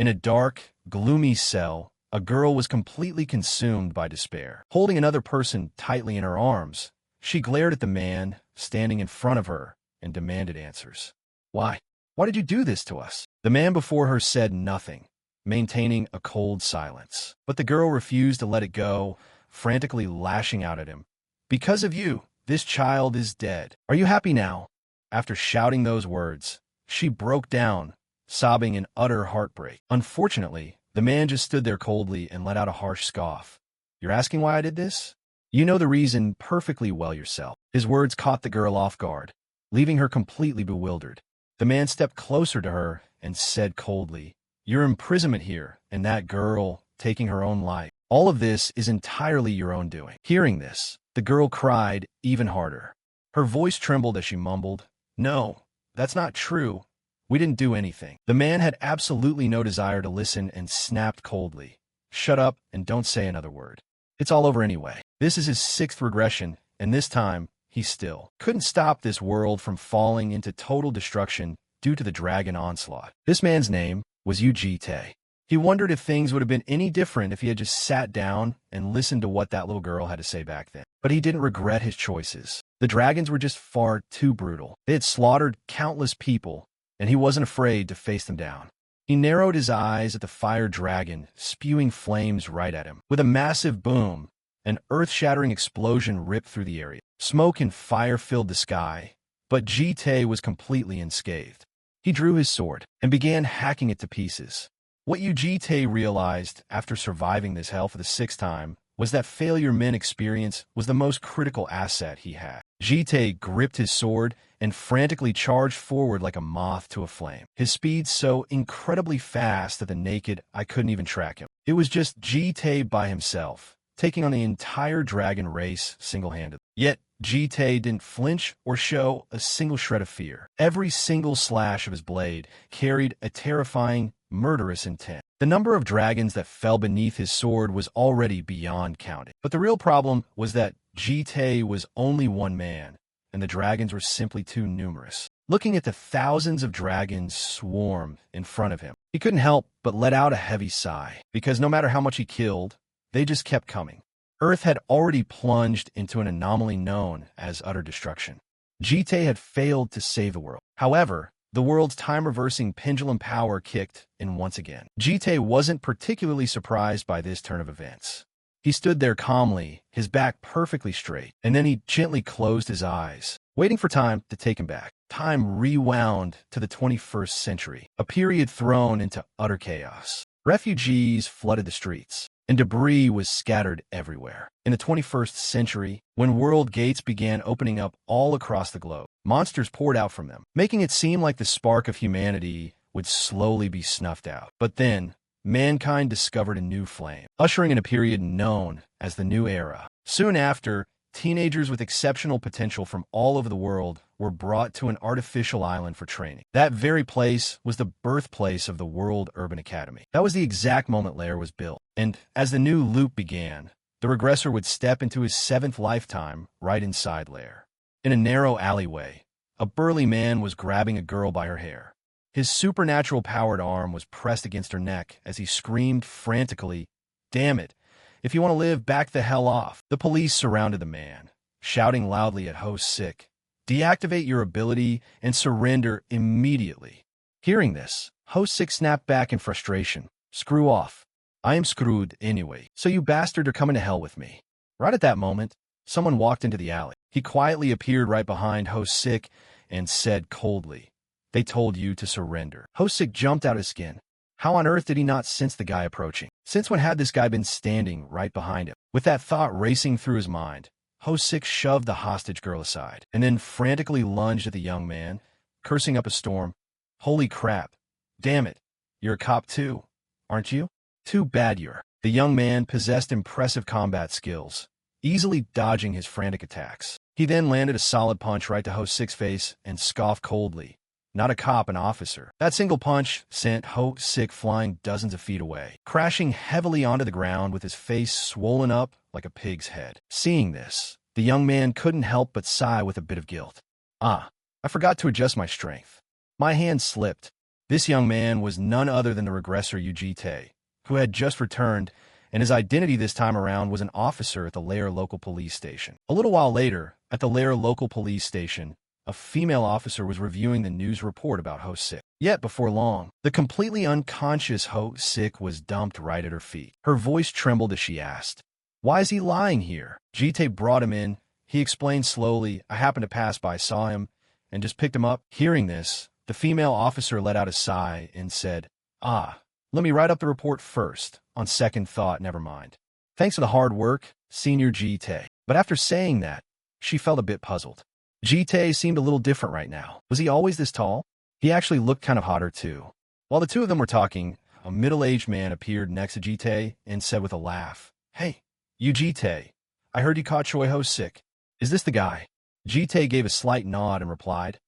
In a dark, gloomy cell, a girl was completely consumed by despair. Holding another person tightly in her arms, she glared at the man standing in front of her and demanded answers. Why? Why did you do this to us? The man before her said nothing, maintaining a cold silence. But the girl refused to let it go, frantically lashing out at him. Because of you, this child is dead. Are you happy now? After shouting those words, she broke down, sobbing in utter heartbreak. Unfortunately, the man just stood there coldly and let out a harsh scoff. You're asking why I did this? You know the reason perfectly well yourself. His words caught the girl off guard, leaving her completely bewildered. The man stepped closer to her and said coldly, your imprisonment here and that girl taking her own life. All of this is entirely your own doing. Hearing this, the girl cried even harder. Her voice trembled as she mumbled, no, that's not true. We didn't do anything. The man had absolutely no desire to listen and snapped coldly. Shut up and don't say another word. It's all over anyway. This is his 6th regression, and this time, he still couldn't stop this world from falling into total destruction due to the dragon onslaught. This man's name was Yujite. He wondered if things would have been any different if he had just sat down and listened to what that little girl had to say back then. But he didn't regret his choices. The dragons were just far too brutal. They had slaughtered countless people, and he wasn't afraid to face them down. He narrowed his eyes at the fire dragon, spewing flames right at him. With a massive boom, an earth-shattering explosion ripped through the area. Smoke and fire filled the sky, but Jite was completely unscathed. He drew his sword and began hacking it to pieces. What Yujite realized after surviving this hell for the 6th time was that failure men experience was the most critical asset he had. Jite gripped his sword and frantically charged forward like a moth to a flame. His speed so incredibly fast that the naked eye couldn't even track him. It was just Jite by himself, taking on the entire dragon race single-handedly. Yet, Jite didn't flinch or show a single shred of fear. Every single slash of his blade carried a terrifying, murderous intent. The number of dragons that fell beneath his sword was already beyond counting. But the real problem was that Jite was only one man, and the dragons were simply too numerous. Looking at the thousands of dragons swarm in front of him, he couldn't help but let out a heavy sigh, because no matter how much he killed, they just kept coming. Earth had already plunged into an anomaly known as utter destruction. Jite had failed to save the world. However, the world's time-reversing pendulum power kicked in once again. Jite wasn't particularly surprised by this turn of events. He stood there calmly, his back perfectly straight, and then he gently closed his eyes, waiting for time to take him back. Time rewound to the 21st century, a period thrown into utter chaos. Refugees flooded the streets, and debris was scattered everywhere. In the 21st century, when world gates began opening up all across the globe, monsters poured out from them, making it seem like the spark of humanity would slowly be snuffed out. But then, mankind discovered a new flame, ushering in a period known as the New Era. Soon after, teenagers with exceptional potential from all over the world were brought to an artificial island for training. That very place was the birthplace of the World Urban Academy. That was the exact moment Lair was built. And as the new loop began, the regressor would step into his 7th lifetime right inside Lair. In a narrow alleyway, a burly man was grabbing a girl by her hair. His supernatural-powered arm was pressed against her neck as he screamed frantically, "Damn it! If you want to live, back the hell off." The police surrounded the man, shouting loudly at Host Sick, "Deactivate your ability and surrender immediately." Hearing this, Host Sick snapped back in frustration. "Screw off. I am screwed anyway, so you bastard are coming to hell with me." Right at that moment, someone walked into the alley. He quietly appeared right behind Host Sick and said coldly, "They told you to surrender." Host Sick jumped out of his skin. How on earth did he not sense the guy approaching? Since when had this guy been standing right behind him? With that thought racing through his mind, Host Sick shoved the hostage girl aside, and then frantically lunged at the young man, cursing up a storm. "Holy crap. Damn it. You're a cop too, aren't you? Too bad you're." The young man possessed impressive combat skills, easily dodging his frantic attacks. He then landed a solid punch right to Host Sick's face and scoffed coldly. Not a cop, an officer. That single punch sent Host Sick flying dozens of feet away, crashing heavily onto the ground with his face swollen up like a pig's head. Seeing this, the young man couldn't help but sigh with a bit of guilt. "Ah, I forgot to adjust my strength. My hand slipped." This young man was none other than the regressor Yujite, who had just returned, and his identity this time around was an officer at the Lair local police station. A little while later, at the Lair local police station, a female officer was reviewing the news report about Ho Sik. Yet before long, the completely unconscious Ho Sik was dumped right at her feet. Her voice trembled as she asked, "Why is he lying here?" Jite brought him in. He explained slowly, "I happened to pass by, saw him, and just picked him up." Hearing this, the female officer let out a sigh and said, "Let me write up the report first. On second thought, never mind. Thanks for the hard work, Senior Jite." But after saying that, she felt a bit puzzled. Jite seemed a little different right now. Was he always this tall? He actually looked kind of hotter too. While the two of them were talking, a middle-aged man appeared next to Jite and said with a laugh, "Hey, you Jite, I heard you caught Choi Ho Sik. Is this the guy?" Jite gave a slight nod and replied,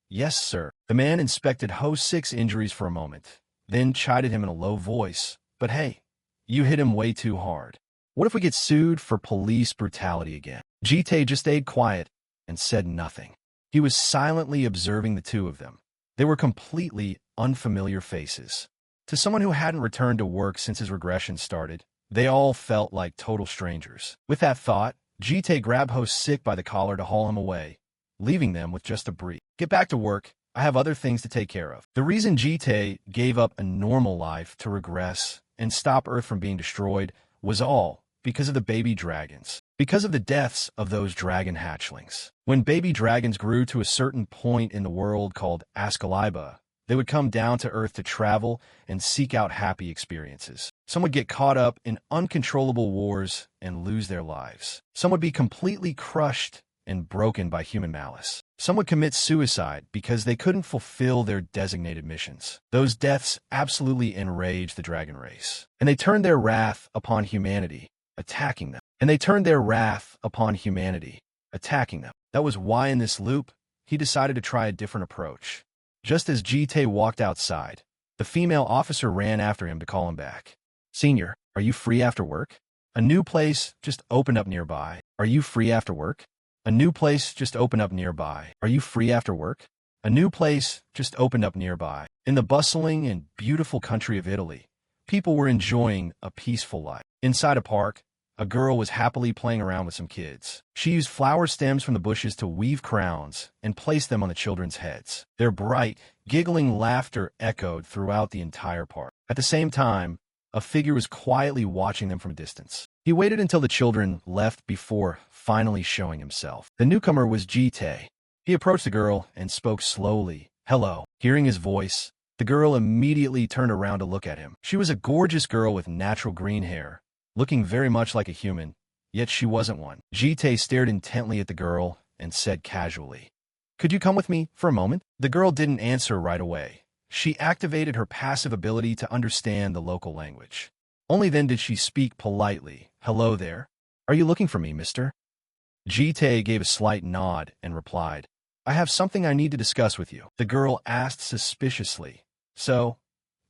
"Yes, sir." The man inspected Ho Sik's injuries for a moment, then chided him in a low voice, "But hey, you hit him way too hard. What if we get sued for police brutality again?" Jite just stayed quiet and said nothing. He was silently observing the two of them. They were completely unfamiliar faces. To someone who hadn't returned to work since his regression started, they all felt like total strangers. With that thought, Jite grabbed Ho Sik by the collar to haul him away, leaving them with just a brief, "Get back to work. I have other things to take care of." The reason Jite gave up a normal life to regress and stop Earth from being destroyed was all because of the baby dragons, because of the deaths of those dragon hatchlings. When baby dragons grew to a certain point in the world called Askaliba, they would come down to Earth to travel and seek out happy experiences. Some would get caught up in uncontrollable wars and lose their lives. Some would be completely crushed and broken by human malice. Some would commit suicide because they couldn't fulfill their designated missions. Those deaths absolutely enraged the dragon race, and they turned their wrath upon humanity, attacking them. That was why in this loop, he decided to try a different approach. Just as Jite walked outside, the female officer ran after him to call him back. "Senior, are you free after work? A new place just opened up nearby. Are you free after work? A new place just opened up nearby. Are you free after work? A new place just opened up nearby." In the bustling and beautiful country of Italy, people were enjoying a peaceful life. Inside a park, a girl was happily playing around with some kids. She used flower stems from the bushes to weave crowns and place them on the children's heads. Their bright, giggling laughter echoed throughout the entire park. At the same time, a figure was quietly watching them from a distance. He waited until the children left before finally showing himself. The newcomer was Jite. He approached the girl and spoke slowly, "Hello." Hearing his voice, the girl immediately turned around to look at him. She was a gorgeous girl with natural green hair, looking very much like a human, yet she wasn't one. Jite stared intently at the girl and said casually, "Could you come with me for a moment?" The girl didn't answer right away. She activated her passive ability to understand the local language. Only then did she speak politely, "Hello there. Are you looking for me, mister?" Jite gave a slight nod and replied, "I have something I need to discuss with you." The girl asked suspiciously, "So,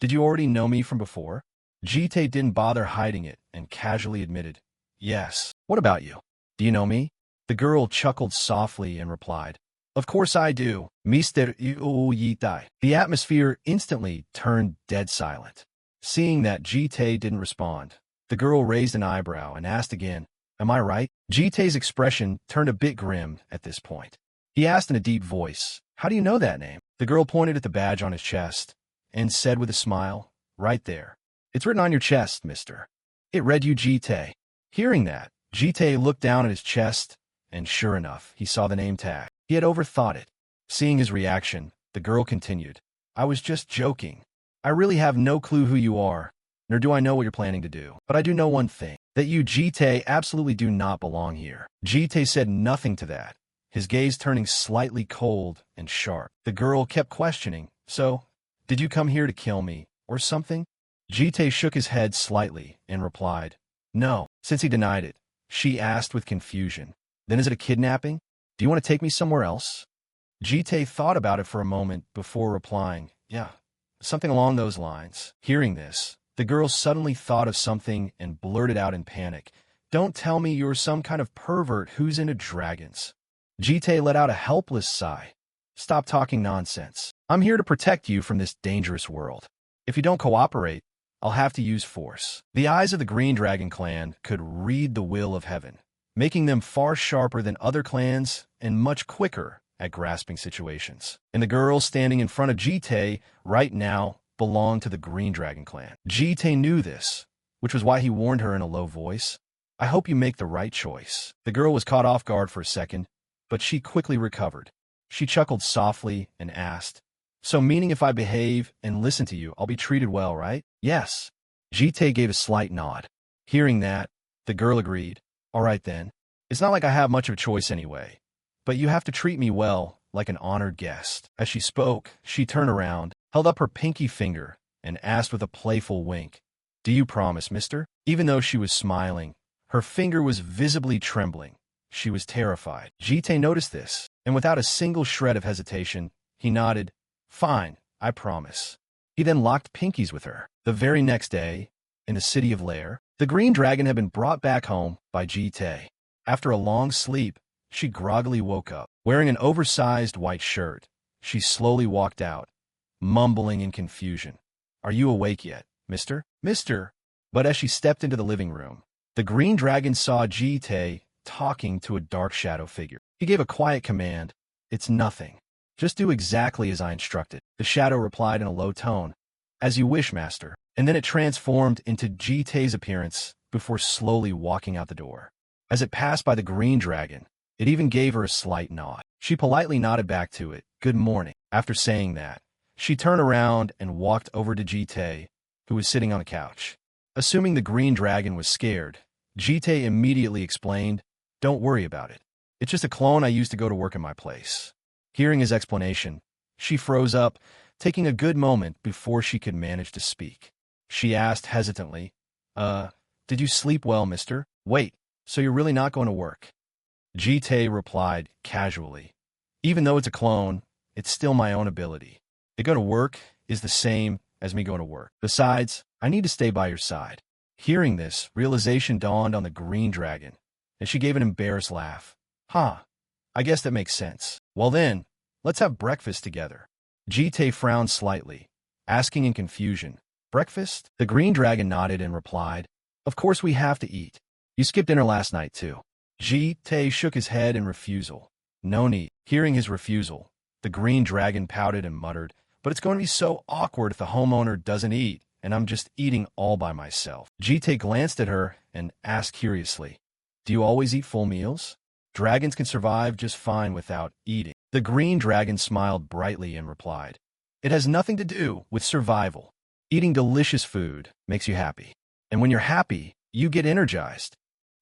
did you already know me from before?" Jite didn't bother hiding it and casually admitted, "Yes." "What about you? Do you know me?" The girl chuckled softly and replied, "Of course I do, Mr. Yite." The atmosphere instantly turned dead silent. Seeing that Jite didn't respond, the girl raised an eyebrow and asked again, "Am I right?" Jite's expression turned a bit grim at this point. He asked in a deep voice, "How do you know that name?" The girl pointed at the badge on his chest and said with a smile, "Right there. It's written on your chest, mister." It read Jite. Hearing that, Jite looked down at his chest, and sure enough, he saw the name tag. He had overthought it. Seeing his reaction, the girl continued, "I was just joking. I really have no clue who you are, nor do I know what you're planning to do. But I do know one thing, that you Jite absolutely do not belong here." Jite said nothing to that, his gaze turning slightly cold and sharp. The girl kept questioning, "So, did you come here to kill me, or something?" Jite shook his head slightly and replied, "No." Since he denied it, she asked with confusion, "Then is it a kidnapping? Do you want to take me somewhere else?" Jite thought about it for a moment before replying, "Yeah, something along those lines." Hearing this, the girl suddenly thought of something and blurted out in panic, "Don't tell me you're some kind of pervert who's into dragons." Jite let out a helpless sigh. "Stop talking nonsense. I'm here to protect you from this dangerous world. If you don't cooperate, I'll have to use force. The eyes of the Green Dragon clan could read the will of heaven, making them far sharper than other clans and much quicker at grasping situations. And the girl standing in front of Jite right now belonged to the Green Dragon clan. Jite knew this, which was why he warned her in a low voice. I hope you make the right choice. The girl was caught off guard for a second, but she quickly recovered. She chuckled softly and asked, so meaning if I behave and listen to you, I'll be treated well, right? Yes. Jite gave a slight nod. Hearing that, the girl agreed. All right then. It's not like I have much of a choice anyway. But you have to treat me well, like an honored guest. As she spoke, she turned around, held up her pinky finger, and asked with a playful wink, do you promise, mister? Even though she was smiling, her finger was visibly trembling. She was terrified. Jite noticed this, and without a single shred of hesitation, he nodded, fine, I promise. He then locked pinkies with her. The very next day, in the city of Lair, the Green Dragon had been brought back home by Jite. After a long sleep, she groggily woke up. Wearing an oversized white shirt, she slowly walked out, mumbling in confusion. Are you awake yet, mister? Mister! But as she stepped into the living room, the Green Dragon saw Jite talking to a dark shadow figure. He gave a quiet command. It's nothing. Just do exactly as I instructed. The shadow replied in a low tone. As you wish, master. And then it transformed into Jite's appearance before slowly walking out the door. As it passed by the Green Dragon, it even gave her a slight nod. She politely nodded back to it. Good morning. After saying that, she turned around and walked over to Jite, who was sitting on a couch. Assuming the Green Dragon was scared, Jite immediately explained, don't worry about it. It's just a clone I used to go to work in my place. Hearing his explanation, she froze up, taking a good moment before she could manage to speak. She asked hesitantly, did you sleep well, mister? Wait, so you're really not going to work? Jite replied casually, even though it's a clone, it's still my own ability. To go to work is the same as me going to work. Besides, I need to stay by your side. Hearing this, realization dawned on the Green Dragon, and she gave an embarrassed laugh. Huh, I guess that makes sense. Well then, let's have breakfast together. Jite frowned slightly, asking in confusion, breakfast? The Green Dragon nodded and replied, of course we have to eat. You skipped dinner last night too. Jite shook his head in refusal. No need. Hearing his refusal, the Green Dragon pouted and muttered, but it's going to be so awkward if the homeowner doesn't eat, and I'm just eating all by myself. Jite glanced at her and asked curiously, do you always eat full meals? Dragons can survive just fine without eating. The Green Dragon smiled brightly and replied, it has nothing to do with survival. Eating delicious food makes you happy. And when you're happy, you get energized.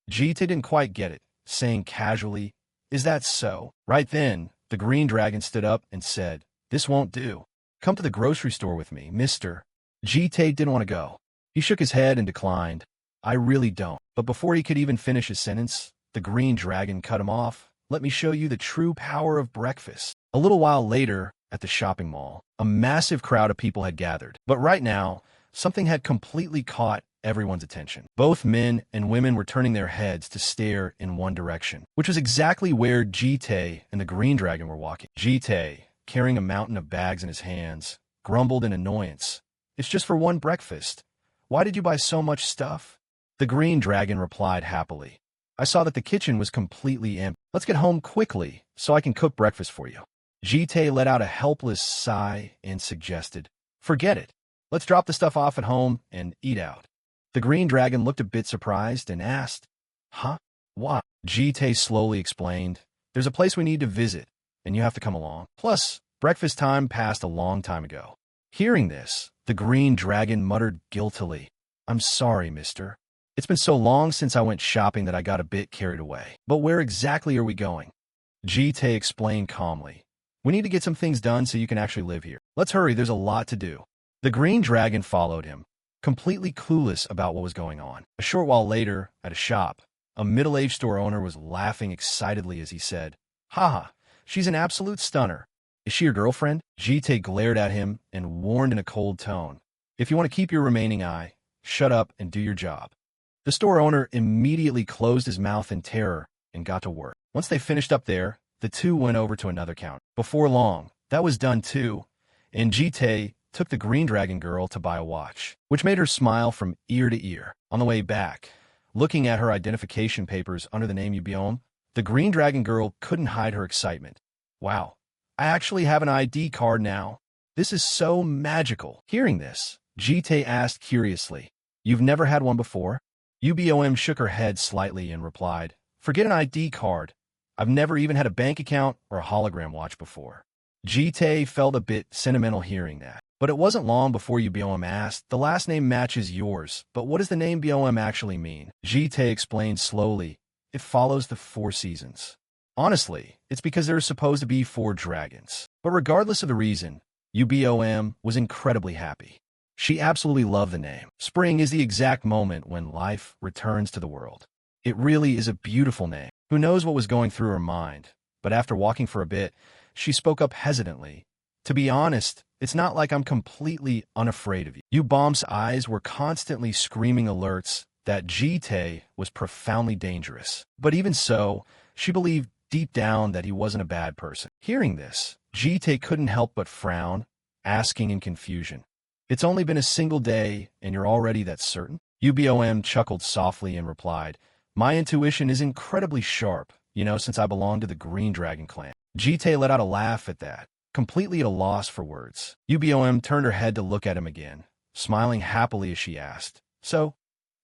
Jite didn't quite get it, saying casually, is that so? Right then, the Green Dragon stood up and said, this won't do. Come to the grocery store with me, mister. Jite didn't want to go. He shook his head and declined. I really don't. But before he could even finish his sentence, the Green Dragon cut him off. Let me show you the true power of breakfast. A little while later, at the shopping mall, a massive crowd of people had gathered. But right now, something had completely caught everyone's attention. Both men and women were turning their heads to stare in one direction, which was exactly where Jite and the Green Dragon were walking. Jite, carrying a mountain of bags in his hands, grumbled in annoyance. It's just for one breakfast. Why did you buy so much stuff? The Green Dragon replied happily. I saw that the kitchen was completely empty. Let's get home quickly so I can cook breakfast for you. Jite let out a helpless sigh and suggested, forget it. Let's drop the stuff off at home and eat out. The Green Dragon looked a bit surprised and asked, huh? Why? Jite slowly explained, there's a place we need to visit, and you have to come along. Plus, breakfast time passed a long time ago. Hearing this, the Green Dragon muttered guiltily, I'm sorry, mister. It's been so long since I went shopping that I got a bit carried away. But where exactly are we going? Jite explained calmly. We need to get some things done so you can actually live here. Let's hurry, there's a lot to do. The Green Dragon followed him, completely clueless about what was going on. A short while later, at a shop, a middle-aged store owner was laughing excitedly as he said, haha, she's an absolute stunner. Is she your girlfriend? Jite glared at him and warned in a cold tone, if you want to keep your remaining eye, shut up and do your job. The store owner immediately closed his mouth in terror and got to work. Once they finished up there, the two went over to another counter. Before long, that was done too, and Jite took the Green Dragon girl to buy a watch, which made her smile from ear to ear. On the way back, looking at her identification papers under the name Yubom, the Green Dragon girl couldn't hide her excitement. Wow, I actually have an ID card now. This is so magical. Hearing this, Jite asked curiously, "You've never had one before?" Ubom shook her head slightly and replied, "Forget an ID card. I've never even had a bank account or a hologram watch before." Jite felt a bit sentimental hearing that. But it wasn't long before Ubom asked, "The last name matches yours, but what does the name Bom actually mean?" Jite explained slowly, "It follows the 4 seasons. Honestly, it's because there are supposed to be 4 dragons." But regardless of the reason, Ubom was incredibly happy. She absolutely loved the name. Spring is the exact moment when life returns to the world. It really is a beautiful name. Who knows what was going through her mind? But after walking for a bit, she spoke up hesitantly. "To be honest, it's not like I'm completely unafraid of you." Ubom's eyes were constantly screaming alerts that Jite was profoundly dangerous. But even so, she believed deep down that he wasn't a bad person. Hearing this, Jite couldn't help but frown, asking in confusion, "It's only been a single day, and you're already that certain?" Ubom chuckled softly and replied, "My intuition is incredibly sharp, since I belong to the Green Dragon clan." Jite let out a laugh at that, completely at a loss for words. Ubom turned her head to look at him again, smiling happily as she asked, "So,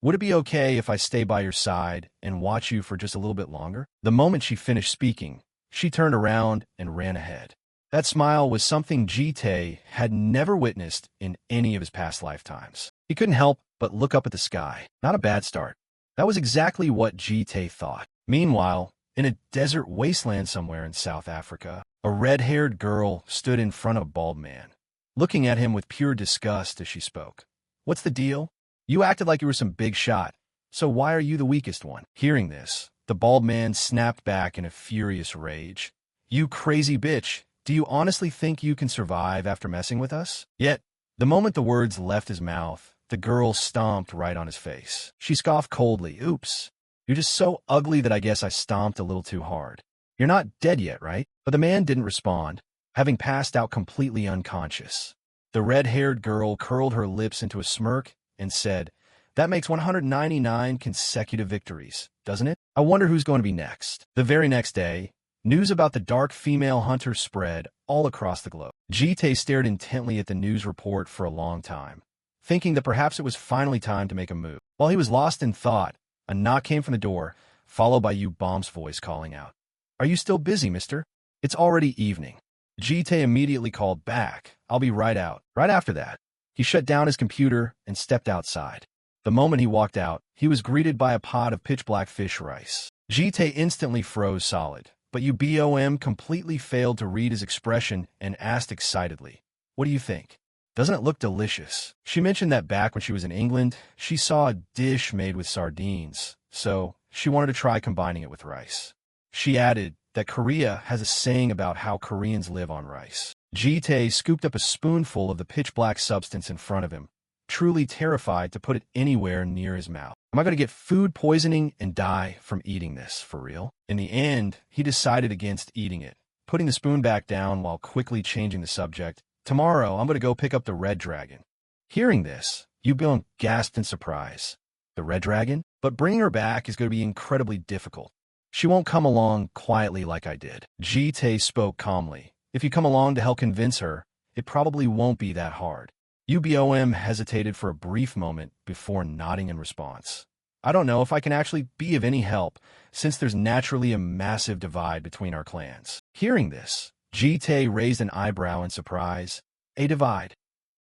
would it be okay if I stay by your side and watch you for just a little bit longer?" The moment she finished speaking, she turned around and ran ahead. That smile was something Jite had never witnessed in any of his past lifetimes. He couldn't help but look up at the sky. Not a bad start. That was exactly what Jite thought. Meanwhile, in a desert wasteland somewhere in South Africa, a red-haired girl stood in front of a bald man, looking at him with pure disgust as she spoke. "What's the deal? You acted like you were some big shot, so why are you the weakest one?" Hearing this, the bald man snapped back in a furious rage. "You crazy bitch, do you honestly think you can survive after messing with us?" Yet, the moment the words left his mouth, the girl stomped right on his face. She scoffed coldly, "Oops, you're just so ugly that I guess I stomped a little too hard. You're not dead yet, right?" But the man didn't respond, having passed out completely unconscious. The red-haired girl curled her lips into a smirk and said, "That makes 199 consecutive victories, doesn't it? I wonder who's going to be next." The very next day, news about the dark female hunter spread all across the globe. Jite stared intently at the news report for a long time, thinking that perhaps it was finally time to make a move. While he was lost in thought, a knock came from the door, followed by Ubom's voice calling out, "Are you still busy, mister? It's already evening." Jite immediately called back, "I'll be right out." Right after that, he shut down his computer and stepped outside. The moment he walked out, he was greeted by a pot of pitch-black fish rice. Jite instantly froze solid, but Ubom completely failed to read his expression and asked excitedly, "What do you think? Doesn't it look delicious?" She mentioned that back when she was in England, she saw a dish made with sardines, so she wanted to try combining it with rice. She added that Korea has a saying about how Koreans live on rice. Jite scooped up a spoonful of the pitch-black substance in front of him, truly terrified to put it anywhere near his mouth. Am I going to get food poisoning and die from eating this, for real? In the end, he decided against eating it, putting the spoon back down while quickly changing the subject. "Tomorrow, I'm going to go pick up the red dragon." Hearing this, Yubom gasped in surprise. "The red dragon? But bringing her back is going to be incredibly difficult. She won't come along quietly like I did." Jite spoke calmly. "If you come along to help convince her, it probably won't be that hard." Ubom hesitated for a brief moment before nodding in response. "I don't know if I can actually be of any help, since there's naturally a massive divide between our clans." Hearing this, Jite raised an eyebrow in surprise. "A divide?"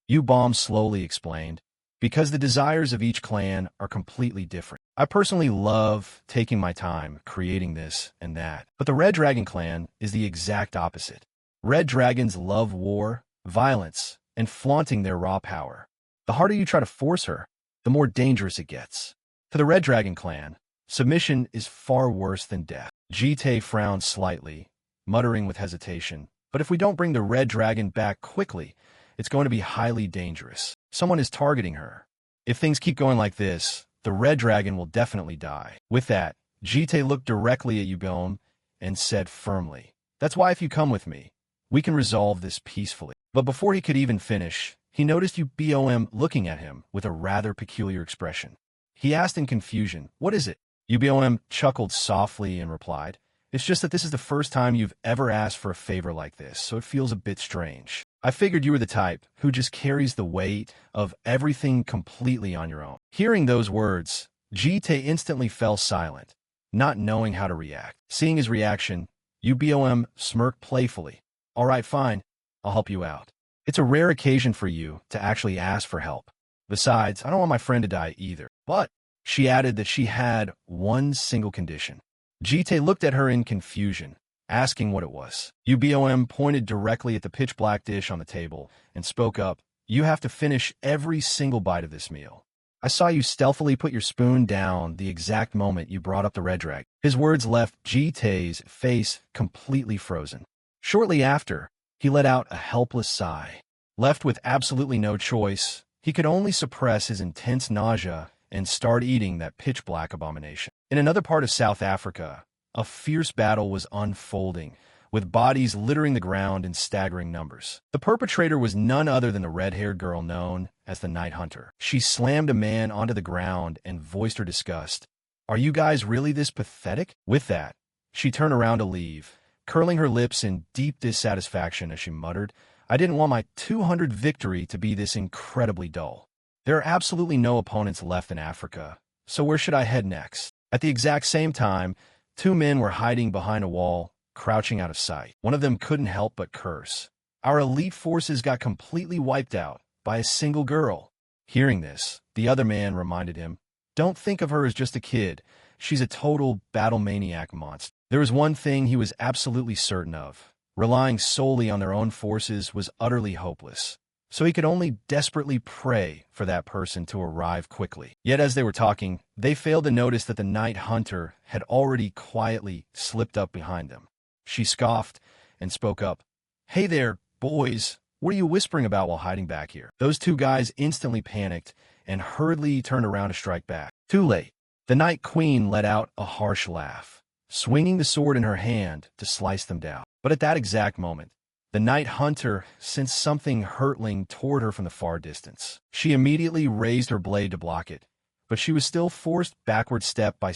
Yubom slowly explained, "Because the desires of each clan are completely different. I personally love taking my time creating this and that, but the Red Dragon clan is the exact opposite. Red Dragons love war, violence, and flaunting their raw power. The harder you try to force her, the more dangerous it gets. To the Red Dragon clan, submission is far worse than death." Jite frowned slightly, muttering with hesitation, "But if we don't bring the Red Dragon back quickly, it's going to be highly dangerous. Someone is targeting her. If things keep going like this, the Red Dragon will definitely die." With that, Jite looked directly at Yubom and said firmly, "That's why if you come with me, we can resolve this peacefully." But before he could even finish, he noticed Yubom looking at him with a rather peculiar expression. He asked in confusion, "What is it?" Yubom chuckled softly and replied, "It's just that this is the first time you've ever asked for a favor like this, so it feels a bit strange. I figured you were the type who just carries the weight of everything completely on your own." Hearing those words, Jite instantly fell silent, not knowing how to react. Seeing his reaction, Yubom smirked playfully. "All right, fine. I'll help you out. It's a rare occasion for you to actually ask for help. Besides, I don't want my friend to die either." But she added that she had one single condition. Jite looked at her in confusion, asking what it was. Yubom pointed directly at the pitch-black dish on the table and spoke up, "You have to finish every single bite of this meal. I saw you stealthily put your spoon down the exact moment you brought up the red drag." His words left Jite's face completely frozen. Shortly after, he let out a helpless sigh. Left with absolutely no choice, he could only suppress his intense nausea and start eating that pitch-black abomination. In another part of South Africa, a fierce battle was unfolding, with bodies littering the ground in staggering numbers. The perpetrator was none other than the red-haired girl known as the Night Hunter. She slammed a man onto the ground and voiced her disgust. "Are you guys really this pathetic?" With that, she turned around to leave, curling her lips in deep dissatisfaction as she muttered, "I didn't want my 200 victory to be this incredibly dull. There are absolutely no opponents left in Africa, so where should I head next?" At the exact same time, two men were hiding behind a wall, crouching out of sight. One of them couldn't help but curse. "Our elite forces got completely wiped out by a single girl." Hearing this, the other man reminded him, "Don't think of her as just a kid. She's a total battle maniac monster." There was one thing he was absolutely certain of. Relying solely on their own forces was utterly hopeless. So he could only desperately pray for that person to arrive quickly. Yet as they were talking, they failed to notice that the Night Hunter had already quietly slipped up behind them. She scoffed and spoke up, "Hey there, boys. What are you whispering about while hiding back here?" Those two guys instantly panicked and hurriedly turned around to strike back. Too late. The Night Queen let out a harsh laugh, swinging the sword in her hand to slice them down. But at that exact moment, the Night Hunter sensed something hurtling toward her from the far distance. She immediately raised her blade to block it, but she was still forced backward step by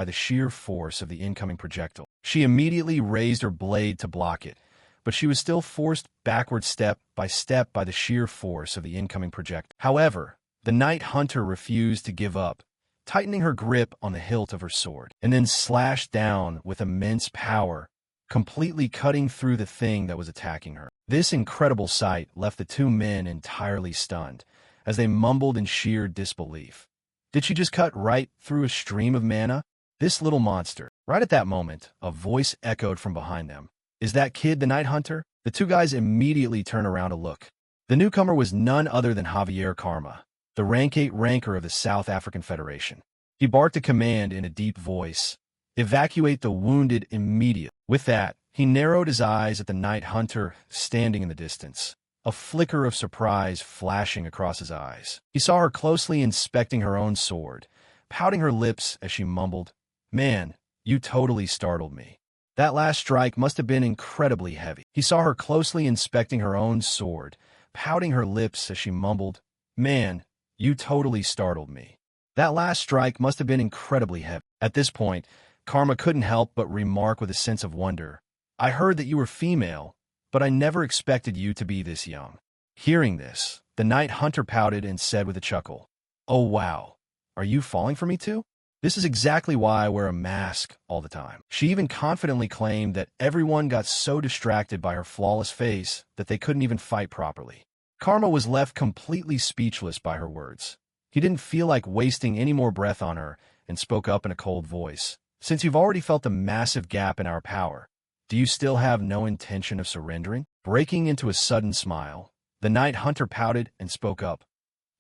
the sheer force of the incoming projectile. However, the Night Hunter refused to give up, tightening her grip on the hilt of her sword, and then slashed down with immense power, completely cutting through the thing that was attacking her. This incredible sight left the two men entirely stunned, as they mumbled in sheer disbelief. Did she just cut right through a stream of mana? This little monster. Right at that moment, a voice echoed from behind them. "Is that kid the Night Hunter?" The two guys immediately turned around to look. The newcomer was none other than Javier Karma, the rank 8 ranker of the South African Federation. He barked a command in a deep voice. "Evacuate the wounded immediately." With that, he narrowed his eyes at the Night Hunter standing in the distance, a flicker of surprise flashing across his eyes. He saw her closely inspecting her own sword, pouting her lips as she mumbled, "Man, you totally startled me. That last strike must have been incredibly heavy." He saw her closely inspecting her own sword, pouting her lips as she mumbled, "Man, you totally startled me. That last strike must have been incredibly heavy." At this point, Karma couldn't help but remark with a sense of wonder, "I heard that you were female, but I never expected you to be this young." Hearing this, the Night Hunter pouted and said with a chuckle, "Oh wow, are you falling for me too? This is exactly why I wear a mask all the time." She even confidently claimed that everyone got so distracted by her flawless face that they couldn't even fight properly. Karma was left completely speechless by her words. He didn't feel like wasting any more breath on her and spoke up in a cold voice. "Since you've already felt the massive gap in our power, do you still have no intention of surrendering?" Breaking into a sudden smile, the Night Hunter pouted and spoke up.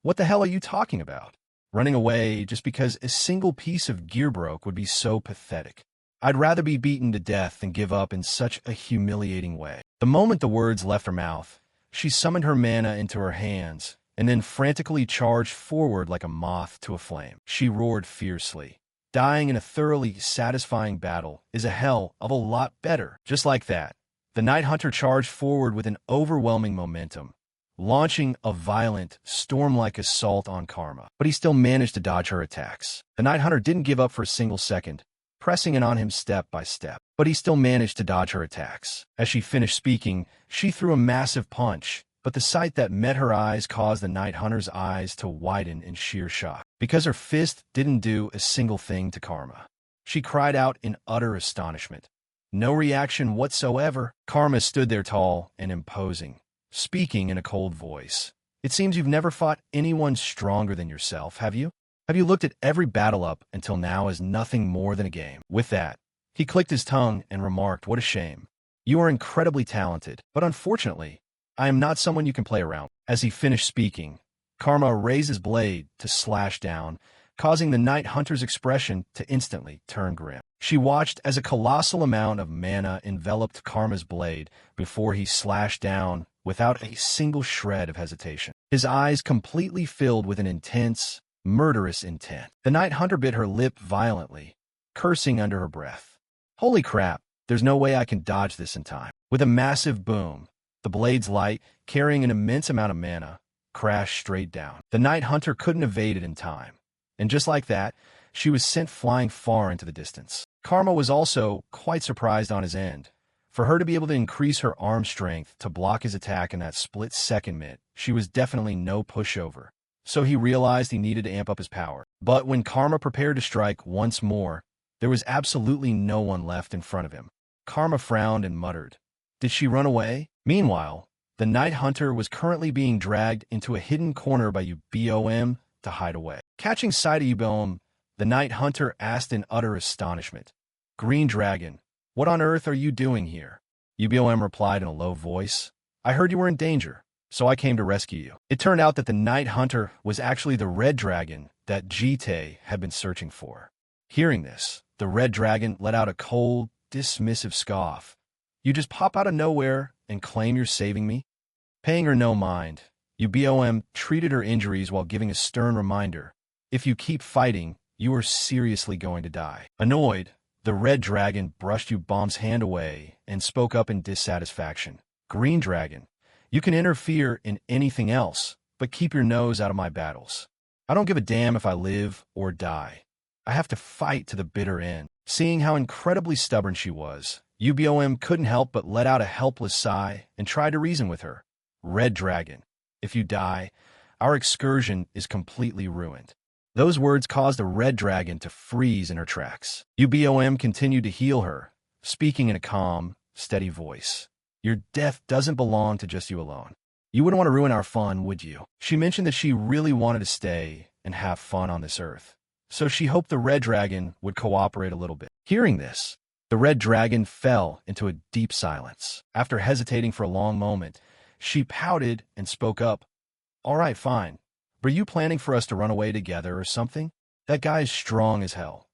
"What the hell are you talking about? Running away just because a single piece of gear broke would be so pathetic. I'd rather be beaten to death than give up in such a humiliating way." The moment the words left her mouth, she summoned her mana into her hands and then frantically charged forward like a moth to a flame. She roared fiercely. "Dying in a thoroughly satisfying battle is a hell of a lot better." Just like that, the The Night Hunter charged forward with an overwhelming momentum, launching a violent, storm-like assault on Karma. But he still managed to dodge her attacks. The Night Hunter didn't give up for a single second, pressing in on him step by step. But he still managed to dodge her attacks. As she finished speaking, she threw a massive punch, but the sight that met her eyes caused the Night Hunter's eyes to widen in sheer shock. Because her fist didn't do a single thing to Karma. She cried out in utter astonishment. No reaction whatsoever. Karma stood there tall and imposing, speaking in a cold voice. It seems you've never fought anyone stronger than yourself, have you? Have you looked at every battle up until now as nothing more than a game? With that, he clicked his tongue and remarked, "What a shame. You are incredibly talented, but unfortunately, I am not someone you can play around." As he finished speaking, Karma raised his blade to slash down, causing the Night Hunter's expression to instantly turn grim. She watched as a colossal amount of mana enveloped Karma's blade before he slashed down without a single shred of hesitation. His eyes completely filled with an intense, murderous intent. The Night Hunter bit her lip violently, cursing under her breath. Holy crap, there's no way I can dodge this in time. With a massive boom, the blade's light, carrying an immense amount of mana, crashed straight down. The Night Hunter couldn't evade it in time. And just like that, she was sent flying far into the distance. Karma was also quite surprised on his end. For her to be able to increase her arm strength to block his attack in that split second meant she was definitely no pushover. So he realized he needed to amp up his power. But when Karma prepared to strike once more, there was absolutely no one left in front of him. Karma frowned and muttered, "Did she run away?" Meanwhile, the Night Hunter was currently being dragged into a hidden corner by Yubom to hide away. Catching sight of Yubom, the Night Hunter asked in utter astonishment, "Green Dragon, what on earth are you doing here?" Yubom replied in a low voice, "I heard you were in danger, so I came to rescue you." It turned out that the Night Hunter was actually the Red Dragon that Jite had been searching for. Hearing this, the Red Dragon let out a cold, dismissive scoff. "You just pop out of nowhere and claim you're saving me?" Paying her no mind, Yubom treated her injuries while giving a stern reminder, "If you keep fighting, you are seriously going to die." Annoyed, the Red Dragon brushed Yubom's hand away and spoke up in dissatisfaction. "Green Dragon, you can interfere in anything else, but keep your nose out of my battles. I don't give a damn if I live or die. I have to fight to the bitter end." Seeing how incredibly stubborn she was, Yubom couldn't help but let out a helpless sigh and try to reason with her. "Red Dragon, if you die, our excursion is completely ruined." Those words caused the Red Dragon to freeze in her tracks. Yubom continued to heal her, speaking in a calm, steady voice. "Your death doesn't belong to just you alone. You wouldn't want to ruin our fun, would you?" She mentioned that she really wanted to stay and have fun on this earth, so she hoped the Red Dragon would cooperate a little bit. Hearing this, the Red Dragon fell into a deep silence. After hesitating for a long moment, she pouted and spoke up. "All right, fine. Were you planning for us to run away together or something? That guy is strong as hell.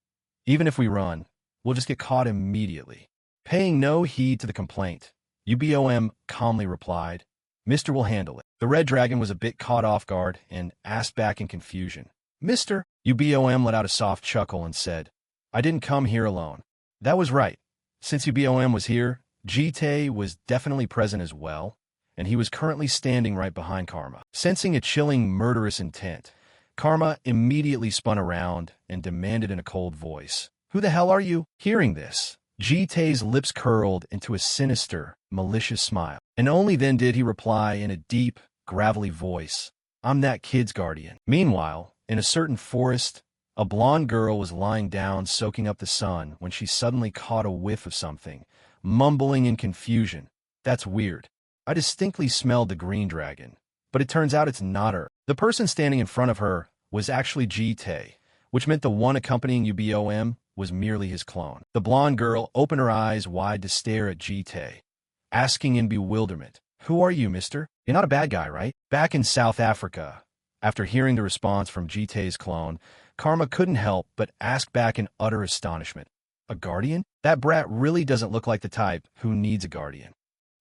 Even if we run, we'll just get caught immediately." Paying no heed to the complaint, Yubom calmly replied, "Mister will handle it." The Red Dragon was a bit caught off guard and asked back in confusion, "Mister?" Yubom let out a soft chuckle and said, "I didn't come here alone." That was right. Since Yubom was here, Jite was definitely present as well, and he was currently standing right behind Karma. Sensing a chilling, murderous intent, Karma immediately spun around and demanded in a cold voice, "Who the hell are you?" Hearing this, Jite's lips curled into a sinister, malicious smile, and only then did he reply in a deep, gravelly voice, "I'm that kid's guardian." Meanwhile, in a certain forest, a blonde girl was lying down soaking up the sun when she suddenly caught a whiff of something, mumbling in confusion, "That's weird. I distinctly smelled the Green Dragon, but it turns out it's not her." The person standing in front of her was actually Jite, which meant the one accompanying Yubom was merely his clone. The blonde girl opened her eyes wide to stare at Jite, asking in bewilderment, "Who are you, mister? You're not a bad guy, right?" Back in South Africa, after hearing the response from Jite's clone, Karma couldn't help but ask back in utter astonishment, "A guardian? That brat really doesn't look like the type who needs a guardian."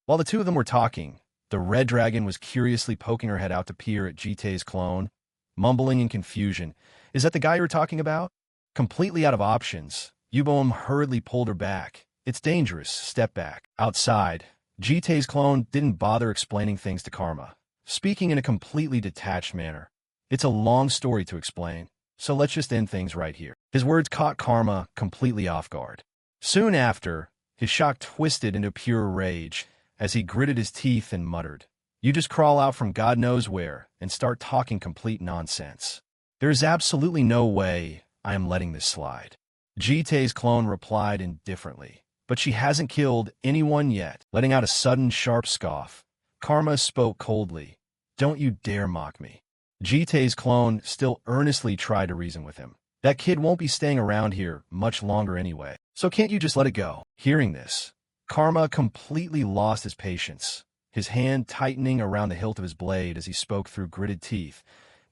While the two of them were talking, the Red Dragon was curiously poking her head out to peer at Jite's clone, mumbling in confusion, "Is that the guy you were talking about?" Completely out of options, Yubom hurriedly pulled her back. "It's dangerous. Step back." Outside, Jitei's clone didn't bother explaining things to Karma, speaking in a completely detached manner. It's a long story to explain, so let's just end things right here. His words caught Karma completely off guard. Soon after, his shock twisted into pure rage as he gritted his teeth and muttered, "You just crawl out from God knows where and start talking complete nonsense. There is absolutely no way I am letting this slide." Jitei's clone replied indifferently, "But she hasn't killed anyone yet." Letting out a sudden sharp scoff, Karma spoke coldly, "Don't you dare mock me." Jitei's clone still earnestly tried to reason with him. "That kid won't be staying around here much longer anyway, so can't you just let it go?" Hearing this, Karma completely lost his patience, his hand tightening around the hilt of his blade as he spoke through gritted teeth.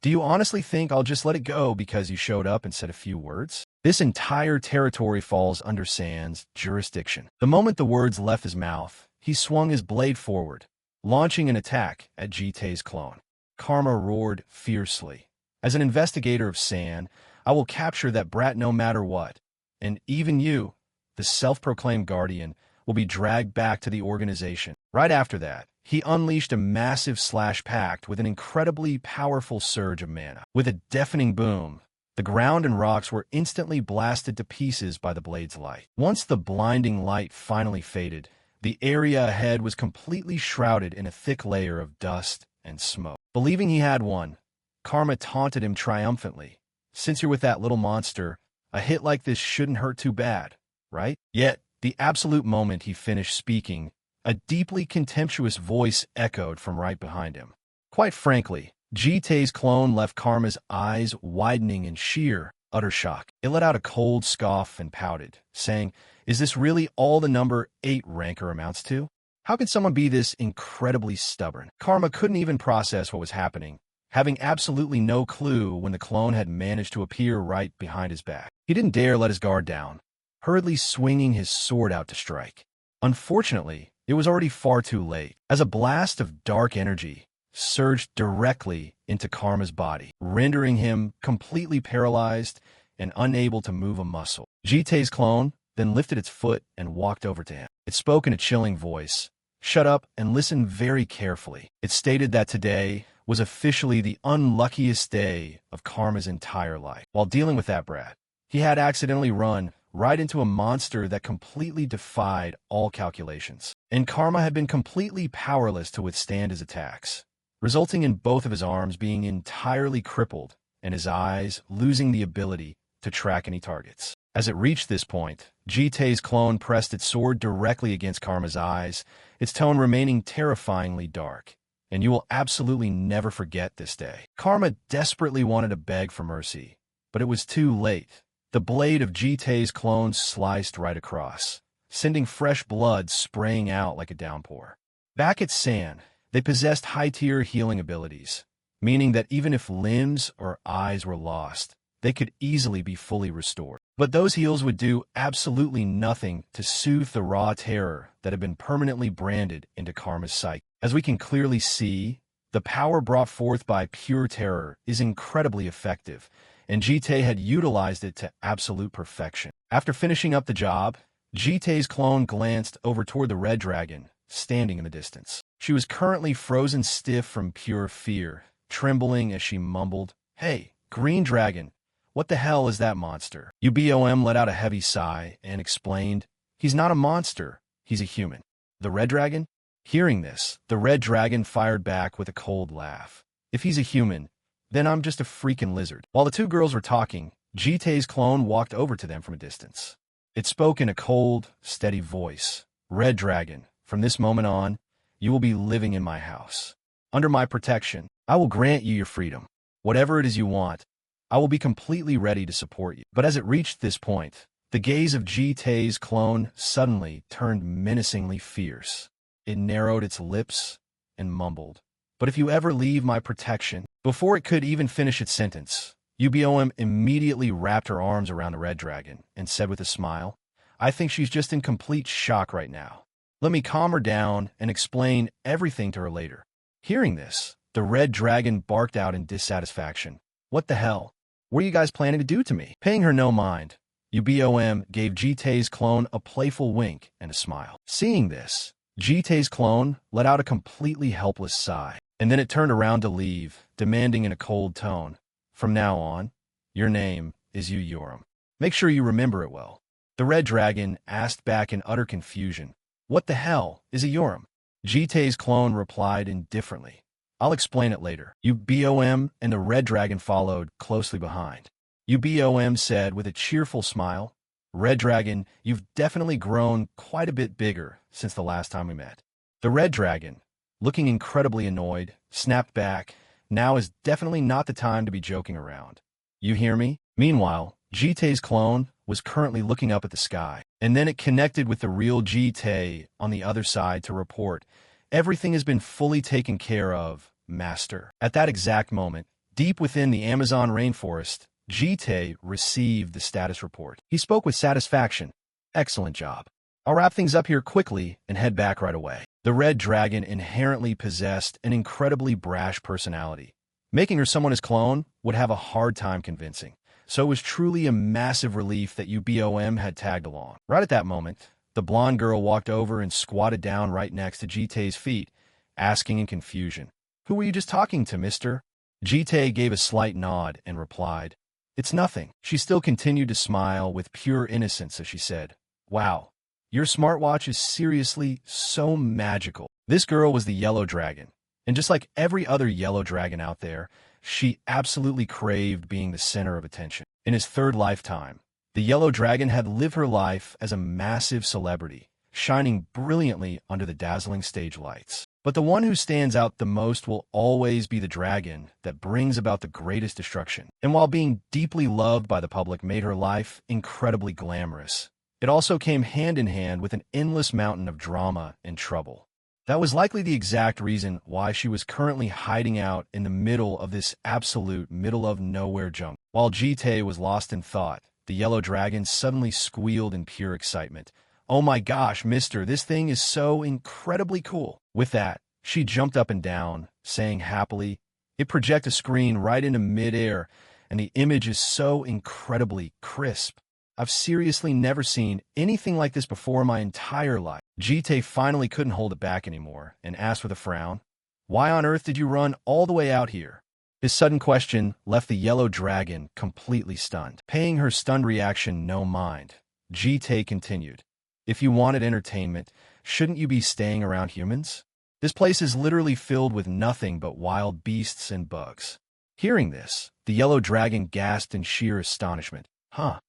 "Do you honestly think I'll just let it go because you showed up and said a few words? This entire territory falls under Sand's jurisdiction." The moment the words left his mouth, he swung his blade forward, launching an attack at Jitei's clone. Karma roared fiercely, "As an investigator of Sand, I will capture that brat no matter what. And even you, the self-proclaimed guardian, will be dragged back to the organization." Right after that, he unleashed a massive slash pact with an incredibly powerful surge of mana. With a deafening boom, the ground and rocks were instantly blasted to pieces by the blade's light. Once the blinding light finally faded, the area ahead was completely shrouded in a thick layer of dust and smoke. Believing he had won, Karma taunted him triumphantly. "Since you're with that little monster, a hit like this shouldn't hurt too bad, right?" Yet, the absolute moment he finished speaking, a deeply contemptuous voice echoed from right behind him. Quite frankly, Jitei's clone left Karma's eyes widening in sheer, utter shock. It let out a cold scoff and pouted, saying, "Is this really all the number 8 rancor amounts to? How can someone be this incredibly stubborn?" Karma couldn't even process what was happening, having absolutely no clue when the clone had managed to appear right behind his back. He didn't dare let his guard down, hurriedly swinging his sword out to strike. Unfortunately, it was already far too late, as a blast of dark energy surged directly into Karma's body, rendering him completely paralyzed and unable to move a muscle. Jitei's clone then lifted its foot and walked over to him. It spoke in a chilling voice, "Shut up and listen very carefully." It stated that today was officially the unluckiest day of Karma's entire life. While dealing with that brat, he had accidentally run right into a monster that completely defied all calculations, and Karma had been completely powerless to withstand his attacks, resulting in both of his arms being entirely crippled and his eyes losing the ability to track any targets. As it reached this point, Jitei's clone pressed its sword directly against Karma's eyes, its tone remaining terrifyingly dark. "And you will absolutely never forget this day." Karma desperately wanted to beg for mercy, but it was too late. The blade of Jitei's clone sliced right across, sending fresh blood spraying out like a downpour. Back at Sand, they possessed high-tier healing abilities, meaning that even if limbs or eyes were lost, they could easily be fully restored. But those heals would do absolutely nothing to soothe the raw terror that had been permanently branded into Karma's psyche. As we can clearly see, the power brought forth by pure terror is incredibly effective, and Jitei had utilized it to absolute perfection. After finishing up the job, Jitei's clone glanced over toward the red dragon, standing in the distance. She was currently frozen stiff from pure fear, trembling as she mumbled, "Hey, green dragon, what the hell is that monster?" Yubom let out a heavy sigh and explained, "He's not a monster, he's a human." "The red dragon?" Hearing this, the red dragon fired back with a cold laugh. "If he's a human, then I'm just a freaking lizard." While the two girls were talking, Jitei's clone walked over to them from a distance. It spoke in a cold, steady voice, "Red dragon, from this moment on, you will be living in my house. Under my protection, I will grant you your freedom. Whatever it is you want, I will be completely ready to support you." But as it reached this point, the gaze of Jitei's clone suddenly turned menacingly fierce. It narrowed its lips and mumbled, "But if you ever leave my protection..." Before it could even finish its sentence, Yubom immediately wrapped her arms around the red dragon and said with a smile, "I think she's just in complete shock right now. Let me calm her down and explain everything to her later." Hearing this, the red dragon barked out in dissatisfaction, "What the hell? What are you guys planning to do to me?" Paying her no mind, Yubom gave Jitei's clone a playful wink and a smile. Seeing this, Jitei's clone let out a completely helpless sigh, and then it turned around to leave, demanding in a cold tone, "From now on, your name is Yubom. Make sure you remember it well." The red dragon asked back in utter confusion, "What the hell is a Yubom?" Jitei's clone replied indifferently, "I'll explain it later." Yubom and the red dragon followed closely behind. Yubom said with a cheerful smile, "Red dragon, you've definitely grown quite a bit bigger since the last time we met." The red dragon, looking incredibly annoyed, snapped back, "Now is definitely not the time to be joking around. You hear me?" Meanwhile, Jitei's clone was currently looking up at the sky, and then it connected with the real Jitei on the other side to report, "Everything has been fully taken care of, Master." At that exact moment, deep within the Amazon rainforest, Jitei received the status report. He spoke with satisfaction. "Excellent job. I'll wrap things up here quickly and head back right away." The red dragon inherently possessed an incredibly brash personality. Making her someone his clone would have a hard time convincing, so it was truly a massive relief that Yubom had tagged along. Right at that moment, the blonde girl walked over and squatted down right next to Jitei's feet, asking in confusion, "Who were you just talking to, mister?" Jitei gave a slight nod and replied, "It's nothing." She still continued to smile with pure innocence as she said, "Wow, your smartwatch is seriously so magical." This girl was the yellow dragon, and just like every other yellow dragon out there, she absolutely craved being the center of attention. In his third lifetime, the yellow dragon had lived her life as a massive celebrity, shining brilliantly under the dazzling stage lights. But the one who stands out the most will always be the dragon that brings about the greatest destruction. And while being deeply loved by the public made her life incredibly glamorous, it also came hand in hand with an endless mountain of drama and trouble. That was likely the exact reason why she was currently hiding out in the middle of this absolute middle-of-nowhere jungle. While Jitei was lost in thought, the yellow dragon suddenly squealed in pure excitement. "Oh my gosh, mister, this thing is so incredibly cool." With that, she jumped up and down, saying happily, "It projects a screen right into midair, and the image is so incredibly crisp. I've seriously never seen anything like this before in my entire life." Jitei finally couldn't hold it back anymore and asked with a frown, "Why on earth did you run all the way out here?" His sudden question left the yellow dragon completely stunned. Paying her stunned reaction no mind, Jitei continued, "If you wanted entertainment, shouldn't you be staying around humans? This place is literally filled with nothing but wild beasts and bugs." Hearing this, the yellow dragon gasped in sheer astonishment. "Huh?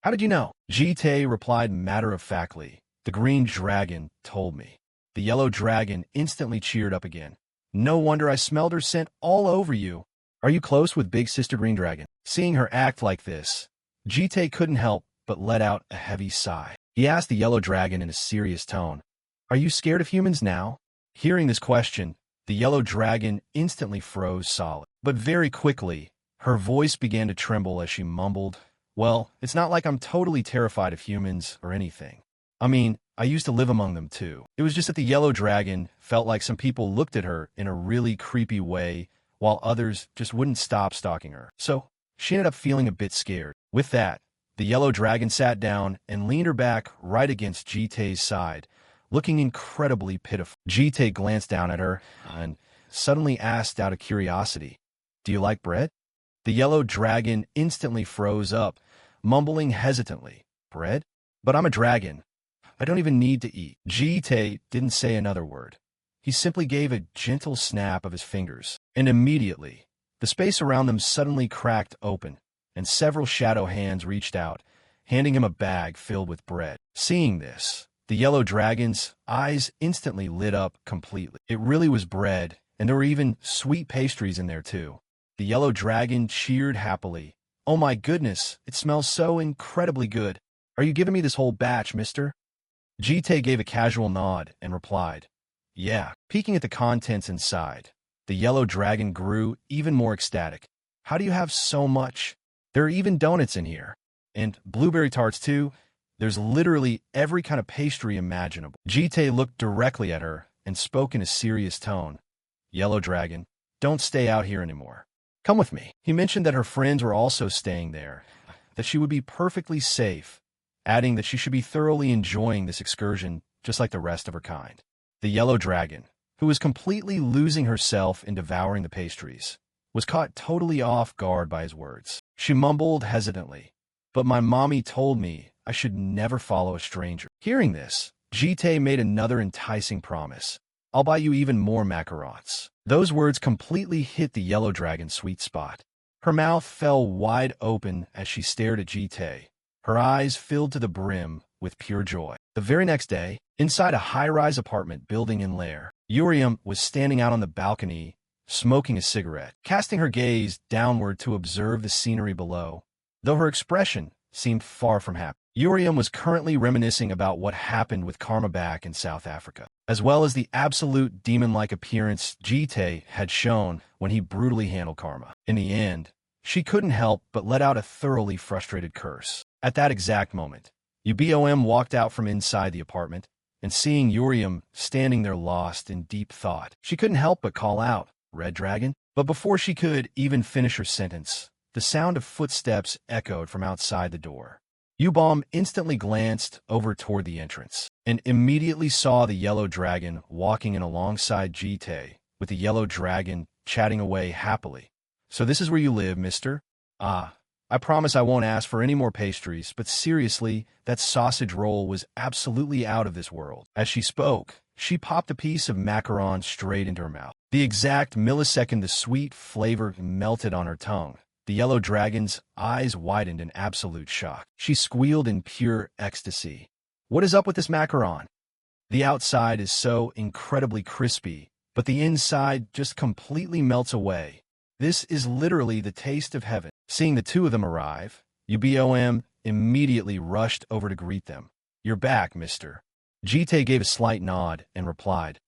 How did you know?" Jitei replied matter-of-factly, "The green dragon told me." The yellow dragon instantly cheered up again. "No wonder I smelled her scent all over you. Are you close with Big Sister Green Dragon?" Seeing her act like this, Jitei couldn't help but let out a heavy sigh. He asked the yellow dragon in a serious tone, "Are you scared of humans now?" Hearing this question, the yellow dragon instantly froze solid. But very quickly, her voice began to tremble as she mumbled, "Well, it's not like I'm totally terrified of humans or anything. I mean, I used to live among them too. It was just that the yellow dragon felt like some people looked at her in a really creepy way, while others just wouldn't stop stalking her. So she ended up feeling a bit scared." With that, the yellow dragon sat down and leaned her back right against Jitei's side, looking incredibly pitiful. Jitei glanced down at her and suddenly asked out of curiosity, "Do you like bread?" The yellow dragon instantly froze up, mumbling hesitantly, "Bread? But I'm a dragon. I don't even need to eat." Jitei didn't say another word. He simply gave a gentle snap of his fingers, and immediately, the space around them suddenly cracked open, and several shadow hands reached out, handing him a bag filled with bread. Seeing this, the yellow dragon's eyes instantly lit up completely. It really was bread, and there were even sweet pastries in there too. The yellow dragon cheered happily. "Oh my goodness, it smells so incredibly good. Are you giving me this whole batch, mister?" Jitei gave a casual nod and replied, "Yeah." Peeking at the contents inside, the yellow dragon grew even more ecstatic. "How do you have so much? There are even donuts in here. And blueberry tarts too. There's literally every kind of pastry imaginable." Jitei looked directly at her and spoke in a serious tone. "Yellow dragon, don't stay out here anymore. Come with me." He mentioned that her friends were also staying there, that she would be perfectly safe, adding that she should be thoroughly enjoying this excursion just like the rest of her kind. The yellow dragon, who was completely losing herself in devouring the pastries, was caught totally off guard by his words. She mumbled hesitantly, "But my mommy told me I should never follow a stranger." Hearing this, Jite made another enticing promise. "I'll buy you even more macarons." Those words completely hit the yellow dragon's sweet spot. Her mouth fell wide open as she stared at Jite, her eyes filled to the brim with pure joy. The very next day, inside a high-rise apartment building in Lair, Yubom was standing out on the balcony, smoking a cigarette, casting her gaze downward to observe the scenery below. Though her expression seemed far from happy, Yubom was currently reminiscing about what happened with Karma back in South Africa, as well as the absolute demon-like appearance Jite had shown when he brutally handled Karma. In the end, she couldn't help but let out a thoroughly frustrated curse. At that exact moment, Yubom walked out from inside the apartment, and seeing Yubom standing there lost in deep thought, she couldn't help but call out, "Red Dragon?" But before she could even finish her sentence, the sound of footsteps echoed from outside the door. Yubom instantly glanced over toward the entrance, and immediately saw the yellow dragon walking in alongside Jite, with the yellow dragon chatting away happily. "So this is where you live, mister? Ah, I promise I won't ask for any more pastries, but seriously, that sausage roll was absolutely out of this world." As she spoke, she popped a piece of macaron straight into her mouth. The exact millisecond the sweet flavor melted on her tongue, the yellow dragon's eyes widened in absolute shock. She squealed in pure ecstasy. "What is up with this macaron? The outside is so incredibly crispy, but the inside just completely melts away. This is literally the taste of heaven." Seeing the two of them arrive, Yubom immediately rushed over to greet them. "You're back, mister." Jite gave a slight nod and replied,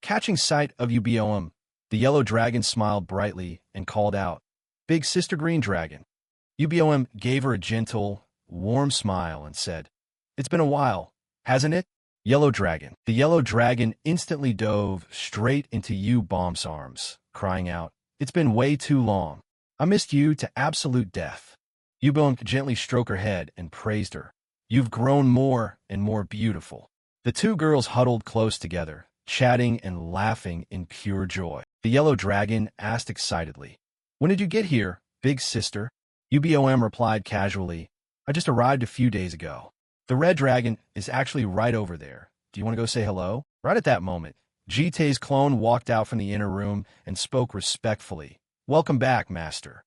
Catching sight of Yubom, the yellow dragon smiled brightly and called out, "Big Sister Green Dragon." Yubom gave her a gentle, warm smile and said, "It's been a while, hasn't it, Yellow Dragon?" The yellow dragon instantly dove straight into Yubom's arms, crying out, "It's been way too long. I missed you to absolute death." Yubom gently stroked her head and praised her. "You've grown more and more beautiful." The two girls huddled close together, chatting and laughing in pure joy. The yellow dragon asked excitedly, "When did you get here, big sister?" Yubom replied casually, "I just arrived a few days ago." "The red dragon is actually right over there. Do you want to go say hello?" Right at that moment, Jite's clone walked out from the inner room and spoke respectfully. "Welcome back, master."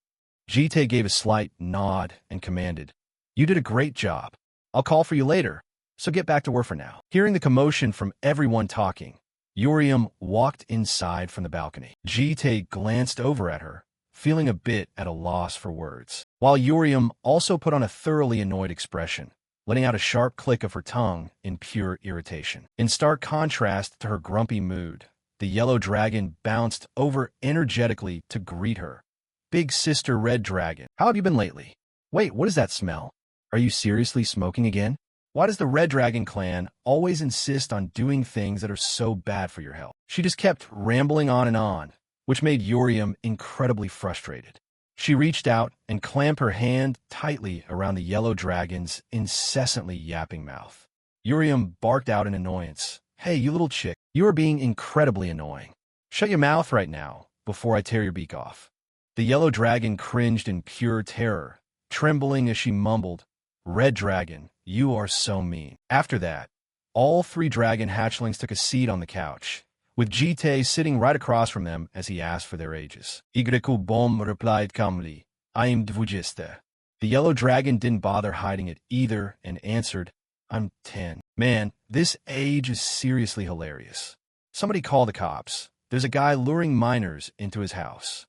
Jite gave a slight nod and commanded, "You did a great job. I'll call for you later, so get back to work for now." Hearing the commotion from everyone talking, Yubom walked inside from the balcony. Jite glanced over at her, feeling a bit at a loss for words, while Yubom also put on a thoroughly annoyed expression, letting out a sharp click of her tongue in pure irritation. In stark contrast to her grumpy mood, the yellow dragon bounced over energetically to greet her. "Big Sister Red Dragon, how have you been lately? Wait, what is that smell? Are you seriously smoking again? Why does the Red Dragon clan always insist on doing things that are so bad for your health?" She just kept rambling on, which made Yubom incredibly frustrated. She reached out and clamped her hand tightly around the yellow dragon's incessantly yapping mouth. Yubom barked out in annoyance, "Hey, you little chick, you are being incredibly annoying. Shut your mouth right now before I tear your beak off." The yellow dragon cringed in pure terror, trembling as she mumbled, "Red Dragon, you are so mean." After that, all three dragon hatchlings took a seat on the couch, with Jite sitting right across from them as he asked for their ages. Yubom replied calmly, "I am 20. The yellow dragon didn't bother hiding it either and answered, "I'm 10. Man, this age is seriously hilarious. Somebody call the cops. There's a guy luring minors into his house."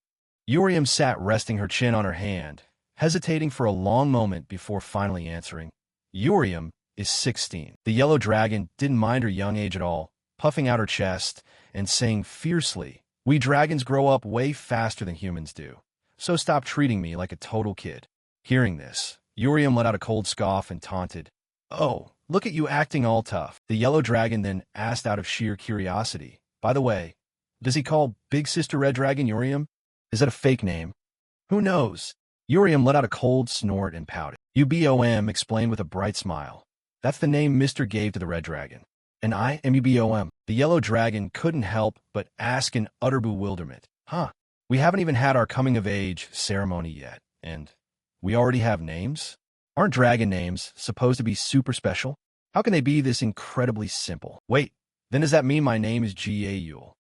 Yubom sat resting her chin on her hand, hesitating for a long moment before finally answering, "Yubom is 16. The yellow dragon didn't mind her young age at all, puffing out her chest and saying fiercely, "We dragons grow up way faster than humans do, so stop treating me like a total kid." Hearing this, Yubom let out a cold scoff and taunted, "Oh, look at you acting all tough." The yellow dragon then asked out of sheer curiosity, "By the way, does he call Big Sister Red Dragon Yubom? Is that a fake name?" "Who knows?" Yubom let out a cold snort and pouted. Yubom explained with a bright smile, "That's the name Mr. gave to the Red Dragon. And I am Yubom." The yellow dragon couldn't help but ask in utter bewilderment. Huh, we haven't even had our coming-of-age ceremony yet, and we already have names? Aren't dragon names supposed to be super special? How can they be this incredibly simple? Wait, then does that mean my name is Juel?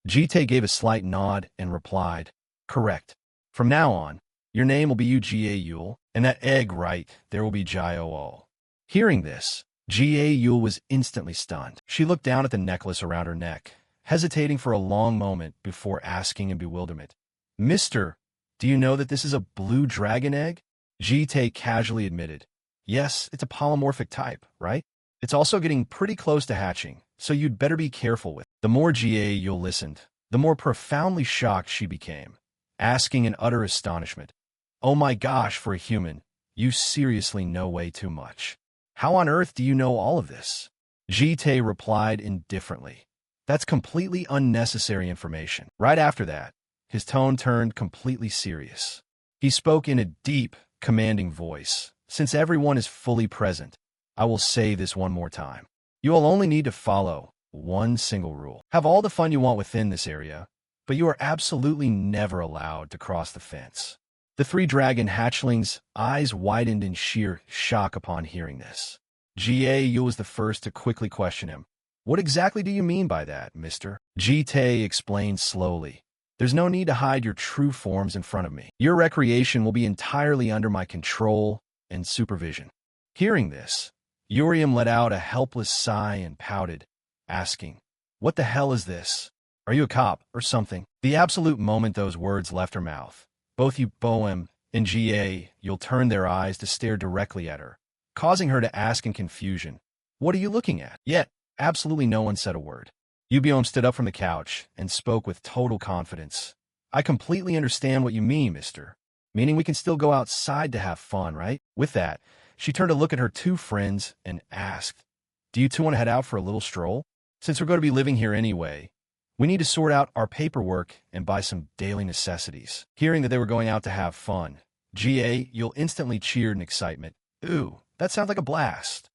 Jite gave a slight nod and replied, correct. From now on, your name will be Juel, and that egg right there will be Jioo. Hearing this, Juel was instantly stunned. She looked down at the necklace around her neck, hesitating for a long moment before asking in bewilderment, Mister, do you know that this is a blue dragon egg? Jite casually admitted, yes, it's a polymorphic type, right? It's also getting pretty close to hatching, so you'd better be careful with it. The more Juel listened, the more profoundly shocked she became, asking in utter astonishment, oh my gosh, for a human, you seriously know way too much. How on earth do you know all of this? Jite replied indifferently, that's completely unnecessary information. Right after that, his tone turned completely serious. He spoke in a deep, commanding voice. Since everyone is fully present, I will say this one more time. You will only need to follow one single rule. Have all the fun you want within this area, but you are absolutely never allowed to cross the fence. The three dragon hatchlings' eyes widened in sheer shock upon hearing this. Juel was the first to quickly question him. What exactly do you mean by that, mister? Jite explained slowly. There's no need to hide your true forms in front of me. Your recreation will be entirely under my control and supervision. Hearing this, Yubom let out a helpless sigh and pouted, asking, what the hell is this? Are you a cop or something? The absolute moment those words left her mouth, both Yubom and Juel turned their eyes to stare directly at her, causing her to ask in confusion, what are you looking at? Yet, absolutely no one said a word. Yubom stood up from the couch and spoke with total confidence. I completely understand what you mean, mister. Meaning we can still go outside to have fun, right? With that, she turned to look at her two friends and asked, do you two want to head out for a little stroll? Since we're going to be living here anyway, we need to sort out our paperwork and buy some daily necessities. Hearing that they were going out to have fun, Juel instantly cheered in excitement. Ooh, that sounds like a blast.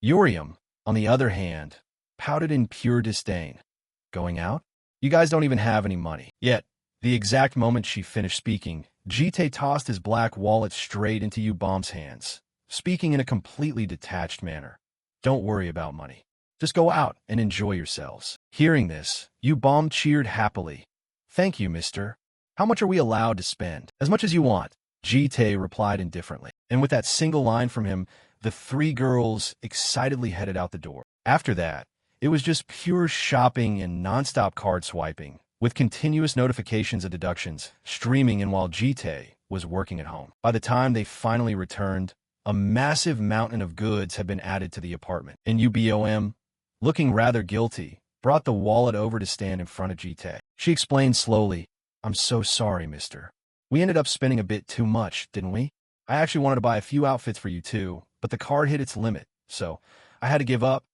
Yubom, on the other hand, pouted in pure disdain. Going out? You guys don't even have any money. Yet, the exact moment she finished speaking, Jite tossed his black wallet straight into Yubom's hands, speaking in a completely detached manner. Don't worry about money. Just go out and enjoy yourselves. Hearing this, Yubom cheered happily. Thank you, mister. How much are we allowed to spend? As much as you want, Jite replied indifferently. And with that single line from him, the three girls excitedly headed out the door. After that, it was just pure shopping and nonstop card swiping, with continuous notifications of deductions streaming in while Jite was working at home. By the time they finally returned, a massive mountain of goods had been added to the apartment, and Yubom, looking rather guilty, brought the wallet over to stand in front of Jite. She explained slowly, I'm so sorry, mister. We ended up spending a bit too much, didn't we? I actually wanted to buy a few outfits for you too, but the card hit its limit, so I had to give up.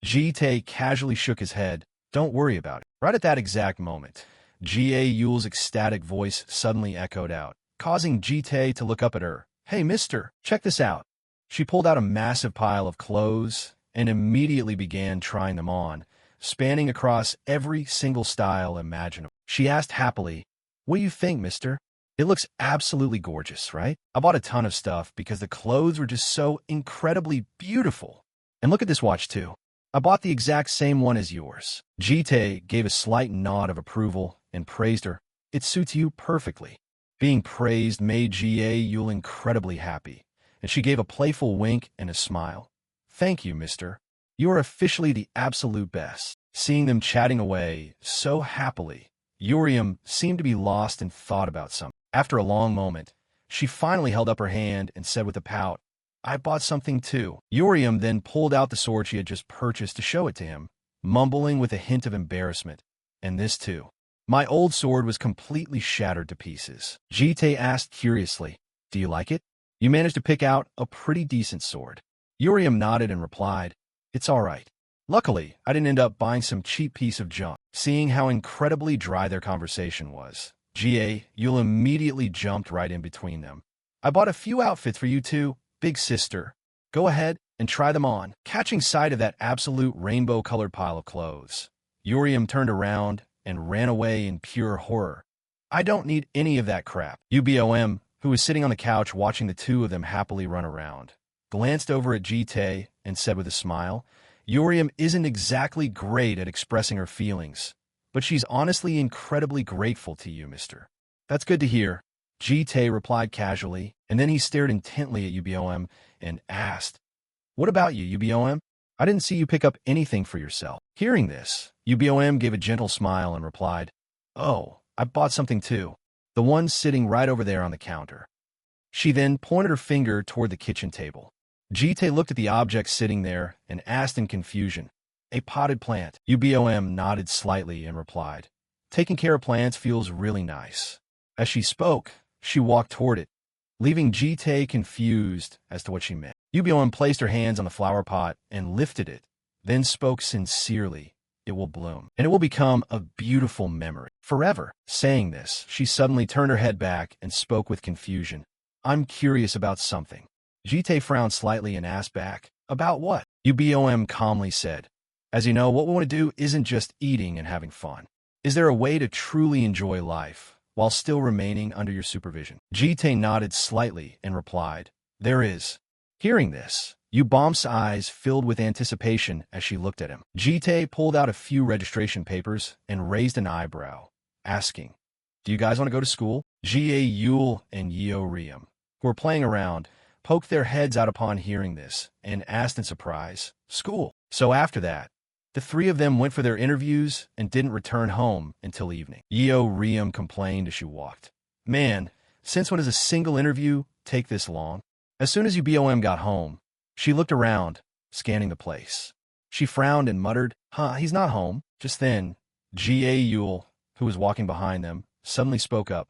Jite casually shook his head. Don't worry about it. Right at that exact moment, Juel's ecstatic voice suddenly echoed out, causing Jite to look up at her. Hey, mister, check this out. She pulled out a massive pile of clothes and immediately began trying them on, spanning across every single style imaginable. She asked happily, what do you think, mister? It looks absolutely gorgeous, right? I bought a ton of stuff because the clothes were just so incredibly beautiful. And look at this watch, too. I bought the exact same one as yours. Jite gave a slight nod of approval and praised her. It suits you perfectly. Being praised made Juel incredibly happy, and she gave a playful wink and a smile. Thank you, mister. You are officially the absolute best. Seeing them chatting away so happily, Yubom seemed to be lost in thought about something. After a long moment, she finally held up her hand and said with a pout, I bought something too. Yubom then pulled out the sword she had just purchased to show it to him, mumbling with a hint of embarrassment. And this too. My old sword was completely shattered to pieces. Jite asked curiously, do you like it? You managed to pick out a pretty decent sword. Yubom nodded and replied, it's all right. Luckily, I didn't end up buying some cheap piece of junk. Seeing how incredibly dry their conversation was, Juel immediately jumped right in between them. I bought a few outfits for you too, big sister. Go ahead and try them on. Catching sight of that absolute rainbow-colored pile of clothes, Yuriam turned around and ran away in pure horror. I don't need any of that crap. Ubom, who was sitting on the couch watching the two of them happily run around, glanced over at Jite and said with a smile, Yuriam isn't exactly great at expressing her feelings, but she's honestly incredibly grateful to you, mister. That's good to hear, Jite replied casually, and then he stared intently at Ubom and asked, What about you, Ubom? I didn't see you pick up anything for yourself. Hearing this, Ubom gave a gentle smile and replied, Oh, I bought something too. The one sitting right over there on the counter. She then pointed her finger toward the kitchen table. Jite looked at the object sitting there and asked in confusion, A potted plant. Ubom nodded slightly and replied, Taking care of plants feels really nice. As she spoke, she walked toward it, leaving Jite confused as to what she meant. Ubom placed her hands on the flower pot and lifted it, then spoke sincerely, It will bloom, and it will become a beautiful memory. Forever. Saying this, she suddenly turned her head back and spoke with confusion. I'm curious about something. Jite frowned slightly and asked back, About what? Ubom calmly said, As you know, what we want to do isn't just eating and having fun. Is there a way to truly enjoy life while still remaining under your supervision? Jite nodded slightly and replied, There is. Hearing this, Ubom's eyes filled with anticipation as she looked at him. Jite pulled out a few registration papers and raised an eyebrow, asking, Do you guys want to go to school? Juel and Yuriam, who were playing around, poked their heads out upon hearing this and asked in surprise, School. So after that, the three of them went for their interviews and didn't return home until evening. Yuriam complained as she walked. Man, since when does a single interview take this long? As soon as Ubom got home, she looked around, scanning the place. She frowned and muttered, He's not home. Just then, Juel, who was walking behind them, suddenly spoke up.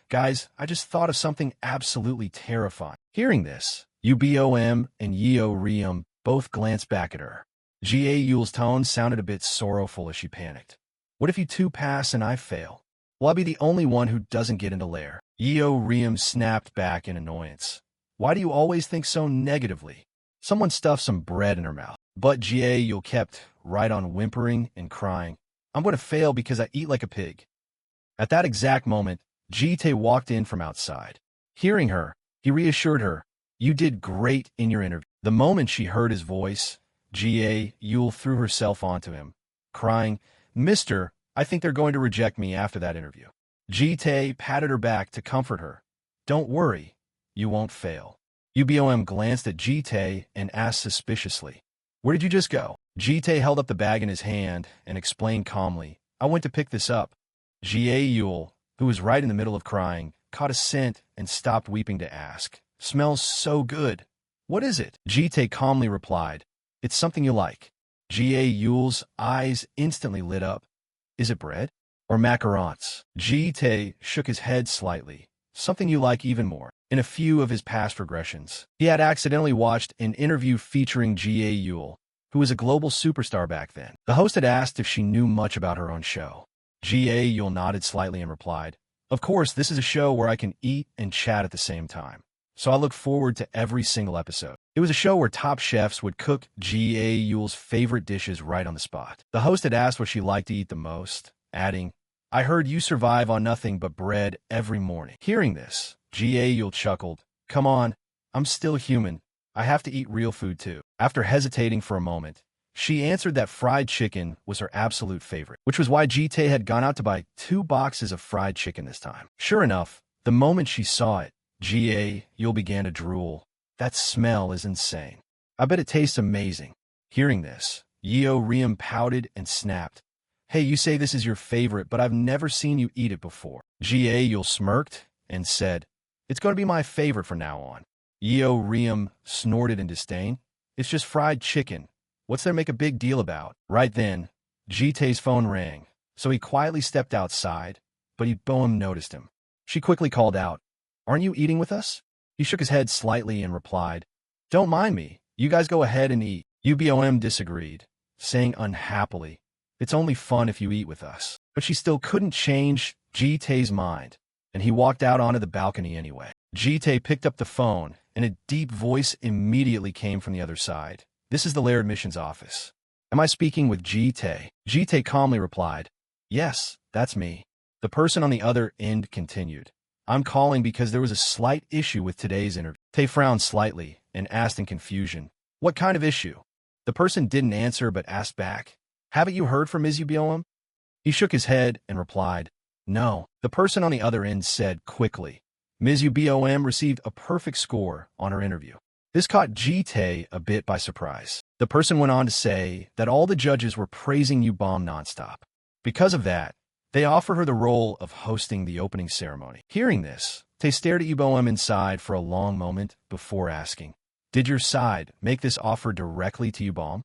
Guys, I just thought of something absolutely terrifying. Hearing this, Ubom and Yuriam both glanced back at her. Juel's tone sounded a bit sorrowful as she panicked. What if you two pass and I fail? Will I be the only one who doesn't get into lair? Yuriam snapped back in annoyance. Why do you always think so negatively? Someone stuffed some bread in her mouth. But Juel kept right on whimpering and crying. I'm going to fail because I eat like a pig. At that exact moment, Jite walked in from outside. Hearing her, he reassured her, You did great in your interview. The moment she heard his voice, Juel threw herself onto him, crying, Mister, I think they're going to reject me after that interview. Jite patted her back to comfort her. Don't worry. You won't fail. Ubom glanced at Jite and asked suspiciously, Where did you just go? Jite held up the bag in his hand and explained calmly, I went to pick this up. Juel, who was right in the middle of crying, caught a scent and stopped weeping to ask, Smells so good. What is it? Jite calmly replied, It's something you like. Juel's eyes instantly lit up. Is it bread? Or macarons? Jite shook his head slightly. Something you like even more. In a few of his past regressions, he had accidentally watched an interview featuring Juel, who was a global superstar back then. The host had asked if she knew much about her own show. Juel nodded slightly and replied, Of course, this is a show where I can eat and chat at the same time. So I look forward to every single episode. It was a show where top chefs would cook Juel's favorite dishes right on the spot. The host had asked what she liked to eat the most, adding, I heard you survive on nothing but bread every morning. Hearing this, Juel chuckled. Come on, I'm still human. I have to eat real food too. After hesitating for a moment, she answered that fried chicken was her absolute favorite, which was why Jite had gone out to buy 2 boxes of fried chicken this time. Sure enough, the moment she saw it, Juel began to drool. That smell is insane. I bet it tastes amazing. Hearing this, Yuriam pouted and snapped. Hey, you say this is your favorite, but I've never seen you eat it before. Juel smirked and said, It's going to be my favorite from now on. Yuriam snorted in disdain. It's just fried chicken. What's there to make a big deal about? Right then, Jite's phone rang, so he quietly stepped outside, but Yubom noticed him. She quickly called out, Aren't you eating with us? He shook his head slightly and replied, Don't mind me. You guys go ahead and eat. Ubom disagreed, saying unhappily, It's only fun if you eat with us. But she still couldn't change Jite's mind, and he walked out onto the balcony anyway. Jite picked up the phone, and a deep voice immediately came from the other side. This is the lair admissions office. Am I speaking with Jite? Jite calmly replied, Yes, that's me. The person on the other end continued, I'm calling because there was a slight issue with today's interview. Tay frowned slightly and asked in confusion, What kind of issue? The person didn't answer but asked back, Haven't you heard from Ms. Yubom? He shook his head and replied, No. The person on the other end said quickly, Ms. Yubom received a perfect score on her interview. This caught Jite a bit by surprise. The person went on to say that all the judges were praising Yubom nonstop. Because of that, they offered her the role of hosting the opening ceremony. Hearing this, Tay stared at Yubom inside for a long moment before asking, Did your side make this offer directly to Yubom?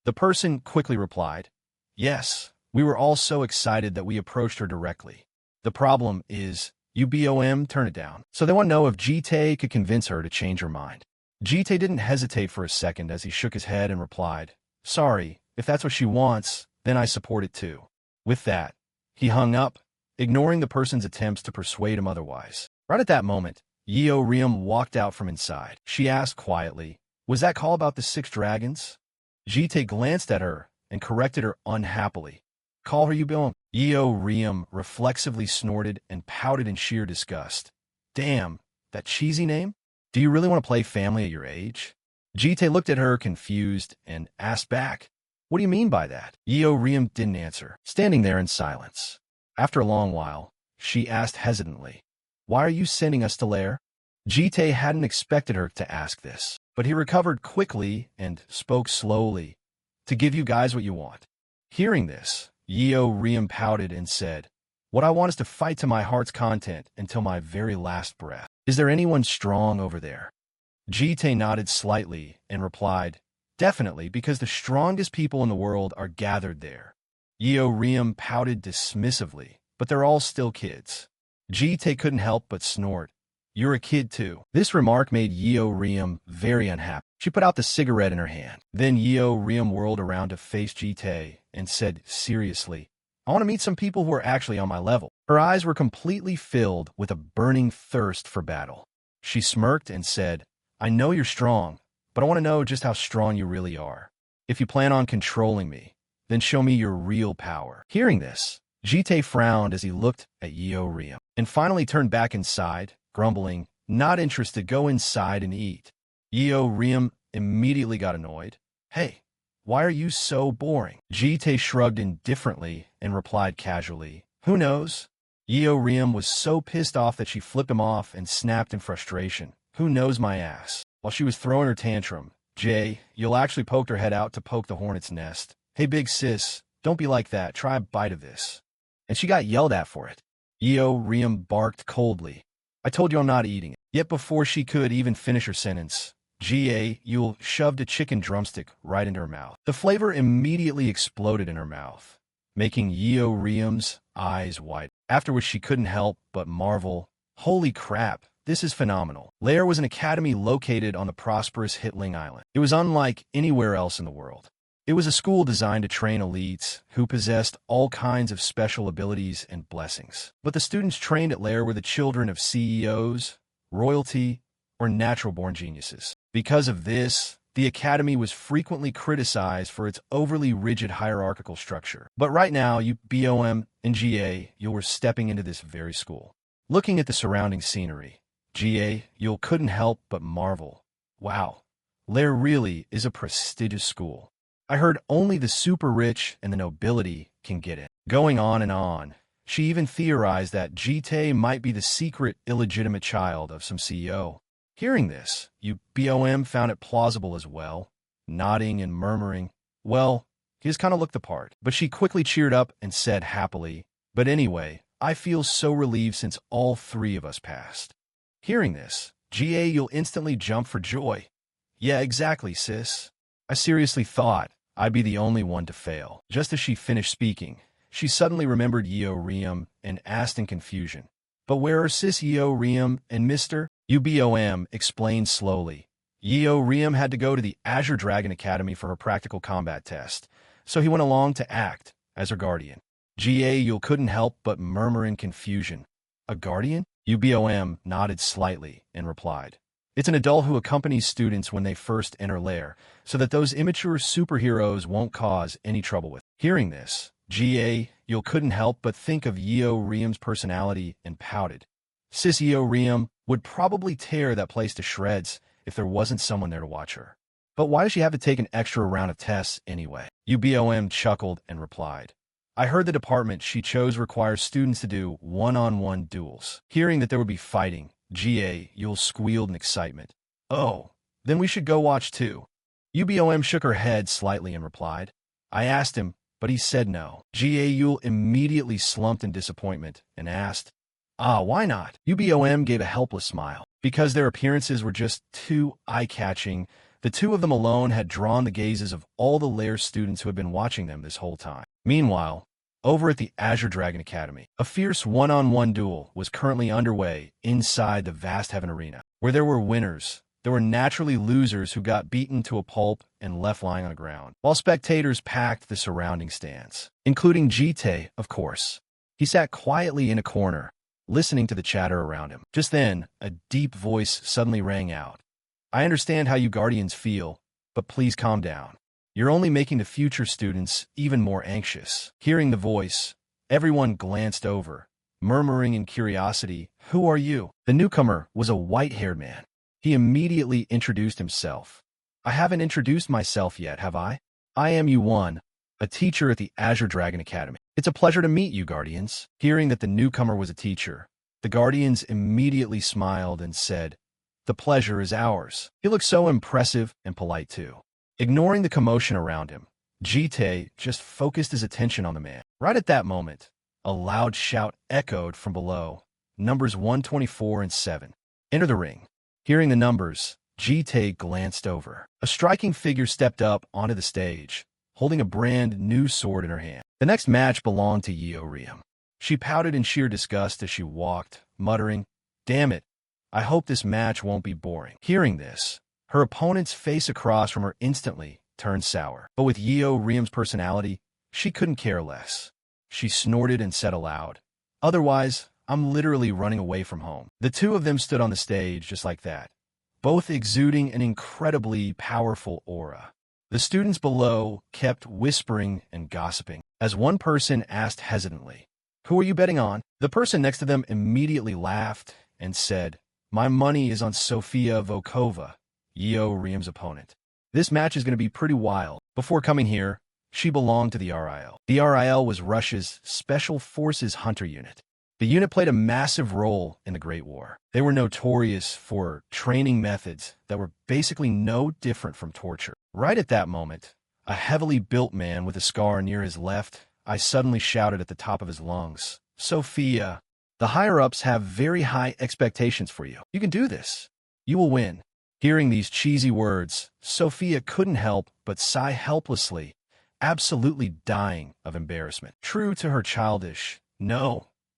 The person quickly replied, Yes, we were all so excited that we approached her directly. The problem is, Yubom turned it down. So they want to know if Jite could convince her to change her mind. Jite didn't hesitate for a second as he shook his head and replied, Sorry, if that's what she wants, then I support it too. With that, he hung up, ignoring the person's attempts to persuade him otherwise. Right at that moment, Yeo-Riam walked out from inside. She asked quietly, Was that call about the 6 dragons? Jite glanced at her and corrected her unhappily. Call her Yubom. Yeo-Riam reflexively snorted and pouted in sheer disgust. Damn, that cheesy name? Do you really want to play family at your age? Jite looked at her confused and asked back, What do you mean by that? Yeo-Riam didn't answer, standing there in silence. After a long while, she asked hesitantly, Why are you sending us to Lair? Jite hadn't expected her to ask this, but he recovered quickly and spoke slowly, To give you guys what you want. Hearing this, Yeo-Riam pouted and said, What I want is to fight to my heart's content until my very last breath. Is there anyone strong over there? Jite nodded slightly and replied, Definitely, because the strongest people in the world are gathered there. Yeo-Riam pouted dismissively, but they're all still kids. Jite couldn't help but snort. You're a kid too. This remark made Yeo-Riam very unhappy. She put out the cigarette in her hand. Then Yeo-Riam whirled around to face Jite and said seriously, I want to meet some people who are actually on my level. Her eyes were completely filled with a burning thirst for battle. She smirked and said, I know you're strong, but I want to know just how strong you really are. If you plan on controlling me, then show me your real power. Hearing this, Jite frowned as he looked at Yeo-Riam and finally turned back inside, grumbling, Not interested, go inside and eat. Yeo-Riam immediately got annoyed. Hey, why are you so boring? Jite shrugged indifferently and replied casually, Who knows? Yeo-Riam was so pissed off that she flipped him off and snapped in frustration. Who knows my ass? While she was throwing her tantrum, Juel actually poked her head out to poke the hornet's nest. Hey big sis, don't be like that, try a bite of this. And she got yelled at for it. Yeo-Riam barked coldly. I told you I'm not eating it. Yet before she could even finish her sentence, Juel shoved a chicken drumstick right into her mouth. The flavor immediately exploded in her mouth, making Yeo-Riam's eyes wide, after which she couldn't help but marvel, Holy crap, this is phenomenal. Lair was an academy located on the prosperous Hitling Island. It was unlike anywhere else in the world. It was a school designed to train elites who possessed all kinds of special abilities and blessings. But the students trained at Lair were the children of CEOs, royalty, or natural-born geniuses. Because of this, the academy was frequently criticized for its overly rigid hierarchical structure. But right now, Yubom and Juel were stepping into this very school. Looking at the surrounding scenery, Juel couldn't help but marvel. Wow, Lair really is a prestigious school. I heard only the super rich and the nobility can get in. Going on and on, she even theorized that Jite might be the secret illegitimate child of some CEO. Hearing this, Yubom found it plausible as well, nodding and murmuring, Well, he just kind of looked the part. But she quickly cheered up and said happily, But anyway, I feel so relieved since all 3 of us passed. Hearing this, Juel instantly jumped for joy. Yeah, exactly, sis. I seriously thought I'd be the only one to fail. Just as she finished speaking, she suddenly remembered Yeo-Riam and asked in confusion, But where are sis Yeo-Riam and Mr.? Yubom explained slowly. Yeo-Riam had to go to the Azure Dragon Academy for her practical combat test, so he went along to act as her guardian. Juel couldn't help but murmur in confusion. A guardian? Yubom nodded slightly and replied, It's an adult who accompanies students when they first enter lair, so that those immature superheroes won't cause any trouble with. Hearing this, Juel couldn't help but think of Yeoriam's personality and pouted. Sis Yeoriam would probably tear that place to shreds if there wasn't someone there to watch her. But why does she have to take an extra round of tests anyway? Yubom chuckled and replied, I heard the department she chose requires students to do one-on-one duels. Hearing that there would be fighting, Juel squealed in excitement. Oh, then we should go watch too. Yubom shook her head slightly and replied, I asked him, but he said no. Juel immediately slumped in disappointment and asked, why not? Yubom gave a helpless smile. Because their appearances were just too eye-catching, the two of them alone had drawn the gazes of all the lair students who had been watching them this whole time. Meanwhile, over at the Azure Dragon Academy, a fierce one-on-one duel was currently underway inside the vast Heaven Arena. Where there were winners, there were naturally losers who got beaten to a pulp and left lying on the ground, while spectators packed the surrounding stands, including Jite, of course. He sat quietly in a corner, listening to the chatter around him. Just then, a deep voice suddenly rang out. I understand how you Guardians feel, but please calm down. You're only making the future students even more anxious. Hearing the voice, everyone glanced over, murmuring in curiosity, Who are you? The newcomer was a white-haired man. He immediately introduced himself. I haven't introduced myself yet, have I? I am Yubom, a teacher at the Azure Dragon Academy. It's a pleasure to meet you, Guardians. Hearing that the newcomer was a teacher, the Guardians immediately smiled and said, The pleasure is ours. He looked so impressive and polite too. Ignoring the commotion around him, Jite just focused his attention on the man. Right at that moment, a loud shout echoed from below, numbers 124 and 7. Enter the ring. Hearing the numbers, Jite glanced over. A striking figure stepped up onto the stage, holding a brand new sword in her hand. The next match belonged to Yeoriam. She pouted in sheer disgust as she walked, muttering, Damn it, I hope this match won't be boring. Hearing this, her opponent's face across from her instantly turned sour. But with Yeoriam's personality, she couldn't care less. She snorted and said aloud, Otherwise, I'm literally running away from home. The two of them stood on the stage just like that, both exuding an incredibly powerful aura. The students below kept whispering and gossiping, as one person asked hesitantly, Who are you betting on? The person next to them immediately laughed and said, My money is on Sofia Volkova, Yeoriam's opponent. This match is going to be pretty wild. Before coming here, she belonged to the RIL. The RIL was Russia's Special Forces Hunter Unit. The unit played a massive role in the Great War. They were notorious for training methods that were basically no different from torture. Right at that moment, a heavily built man with a scar near his left eye suddenly shouted at the top of his lungs, Sophia, the higher-ups have very high expectations for you. You can do this. You will win. Hearing these cheesy words, Sophia couldn't help but sigh helplessly, absolutely dying of embarrassment. True to her childish,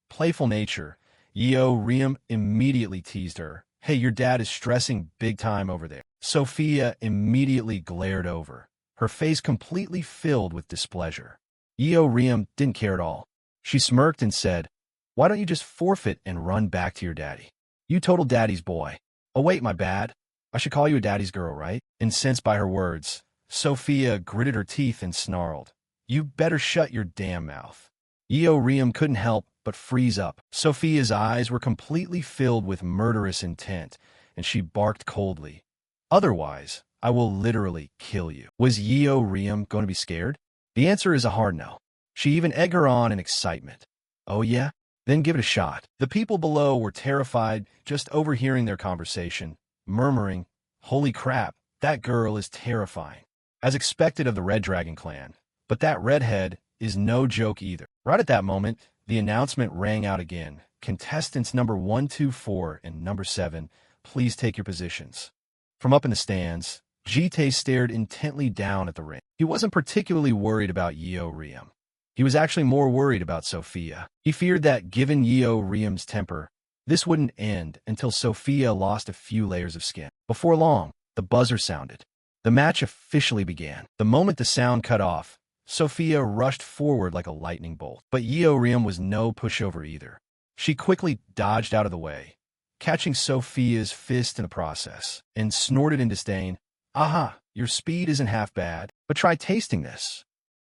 playful nature, Yeoriam immediately teased her. Hey, your dad is stressing big time over there. Sophia immediately glared over, her face completely filled with displeasure. Yeoriam didn't care at all. She smirked and said, Why don't you just forfeit and run back to your daddy? You total daddy's boy. Oh wait, my bad. I should call you a daddy's girl, right? Incensed by her words, Sophia gritted her teeth and snarled, You better shut your damn mouth. Yeoriam couldn't help but freeze up. Sophia's eyes were completely filled with murderous intent, and she barked coldly. Otherwise, I will literally kill you. Was Yeoriam going to be scared? The answer is a hard no. She even egged her on in excitement. Oh yeah? Then give it a shot. The people below were terrified just overhearing their conversation, murmuring, Holy crap, that girl is terrifying. As expected of the Red Dragon clan, but that redhead is no joke either. Right at that moment, the announcement rang out again. Contestants number 124 and number 7, please take your positions. From up in the stands, Jite stared intently down at the ring. He wasn't particularly worried about Yeoriam. He was actually more worried about Sophia. He feared that, given Yeoriam's temper, this wouldn't end until Sophia lost a few layers of skin. Before long, the buzzer sounded. The match officially began. The moment the sound cut off, Sophia rushed forward like a lightning bolt. But Yeoriam was no pushover either. She quickly dodged out of the way, catching Sophia's fist in the process, and snorted in disdain, "Aha, your speed isn't half bad, but try tasting this."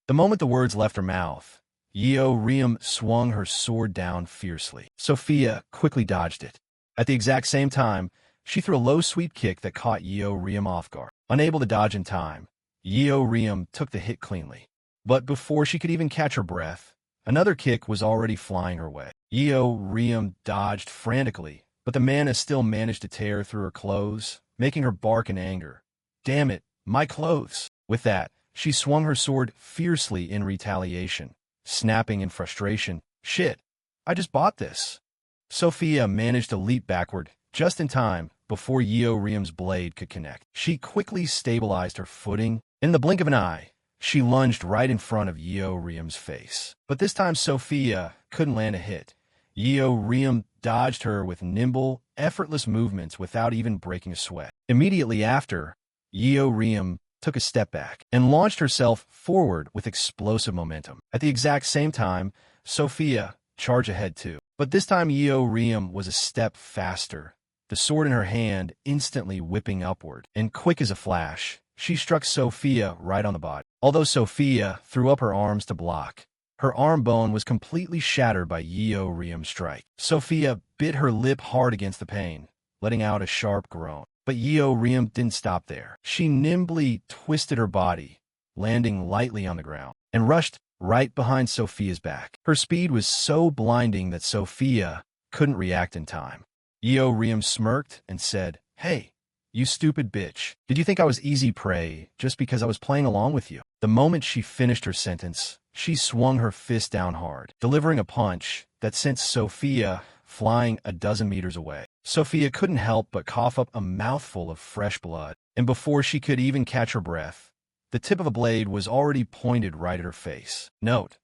The moment the words left her mouth, Yubom swung her sword down fiercely. Sophia quickly dodged it. At the exact same time, she threw a low sweep kick that caught Yubom off guard. Unable to dodge in time, Yubom took the hit cleanly. But before she could even catch her breath, another kick was already flying her way. Yubom dodged frantically, but the mana still managed to tear through her clothes, making her bark in anger. "Damn it, my clothes!" With that, she swung her sword fiercely in retaliation, snapping in frustration, "Shit, I just bought this." Sophia managed to leap backward, just in time, before Yubom's blade could connect. She quickly stabilized her footing. In the blink of an eye, she lunged right in front of Yubom's face. But this time Sophia couldn't land a hit. Yubom dodged her with nimble, effortless movements without even breaking a sweat. Immediately after, Yubom took a step back and launched herself forward with explosive momentum. At the exact same time, Sophia charged ahead too. But this time Yubom was a step faster, the sword in her hand instantly whipping upward, and quick as a flash, she struck Sophia right on the body. Although Sophia threw up her arms to block, her arm bone was completely shattered by Yubom's strike. Sophia bit her lip hard against the pain, letting out a sharp groan. But Yubom didn't stop there. She nimbly twisted her body, landing lightly on the ground, and rushed right behind Sophia's back. Her speed was so blinding that Sophia couldn't react in time. Yubom smirked and said, "Hey, you stupid bitch. Did you think I was easy prey just because I was playing along with you?" The moment she finished her sentence, she swung her fist down hard, delivering a punch that sent Sophia flying a dozen meters away. Sophia couldn't help but cough up a mouthful of fresh blood, and before she could even catch her breath, the tip of a blade was already pointed right at her face. Note: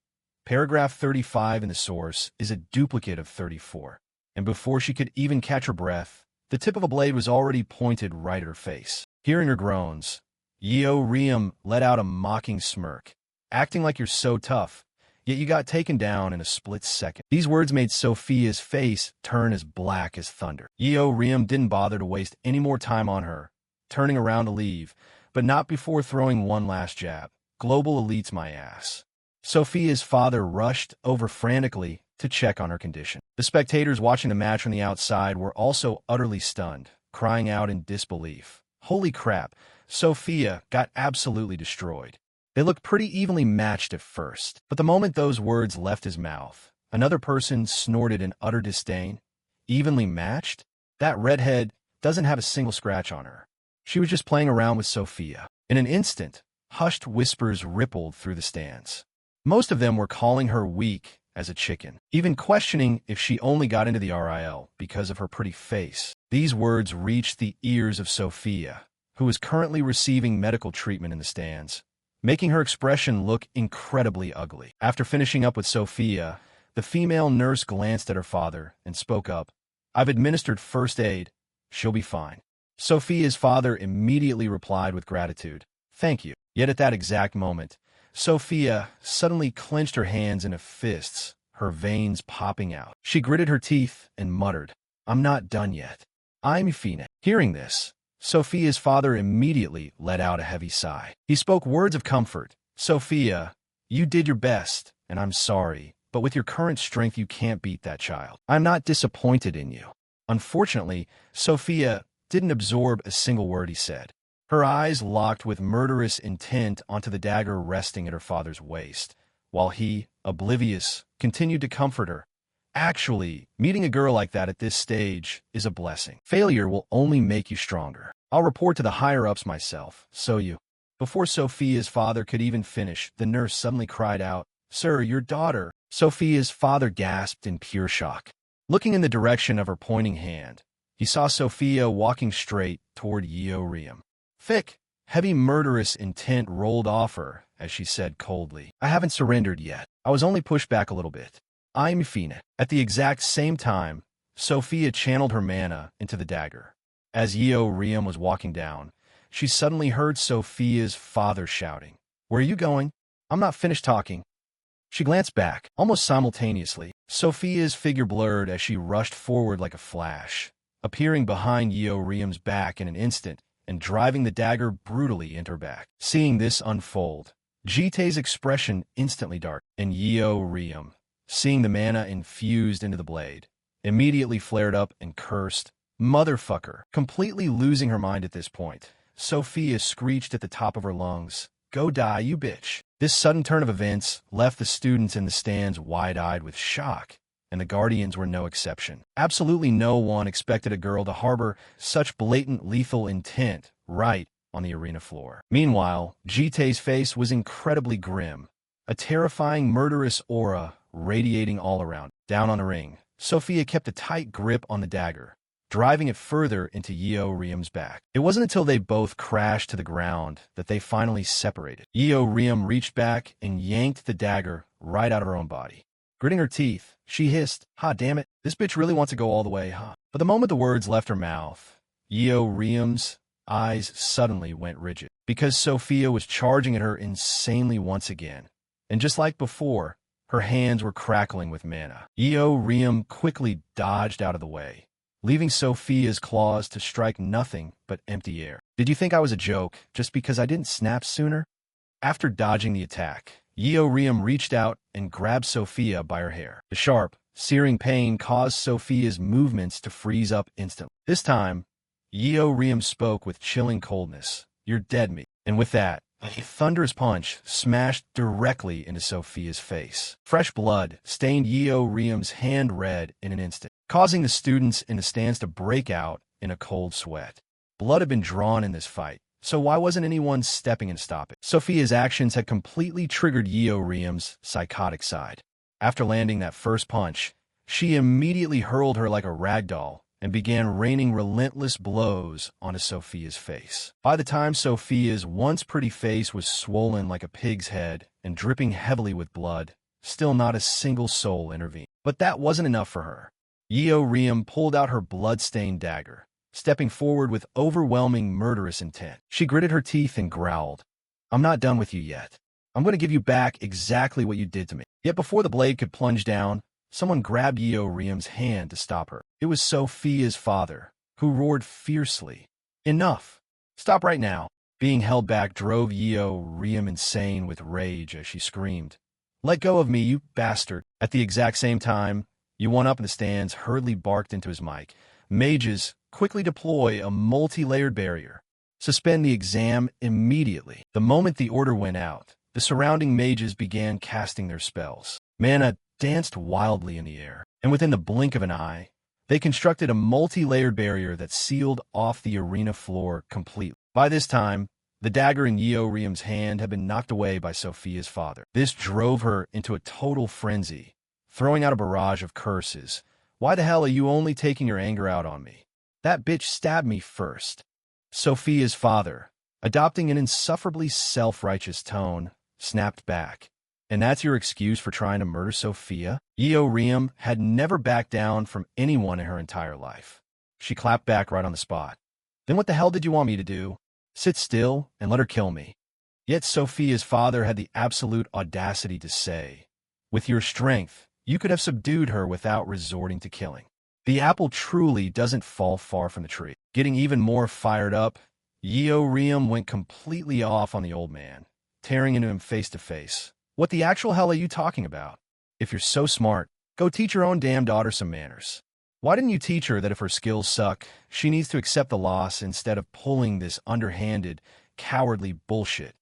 paragraph 35 in the source is a duplicate of 34, and before she could even catch her breath, the tip of a blade was already pointed right at her face. Hearing her groans, Yubom let out a mocking smirk. "Acting like you're so tough, yet you got taken down in a split second." These words made Sophia's face turn as black as thunder. Yubom didn't bother to waste any more time on her, turning around to leave, but not before throwing one last jab. "Global elite's my ass." Sophia's father rushed over frantically to check on her condition. The spectators watching the match from the outside were also utterly stunned, crying out in disbelief. Holy crap, Sophia got absolutely destroyed. They looked pretty evenly matched at first, but the moment those words left his mouth, another person snorted in utter disdain. "Evenly matched? That redhead doesn't have a single scratch on her. She was just playing around with Sophia." In an instant, hushed whispers rippled through the stands. Most of them were calling her weak as a chicken, even questioning if she only got into the RIL because of her pretty face. These words reached the ears of Sophia, who was currently receiving medical treatment in the stands, making her expression look incredibly ugly. After finishing up with Sophia, the female nurse glanced at her father and spoke up. "I've administered first aid. She'll be fine." Sophia's father immediately replied with gratitude, "Thank you." Yet at that exact moment, Sophia suddenly clenched her hands into fists, her veins popping out. She gritted her teeth and muttered, "I'm not done yet. I'm Fina." Hearing this, Sophia's father immediately let out a heavy sigh. He spoke words of comfort. "Sophia, you did your best, and I'm sorry, but with your current strength you can't beat that child. I'm not disappointed in you." Unfortunately, Sophia didn't absorb a single word he said. Her eyes locked with murderous intent onto the dagger resting at her father's waist, while he, oblivious, continued to comfort her. Actually, meeting a girl like that at this stage is a blessing. Failure will only make you stronger. I'll report to the higher-ups myself, so you... Before Sophia's father could even finish, the nurse suddenly cried out, "Sir, your daughter." Sophia's father gasped in pure shock. Looking in the direction of her pointing hand, he saw Sophia walking straight toward Yubom. Thick, heavy murderous intent rolled off her as she said coldly, "I haven't surrendered yet. I was only pushed back a little bit. I'm Fina." At the exact same time, Sophia channeled her mana into the dagger. As Yubom was walking down, she suddenly heard Sophia's father shouting, "Where are you going? I'm not finished talking." She glanced back. Almost simultaneously, Sophia's figure blurred as she rushed forward like a flash, appearing behind Yeoriam's back in an instant and driving the dagger brutally into her back. Seeing this unfold, Jite's expression instantly darkened, and Yeoriam, seeing the mana infused into the blade, immediately flared up and cursed, "Motherfucker!" Completely losing her mind at this point, Sophia screeched at the top of her lungs, "Go die, you bitch!" This sudden turn of events left the students in the stands wide-eyed with shock, and the Guardians were no exception. Absolutely no one expected a girl to harbor such blatant lethal intent right on the arena floor. Meanwhile, Jite's face was incredibly grim, a terrifying murderous aura radiating all around. Down on the ring, Sophia kept a tight grip on the dagger, driving it further into Yeoriam's back. It wasn't until they both crashed to the ground that they finally separated. Yeoriam reached back and yanked the dagger right out of her own body. Gritting her teeth, she hissed, "Ha, damn it, this bitch really wants to go all the way, huh?" But the moment the words left her mouth, Yeoriam's eyes suddenly went rigid, because Sophia was charging at her insanely once again. And just like before, her hands were crackling with mana. Yeoriam quickly dodged out of the way, leaving Sophia's claws to strike nothing but empty air. "Did you think I was a joke just because I didn't snap sooner?" After dodging the attack, Yeoriam reached out and grabbed Sophia by her hair. The sharp, searing pain caused Sophia's movements to freeze up instantly. This time, Yeoriam spoke with chilling coldness, "You're dead, me." And with that, a thunderous punch smashed directly into Sophia's face. Fresh blood stained Yeoriam's hand red in an instant, causing the students in the stands to break out in a cold sweat. Blood had been drawn in this fight, so why wasn't anyone stepping in to stop it? Sophia's actions had completely triggered Yeoriam's psychotic side. After landing that first punch, she immediately hurled her like a rag doll and began raining relentless blows onto Sophia's face. By the time Sophia's once pretty face was swollen like a pig's head and dripping heavily with blood, still not a single soul intervened. But that wasn't enough for her. Yeoriam pulled out her blood-stained dagger, stepping forward with overwhelming murderous intent. She gritted her teeth and growled, "I'm not done with you yet. I'm going to give you back exactly what you did to me." Yet before the blade could plunge down, someone grabbed Yeoriam's hand to stop her. It was Sophia's father, who roared fiercely, "Enough! Stop right now!" Being held back drove Yeoriam insane with rage as she screamed, "Let go of me, you bastard!" At the exact same time, Yubom up in the stands hurriedly barked into his mic, "Mages, quickly deploy a multi-layered barrier. Suspend the exam immediately." The moment the order went out, the surrounding mages began casting their spells. Mana danced wildly in the air, and within the blink of an eye, they constructed a multi-layered barrier that sealed off the arena floor completely. By this time, the dagger in Yeoriam's hand had been knocked away by Sophia's father. This drove her into a total frenzy, throwing out a barrage of curses. "Why the hell are you only taking your anger out on me? That bitch stabbed me first." Sophia's father, adopting an insufferably self-righteous tone, snapped back. "And that's your excuse for trying to murder Sophia?" Yeoriam had never backed down from anyone in her entire life. She clapped back right on the spot. "Then what the hell did you want me to do? Sit still and let her kill me?" Yet Sophia's father had the absolute audacity to say, "With your strength, you could have subdued her without resorting to killing." The apple truly doesn't fall far from the tree. Getting even more fired up, Yeoriam went completely off on the old man, tearing into him face to face. "What the actual hell are you talking about? If you're so smart, go teach your own damn daughter some manners. Why didn't you teach her that if her skills suck, she needs to accept the loss instead of pulling this underhanded, cowardly bullshit?"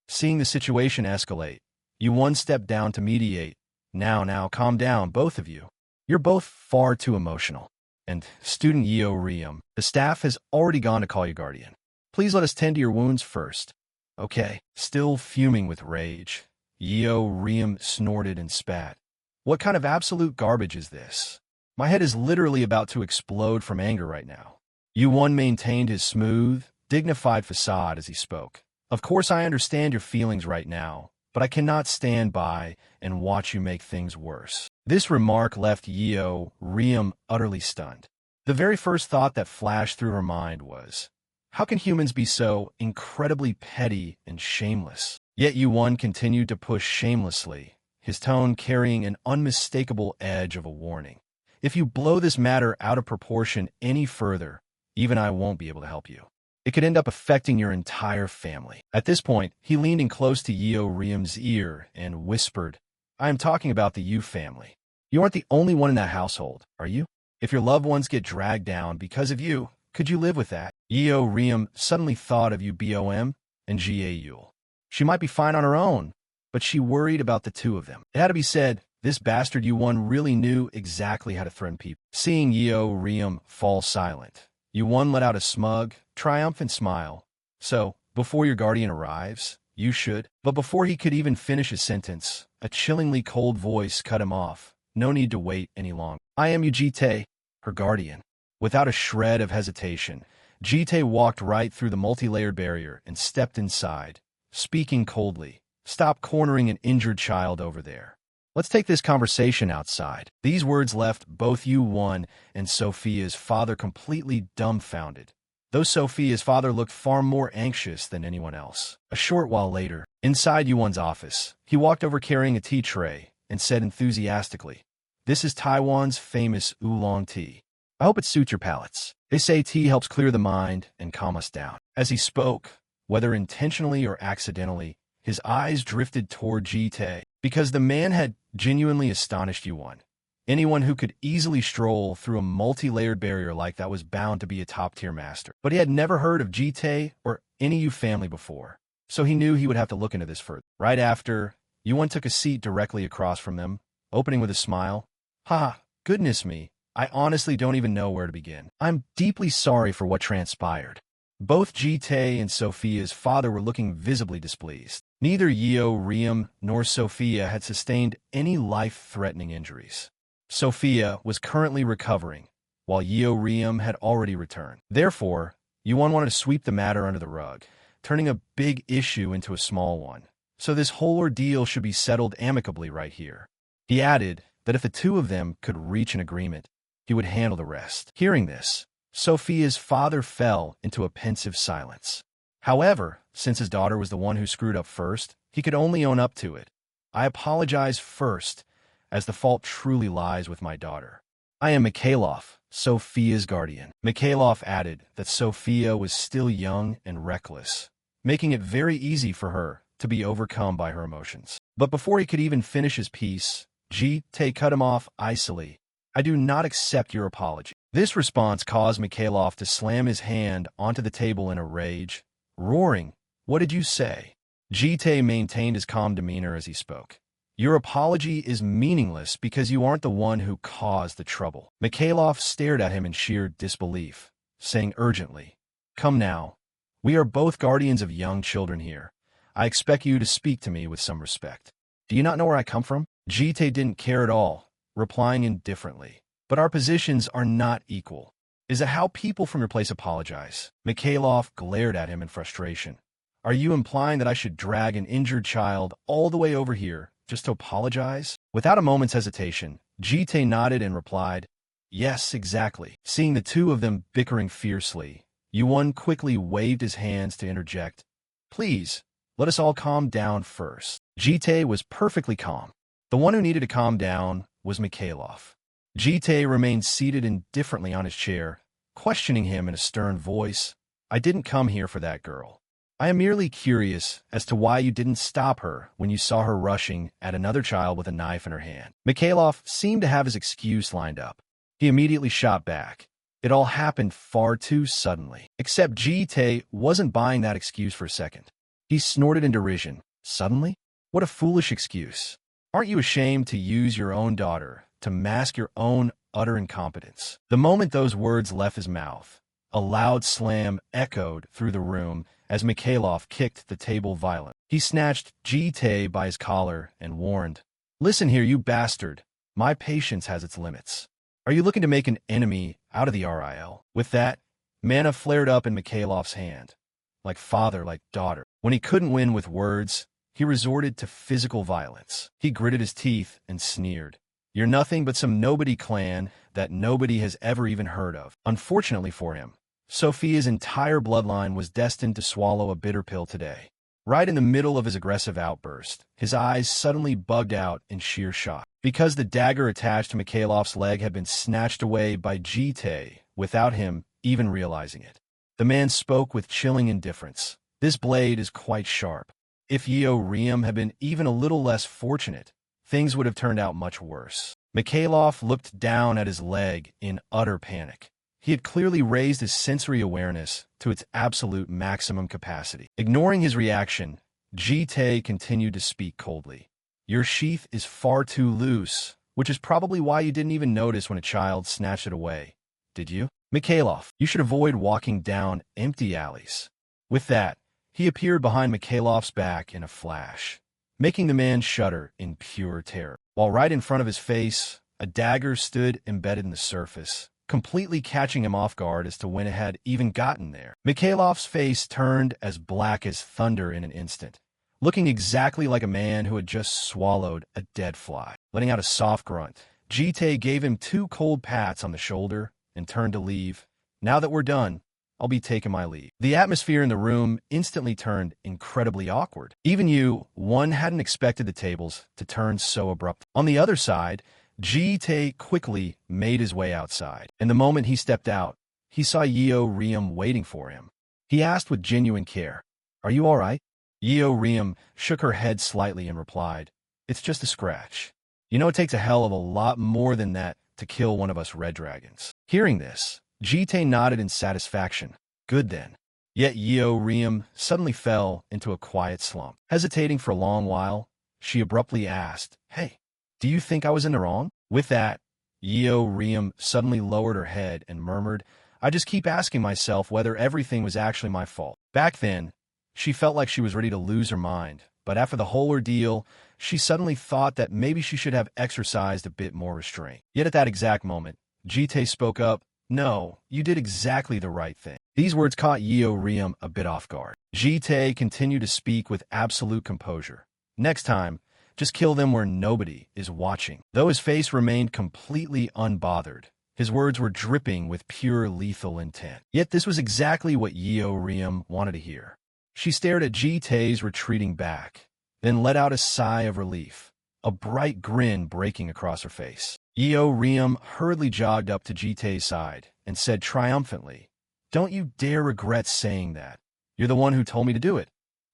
Seeing the situation escalate, Yubom stepped down to mediate. Now, calm down, both of you. You're both far too emotional." And, "Student Yeoriam, the staff has already gone to call you guardian. Please let us tend to your wounds first." "Okay." Still fuming with rage, Yeoriam snorted and spat. "What kind of absolute garbage is this? My head is literally about to explode from anger right now." Yubom maintained his smooth, dignified facade as he spoke. "Of course I understand your feelings right now, but I cannot stand by and watch you make things worse." This remark left Yeoriam utterly stunned. The very first thought that flashed through her mind was, how can humans be so incredibly petty and shameless? Yet Yubom continued to push shamelessly, his tone carrying an unmistakable edge of a warning. If you blow this matter out of proportion any further, even I won't be able to help you. It could end up affecting your entire family." At this point, he leaned in close to Yeo Riam's ear and whispered, "I am talking about the Yu family. You aren't the only one in that household, are you? If your loved ones get dragged down because of you, could you live with that?" Yeo Riam suddenly thought of Yubom and Juel. She might be fine on her own, but she worried about the two of them. It had to be said, this bastard Yuwon really knew exactly how to threaten people. Seeing Yeo Riam fall silent, Yuwon let out a smug, triumphant smile. "So, before your guardian arrives, you should." But before he could even finish his sentence, a chillingly cold voice cut him off. No need to wait any longer. "I am Yujite, her guardian." Without a shred of hesitation, Jite walked right through the multi-layered barrier and stepped inside, speaking coldly. "Stop cornering an injured child over there. Let's take this conversation outside." These words left both Yuwon and Sophia's father completely dumbfounded, though Sophia's father looked far more anxious than anyone else. A short while later, inside Yuwon's office, he walked over carrying a tea tray and said enthusiastically, "This is Taiwan's famous oolong tea. I hope it suits your palates. They say tea helps clear the mind and calm us down." As he spoke, whether intentionally or accidentally, his eyes drifted toward Jite, because the man had genuinely astonished Yuwon. Anyone who could easily stroll through a multi-layered barrier like that was bound to be a top-tier master. But he had never heard of Jite or any Yu family before, so he knew he would have to look into this further. Right after, Yuwon took a seat directly across from them, opening with a smile. "Ha, goodness me, I honestly don't even know where to begin. I'm deeply sorry for what transpired." Both Jite and Sophia's father were looking visibly displeased. Neither Yeo Riam nor Sophia had sustained any life-threatening injuries. Sophia was currently recovering, while Yeo Riam had already returned. Therefore, Yuwon wanted to sweep the matter under the rug, turning a big issue into a small one. So this whole ordeal should be settled amicably right here. He added that if the two of them could reach an agreement, he would handle the rest. Hearing this, Sophia's father fell into a pensive silence. However, since his daughter was the one who screwed up first, he could only own up to it. "I apologize first, as the fault truly lies with my daughter. I am Mikhailov, Sophia's guardian." Mikhailov added that Sophia was still young and reckless, making it very easy for her to be overcome by her emotions. But before he could even finish his piece, Jite cut him off icily. "I do not accept your apology." This response caused Mikhailov to slam his hand onto the table in a rage, roaring, "What did you say?" Jite maintained his calm demeanor as he spoke. "Your apology is meaningless because you aren't the one who caused the trouble." Mikhailov stared at him in sheer disbelief, saying urgently, "Come now. We are both guardians of young children here. I expect you to speak to me with some respect. Do you not know where I come from?" Jite didn't care at all, replying indifferently, "But our positions are not equal. Is it how people from your place apologize?" Mikhailov glared at him in frustration. "Are you implying that I should drag an injured child all the way over here just to apologize?" Without a moment's hesitation, Jite nodded and replied, "Yes, exactly." Seeing the two of them bickering fiercely, Yuwon quickly waved his hands to interject. "Please, let us all calm down first." Jite was perfectly calm. The one who needed to calm down was Mikhailov. Jite remained seated indifferently on his chair, questioning him in a stern voice. "I didn't come here for that girl. I am merely curious as to why you didn't stop her when you saw her rushing at another child with a knife in her hand." Mikhailov seemed to have his excuse lined up. He immediately shot back. It all happened far too suddenly. Except Jite wasn't buying that excuse for a second. He snorted in derision. "Suddenly? What a foolish excuse. Aren't you ashamed to use your own daughter to mask your own utter incompetence?" The moment those words left his mouth, a loud slam echoed through the room as Mikhailov kicked the table violently. He snatched Jite by his collar and warned, "Listen here, you bastard. My patience has its limits. Are you looking to make an enemy out of the RIL?" With that, mana flared up in Mikhailov's hand, like father, like daughter. When he couldn't win with words, he resorted to physical violence. He gritted his teeth and sneered, "You're nothing but some nobody clan that nobody has ever even heard of." Unfortunately for him, Sophia's entire bloodline was destined to swallow a bitter pill today. Right in the middle of his aggressive outburst, his eyes suddenly bugged out in sheer shock. Because the dagger attached to Mikhailov's leg had been snatched away by Jite without him even realizing it. The man spoke with chilling indifference. This blade is quite sharp. If Yeo-Riem had been even a little less fortunate, things would have turned out much worse. Mikhailov looked down at his leg in utter panic. He had clearly raised his sensory awareness to its absolute maximum capacity. Ignoring his reaction, Jite continued to speak coldly. Your sheath is far too loose, which is probably why you didn't even notice when a child snatched it away. Did you? Mikhailov, you should avoid walking down empty alleys. With that, he appeared behind Mikhailov's back in a flash, making the man shudder in pure terror. While right in front of his face, a dagger stood embedded in the surface, completely catching him off guard as to when it had even gotten there. Mikhailov's face turned as black as thunder in an instant, looking exactly like a man who had just swallowed a dead fly. Letting out a soft grunt, Jite gave him 2 cold pats on the shoulder and turned to leave. Now that we're done, I'll be taking my leave. The atmosphere in the room instantly turned incredibly awkward. Even one hadn't expected the tables to turn so abrupt. On the other side, Jite quickly made his way outside, and the moment he stepped out, he saw Yeo-Riem waiting for him. He asked with genuine care, "Are you all right?" Yeo-Riem shook her head slightly and replied, "It's just a scratch. You know it takes a hell of a lot more than that to kill one of us red dragons." Hearing this, Jite nodded in satisfaction. Good then. Yet Yeo-Riem suddenly fell into a quiet slump. Hesitating for a long while, she abruptly asked, "Hey, do you think I was in the wrong?" With that, Yeo-Riem suddenly lowered her head and murmured, "I just keep asking myself whether everything was actually my fault." Back then, she felt like she was ready to lose her mind, but after the whole ordeal, she suddenly thought that maybe she should have exercised a bit more restraint. Yet at that exact moment, Jite spoke up, "No, you did exactly the right thing." These words caught Yeo-Riem a bit off guard. Jite continued to speak with absolute composure. "Next time, just kill them where nobody is watching." Though his face remained completely unbothered, his words were dripping with pure lethal intent. Yet this was exactly what Yeo-Riem wanted to hear. She stared at Jite's retreating back, then let out a sigh of relief, a bright grin breaking across her face. Yeo-Riem hurriedly jogged up to Jite's side and said triumphantly, "Don't you dare regret saying that. You're the one who told me to do it.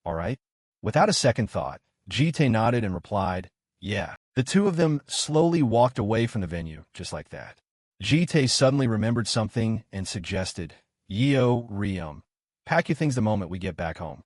All right?" Without a second thought, Jite nodded and replied, "Yeah." The two of them slowly walked away from the venue, just like that. Jite suddenly remembered something and suggested, "Yeo-Riem, pack your things the moment we get back home."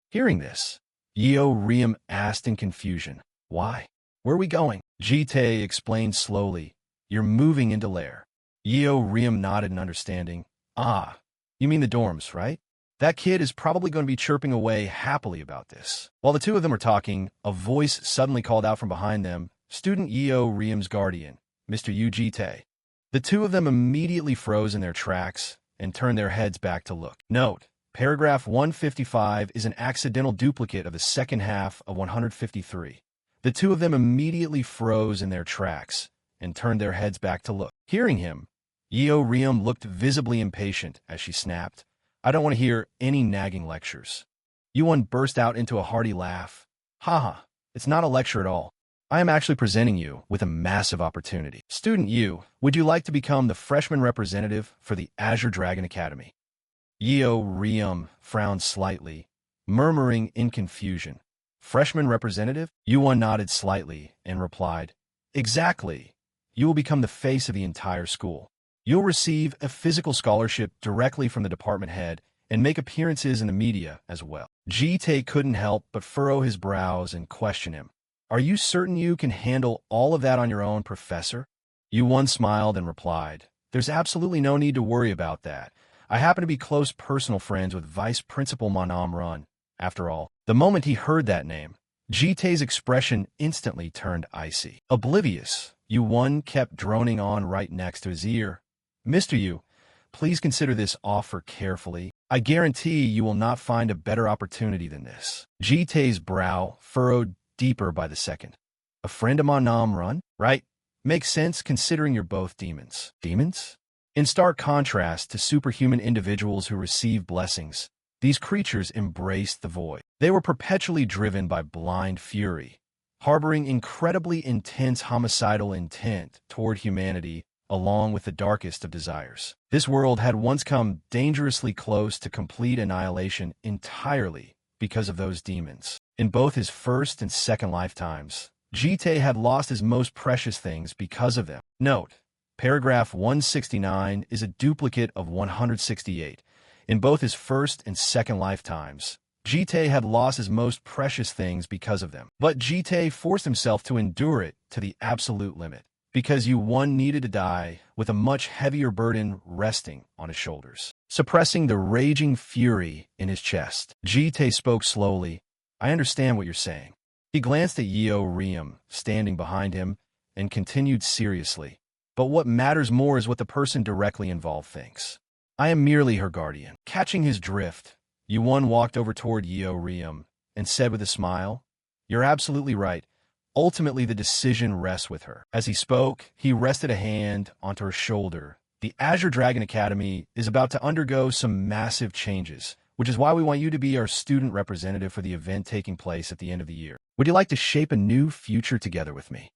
Hearing this, Yeo-Riem asked in confusion, "Why? Where are we going?" Jite explained slowly, "You're moving into Lair." Yeo-Riem nodded in understanding. "Ah, you mean the dorms, right? That kid is probably going to be chirping away happily about this." While the two of them were talking, a voice suddenly called out from behind them, "Student Yeo-Riem's guardian, Mr. Yu Jite." The two of them immediately froze in their tracks and turned their heads back to look. Note, paragraph 155 is an accidental duplicate of the second half of 153. The two of them immediately froze in their tracks and turned their heads back to look. Hearing him, Yeo-Riem looked visibly impatient as she snapped, "I don't want to hear any nagging lectures." Yuan burst out into a hearty laugh. "Haha, it's not a lecture at all. I am actually presenting you with a massive opportunity. Student Yu, would you like to become the freshman representative for the Azure Dragon Academy?" Yeo-Riem frowned slightly, murmuring in confusion, "Freshman representative?" Yuan nodded slightly and replied, "Exactly. You will become the face of the entire school. You'll receive a physical scholarship directly from the department head and make appearances in the media as well." Jite couldn't help but furrow his brows and question him. "Are you certain you can handle all of that on your own, Professor?" Yuan smiled and replied, "There's absolutely no need to worry about that. I happen to be close personal friends with Vice Principal Manhwa Recap. After all." The moment he heard that name, Jite's expression instantly turned icy. Oblivious, Yuan kept droning on right next to his ear, "Mr. Yu, please consider this offer carefully. I guarantee you will not find a better opportunity than this." Jite's brow furrowed deeper by the second. "A friend of Manhwa Recap? Right? Makes sense considering you're both demons." Demons? In stark contrast to superhuman individuals who receive blessings, these creatures embraced the void. They were perpetually driven by blind fury, harboring incredibly intense homicidal intent toward humanity along with the darkest of desires. This world had once come dangerously close to complete annihilation entirely because of those demons. In both his first and second lifetimes, Jite had lost his most precious things because of them. Note: paragraph 169 is a duplicate of 168. In both his first and second lifetimes, Jite had lost his most precious things because of them. But Jite forced himself to endure it to the absolute limit, because Yubom needed to die with a much heavier burden resting on his shoulders. Suppressing the raging fury in his chest, Jite spoke slowly. "I understand what you're saying." He glanced at Yubom standing behind him and continued seriously. "But what matters more is what the person directly involved thinks. I am merely her guardian." Catching his drift, Yubom walked over toward Yubom and said with a smile, "You're absolutely right. Ultimately, the decision rests with her." As he spoke, he rested a hand onto her shoulder. "The Azure Dragon Academy is about to undergo some massive changes, which is why we want you to be our student representative for the event taking place at the end of the year. Would you like to shape a new future together with me?"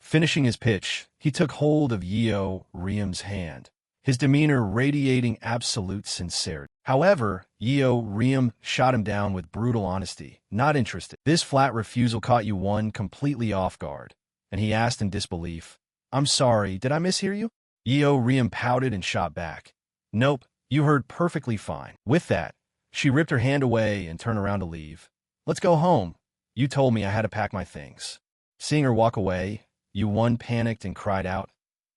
Finishing his pitch, he took hold of Yubom's hand, his demeanor radiating absolute sincerity. However, Yubom shot him down with brutal honesty. "Not interested." This flat refusal caught Yubom completely off guard, and he asked in disbelief, "I'm sorry, did I mishear you?" Yubom pouted and shot back, "Nope, you heard perfectly fine." With that, she ripped her hand away and turned around to leave. "Let's go home. You told me I had to pack my things." Seeing her walk away, Yubom panicked and cried out,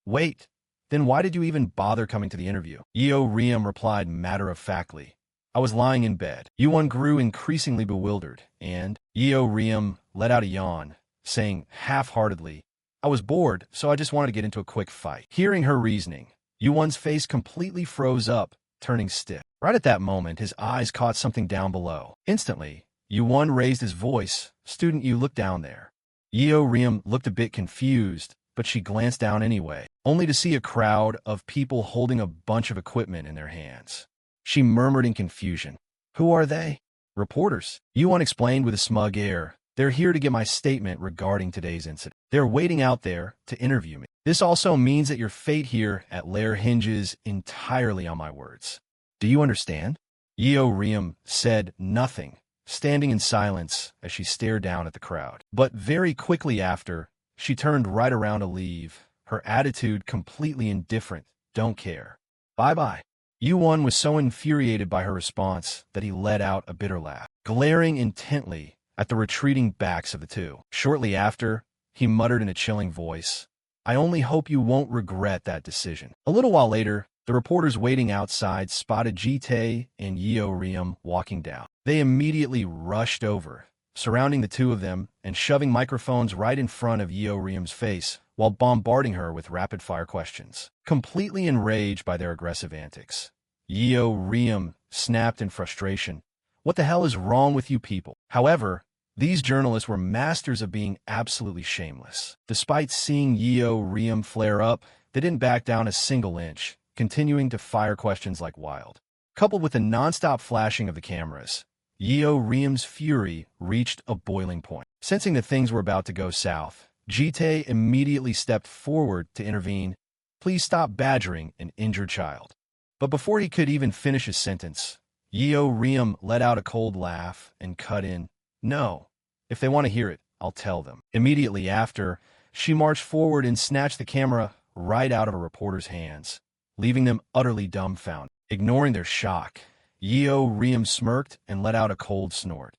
"Wait! Then why did you even bother coming to the interview?" Yubom replied matter-of-factly, "I was lying in bed." Yubom grew increasingly bewildered, and Yubom let out a yawn, saying half-heartedly, "I was bored, so I just wanted to get into a quick fight." Hearing her reasoning, Yubom's face completely froze up, turning stiff. Right at that moment, his eyes caught something down below. Instantly, Yubom raised his voice, "Student, you look down there." Yubom looked a bit confused, but she glanced down anyway, only to see a crowd of people holding a bunch of equipment in their hands. She murmured in confusion, "Who are they?" "Reporters," Yubom explained with a smug air. "They're here to get my statement regarding today's incident. They're waiting out there to interview me. This also means that your fate here at Lair hinges entirely on my words. Do you understand?" Yubom said nothing, standing in silence as she stared down at the crowd. But very quickly after, she turned right around to leave, her attitude completely indifferent. "Don't care. Bye-bye." Yubom was so infuriated by her response that he let out a bitter laugh, glaring intently at the retreating backs of the two. Shortly after, he muttered in a chilling voice, "I only hope you won't regret that decision." A little while later, the reporters waiting outside spotted Jite and Yubom walking down. They immediately rushed over, surrounding the two of them and shoving microphones right in front of Yubom's face while bombarding her with rapid-fire questions. Completely enraged by their aggressive antics, Yubom snapped in frustration, "What the hell is wrong with you people?" However, these journalists were masters of being absolutely shameless. Despite seeing Yubom flare up, they didn't back down a single inch, continuing to fire questions like wild. Coupled with the non-stop flashing of the cameras, Yubom's fury reached a boiling point. Sensing that things were about to go south, Jite immediately stepped forward to intervene. "Please stop badgering an injured child." But before he could even finish his sentence, Yubom let out a cold laugh and cut in, "No. If they want to hear it, I'll tell them." Immediately after, she marched forward and snatched the camera right out of a reporter's hands, leaving them utterly dumbfounded. Ignoring their shock, Yubom smirked and let out a cold snort.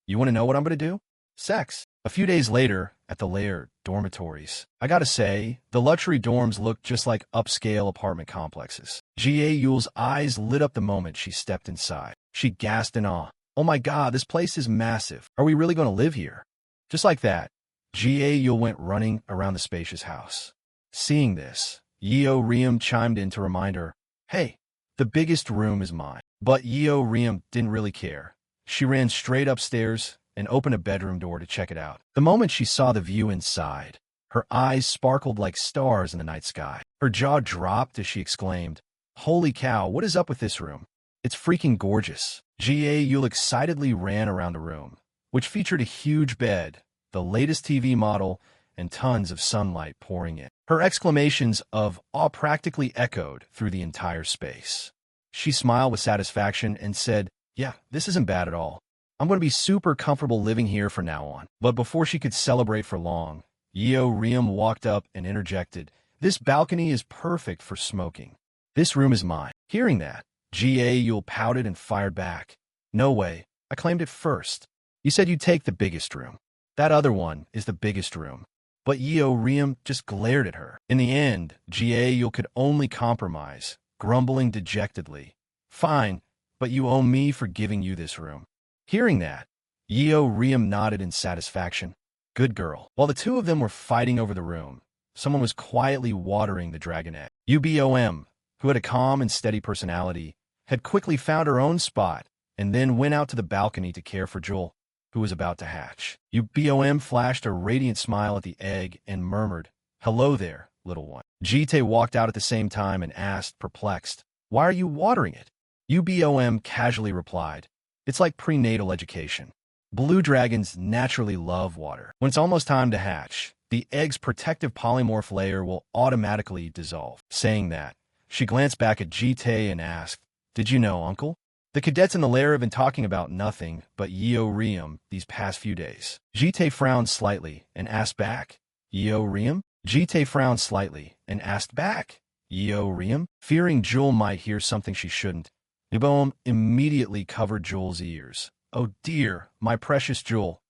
"You want to know what I'm going to do? Sex." A few days later, at the Lair dormitories, I gotta say, the luxury dorms looked just like upscale apartment complexes. Juel's eyes lit up the moment she stepped inside. She gasped in awe. "Oh my god, this place is massive. Are we really going to live here?" Just like that, Juel went running around the spacious house. Seeing this, Yubom chimed in to remind her, "Hey, the biggest room is mine." But Yubom didn't really care. She ran straight upstairs and opened a bedroom door to check it out. The moment she saw the view inside, her eyes sparkled like stars in the night sky. Her jaw dropped as she exclaimed, "Holy cow, what is up with this room? It's freaking gorgeous." Juel excitedly ran around the room, which featured a huge bed, the latest TV model, and tons of sunlight pouring in. Her exclamations of awe practically echoed through the entire space. She smiled with satisfaction and said, "Yeah, this isn't bad at all. I'm going to be super comfortable living here from now on." But before she could celebrate for long, Yubom walked up and interjected, "This balcony is perfect for smoking. This room is mine." Hearing that, Juel pouted and fired back, "No way, I claimed it first. You said you'd take the biggest room. That other one is the biggest room." But Yubom just glared at her. In the end, Juel could only compromise, grumbling dejectedly, "Fine, but you owe me for giving you this room." Hearing that, Yubom nodded in satisfaction. "Good girl." While the two of them were fighting over the room, someone was quietly watering the dragon egg. Yubom, who had a calm and steady personality, had quickly found her own spot and then went out to the balcony to care for Juel, who was about to hatch. Yubom flashed a radiant smile at the egg and murmured, "Hello there, little one." Jite walked out at the same time and asked, perplexed, "Why are you watering it?" Yubom casually replied, "It's like prenatal education. Blue dragons naturally love water. When it's almost time to hatch, the egg's protective polymorph layer will automatically dissolve." Saying that, she glanced back at Jite and asked, "Did you know, Uncle? The cadets in the lair have been talking about nothing but Yubom these past few days." Jite frowned slightly and asked back, "Yubom?" Jite frowned slightly and asked back, "Yubom?" Fearing Juel might hear something she shouldn't, Yubom immediately covered Juel's ears. "Oh dear, my precious Juel.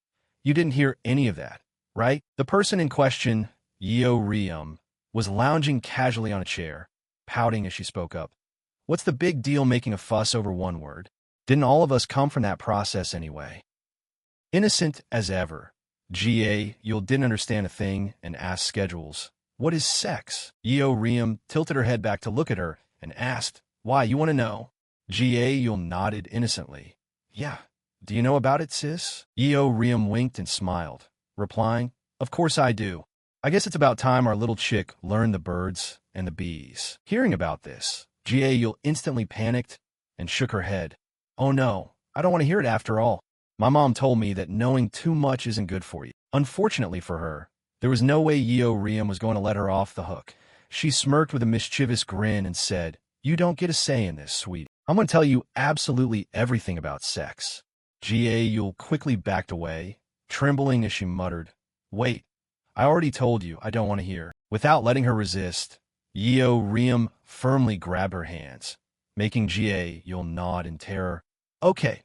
You didn't hear any of that, right?" The person in question, Yubom, was lounging casually on a chair, pouting as she spoke up. "What's the big deal making a fuss over one word? Didn't all of us come from that process anyway?" Innocent as ever, Juel didn't understand a thing and asked Schedules, "What is sex?" Yubom tilted her head back to look at her and asked, "Why, you want to know?" Juel nodded innocently. "Yeah. Do you know about it, sis?" Yubom winked and smiled, replying, "Of course I do. I guess it's about time our little chick learned the birds and the bees." Hearing about this, Juel instantly panicked and shook her head. "Oh no, I don't want to hear it after all. My mom told me that knowing too much isn't good for you." Unfortunately for her, there was no way Yubom was going to let her off the hook. She smirked with a mischievous grin and said, "You don't get a say in this, sweetie. I'm going to tell you absolutely everything about sex." Juel quickly backed away, trembling as she muttered, "Wait, I already told you I don't want to hear." Without letting her resist, Yubom firmly grabbed her hands, making Juel nod in terror. Okay,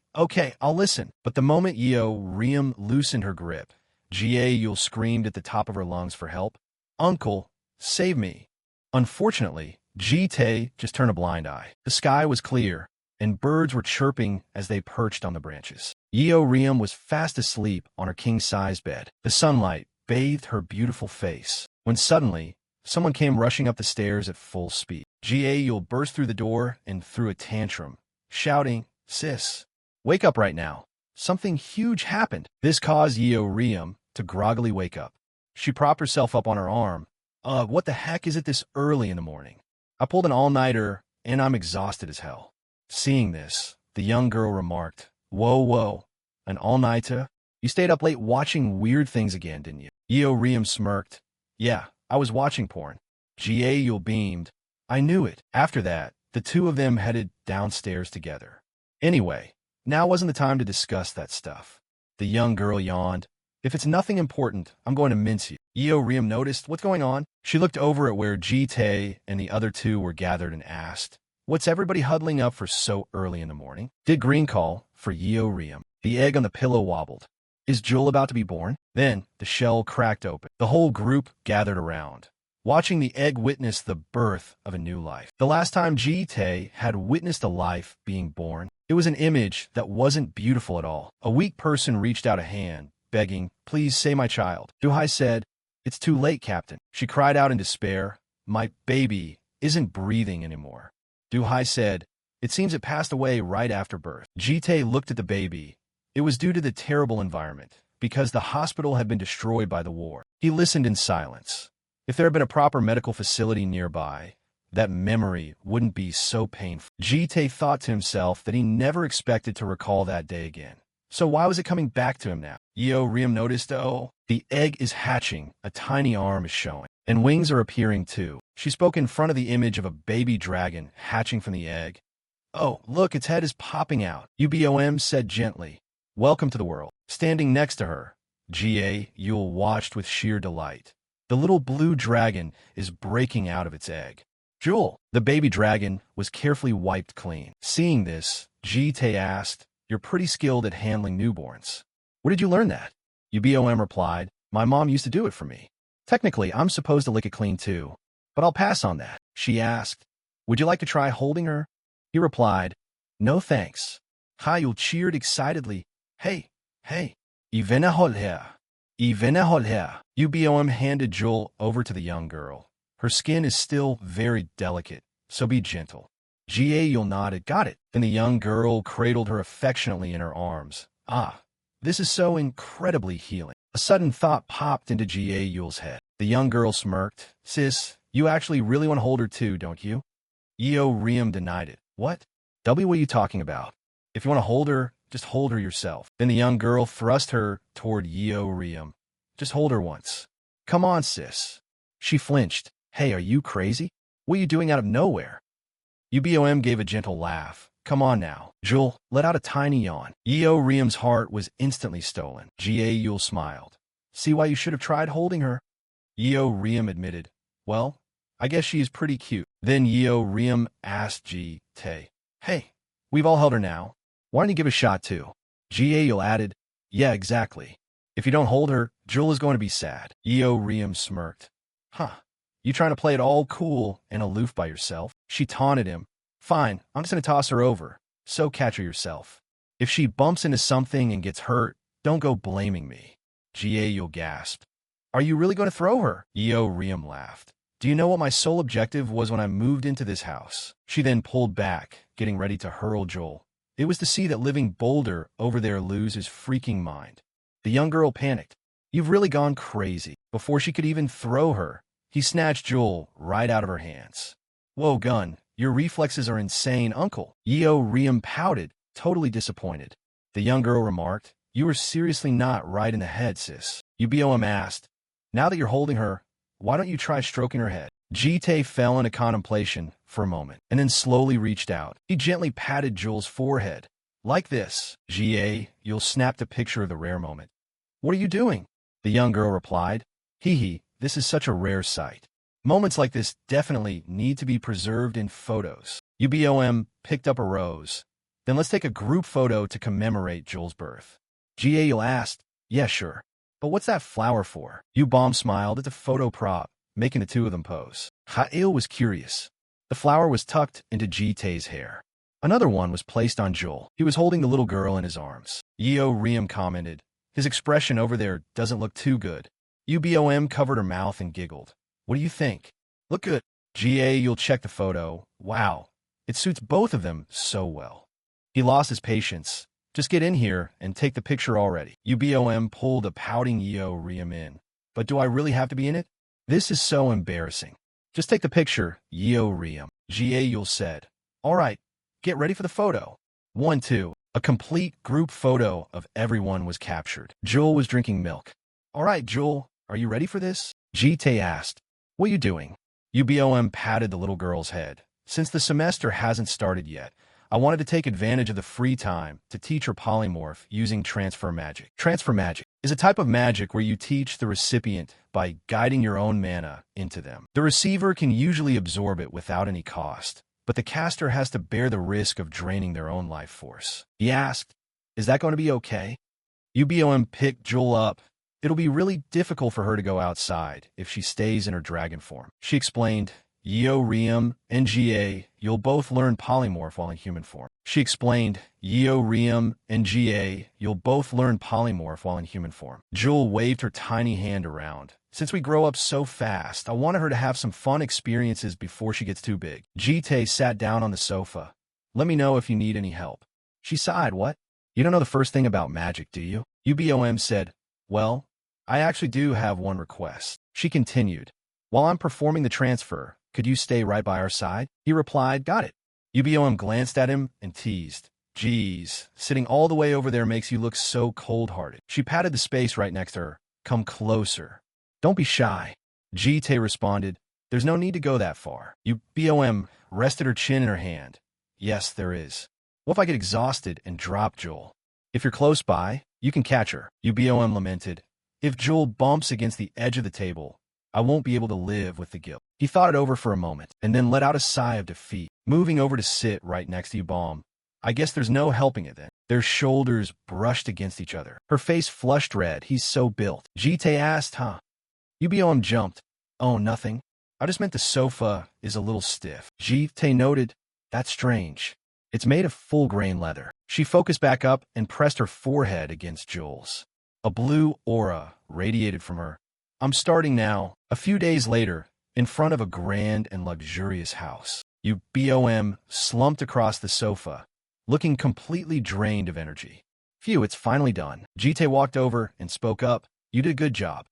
I'll listen." But the moment Yubom loosened her grip, Juel screamed at the top of her lungs for help. "Uncle, save me." Unfortunately, Jite just turned a blind eye. The sky was clear, and birds were chirping as they perched on the branches. Yubom was fast asleep on her king-size bed. The sunlight bathed her beautiful face, when suddenly, someone came rushing up the stairs at full speed. Juel burst through the door and threw a tantrum, shouting, "Sis, wake up right now. Something huge happened." This caused Yubom to groggily wake up. She propped herself up on her arm. What the heck is it this early in the morning? I pulled an all-nighter, and I'm exhausted as hell." Seeing this, the young girl remarked, Whoa, an all-nighter? You stayed up late watching weird things again, didn't you?" Yubom smirked. "Yeah, I was watching porn." Juel beamed. "I knew it." After that, the two of them headed downstairs together. Anyway, now wasn't the time to discuss that stuff. The young girl yawned. "If it's nothing important, I'm going to mince you." Yubom noticed, "What's going on?" She looked over at where Jite and the other two were gathered and asked, "What's everybody huddling up for so early in the morning?" Did Green call for Yubom? The egg on the pillow wobbled. Is Juel about to be born? Then the shell cracked open. The whole group gathered around, watching the egg witness the birth of a new life. The last time Jite had witnessed a life being born, it was an image that wasn't beautiful at all. A weak person reached out a hand, begging, "Please save my child." Duhai said, "It's too late, Captain." She cried out in despair, "My baby isn't breathing anymore." Duhai said, "It seems it passed away right after birth." Jite looked at the baby. It was due to the terrible environment, because the hospital had been destroyed by the war. He listened in silence. If there had been a proper medical facility nearby, that memory wouldn't be so painful. Jite thought to himself that he never expected to recall that day again. So why was it coming back to him now? Riam noticed, oh, the egg is hatching, a tiny arm is showing, and wings are appearing too. She spoke in front of the image of a baby dragon hatching from the egg. Oh, look, its head is popping out, Yubom said gently. Welcome to the world. Standing next to her, Juel watched with sheer delight. The little blue dragon is breaking out of its egg. Juel, the baby dragon, was carefully wiped clean. Seeing this, Jite asked, "You're pretty skilled at handling newborns. Where did you learn that?" Yubom replied, "My mom used to do it for me. Technically, I'm supposed to lick it clean too, but I'll pass on that." She asked, "Would you like to try holding her?" He replied, "No thanks." Juel cheered excitedly, "Hey, hey, Ivena hold here. Ivena hold here." Yubom handed Juel over to the young girl. Her skin is still very delicate, so be gentle. Juel nodded, "Got it." Then the young girl cradled her affectionately in her arms. Ah, this is so incredibly healing. A sudden thought popped into Juel's head. The young girl smirked. "Sis, you actually really want to hold her too, don't you?" Riam denied it. What are you talking about? If you want to hold her, just hold her yourself." Then the young girl thrust her toward Riam. "Just hold her once. Come on, sis." She flinched. "Hey, are you crazy? What are you doing out of nowhere?" Yubom gave a gentle laugh. "Come on now." Juel let out a tiny yawn. Riam's heart was instantly stolen. Juel smiled. "See why you should have tried holding her?" Riam admitted, "Well, I guess she is pretty cute." Then Riam asked Jite, "Hey, we've all held her now. Why don't you give it a shot too?" Juel added, "Yeah, exactly. If you don't hold her, Juel is going to be sad." Riam smirked. "Huh, you trying to play it all cool and aloof by yourself?" She taunted him. "Fine, I'm just going to toss her over, so catch her yourself. If she bumps into something and gets hurt, don't go blaming me." Juel gasped. "Are you really going to throw her?" Riam laughed. "Do you know what my sole objective was when I moved into this house?" She then pulled back, getting ready to hurl Juel. It was to see that living boulder over there lose his freaking mind. The young girl panicked. "You've really gone crazy." Before she could even throw her, he snatched Juel right out of her hands. "Whoa, gun, your reflexes are insane, uncle." Riam pouted, totally disappointed. The young girl remarked, "You are seriously not right in the head, sis." Yubom asked, "Now that you're holding her, why don't you try stroking her head?" Jite fell into contemplation for a moment, and then slowly reached out. He gently patted Juel's forehead. "Like this." Juel snapped a picture of the rare moment. "What are you doing?" The young girl replied, "Hee, this is such a rare sight. Moments like this definitely need to be preserved in photos." Yubom picked up a rose. "Then let's take a group photo to commemorate Juel's birth." Juel asked, "Yeah, sure. But what's that flower for?" Yubom smiled at the photo prop, making the two of them pose. Juel was curious. The flower was tucked into Jite's hair. Another one was placed on Juel. He was holding the little girl in his arms. Riam commented, "His expression over there doesn't look too good." Yubom covered her mouth and giggled. "What do you think?" "Look good." Juel checked the photo. "Wow, it suits both of them so well." He lost his patience. "Just get in here and take the picture already." Yubom pulled a pouting Riam in. "But do I really have to be in it? This is so embarrassing." "Just take the picture, Riam," Juel said. "All right, get ready for the photo." 1, 2. A complete group photo of everyone was captured. Juel was drinking milk. "All right, Juel, are you ready for this?" Jite asked. "What are you doing?" Yubom patted the little girl's head. "Since the semester hasn't started yet, I wanted to take advantage of the free time to teach her polymorph using transfer magic." Transfer magic is a type of magic where you teach the recipient by guiding your own mana into them. The receiver can usually absorb it without any cost, but the caster has to bear the risk of draining their own life force. He asked, "Is that going to be okay?" Yubom picked Juel up. "It'll be really difficult for her to go outside if she stays in her dragon form." She explained, Riam and you'll both learn polymorph while in human form." She explained, Riam and you'll both learn polymorph while in human form. Juel waved her tiny hand around. "Since we grow up so fast, I wanted her to have some fun experiences before she gets too big." Jite sat down on the sofa. "Let me know if you need any help." She sighed. "What? You don't know the first thing about magic, do you?" Yubom said, "Well, I actually do have one request." She continued, "While I'm performing the transfer, Could you stay right by our side? He replied, got it. Yubom glanced at him and teased. Geez, sitting all the way over there makes you look so cold-hearted. She patted the space right next to her. Come closer. Don't be shy. Jite responded, there's no need to go that far. Yubom rested her chin in her hand. Yes, there is. What if I get exhausted and drop Juel? If you're close by, you can catch her. Yubom lamented. If Juel bumps against the edge of the table, I won't be able to live with the guilt. He thought it over for a moment, and then let out a sigh of defeat, moving over to sit right next to Yubom. I guess there's no helping it then. Their shoulders brushed against each other. Her face flushed red. He's so built. Jite asked, huh? Yubom jumped. Oh, nothing. I just meant the sofa is a little stiff. Jite noted, that's strange. It's made of full-grain leather. She focused back up and pressed her forehead against Juel's. A blue aura radiated from her. I'm starting now. A few days later, in front of a grand and luxurious house, Yubom slumped across the sofa, looking completely drained of energy. Phew, it's finally done. Jite walked over and spoke up. You did a good job.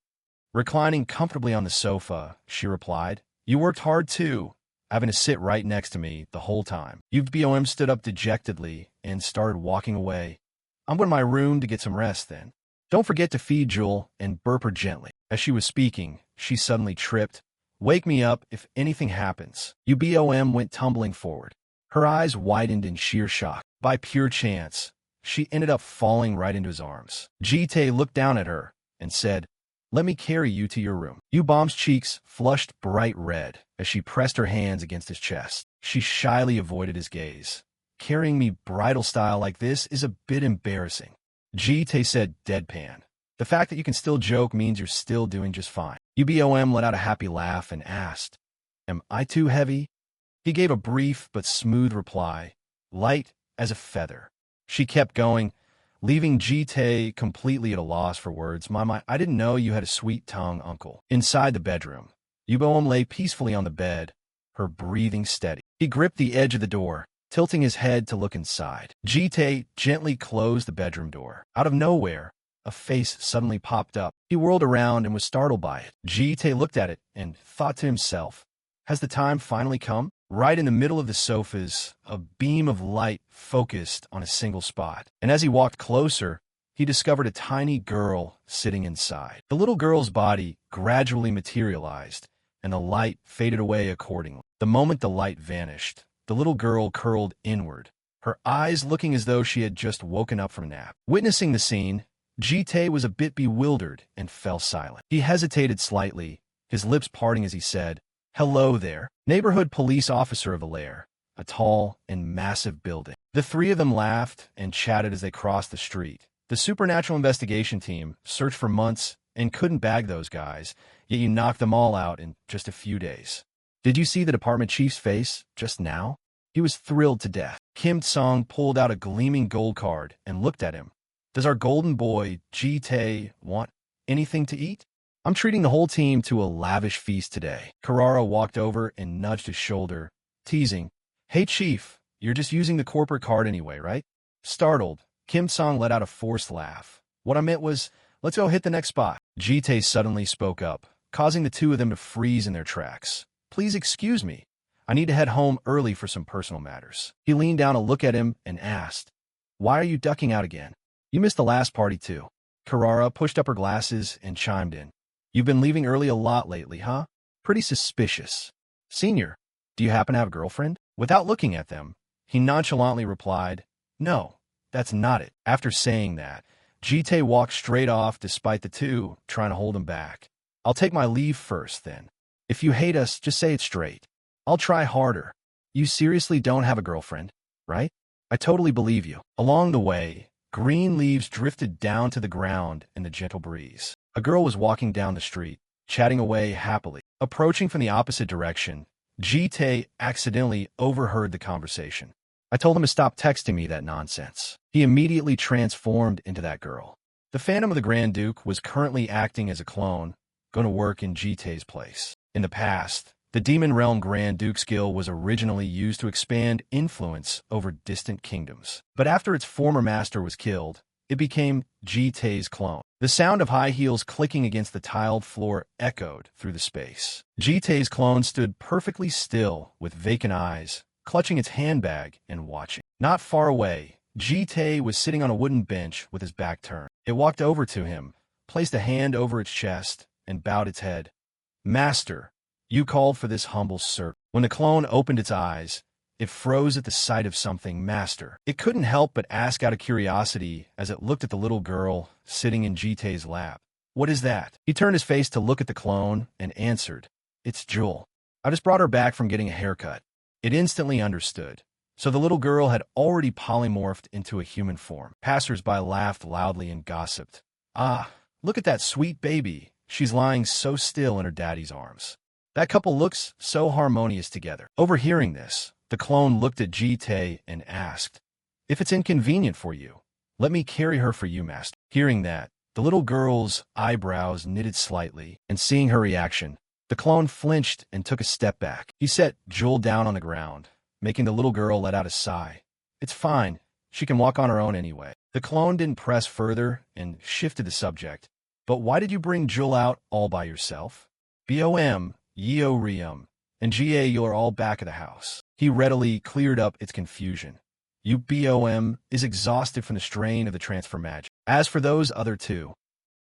Reclining comfortably on the sofa, she replied, you worked hard too, having to sit right next to me the whole time. Yubom stood up dejectedly and started walking away. I'm going to my room to get some rest then. Don't forget to feed Juel and burp her gently. As she was speaking, she suddenly tripped. Wake me up if anything happens. Yubom went tumbling forward. Her eyes widened in sheer shock. By pure chance, she ended up falling right into his arms. Jite looked down at her and said, let me carry you to your room. Yubom's cheeks flushed bright red as she pressed her hands against his chest. She shyly avoided his gaze. Carrying me bridal style like this is a bit embarrassing. Jite said deadpan. The fact that you can still joke means you're still doing just fine. Yubom let out a happy laugh and asked, am I too heavy? He gave a brief but smooth reply, light as a feather. She kept going, leaving Jite completely at a loss for words. Mama, I didn't know you had a sweet tongue, uncle. Inside the bedroom, Yubom lay peacefully on the bed, her breathing steady. He gripped the edge of the door, tilting his head to look inside. Jite gently closed the bedroom door. Out of nowhere, a face suddenly popped up. He whirled around and was startled by it. Jite looked at it and thought to himself, has the time finally come? Right in the middle of the sofas, a beam of light focused on a single spot. And as he walked closer, he discovered a tiny girl sitting inside. The little girl's body gradually materialized, and the light faded away accordingly. The moment the light vanished, the little girl curled inward, her eyes looking as though she had just woken up from a nap. Witnessing the scene, Jite was a bit bewildered and fell silent. He hesitated slightly, his lips parting as he said, hello there, neighborhood police officer of Alair, a tall and massive building. The three of them laughed and chatted as they crossed the street. The supernatural investigation team searched for months and couldn't bag those guys, yet you knocked them all out in just a few days. Did you see the department chief's face just now? He was thrilled to death. Kim Song pulled out a gleaming gold card and looked at him. Does our golden boy, Jite, want anything to eat? I'm treating the whole team to a lavish feast today. Carrara walked over and nudged his shoulder, teasing, hey chief, you're just using the corporate card anyway, right? Startled, Kim Song let out a forced laugh. What I meant was, let's go hit the next spot. Jite suddenly spoke up, causing the two of them to freeze in their tracks. Please excuse me. I need to head home early for some personal matters. He leaned down to look at him and asked, why are you ducking out again? You missed the last party too. Carrara pushed up her glasses and chimed in. You've been leaving early a lot lately, huh? Pretty suspicious. Senior, do you happen to have a girlfriend? Without looking at them, he nonchalantly replied, no, that's not it. After saying that, Jite walked straight off despite the two trying to hold him back. I'll take my leave first, then. If you hate us, just say it straight. I'll try harder. You seriously don't have a girlfriend, right? I totally believe you. Along the way, green leaves drifted down to the ground in the gentle breeze. A girl was walking down the street, chatting away happily. Approaching from the opposite direction, Jite accidentally overheard the conversation. I told him to stop texting me that nonsense. He immediately transformed into that girl. The Phantom of the Grand Duke was currently acting as a clone, going to work in Jite's place. In the past, the Demon Realm Grand Duke skill was originally used to expand influence over distant kingdoms. But after its former master was killed, it became Jitae's clone. The sound of high heels clicking against the tiled floor echoed through the space. Jitae's clone stood perfectly still with vacant eyes, clutching its handbag and watching. Not far away, Jitae was sitting on a wooden bench with his back turned. It walked over to him, placed a hand over its chest, and bowed its head. "Master, you called for this humble servant." When the clone opened its eyes, it froze at the sight of something master. It couldn't help but ask out of curiosity as it looked at the little girl sitting in Jitae's lap. "What is that?" He turned his face to look at the clone and answered, "It's Juel. I just brought her back from getting a haircut." It instantly understood. So the little girl had already polymorphed into a human form. Passers-by laughed loudly and gossiped. "Ah, look at that sweet baby. She's lying so still in her daddy's arms. That couple looks so harmonious together." Overhearing this, the clone looked at Jitae and asked, "If it's inconvenient for you, let me carry her for you, master." Hearing that, the little girl's eyebrows knitted slightly, and seeing her reaction, the clone flinched and took a step back. He set Juel down on the ground, making the little girl let out a sigh. "It's fine. She can walk on her own anyway." The clone didn't press further and shifted the subject. "But why did you bring Juel out all by yourself? Bom, Yeo Rium, and Ga, you're all back at the house." He readily cleared up its confusion. Yubom is exhausted from the strain of the transfer magic. As for those other two,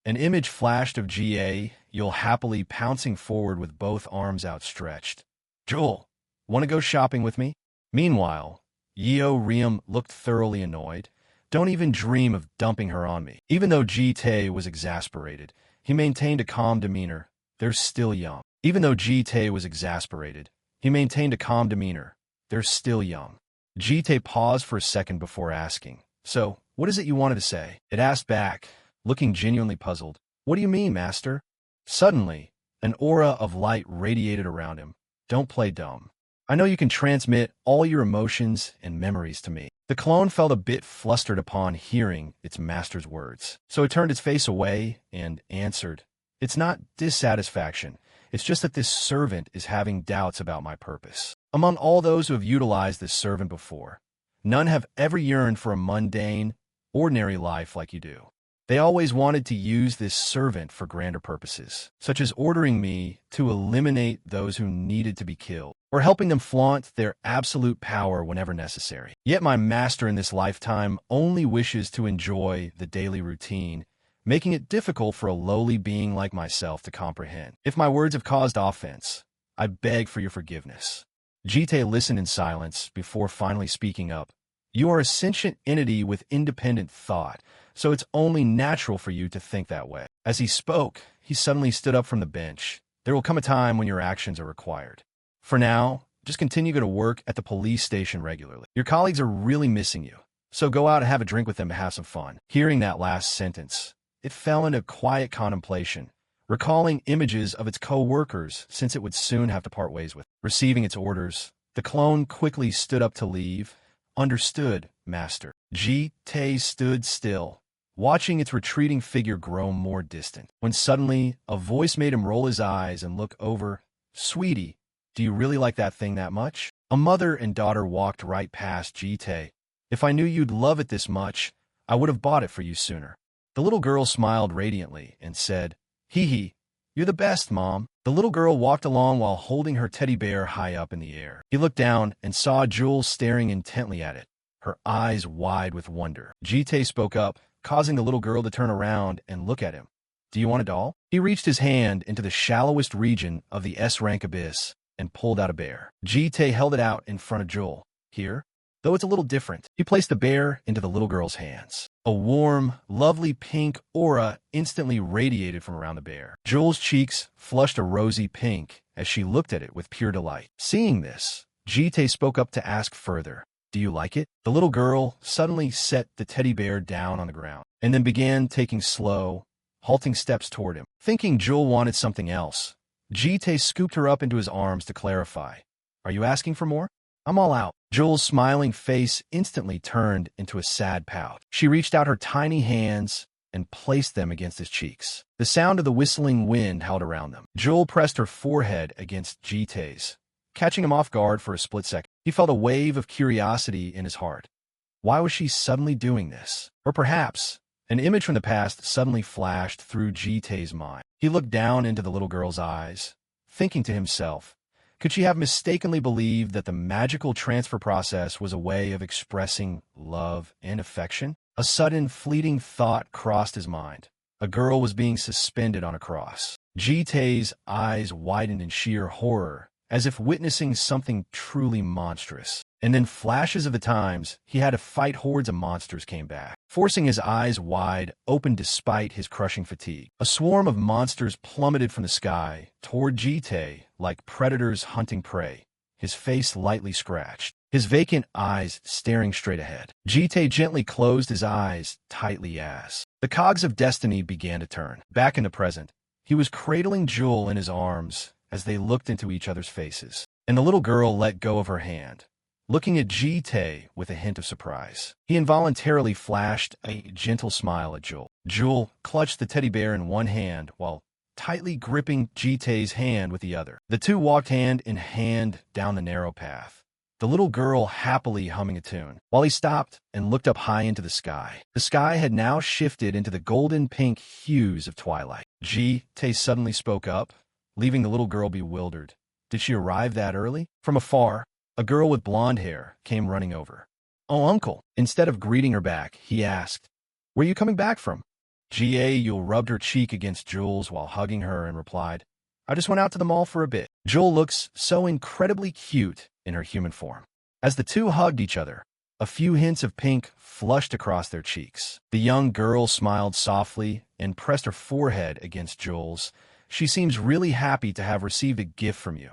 an image flashed of Ga, You'll happily pouncing forward with both arms outstretched. "Juel, want to go shopping with me?" Meanwhile, Yeo Rium looked thoroughly annoyed. "Don't even dream of dumping her on me." Even though Jitae was exasperated, he maintained a calm demeanor. "They're still young." Even though Jitae was exasperated, he maintained a calm demeanor. "They're still young." Jitae paused for a second before asking, "So, what is it you wanted to say?" It asked back, looking genuinely puzzled. "What do you mean, master?" Suddenly, an aura of light radiated around him. "Don't play dumb. I know you can transmit all your emotions and memories to me." The clone felt a bit flustered upon hearing its master's words, so it turned its face away and answered, "It's not dissatisfaction. It's just that this servant is having doubts about my purpose. Among all those who have utilized this servant before, none have ever yearned for a mundane, ordinary life like you do. They always wanted to use this servant for grander purposes, such as ordering me to eliminate those who needed to be killed, or helping them flaunt their absolute power whenever necessary. Yet my master in this lifetime only wishes to enjoy the daily routine, making it difficult for a lowly being like myself to comprehend. If my words have caused offense, I beg for your forgiveness." Jitae listened in silence before finally speaking up. "You are a sentient entity with independent thought, so it's only natural for you to think that way." As he spoke, he suddenly stood up from the bench. "There will come a time when your actions are required. For now, just continue to work at the police station regularly. Your colleagues are really missing you, so go out and have a drink with them to have some fun." Hearing that last sentence, it fell into quiet contemplation, recalling images of its co-workers since it would soon have to part ways with. Receiving its orders, the clone quickly stood up to leave. "Understood, master." Jitae stood still, watching its retreating figure grow more distant, when suddenly a voice made him roll his eyes and look over. "Sweetie, do you really like that thing that much?" A mother and daughter walked right past Jitae. "If I knew you'd love it this much, I would have bought it for you sooner." The little girl smiled radiantly and said, "Hee hee, you're the best, Mom." The little girl walked along while holding her teddy bear high up in the air. He looked down and saw Juel staring intently at it, her eyes wide with wonder. Jitae spoke up, causing the little girl to turn around and look at him. "Do you want a doll?" He reached his hand into the shallowest region of the S-rank abyss and pulled out a bear. Jitae held it out in front of Juel. "Here?" "Though it's a little different." He placed the bear into the little girl's hands. A warm, lovely pink aura instantly radiated from around the bear. Juel's cheeks flushed a rosy pink as she looked at it with pure delight. Seeing this, Jitae spoke up to ask further, "Do you like it?" The little girl suddenly set the teddy bear down on the ground, and then began taking slow, halting steps toward him. Thinking Juel wanted something else, Jitae scooped her up into his arms to clarify. "Are you asking for more? I'm all out." Juel's smiling face instantly turned into a sad pout. She reached out her tiny hands and placed them against his cheeks. The sound of the whistling wind held around them. Juel pressed her forehead against Jitae's, catching him off guard for a split second. He felt a wave of curiosity in his heart. Why was she suddenly doing this? Or perhaps An image from the past suddenly flashed through Jitae's mind. He looked down into the little girl's eyes, thinking to himself, could she have mistakenly believed that the magical transfer process was a way of expressing love and affection? A sudden, fleeting thought crossed his mind. A girl was being suspended on a cross. Jitae's eyes widened in sheer horror, as if witnessing something truly monstrous. And then flashes of the times he had to fight hordes of monsters came back, forcing his eyes wide open despite his crushing fatigue. A swarm of monsters plummeted from the sky toward Jitae like predators hunting prey, his face lightly scratched, his vacant eyes staring straight ahead. Jitae gently closed his eyes tightly as the cogs of destiny began to turn. Back in the present, he was cradling Juel in his arms as they looked into each other's faces, and the little girl let go of her hand, looking at Jitae with a hint of surprise. He involuntarily flashed a gentle smile at Juel. Juel clutched the teddy bear in one hand while tightly gripping Jitae's hand with the other. The two walked hand in hand down the narrow path, the little girl happily humming a tune, while he stopped and looked up high into the sky. The sky had now shifted into the golden-pink hues of twilight. Jitae suddenly spoke up, leaving the little girl bewildered. Did she arrive that early? From afar, a girl with blonde hair came running over. Oh, uncle. Instead of greeting her back, he asked, where are you coming back from? Juel rubbed her cheek against Juel's while hugging her and replied, I just went out to the mall for a bit. Juel looks so incredibly cute in her human form. As the two hugged each other, a few hints of pink flushed across their cheeks. The young girl smiled softly and pressed her forehead against Juel's. She seems really happy to have received a gift from you,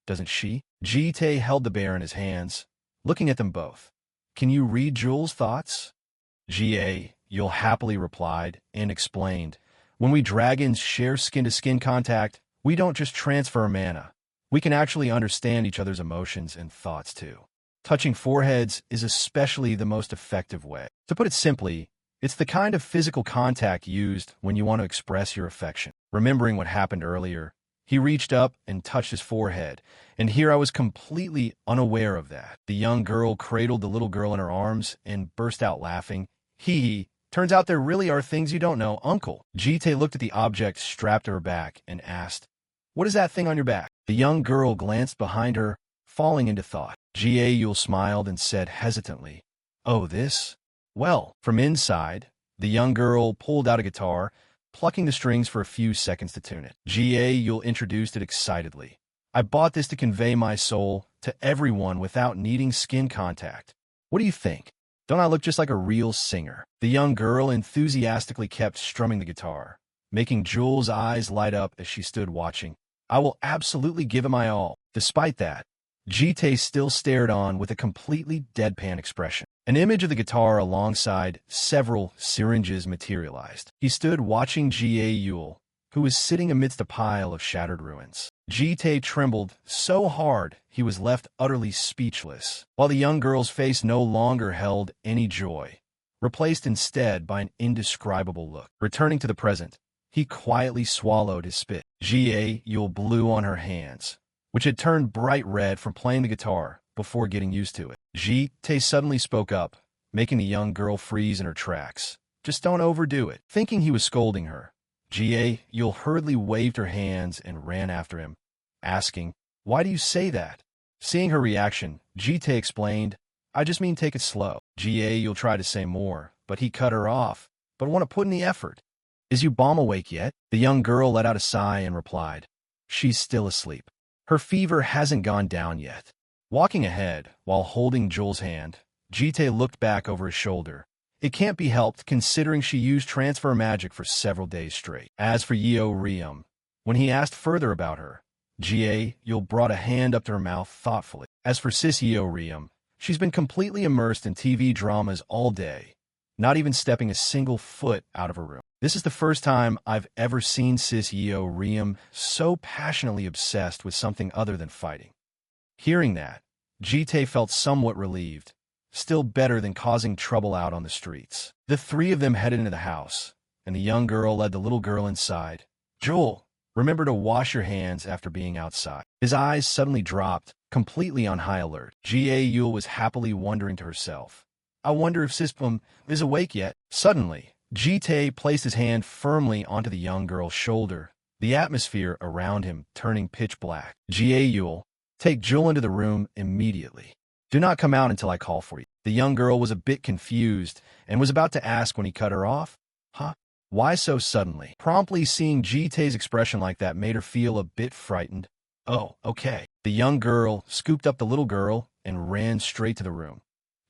doesn't she? Jitae held the bear in his hands, looking at them both. Can you read Juel's thoughts? Juel happily replied and explained, when we dragons share skin-to-skin contact, we don't just transfer mana. We can actually understand each other's emotions and thoughts too. Touching foreheads is especially the most effective way. To put it simply, it's the kind of physical contact used when you want to express your affection. Remembering what happened earlier, he reached up and touched his forehead, and here I was completely unaware of that. The young girl cradled the little girl in her arms and burst out laughing. Turns out there really are things you don't know, uncle. Jitae looked at the object strapped to her back and asked, what is that thing on your back? The young girl glanced behind her, falling into thought. Juel smiled and said hesitantly, oh, this? Well, from inside, the young girl pulled out a guitar, plucking the strings for a few seconds to tune it. Juel introduced it excitedly. I bought this to convey my soul to everyone without needing skin contact. What do you think? Don't I look just like a real singer? The young girl enthusiastically kept strumming the guitar, making Juel's eyes light up as she stood watching. I will absolutely give it my all. Despite that, Jitae still stared on with a completely deadpan expression. An image of the guitar alongside several syringes materialized. He stood watching Juel, who was sitting amidst a pile of shattered ruins. Jitae trembled so hard he was left utterly speechless, while the young girl's face no longer held any joy, replaced instead by an indescribable look. Returning to the present, he quietly swallowed his spit. Juel blew on her hands, which had turned bright red from playing the guitar before getting used to it. Jitae suddenly spoke up, making the young girl freeze in her tracks. Just don't overdo it. Thinking he was scolding her, Juel hurriedly waved her hands and ran after him, asking, why do you say that? Seeing her reaction, Jitae explained, I just mean take it slow. Juel tried to say more, but he cut her off. But want to put in the effort. Is Yubom awake yet? The young girl let out a sigh and replied, she's still asleep. Her fever hasn't gone down yet. Walking ahead, while holding Juel's hand, Jitae looked back over his shoulder. It can't be helped considering she used transfer magic for several days straight. As for Yubom, when he asked further about her, Juel brought a hand up to her mouth thoughtfully. As for Sis Yubom, she's been completely immersed in TV dramas all day, not even stepping a single foot out of her room. This is the first time I've ever seen Sis Yubom so passionately obsessed with something other than fighting. Hearing that, Jitae felt somewhat relieved, still better than causing trouble out on the streets. The three of them headed into the house, and the young girl led the little girl inside. Juel, remember to wash your hands after being outside. His eyes suddenly dropped, completely on high alert. Juel was happily wondering to herself, I wonder if Sispum is awake yet. Suddenly, Jite placed his hand firmly onto the young girl's shoulder, the atmosphere around him turning pitch black. Juel, take Juel into the room immediately. Do not come out until I call for you. The young girl was a bit confused and was about to ask when he cut her off. Huh? Why so suddenly? Promptly seeing Jite's expression like that made her feel a bit frightened. Oh, okay. The young girl scooped up the little girl and ran straight to the room.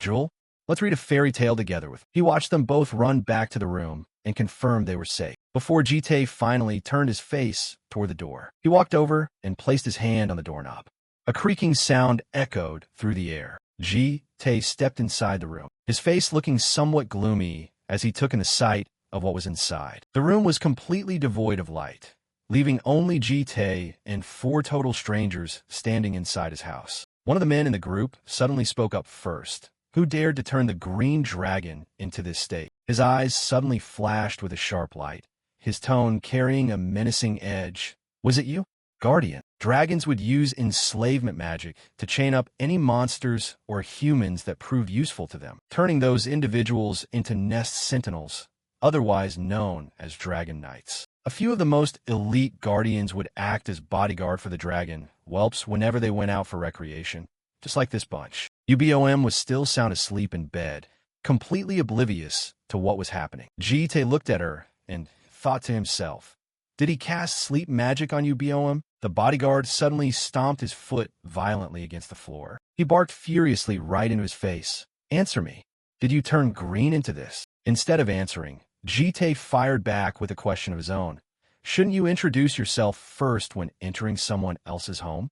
Juel, let's read a fairy tale together with. He watched them both run back to the room and confirmed they were safe. Before Jite finally turned his face toward the door, he walked over and placed his hand on the doorknob. A creaking sound echoed through the air. Jite stepped inside the room, his face looking somewhat gloomy as he took in the sight of what was inside. The room was completely devoid of light, leaving only Jite and 4 total strangers standing inside his house. One of the men in the group suddenly spoke up first. Who dared to turn the green dragon into this state? His eyes suddenly flashed with a sharp light, his tone carrying a menacing edge. Was it you? Guardian. Dragons would use enslavement magic to chain up any monsters or humans that proved useful to them, turning those individuals into nest sentinels, otherwise known as dragon knights. A few of the most elite guardians would act as bodyguard for the dragon whelps whenever they went out for recreation, just like this bunch. Yubom was still sound asleep in bed, completely oblivious to what was happening. Jite looked at her and thought to himself, did he cast sleep magic on Yubom? The bodyguard suddenly stomped his foot violently against the floor. He barked furiously right into his face. Answer me. Did you turn green into this? Instead of answering, Jite fired back with a question of his own. Shouldn't you introduce yourself first when entering someone else's home?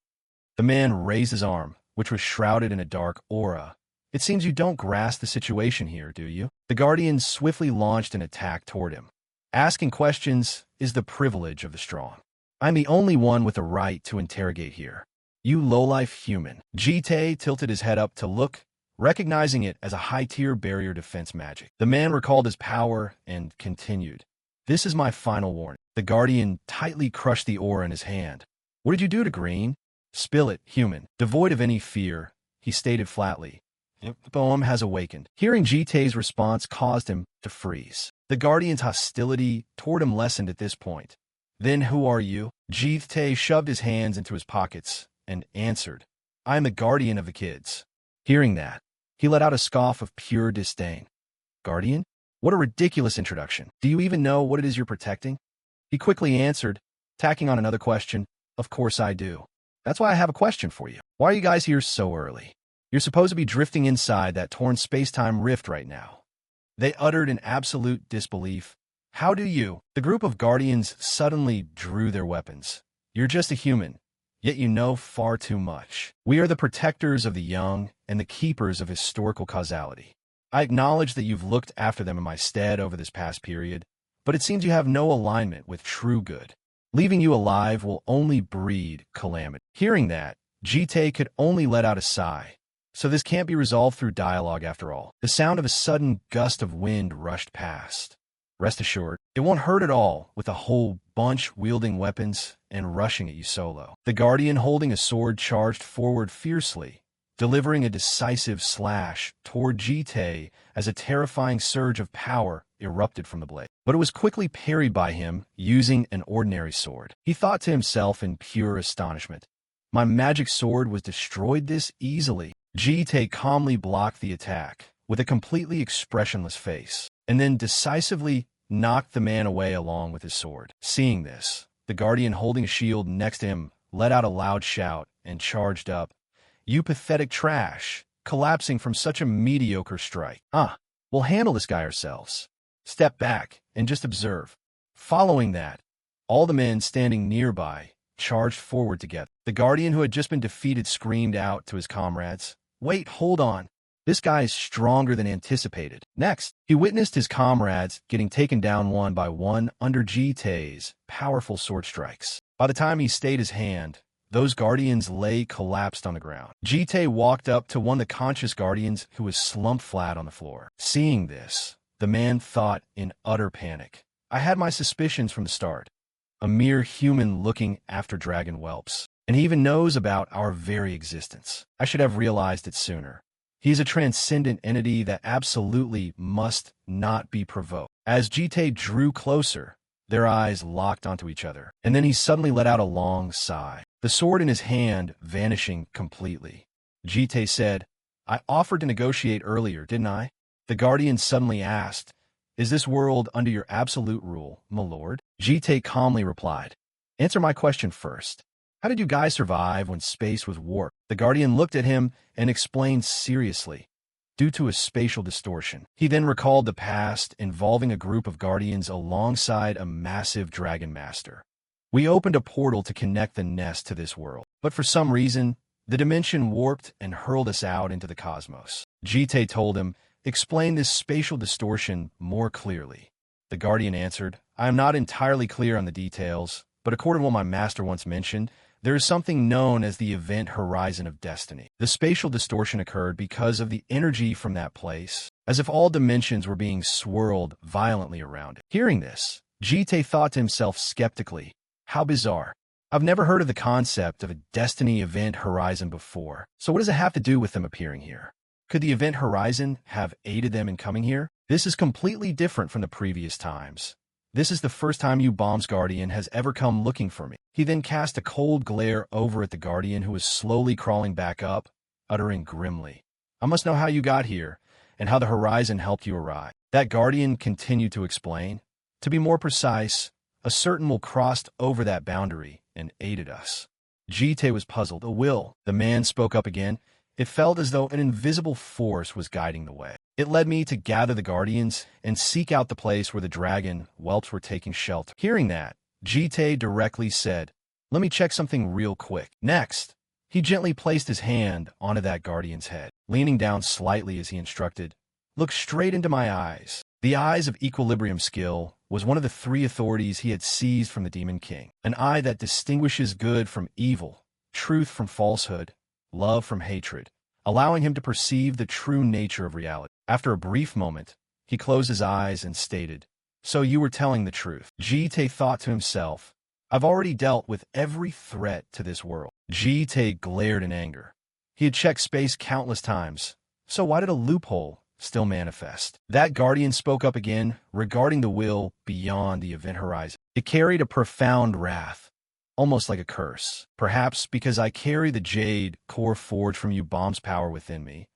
The man raised his arm, which was shrouded in a dark aura. It seems you don't grasp the situation here, do you? The Guardian swiftly launched an attack toward him. Asking questions is the privilege of the strong. I'm the only one with a right to interrogate here. You lowlife human. Jite tilted his head up to look, recognizing it as a high-tier barrier defense magic. The man recalled his power and continued. This is my final warning. The Guardian tightly crushed the aura in his hand. What did you do to Green? Spill it, human. Devoid of any fear, he stated flatly. Yubom has awakened. Hearing Jite's response caused him to freeze. The Guardian's hostility toward him lessened at this point. Then who are you? Jite shoved his hands into his pockets and answered, I am the Guardian of the kids. Hearing that, he let out a scoff of pure disdain. Guardian? What a ridiculous introduction. Do you even know what it is you're protecting? He quickly answered, tacking on another question. Of course I do. That's why I have a question for you. Why are you guys here so early? You're supposed to be drifting inside that torn space-time rift right now. They uttered in absolute disbelief. How do you? The group of Guardians suddenly drew their weapons. You're just a human, yet you know far too much. We are the protectors of the young and the keepers of historical causality. I acknowledge that you've looked after them in my stead over this past period, but it seems you have no alignment with true good. Leaving you alive will only breed calamity. Hearing that, Jite could only let out a sigh. So this can't be resolved through dialogue after all. The sound of a sudden gust of wind rushed past. Rest assured, it won't hurt at all with a whole bunch wielding weapons and rushing at you solo. The Guardian holding a sword charged forward fiercely, delivering a decisive slash toward Jite as a terrifying surge of power erupted from the blade. But it was quickly parried by him using an ordinary sword. He thought to himself in pure astonishment, my magic sword was destroyed this easily. Jite calmly blocked the attack with a completely expressionless face, and then decisively knocked the man away along with his sword. Seeing this, the Guardian holding a shield next to him let out a loud shout and charged up. You pathetic trash, collapsing from such a mediocre strike. We'll handle this guy ourselves. Step back and just observe. Following that, all the men standing nearby charged forward together. The Guardian who had just been defeated screamed out to his comrades, wait, hold on. This guy is stronger than anticipated. Next, he witnessed his comrades getting taken down one by one under Jite's powerful sword strikes. By the time he stayed his hand, those Guardians lay collapsed on the ground. Jite walked up to one of the conscious Guardians who was slumped flat on the floor. Seeing this, the man thought in utter panic. I had my suspicions from the start. A mere human looking after dragon whelps. And he even knows about our very existence. I should have realized it sooner. He's a transcendent entity that absolutely must not be provoked. As Jite drew closer, their eyes locked onto each other, and then he suddenly let out a long sigh, the sword in his hand vanishing completely. Jite said, "I offered to negotiate earlier, didn't I?" The Guardian suddenly asked, "Is this world under your absolute rule, my lord?" Jite calmly replied, "Answer my question first. How did you guys survive when space was warped?" The Guardian looked at him and explained seriously, "Due to a spatial distortion." He then recalled the past involving a group of Guardians alongside a massive dragon master. "We opened a portal to connect the nest to this world, but for some reason, the dimension warped and hurled us out into the cosmos." Jite told him, "Explain this spatial distortion more clearly." The Guardian answered, "I am not entirely clear on the details, but according to what my master once mentioned, there is something known as the event horizon of destiny. The spatial distortion occurred because of the energy from that place, as if all dimensions were being swirled violently around it." Hearing this, Jite thought to himself skeptically, "How bizarre. I've never heard of the concept of a destiny event horizon before, so what does it have to do with them appearing here? Could the event horizon have aided them in coming here? This is completely different from the previous times. This is the first time Yubom's Guardian has ever come looking for me." He then cast a cold glare over at the Guardian, who was slowly crawling back up, uttering grimly, "I must know how you got here, and how the horizon helped you arrive." That Guardian continued to explain, "To be more precise, a certain will crossed over that boundary and aided us." Jite was puzzled. "A will?" The man spoke up again. "It felt as though an invisible force was guiding the way. It led me to gather the Guardians and seek out the place where the dragon whelps were taking shelter." Hearing that, Jite directly said, "Let me check something real quick." Next, he gently placed his hand onto that Guardian's head, leaning down slightly as he instructed, "Look straight into my eyes." The eyes of equilibrium skill was one of the 3 authorities he had seized from the Demon King, an eye that distinguishes good from evil, truth from falsehood, love from hatred, allowing him to perceive the true nature of reality. After a brief moment, he closed his eyes and stated, "So you were telling the truth." Jite thought to himself, "I've already dealt with every threat to this world." Jite glared in anger. He had checked space countless times, so why did a loophole still manifest? That Guardian spoke up again regarding the will beyond the event horizon. It carried a profound wrath, almost like a curse. "Perhaps because I carry the jade core forged from Yubom's power within me,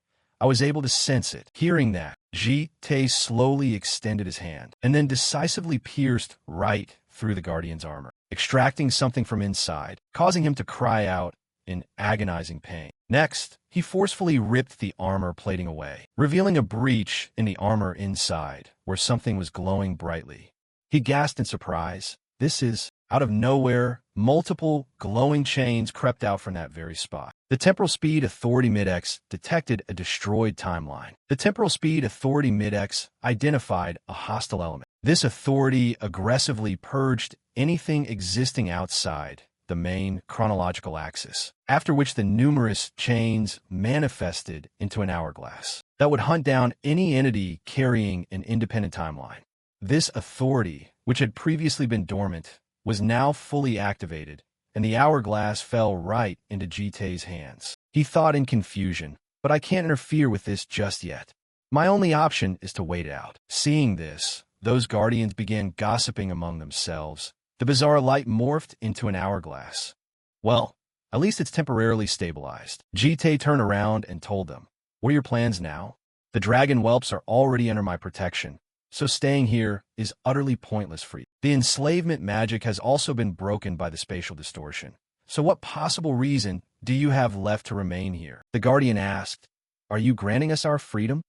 I was able to sense it." Hearing that, Jite slowly extended his hand, and then decisively pierced right through the Guardian's armor, extracting something from inside, causing him to cry out in agonizing pain. Next, he forcefully ripped the armor plating away, revealing a breach in the armor inside, where something was glowing brightly. He gasped in surprise. This is... Out of nowhere, multiple glowing chains crept out from that very spot. The Temporal Speed Authority Mid-X detected a destroyed timeline. The Temporal Speed Authority Mid-X identified a hostile element. This authority aggressively purged anything existing outside the main chronological axis, after which the numerous chains manifested into an hourglass that would hunt down any entity carrying an independent timeline. This authority, which had previously been dormant, was now fully activated, and the hourglass fell right into Jite's hands. He thought in confusion, "But I can't interfere with this just yet. My only option is to wait it out." Seeing this, those Guardians began gossiping among themselves. The bizarre light morphed into an hourglass. "Well, at least it's temporarily stabilized." Jite turned around and told them, "What are your plans now? The dragon whelps are already under my protection, so staying here is utterly pointless for you. The enslavement magic has also been broken by the spatial distortion. So what possible reason do you have left to remain here?" The Guardian asked, "Are you granting us our freedom?"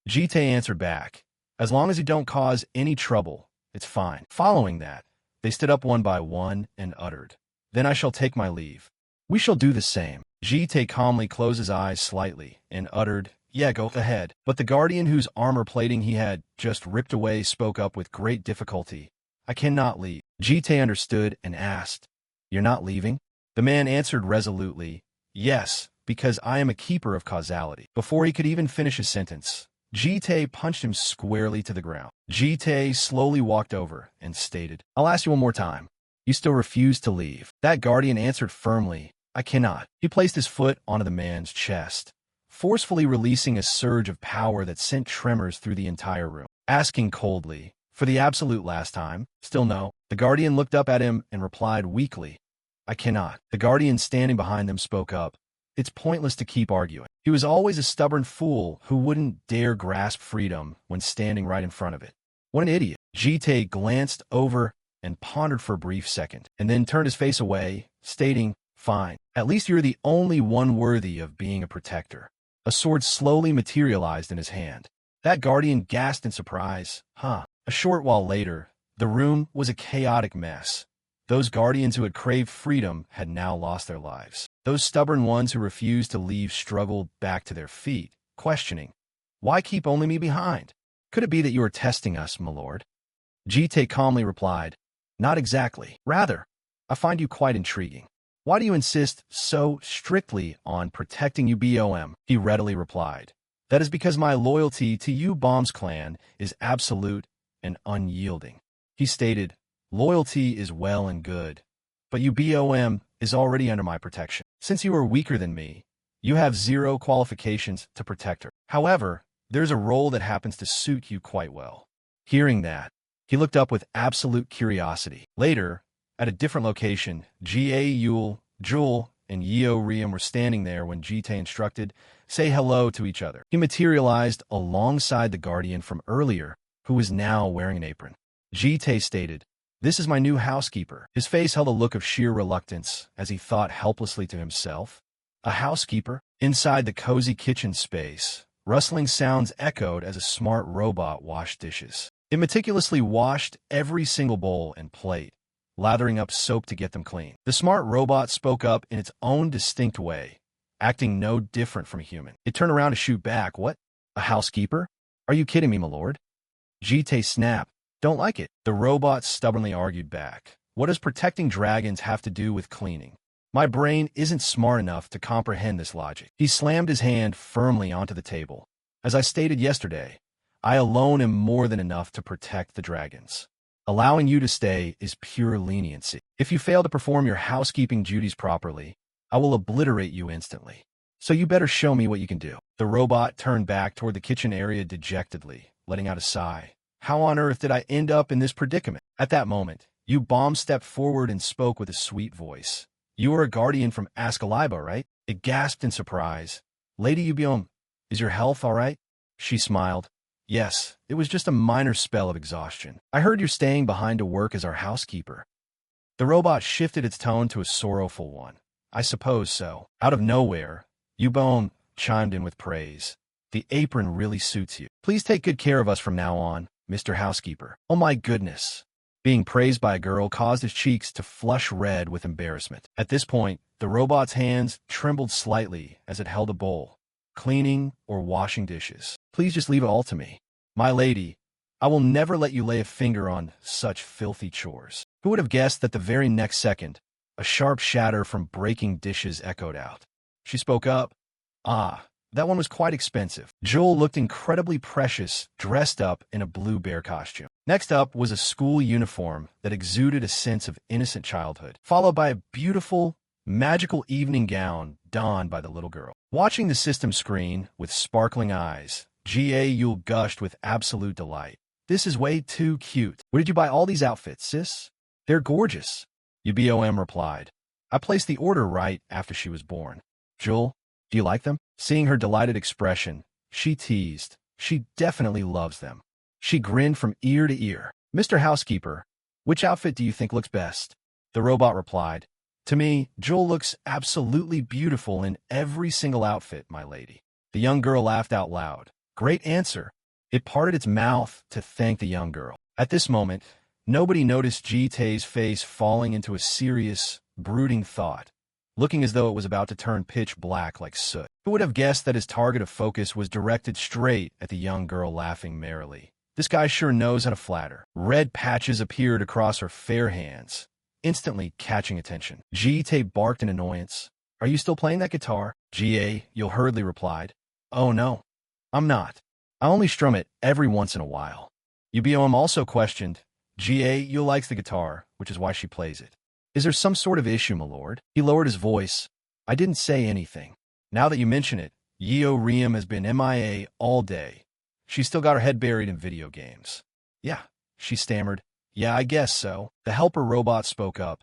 Jite answered back, "As long as you don't cause any trouble, it's fine." Following that, they stood up one by one and uttered, "Then I shall take my leave." "We shall do the same." Jite calmly closed his eyes slightly and uttered, "Yeah, go ahead." But the Guardian, whose armor plating he had just ripped away, spoke up with great difficulty, "I cannot leave." Jite understood and asked, "You're not leaving?" The man answered resolutely, "Yes, because I am a keeper of causality." Before he could even finish his sentence, Jite punched him squarely to the ground. Jite slowly walked over and stated, "I'll ask you one more time. You still refuse to leave?" That Guardian answered firmly, "I cannot." He placed his foot onto the man's chest, forcefully releasing a surge of power that sent tremors through the entire room. Asking coldly, for the absolute last time, still no. The Guardian looked up at him and replied weakly, I cannot. The Guardian standing behind them spoke up. It's pointless to keep arguing. He was always a stubborn fool who wouldn't dare grasp freedom when standing right in front of it. What an idiot. Jite glanced over and pondered for a brief second, and then turned his face away, stating, Fine. At least you're the only one worthy of being a protector. A sword slowly materialized in his hand. That Guardian gasped in surprise. Huh. A short while later, the room was a chaotic mess. Those Guardians who had craved freedom had now lost their lives. Those stubborn ones who refused to leave struggled back to their feet, questioning, Why keep only me behind? Could it be that you are testing us, my lord? Jite calmly replied, Not exactly. Rather, I find you quite intriguing. Why do you insist so strictly on protecting Yubom? He readily replied. That is because my loyalty to Yubom's clan is absolute and unyielding. He stated, Loyalty is well and good, but Yubom is already under my protection. Since you are weaker than me, you have zero qualifications to protect her. However, there's a role that happens to suit you quite well. Hearing that, he looked up with absolute curiosity. Later, at a different location, Juel, and Yeo were standing there when Jite instructed, Say hello to each other. He materialized alongside the Guardian from earlier, who was now wearing an apron. Jite stated, This is my new housekeeper. His face held a look of sheer reluctance as he thought helplessly to himself. A housekeeper? Inside the cozy kitchen space, rustling sounds echoed as a smart robot washed dishes. It meticulously washed every single bowl and plate, lathering up soap to get them clean. The smart robot spoke up in its own distinct way, acting no different from a human. It turned around to shoot back. What? A housekeeper? Are you kidding me, my lord? Jite snapped. Don't like it. The robot stubbornly argued back. What does protecting dragons have to do with cleaning? My brain isn't smart enough to comprehend this logic. He slammed his hand firmly onto the table. As I stated yesterday, I alone am more than enough to protect the dragons. Allowing you to stay is pure leniency. If you fail to perform your housekeeping duties properly, I will obliterate you instantly. So you better show me what you can do. The robot turned back toward the kitchen area dejectedly, letting out a sigh. How on earth did I end up in this predicament? At that moment, Yubom stepped forward and spoke with a sweet voice. You are a guardian from Hagawa, right? It gasped in surprise. Lady Yubom, is your health all right? She smiled. Yes, it was just a minor spell of exhaustion. I heard you're staying behind to work as our housekeeper. The robot shifted its tone to a sorrowful one. I suppose so. Out of nowhere, Yubom chimed in with praise. The apron really suits you. Please take good care of us from now on, Mr. Housekeeper. Oh my goodness. Being praised by a girl caused his cheeks to flush red with embarrassment. At this point, the robot's hands trembled slightly as it held a bowl. Cleaning or washing dishes. Please just leave it all to me. My lady, I will never let you lay a finger on such filthy chores. Who would have guessed that the very next second, a sharp shatter from breaking dishes echoed out. She spoke up. Ah, that one was quite expensive. Juel looked incredibly precious, dressed up in a blue bear costume. Next up was a school uniform that exuded a sense of innocent childhood, followed by a beautiful, magical evening gown donned by the little girl. Watching the system screen with sparkling eyes, Juel gushed with absolute delight. This is way too cute. Where did you buy all these outfits, sis? They're gorgeous. Yubom replied. I placed the order right after she was born. Juel, do you like them? Seeing her delighted expression, she teased. She definitely loves them. She grinned from ear to ear. Mr. Housekeeper, which outfit do you think looks best? The robot replied. To me, Juel looks absolutely beautiful in every single outfit, my lady. The young girl laughed out loud. Great answer. It parted its mouth to thank the young girl. At this moment, nobody noticed Jite's face falling into a serious, brooding thought, looking as though it was about to turn pitch black like soot. Who would have guessed that his target of focus was directed straight at the young girl laughing merrily? This guy sure knows how to flatter. Red patches appeared across her fair hands, instantly catching attention. Jite barked in annoyance. Are you still playing that guitar? Juel hurriedly replied. Oh no, I'm not. I only strum it every once in a while. Yubom also questioned. Juel likes the guitar, which is why she plays it. Is there some sort of issue, my lord? He lowered his voice. I didn't say anything. Now that you mention it, Riem has been MIA all day. She's still got her head buried in video games. Yeah, she stammered. Yeah, I guess so. The helper robot spoke up.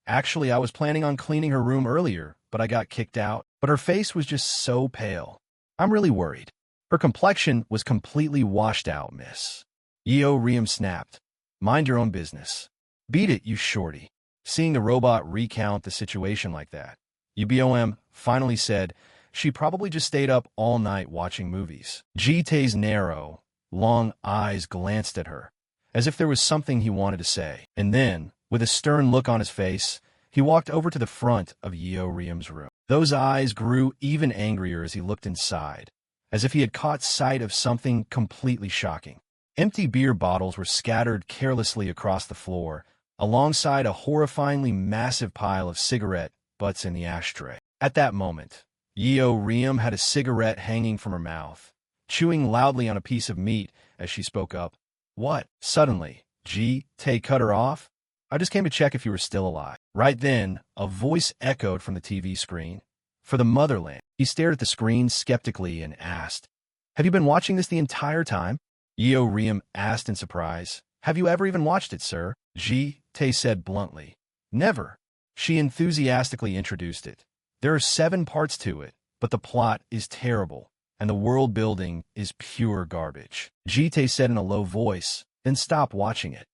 Actually, I was planning on cleaning her room earlier, but I got kicked out. But her face was just so pale. I'm really worried. Her complexion was completely washed out, miss. Riem snapped. Mind your own business. Beat it, you shorty. Seeing the robot recount the situation like that, Yubom finally said she probably just stayed up all night watching movies. Jitae's narrow, long eyes glanced at her, as if there was something he wanted to say. And then, with a stern look on his face, he walked over to the front of Riem's room. Those eyes grew even angrier as he looked inside, as if he had caught sight of something completely shocking. Empty beer bottles were scattered carelessly across the floor, alongside a horrifyingly massive pile of cigarette butts in the ashtray. At that moment, Riem had a cigarette hanging from her mouth, chewing loudly on a piece of meat as she spoke up. What? Suddenly, Tae cut her off. I just came to check if you were still alive. Right then, a voice echoed from the TV screen. For the motherland. He stared at the screen skeptically and asked, have you been watching this the entire time? Riem asked in surprise. Have you ever even watched it, sir? Tae said bluntly. Never. She enthusiastically introduced it. There are 7 parts to it, but the plot is terrible, and the world building is pure garbage. Tae said in a low voice, then stopped watching it.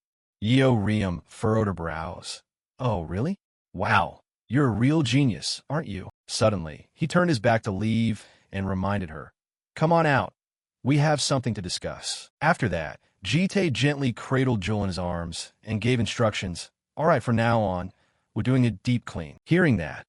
Riem furrowed her brows. Oh, really? Wow. You're a real genius, aren't you? Suddenly, he turned his back to leave and reminded her. Come on out. We have something to discuss. After that, Tae gently cradled Juel in his arms and gave instructions. All right, from now on, we're doing a deep clean. Hearing that,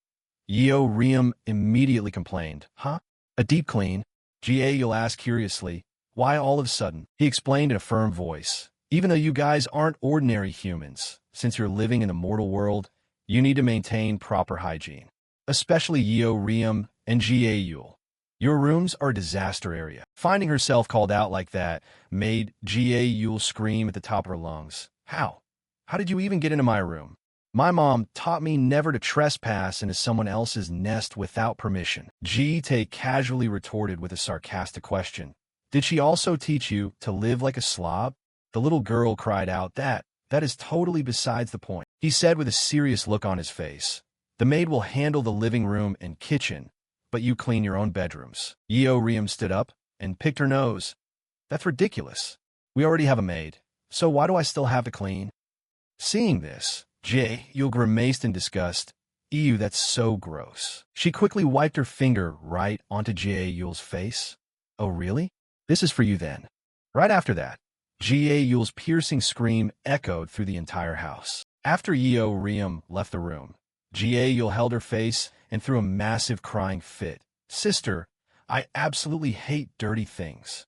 Riem immediately complained. Huh? A deep clean? You'll ask curiously. Why all of a sudden? He explained in a firm voice. Even though you guys aren't ordinary humans, since you're living in the mortal world, you need to maintain proper hygiene. Especially Riem and Juel. Your rooms are a disaster area. Finding herself called out like that made Juel scream at the top of her lungs. How? How did you even get into my room? My mom taught me never to trespass into someone else's nest without permission. Tae casually retorted with a sarcastic question. Did she also teach you to live like a slob? The little girl cried out. That is totally besides the point. He said with a serious look on his face. The maid will handle the living room and kitchen, but you clean your own bedrooms. Riem stood up and picked her nose. That's ridiculous. We already have a maid, so why do I still have to clean? Seeing this, Juel grimaced in disgust. Ew, that's so gross. She quickly wiped her finger right onto Juel's face. Oh, really? This is for you then. Right after that, Juel's piercing scream echoed through the entire house. After Riem left the room, Juel held her face and threw a massive crying fit. Sister, I absolutely hate dirty things.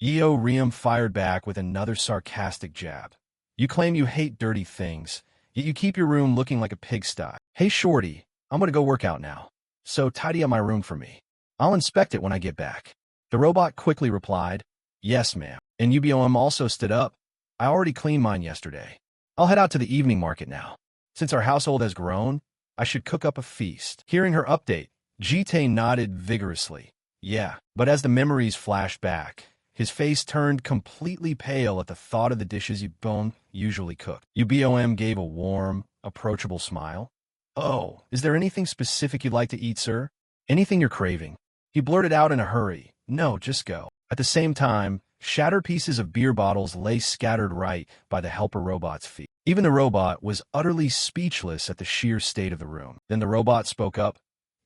Riem fired back with another sarcastic jab. You claim you hate dirty things, yet you keep your room looking like a pigsty. Hey, shorty, I'm gonna go work out now. So tidy up my room for me. I'll inspect it when I get back. The robot quickly replied, Yes, ma'am. And Yubom also stood up. I already cleaned mine yesterday. I'll head out to the evening market now. Since our household has grown, I should cook up a feast. Hearing her update, Tae nodded vigorously. Yeah, but as the memories flashed back, his face turned completely pale at the thought of the dishes Yubom usually cooked. Yubom gave a warm, approachable smile. Oh, is there anything specific you'd like to eat, sir? Anything you're craving? He blurted out in a hurry. No, just go. At the same time, shattered pieces of beer bottles lay scattered right by the helper robot's feet. Even the robot was utterly speechless at the sheer state of the room. Then the robot spoke up.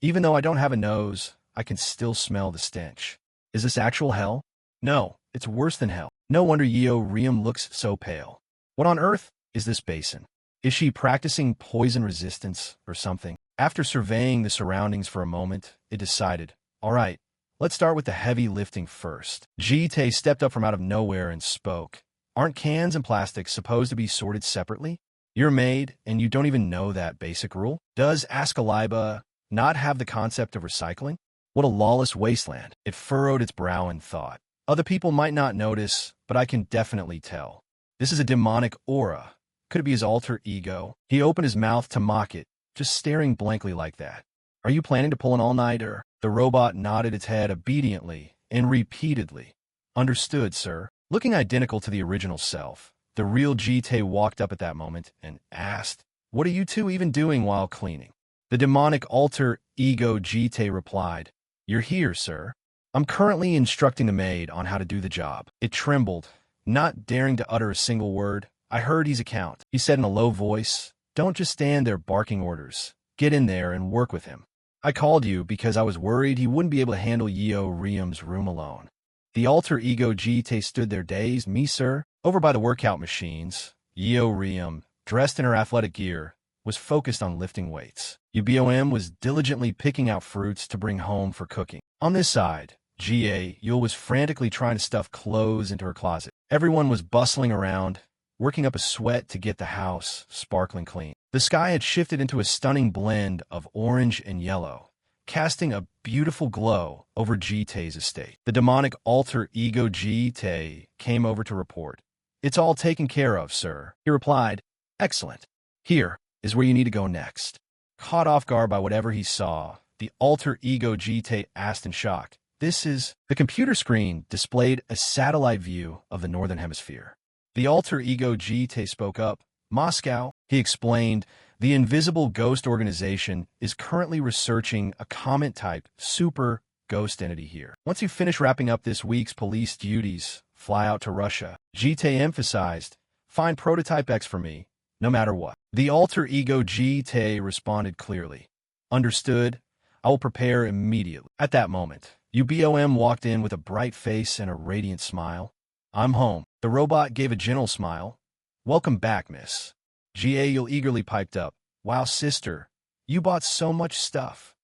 Even though I don't have a nose, I can still smell the stench. Is this actual hell? No, it's worse than hell. No wonder Riem looks so pale. What on earth is this basin? Is she practicing poison resistance or something? After surveying the surroundings for a moment, it decided, all right, let's start with the heavy lifting first. Tae stepped up from out of nowhere and spoke. Aren't cans and plastics supposed to be sorted separately? You're a maid, and you don't even know that basic rule? Does Askaliba not have the concept of recycling? What a lawless wasteland. It furrowed its brow in thought. Other people might not notice, but I can definitely tell. This is a demonic aura. Could it be his alter ego? He opened his mouth to mock it, just staring blankly like that. Are you planning to pull an all-nighter? The robot nodded its head obediently and repeatedly. Understood, sir. Looking identical to the original self, the real Jite walked up at that moment and asked, "What are you two even doing while cleaning?" The demonic alter ego Jite replied, "You're here, sir. I'm currently instructing the maid on how to do the job." It trembled, not daring to utter a single word. "I heard he's a count," he said in a low voice. "Don't just stand there barking orders. Get in there and work with him. I called you because I was worried he wouldn't be able to handle Yeo Riam's room alone." The alter ego Jite stood there dazed. "Me, sir?" Over by the workout machines, Yeo Riam, dressed in her athletic gear, was focused on lifting weights. Yubom was diligently picking out fruits to bring home for cooking. On this side, Juel was frantically trying to stuff clothes into her closet. Everyone was bustling around, working up a sweat to get the house sparkling clean. The sky had shifted into a stunning blend of orange and yellow, casting a beautiful glow over Jite's estate. The demonic alter ego Jite came over to report. "It's all taken care of, sir," he replied. "Excellent. Here is where you need to go next." Caught off guard by whatever he saw, the alter ego Jite asked in shock, "This is..." The computer screen displayed a satellite view of the Northern Hemisphere. The alter ego Jite spoke up. "Moscow," he explained, "the invisible ghost organization is currently researching a comet-type super ghost entity here. Once you finish wrapping up this week's police duties, fly out to Russia." Jite emphasized, "Find Prototype X for me, no matter what." The alter ego Jite responded clearly. "Understood. I will prepare immediately." At that moment, Yubom walked in with a bright face and a radiant smile. "I'm home." The robot gave a gentle smile. "Welcome back, miss." Juel eagerly piped up, "Wow, sister, you bought so much stuff."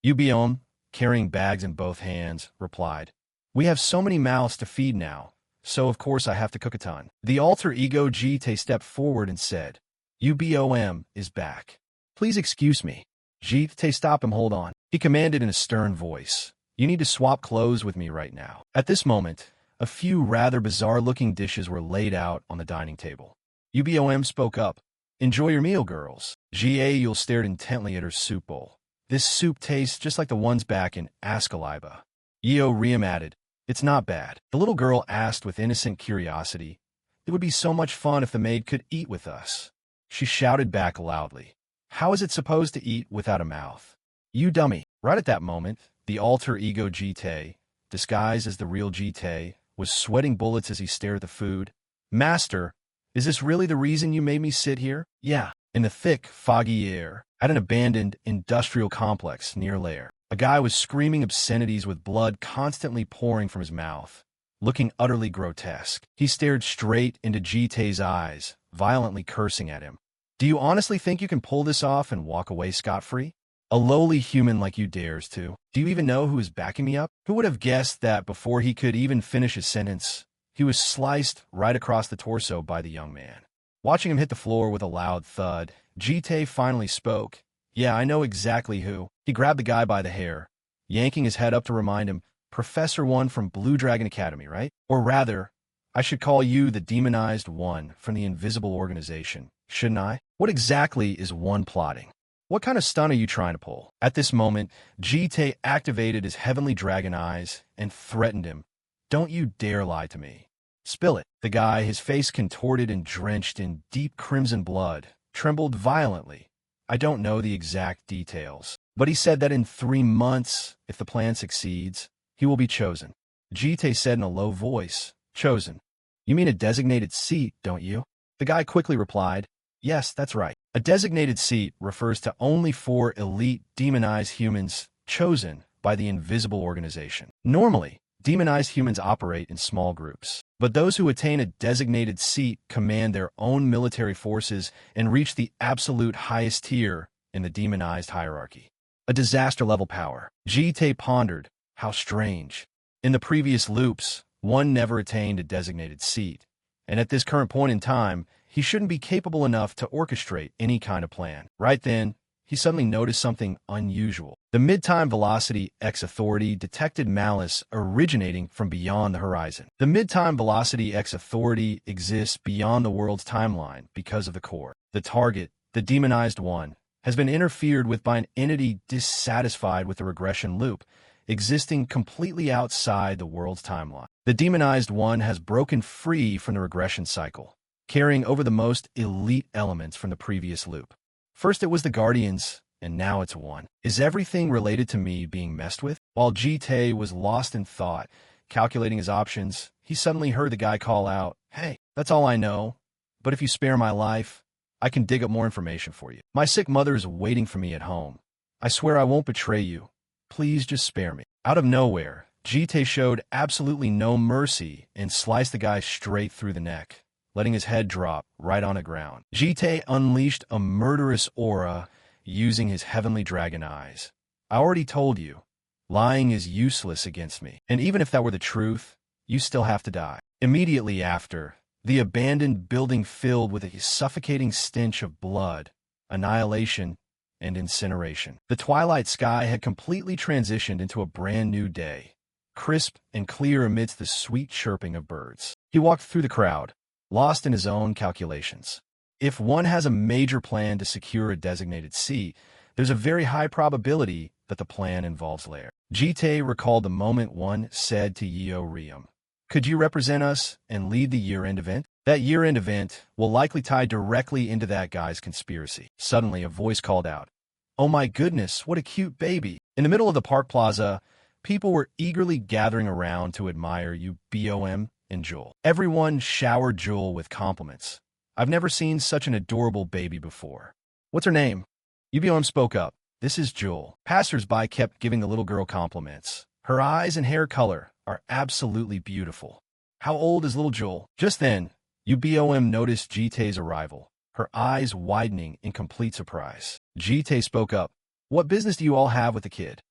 Yubom, carrying bags in both hands, replied, "We have so many mouths to feed now, so of course I have to cook a ton." The alter ego Jite stepped forward and said, "Yubom is back. Please excuse me." Jite stopped him. "Hold on," he commanded in a stern voice. "You need to swap clothes with me right now." At this moment, a few rather bizarre-looking dishes were laid out on the dining table. Yubom spoke up, "Enjoy your meal, girls." Juel stared intently at her soup bowl. "This soup tastes just like the ones back in Askaliba." Yeo Riam added, "It's not bad." The little girl asked with innocent curiosity, "It would be so much fun if the maid could eat with us." She shouted back loudly, "How is it supposed to eat without a mouth? You dummy." Right at that moment, the alter ego Jite, disguised as the real Jite, was sweating bullets as he stared at the food. "Master, is this really the reason you made me sit here?" "Yeah." In the thick, foggy air, at an abandoned industrial complex near Lair, a guy was screaming obscenities with blood constantly pouring from his mouth, looking utterly grotesque. He stared straight into Jite's eyes, violently cursing at him. "Do you honestly think you can pull this off and walk away scot-free? A lowly human like you dares to? Do you even know who is backing me up?" Who would have guessed that before he could even finish his sentence, he was sliced right across the torso by the young man. Watching him hit the floor with a loud thud, Jite finally spoke. "Yeah, I know exactly who." He grabbed the guy by the hair, yanking his head up to remind him, "Professor One from Blue Dragon Academy, right? Or rather, I should call you the demonized one from the invisible organization, shouldn't I? What exactly is One plotting? What kind of stunt are you trying to pull?" At this moment, Jite activated his heavenly dragon eyes and threatened him. "Don't you dare lie to me. Spill it." The guy, his face contorted and drenched in deep crimson blood, trembled violently. "I don't know the exact details, but he said that in 3 months, if the plan succeeds, he will be chosen." Jite said in a low voice, "Chosen? You mean a designated seat, don't you?" The guy quickly replied, "Yes, that's right. A designated seat refers to only 4 elite demonized humans chosen by the invisible organization. Normally, demonized humans operate in small groups, but those who attain a designated seat command their own military forces and reach the absolute highest tier in the demonized hierarchy. A disaster-level power." Jite pondered. How strange. In the previous loops, One never attained a designated seat, and at this current point in time, he shouldn't be capable enough to orchestrate any kind of plan. Right then, he suddenly noticed something unusual. The mid-time velocity X authority detected malice originating from beyond the horizon. The mid-time velocity X authority exists beyond the world's timeline because of the core. The target, the demonized one, has been interfered with by an entity dissatisfied with the regression loop. existing completely outside the world's timeline. The demonized one has broken free from the regression cycle, carrying over the most elite elements from the previous loop. First it was the Guardians, and now it's one. Is everything related to me being messed with? While Jite was lost in thought, calculating his options, he suddenly heard the guy call out, "Hey, that's all I know, but if you spare my life, I can dig up more information for you. My sick mother is waiting for me at home. I swear I won't betray you. Please just spare me." Out of nowhere, Jite showed absolutely no mercy and sliced the guy straight through the neck, letting his head drop right on the ground. Jite unleashed a murderous aura using his heavenly dragon eyes. "I already told you, lying is useless against me, and even if that were the truth, you still have to die." Immediately after, the abandoned building filled with a suffocating stench of blood, annihilation, and incineration. The twilight sky had completely transitioned into a brand new day, crisp and clear amidst the sweet chirping of birds. He walked through the crowd, lost in his own calculations. If one has a major plan to secure a designated seat, there's a very high probability that the plan involves Lair. Jite recalled the moment one said to Yubom, "Could you represent us and lead the year-end event?" That year-end event will likely tie directly into that guy's conspiracy. Suddenly, a voice called out, "Oh my goodness, what a cute baby." In the middle of the park plaza, people were eagerly gathering around to admire Yubom and Juel. Everyone showered Juel with compliments. "I've never seen such an adorable baby before." "What's her name?" Yubom spoke up. "This is Juel." Passers-by kept giving the little girl compliments. "Her eyes and hair color are absolutely beautiful." "How old is little Juel?" Just then, Yubom noticed Jite's arrival, her eyes widening in complete surprise. Jite spoke up. "What business do you all have with the kid?"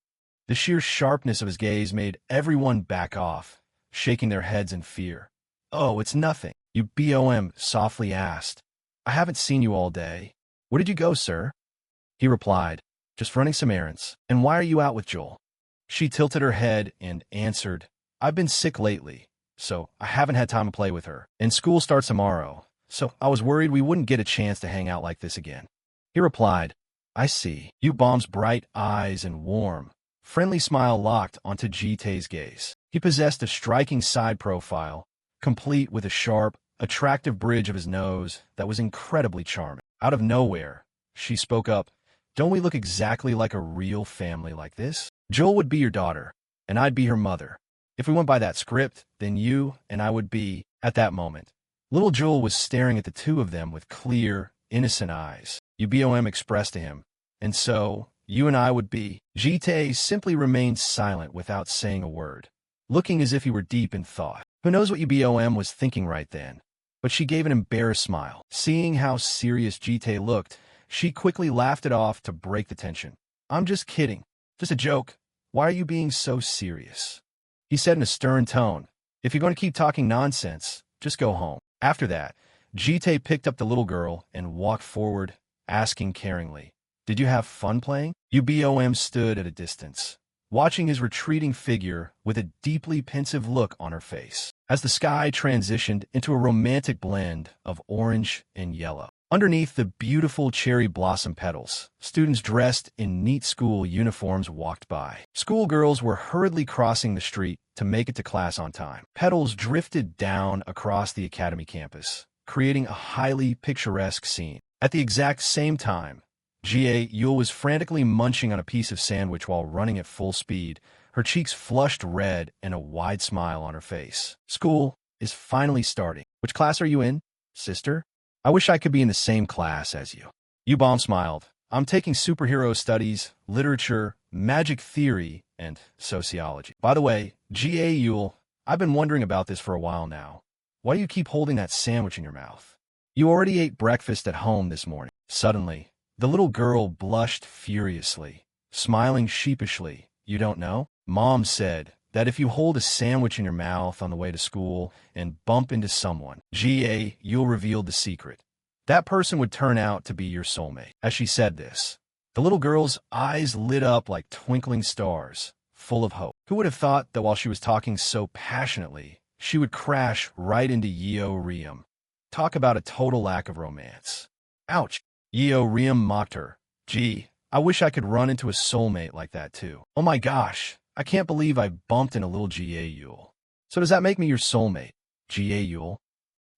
The sheer sharpness of his gaze made everyone back off, shaking their heads in fear. "Oh, it's nothing," Yubom softly asked. "I haven't seen you all day." "Where did you go, sir?" He replied, "Just running some errands." "And why are you out with Juel?" She tilted her head and answered, "I've been sick lately, so I haven't had time to play with her. And school starts tomorrow, so I was worried we wouldn't get a chance to hang out like this again." He replied, "I see." Yubom's bright eyes and warm, friendly smile locked onto Jite's gaze. He possessed a striking side profile, complete with a sharp, attractive bridge of his nose that was incredibly charming. Out of nowhere, she spoke up, "Don't we look exactly like a real family like this? Juel would be your daughter, and I'd be her mother. If we went by that script, then you and I would be." At that moment, little Juel was staring at the two of them with clear, innocent eyes. Yubom expressed to him, "And so, you and I would be." Jite simply remained silent without saying a word, looking as if he were deep in thought. Who knows what Yubom was thinking right then? But she gave an embarrassed smile. Seeing how serious Jite looked, she quickly laughed it off to break the tension. "I'm just kidding. Just a joke. Why are you being so serious?" He said in a stern tone. "If you're going to keep talking nonsense, just go home." After that, Jite picked up the little girl and walked forward, asking caringly, "Did you have fun playing?" Yubom stood at a distance, watching his retreating figure with a deeply pensive look on her face. As the sky transitioned into a romantic blend of orange and yellow. Underneath the beautiful cherry blossom petals, students dressed in neat school uniforms walked by. Schoolgirls were hurriedly crossing the street to make it to class on time. Petals drifted down across the academy campus, creating a highly picturesque scene. At the exact same time, Juel was frantically munching on a piece of sandwich while running at full speed, her cheeks flushed red and a wide smile on her face. "School is finally starting. Which class are you in, sister?" "I wish I could be in the same class as you." Yubom smiled. "I'm taking superhero studies, literature, magic theory, and sociology." "By the way, Juel, I've been wondering about this for a while now. Why do you keep holding that sandwich in your mouth? You already ate breakfast at home this morning." Suddenly, the little girl blushed furiously, smiling sheepishly. "You don't know? Mom said that if you hold a sandwich in your mouth on the way to school and bump into someone, Juel revealed the secret. That person would turn out to be your soulmate." As she said this, the little girl's eyes lit up like twinkling stars, full of hope. Who would have thought that while she was talking so passionately, she would crash right into Yubom? Talk about a total lack of romance. "Ouch." Yubom mocked her. "Gee, I wish I could run into a soulmate like that too." "Oh my gosh, I can't believe I bumped into little Ga Yule. So does that make me your soulmate, Ga Yule?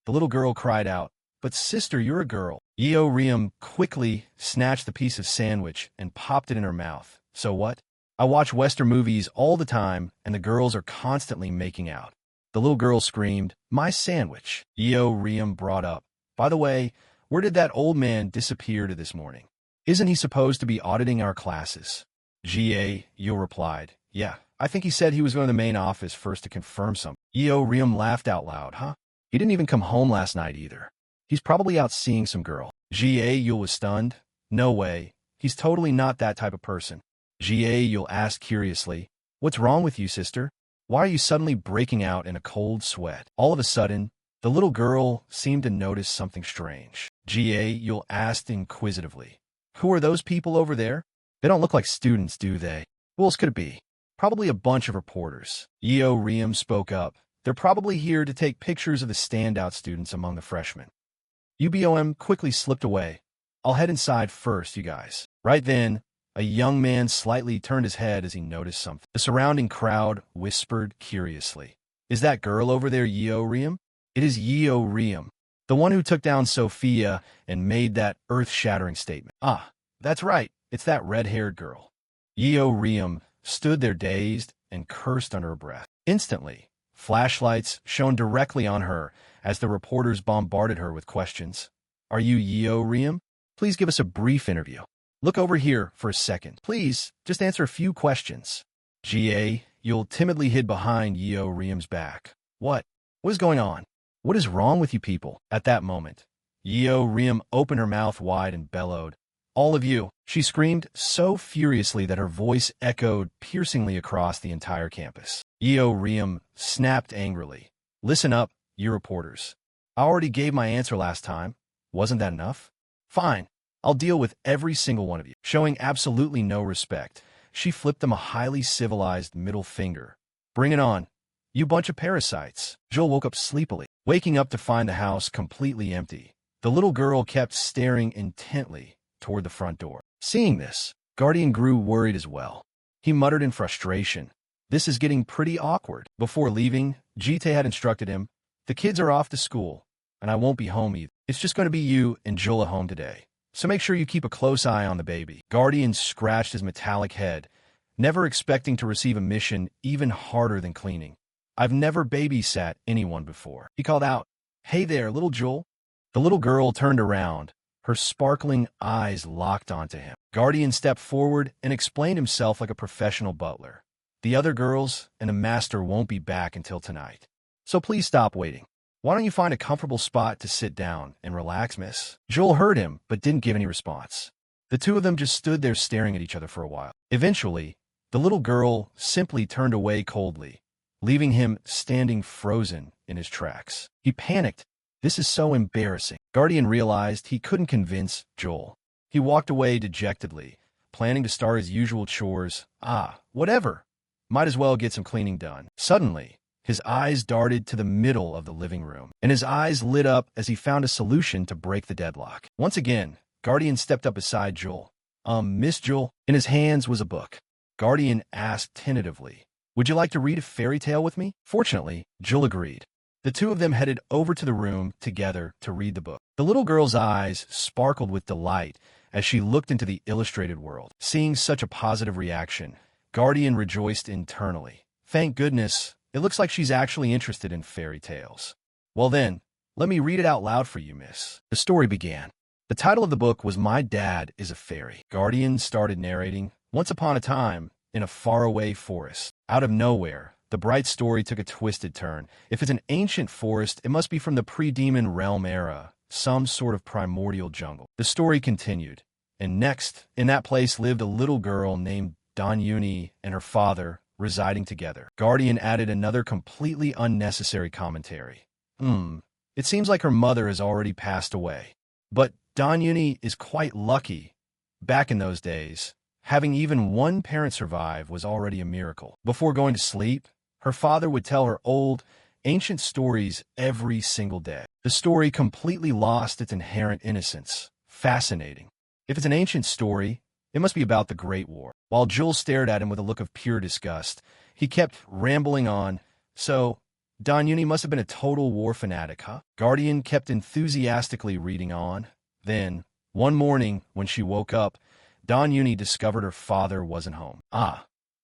The little girl cried out. But sister, you're a girl. Yeoriam quickly snatched the piece of sandwich and popped it in her mouth. So what? I watch Western movies all the time, and the girls are constantly making out. The little girl screamed, my sandwich. Yeoriam brought up. By the way, where did that old man disappear to this morning? Isn't he supposed to be auditing our classes? Ga Yule replied, yeah, I think he said he was going to the main office first to confirm something. Yeoriam laughed out loud, huh? He didn't even come home last night either. He's probably out seeing some girl. Ga Yule was stunned. No way. He's totally not that type of person. Ga Yule asked curiously, what's wrong with you, sister? Why are you suddenly breaking out in a cold sweat? All of a sudden, the little girl seemed to notice something strange. Ga Yule asked inquisitively, who are those people over there? They don't look like students, do they? Who else could it be? Probably a bunch of reporters. Yeoriam spoke up. They're probably here to take pictures of the standout students among the freshmen. Yubom quickly slipped away. I'll head inside first, you guys. Right then, a young man slightly turned his head as he noticed something. The surrounding crowd whispered curiously. Is that girl over there Yeoriam? It is Yeoriam, the one who took down Sophia and made that earth-shattering statement. Ah, that's right. It's that red-haired girl. Yeoriam stood there dazed and cursed under her breath. Instantly, flashlights shone directly on her as the reporters bombarded her with questions. Are you Yeoriam? Please give us a brief interview. Look over here for a second. Please, just answer a few questions. Ga Yule timidly hid behind Yeoriam's back. What? What is going on? What is wrong with you people? At that moment, Yeoriam opened her mouth wide and bellowed. All of you, she screamed so furiously that her voice echoed piercingly across the entire campus. Yeoriam snapped angrily. Listen up, you reporters. I already gave my answer last time. Wasn't that enough? Fine. I'll deal with every single one of you. Showing absolutely no respect, she flipped them a highly civilized middle finger. Bring it on, you bunch of parasites. Juel woke up sleepily, waking up to find the house completely empty. The little girl kept staring intently toward the front door. Seeing this, Guardian grew worried as well. He muttered in frustration, this is getting pretty awkward. Before leaving, Jite had instructed him, the kids are off to school, and I won't be home either. It's just going to be you and Juel at home today. So make sure you keep a close eye on the baby. Guardian scratched his metallic head, never expecting to receive a mission even harder than cleaning. I've never babysat anyone before. He called out, hey there, little Juel. The little girl turned around, her sparkling eyes locked onto him. Guardian stepped forward and explained himself like a professional butler. The other girls and the master won't be back until tonight. So please stop waiting. Why don't you find a comfortable spot to sit down and relax, miss? Juel heard him, but didn't give any response. The two of them just stood there staring at each other for a while. Eventually, the little girl simply turned away coldly, leaving him standing frozen in his tracks. He panicked. This is so embarrassing. Guardian realized he couldn't convince Juel. He walked away dejectedly, planning to start his usual chores. Whatever. Might as well get some cleaning done. Suddenly, his eyes darted to the middle of the living room, and his eyes lit up as he found a solution to break the deadlock. Once again, Guardian stepped up beside Juel. Miss Juel? In his hands was a book. Guardian asked tentatively, would you like to read a fairy tale with me? Fortunately, Juel agreed. The two of them headed over to the room together to read the book. The little girl's eyes sparkled with delight as she looked into the illustrated world. Seeing such a positive reaction, Guardian rejoiced internally. Thank goodness, it looks like she's actually interested in fairy tales. Well then, let me read it out loud for you, miss. The story began. The title of the book was My Dad is a Fairy. Guardian started narrating. Once upon a time, in a faraway forest. Out of nowhere, the bright story took a twisted turn. If it's an ancient forest, it must be from the pre-demon realm era, some sort of primordial jungle. The story continued. And next, in that place lived a little girl named Danyuni and her father, residing together. Guardian added another completely unnecessary commentary. It seems like her mother has already passed away. But Danyuni is quite lucky. Back in those days, having even one parent survive was already a miracle. Before going to sleep, her father would tell her old, ancient stories every single day. The story completely lost its inherent innocence. Fascinating. If it's an ancient story, It must be about the Great War. While Juel stared at him with a look of pure disgust, he kept rambling on. So, Don Uni must have been a total war fanatic, huh? Guardian kept enthusiastically reading on. Then, one morning, when she woke up, Don Uni discovered her father wasn't home.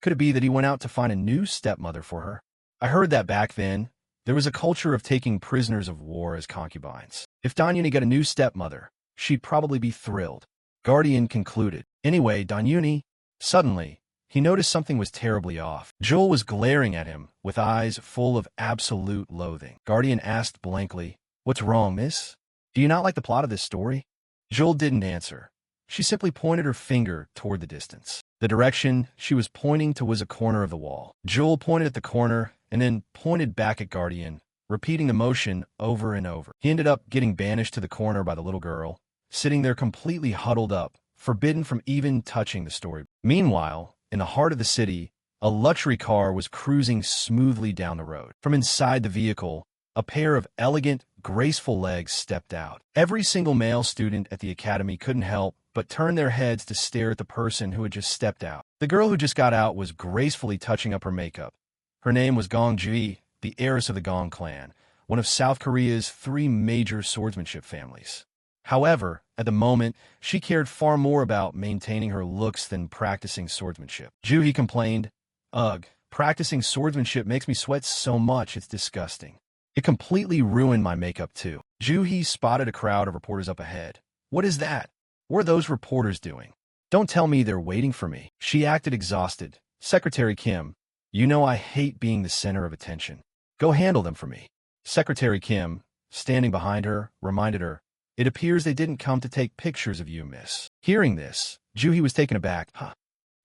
Could it be that he went out to find a new stepmother for her? I heard that back then, there was a culture of taking prisoners of war as concubines. If Don Uni got a new stepmother, she'd probably be thrilled. Guardian concluded. Anyway, Don Uni, suddenly, he noticed something was terribly off. Juel was glaring at him with eyes full of absolute loathing. Guardian asked blankly, "What's wrong, miss? Do you not like the plot of this story?" Juel didn't answer. She simply pointed her finger toward the distance. The direction she was pointing to was a corner of the wall. Juel pointed at the corner and then pointed back at Guardian, repeating the motion over and over. He ended up getting banished to the corner by the little girl, sitting there completely huddled up, forbidden from even touching the story. Meanwhile, in the heart of the city, a luxury car was cruising smoothly down the road. From inside the vehicle, a pair of elegant, graceful legs stepped out. Every single male student at the academy couldn't help but turn their heads to stare at the person who had just stepped out. The girl who just got out was gracefully touching up her makeup. Her name was Gong Ji, the heiress of the Gong clan, one of South Korea's 3 major swordsmanship families. However, at the moment, she cared far more about maintaining her looks than practicing swordsmanship. Juhi complained, "Ugh, practicing swordsmanship makes me sweat so much it's disgusting. It completely ruined my makeup too." Juhi spotted a crowd of reporters up ahead. "What is that? What are those reporters doing? Don't tell me they're waiting for me." She acted exhausted. "Secretary Kim, you know I hate being the center of attention. Go handle them for me." Secretary Kim, standing behind her, reminded her, "It appears they didn't come to take pictures of you, miss." Hearing this, Juhi was taken aback.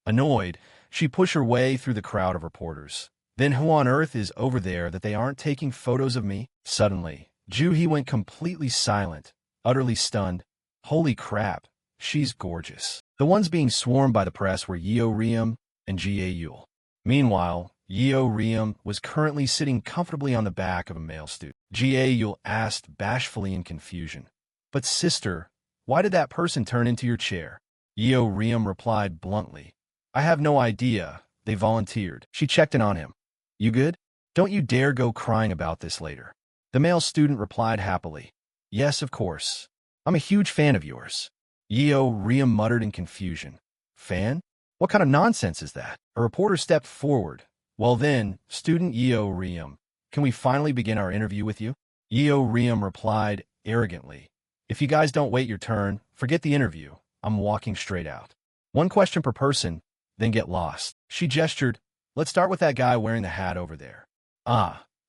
Annoyed, she pushed her way through the crowd of reporters. "Then who on earth is over there that they aren't taking photos of me?" Suddenly, Juhi went completely silent, utterly stunned. Holy crap, she's gorgeous. The ones being swarmed by the press were Yeo Riem and Jie Yul. Meanwhile, Yeo Riem was currently sitting comfortably on the back of a male student. Jie Yul asked bashfully in confusion, "But sister, why did that person turn into your chair?" Yeo Riem replied bluntly, "I have no idea. They volunteered." She checked in on him. "You good? Don't you dare go crying about this later." The male student replied happily, "Yes, of course. I'm a huge fan of yours." Yeo Riem muttered in confusion. "Fan? What kind of nonsense is that?" A reporter stepped forward. "Well then, student Yeo Riem, can we finally begin our interview with you?" Yeo Riem replied arrogantly, "If you guys don't wait your turn, forget the interview. I'm walking straight out. 1 question per person, then get lost." She gestured. "Let's start with that guy wearing the hat over there."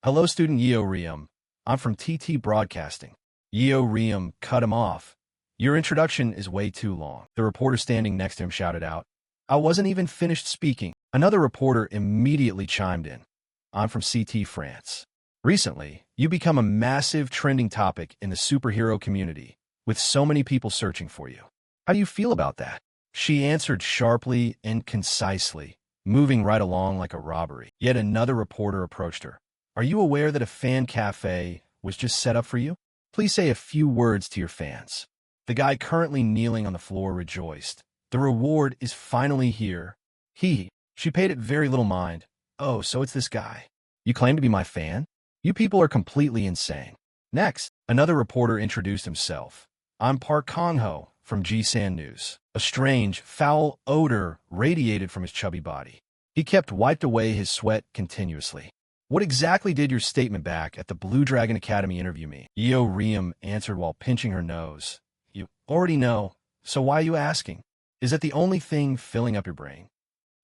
Hello student Yeo Riem. I'm from TT Broadcasting." Yeo Riem cut him off. "Your introduction is way too long." The reporter standing next to him shouted out. "I wasn't even finished speaking." Another reporter immediately chimed in. "I'm from CT France. Recently, you become a massive trending topic in the superhero community, with so many people searching for you. How do you feel about that?" She answered sharply and concisely, moving right along like a robbery. Yet another reporter approached her. "Are you aware that a fan cafe was just set up for you? Please say a few words to your fans." The guy currently kneeling on the floor rejoiced. "The reward is finally here." She paid it very little mind. "Oh, so it's this guy. You claim to be my fan? You people are completely insane." Next, another reporter introduced himself. "I'm Park Kong-ho from Jisan News." A strange, foul odor radiated from his chubby body. He kept wiped away his sweat continuously. "What exactly did your statement back at the Blue Dragon Academy interview mean?" Yeo Riem answered while pinching her nose. "You already know, so why are you asking? Is that the only thing filling up your brain?"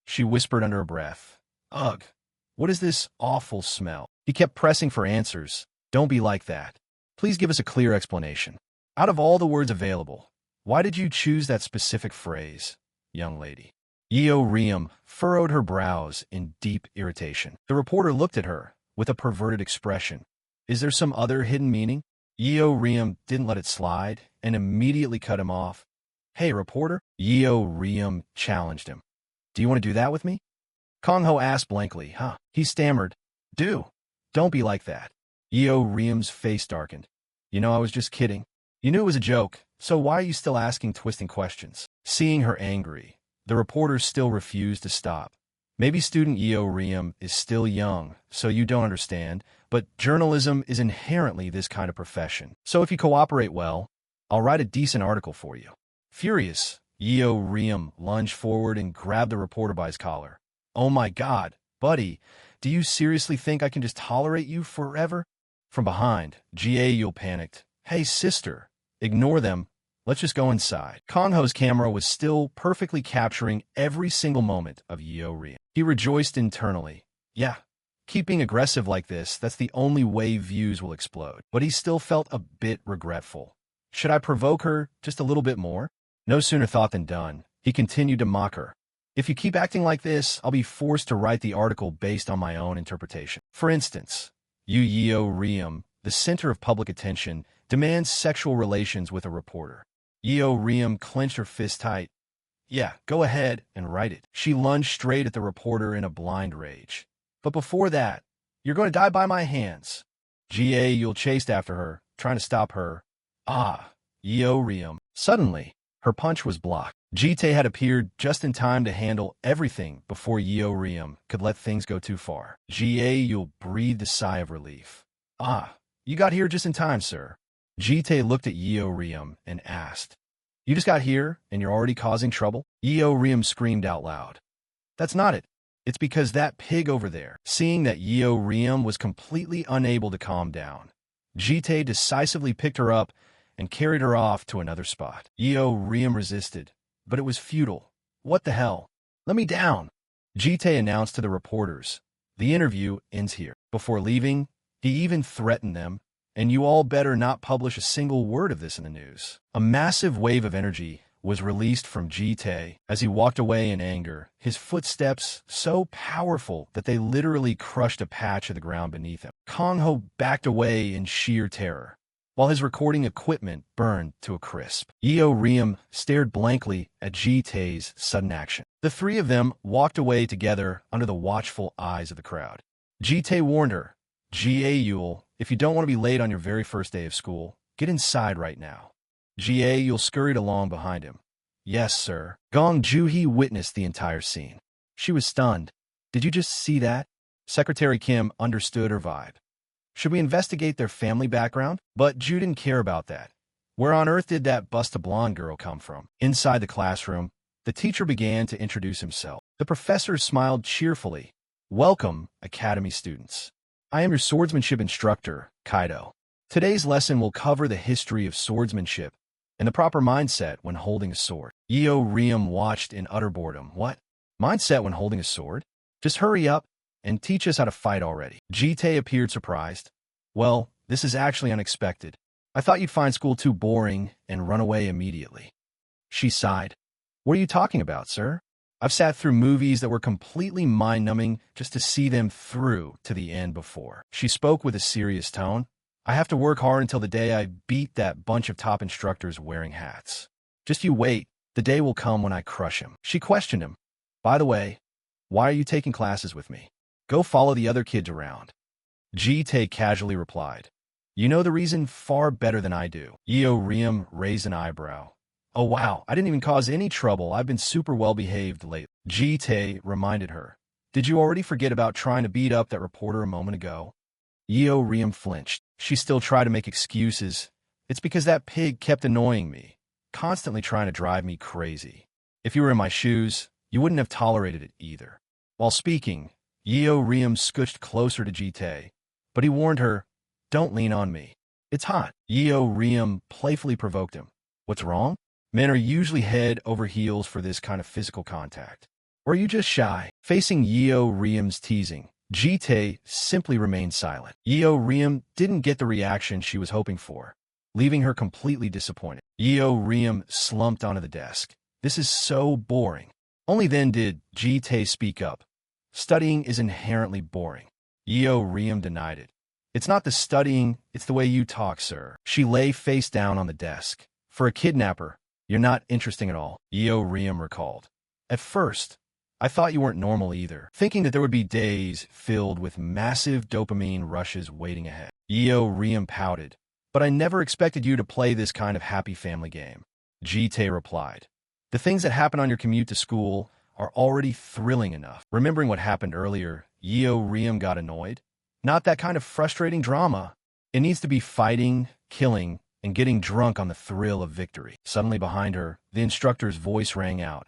She whispered under her breath. "Ugh, what is this awful smell?" He kept pressing for answers. "Don't be like that. Please give us a clear explanation. Out of all the words available, why did you choose that specific phrase, young lady?" Yeo Riem furrowed her brows in deep irritation. The reporter looked at her with a perverted expression. "Is there some other hidden meaning?" Yeo Riem didn't let it slide and immediately cut him off. "Hey, reporter," Yeo Riem challenged him. "Do you want to do that with me?" Kong-ho asked blankly. He stammered. Don't be like that." Yeo Riem's face darkened. "You know, I was just kidding. You knew it was a joke, so why are you still asking twisting questions?" Seeing her angry, The reporter still refused to stop. Maybe student Yeo Riem is still young, so you don't understand, but journalism is inherently this kind of profession. So if you cooperate well, I'll write a decent article for you. Furious, Yeo Riem lunged forward and grabbed the reporter by his collar. Oh my God, buddy, do you seriously think I can just tolerate you forever? From behind, Juel panicked. Hey sister, ignore them. Let's just go inside. Kang Ho's camera was still perfectly capturing every single moment of Yeo Riem. He rejoiced internally. Yeah, keep being aggressive like this, that's the only way views will explode. But he still felt a bit regretful. Should I provoke her just a little bit more? No sooner thought than done. He continued to mock her. If you keep acting like this, I'll be forced to write the article based on my own interpretation. For instance, Yeo Riem, the center of public attention, demands sexual relations with a reporter. Yeo Riem clenched her fist tight. Yeah, go ahead and write it. She lunged straight at the reporter in a blind rage. But before that, you're going to die by my hands. Juel chased after her, trying to stop her. Yeo Riem. Suddenly, her punch was blocked. Jite had appeared just in time to handle everything before Yeo Riem could let things go too far. Juel breathed a sigh of relief. You got here just in time, sir. Jite looked at Yeo Riem and asked, You just got here and you're already causing trouble? Yeo Riem screamed out loud. That's not it. It's because that pig over there. Seeing that Yeo Riem was completely unable to calm down, Jite decisively picked her up and carried her off to another spot. Yeo Riem resisted, but it was futile. What the hell? Let me down, Jite announced to the reporters. The interview ends here. Before leaving, he even threatened them, and you all better not publish a single word of this in the news. A massive wave of energy was released from Jite as he walked away in anger, his footsteps so powerful that they literally crushed a patch of the ground beneath him. Kang Ho backed away in sheer terror, while his recording equipment burned to a crisp. Yeo Riem stared blankly at Jite's sudden action. The three of them walked away together under the watchful eyes of the crowd. Jite warned her, Juel, if you don't want to be late on your very first day of school, get inside right now. Juel scurried along behind him. Yes, sir. Gong Juhi witnessed the entire scene. She was stunned. Did you just see that? Secretary Kim understood her vibe. Should we investigate their family background? But Ju didn't care about that. Where on earth did that bust-a-blonde girl come from? Inside the classroom, the teacher began to introduce himself. The professor smiled cheerfully. Welcome, Academy students. I am your swordsmanship instructor, Kaido. Today's lesson will cover the history of swordsmanship and the proper mindset when holding a sword. Yeo Riem watched in utter boredom. What? Mindset when holding a sword? Just hurry up and teach us how to fight already. Jite appeared surprised. Well, this is actually unexpected. I thought you'd find school too boring and run away immediately. She sighed. What are you talking about, sir? I've sat through movies that were completely mind-numbing just to see them through to the end before. She spoke with a serious tone. I have to work hard until the day I beat that bunch of top instructors wearing hats. Just you wait. The day will come when I crush him. She questioned him. By the way, why are you taking classes with me? Go follow the other kids around. Jite casually replied. You know the reason far better than I do. Yeo Riem raised an eyebrow. Oh wow, I didn't even cause any trouble. I've been super well behaved lately. Jite reminded her. Did you already forget about trying to beat up that reporter a moment ago? Yeo Riem flinched. She still tried to make excuses. It's because that pig kept annoying me, constantly trying to drive me crazy. If you were in my shoes, you wouldn't have tolerated it either. While speaking, Yeo Riem scooched closer to Jite, but he warned her, Don't lean on me. It's hot. Yeo Riem playfully provoked him. What's wrong? Men are usually head over heels for this kind of physical contact. Or are you just shy? Facing Yeo Riem's teasing, Jite simply remained silent. Yeo Riem didn't get the reaction she was hoping for, leaving her completely disappointed. Yeo Riem slumped onto the desk. This is so boring. Only then did Jite speak up. Studying is inherently boring. Yeo Riem denied it. It's not the studying, it's the way you talk, sir. She lay face down on the desk. For a kidnapper, you're not interesting at all, Yeo Riem recalled. At first, I thought you weren't normal either, thinking that there would be days filled with massive dopamine rushes waiting ahead. Yeo Riem pouted. But I never expected you to play this kind of happy family game. Jite replied. The things that happen on your commute to school are already thrilling enough. Remembering what happened earlier, Riem got annoyed. Not that kind of frustrating drama. It needs to be fighting, killing, and getting drunk on the thrill of victory. Suddenly behind her, the instructor's voice rang out.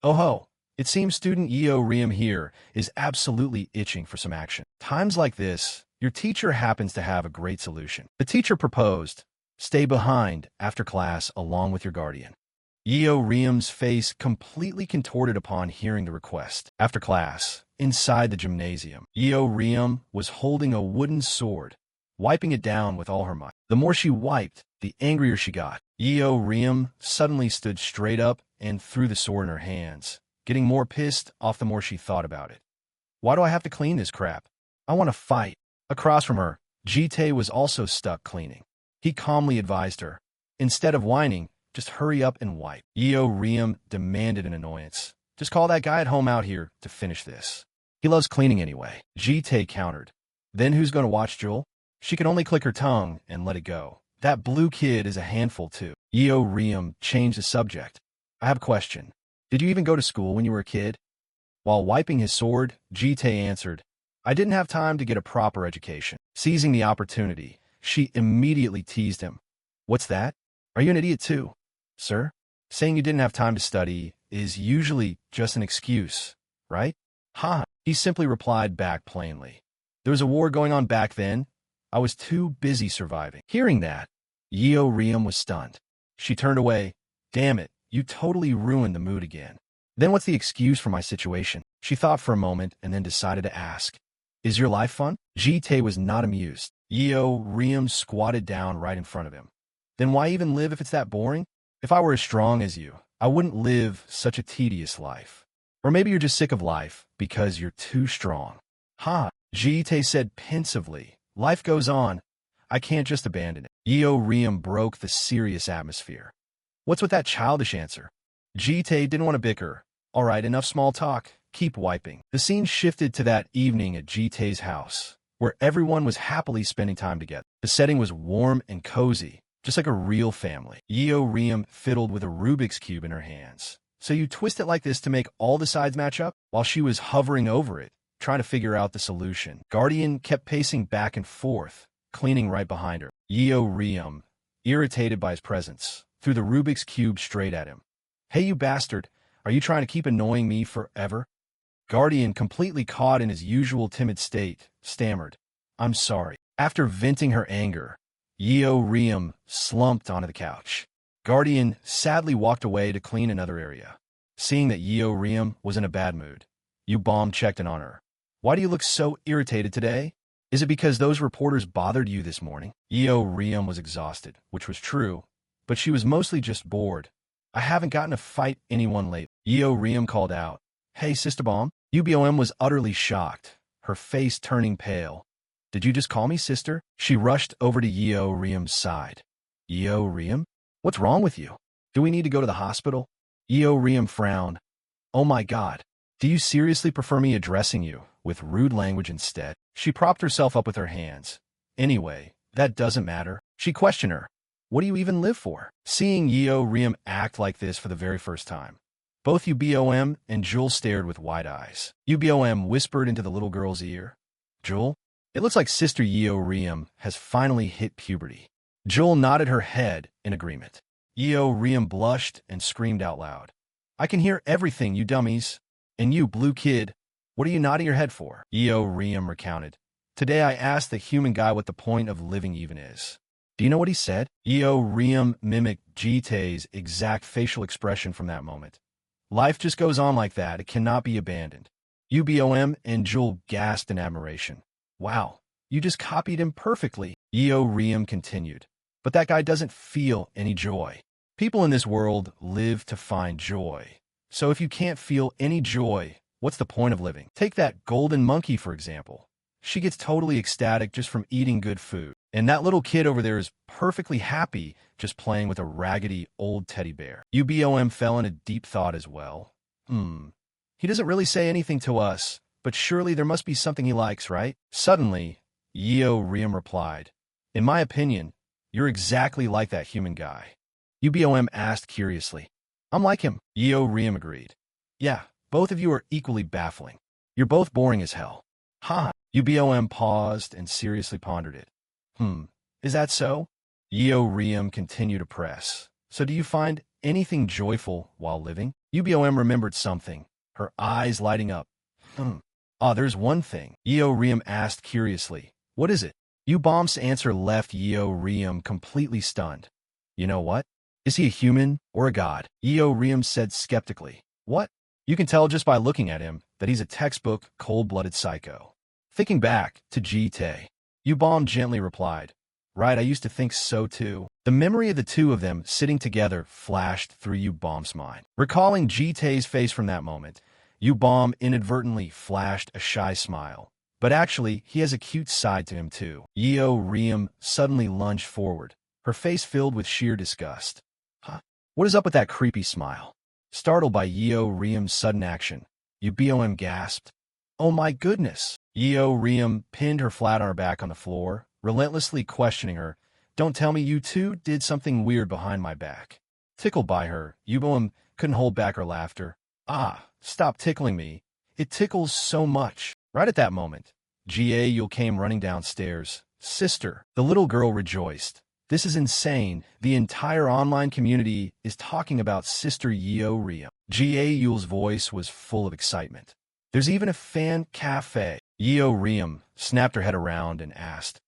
Oh ho! It seems student Riem here is absolutely itching for some action. Times like this, your teacher happens to have a great solution. The teacher proposed, stay behind after class along with your guardian. Riem's face completely contorted upon hearing the request. After class, inside the gymnasium, Riem was holding a wooden sword, wiping it down with all her might. The more she wiped, the angrier she got. Riem suddenly stood straight up and threw the sword in her hands, getting more pissed off the more she thought about it. Why do I have to clean this crap? I want to fight. Across from her, Jite was also stuck cleaning. He calmly advised her, instead of whining, just hurry up and wipe. Riem demanded in annoyance. Just call that guy at home out here to finish this. He loves cleaning anyway. Jite countered. Then who's going to watch Juel? She could only click her tongue and let it go. That blue kid is a handful too. Riem changed the subject. I have a question. Did you even go to school when you were a kid? While wiping his sword, Jite answered, I didn't have time to get a proper education. Seizing the opportunity, she immediately teased him. What's that? Are you an idiot too? Sir, saying you didn't have time to study is usually just an excuse, right? Ha! He simply replied back plainly. There was a war going on back then. I was too busy surviving. Hearing that, Riem was stunned. She turned away. Damn it, you totally ruined the mood again. Then what's the excuse for my situation? She thought for a moment and then decided to ask. Is your life fun? Jite was not amused. Riem squatted down right in front of him. Then why even live if it's that boring? If I were as strong as you, I wouldn't live such a tedious life. Or maybe you're just sick of life because you're too strong. Ha! Jite said pensively. Life goes on. I can't just abandon it. Riem broke the serious atmosphere. What's with that childish answer? Jite didn't want to bicker. All right, enough small talk. Keep wiping. The scene shifted to that evening at Jite's house, where everyone was happily spending time together. The setting was warm and cozy, just like a real family. Riem fiddled with a Rubik's Cube in her hands. So you twist it like this to make all the sides match up? While she was hovering over it, trying to figure out the solution, Guardian kept pacing back and forth, cleaning right behind her. Riem, irritated by his presence, threw the Rubik's Cube straight at him. Hey, you bastard, are you trying to keep annoying me forever? Guardian, completely caught in his usual timid state, stammered, I'm sorry. After venting her anger, Riem slumped onto the couch. Guardian sadly walked away to clean another area. Seeing that Riem was in a bad mood, Yubom checked in on her. Why do you look so irritated today? Is it because those reporters bothered you this morning? Riem was exhausted, which was true, but she was mostly just bored. I haven't gotten to fight anyone lately. Riem called out. Hey, Sister Bomb. Yubom was utterly shocked, her face turning pale. Did you just call me sister? She rushed over to Riem's side. Riem? What's wrong with you? Do we need to go to the hospital? Riem frowned. Oh my god. Do you seriously prefer me addressing you with rude language instead? She propped herself up with her hands. Anyway, that doesn't matter. She questioned her. What do you even live for? Seeing Riem act like this for the very first time, both Yubom and Juel stared with wide eyes. Yubom whispered into the little girl's ear. Juel, it looks like Sister Riem has finally hit puberty. Juel nodded her head in agreement. Riem blushed and screamed out loud. I can hear everything, you dummies. And you, blue kid, what are you nodding your head for? Riem recounted. Today I asked the human guy what the point of living even is. Do you know what he said? Riem mimicked Jite's exact facial expression from that moment. Life just goes on like that. It cannot be abandoned. Yubom and Juel gasped in admiration. Wow, you just copied him perfectly. Riem continued. But that guy doesn't feel any joy. People in this world live to find joy. So if you can't feel any joy, what's the point of living? Take that golden monkey, for example. She gets totally ecstatic just from eating good food. And that little kid over there is perfectly happy just playing with a raggedy old teddy bear. Yubom fell into deep thought as well. He doesn't really say anything to us, but surely there must be something he likes, right? Suddenly, Riem replied, in my opinion, you're exactly like that human guy. Yubom asked curiously, I'm like him, Riem agreed. Yeah, both of you are equally baffling. You're both boring as hell. Ha! Ubom paused and seriously pondered it. Is that so? Riem continued to press. So do you find anything joyful while living? Ubom remembered something, her eyes lighting up. There's one thing, Riem asked curiously. What is it? Ubom's answer left Riem completely stunned. You know what? Is he a human or a god? Riem said skeptically. What? You can tell just by looking at him that he's a textbook, cold-blooded psycho. Thinking back to Jite, Yubom gently replied, Right, I used to think so too. The memory of the two of them sitting together flashed through Yubom's mind. Recalling Jite's face from that moment, Yubom inadvertently flashed a shy smile. But actually, he has a cute side to him too. Riem suddenly lunged forward, her face filled with sheer disgust. Huh? What is up with that creepy smile? Startled by Riem's sudden action, Ubom gasped. Oh my goodness! Riem pinned her flat on her back on the floor, relentlessly questioning her. Don't tell me you two did something weird behind my back. Tickled by her, Ubom couldn't hold back her laughter. Stop tickling me. It tickles so much. Right at that moment, Juel came running downstairs. Sister, the little girl rejoiced. This is insane. The entire online community is talking about Sister Riem. Juel's voice was full of excitement. There's even a fan cafe. Riem snapped her head around and asked,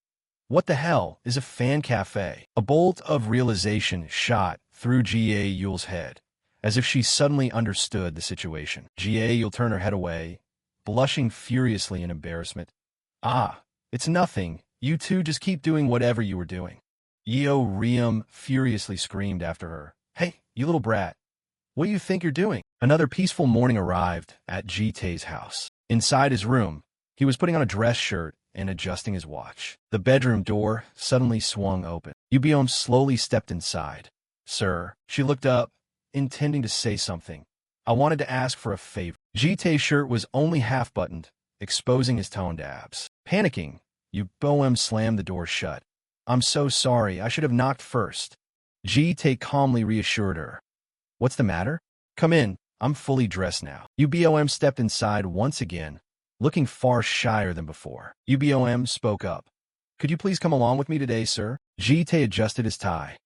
What the hell is a fan cafe? A bolt of realization shot through Juel's head, as if she suddenly understood the situation. Juel turned her head away, blushing furiously in embarrassment. It's nothing. You two just keep doing whatever you were doing. Riem furiously screamed after her. Hey, you little brat. What do you think you're doing? Another peaceful morning arrived at Jite's house. Inside his room, he was putting on a dress shirt and adjusting his watch. The bedroom door suddenly swung open. Ubom slowly stepped inside. Sir, she looked up, intending to say something. I wanted to ask for a favor. Jite's shirt was only half-buttoned, exposing his toned abs. Panicking, Ubom slammed the door shut. I'm so sorry, I should have knocked first. Jite calmly reassured her. What's the matter? Come in, I'm fully dressed now. Ubom stepped inside once again, looking far shyer than before. Ubom spoke up. Could you please come along with me today, sir? Jite adjusted his tie.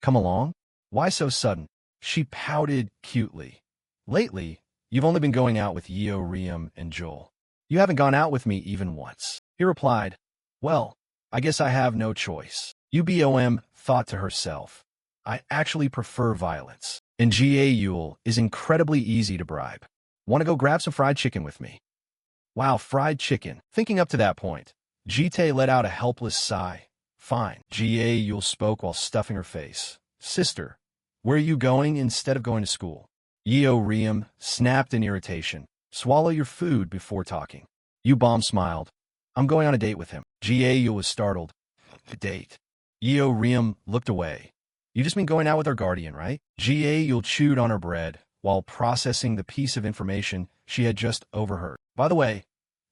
Come along? Why so sudden? She pouted cutely. Lately, you've only been going out with Riem and Juel. You haven't gone out with me even once. He replied, Well, I guess I have no choice. Ubom thought to herself. I actually prefer violence. And Juel is incredibly easy to bribe. Want to go grab some fried chicken with me? Wow, fried chicken. Thinking up to that point, Jite let out a helpless sigh. Fine. Juel spoke while stuffing her face. Sister, where are you going instead of going to school? Riem snapped in irritation. Swallow your food before talking. Ubom smiled. I'm going on a date with him. Juel was startled. A date? Riem looked away. You just mean going out with our guardian, right? Juel chewed on her bread while processing the piece of information she had just overheard. By the way,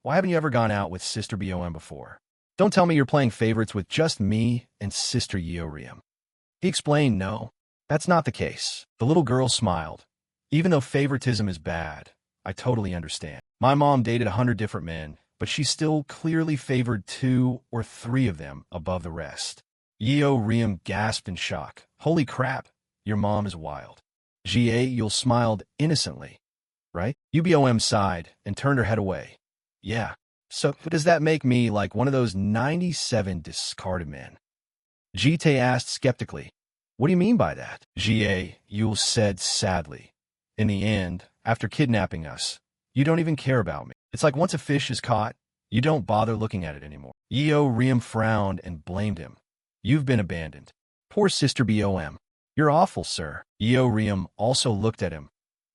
why haven't you ever gone out with Sister Bom before? Don't tell me you're playing favorites with just me and Sister Riem. He explained no, that's not the case. The little girl smiled. Even though favoritism is bad, I totally understand. My mom dated 100 different men, but she still clearly favored 2 or 3 of them above the rest. Riem gasped in shock. Holy crap, your mom is wild. Juel smiled innocently. Right? Ubom sighed and turned her head away. Yeah, so does that make me like one of those 97 discarded men? Jite asked skeptically. What do you mean by that? Juel said sadly. In the end, after kidnapping us, you don't even care about me. It's like once a fish is caught, you don't bother looking at it anymore. Riem frowned and blamed him. You've been abandoned. Poor Sister Bom. You're awful, sir. Riem also looked at him.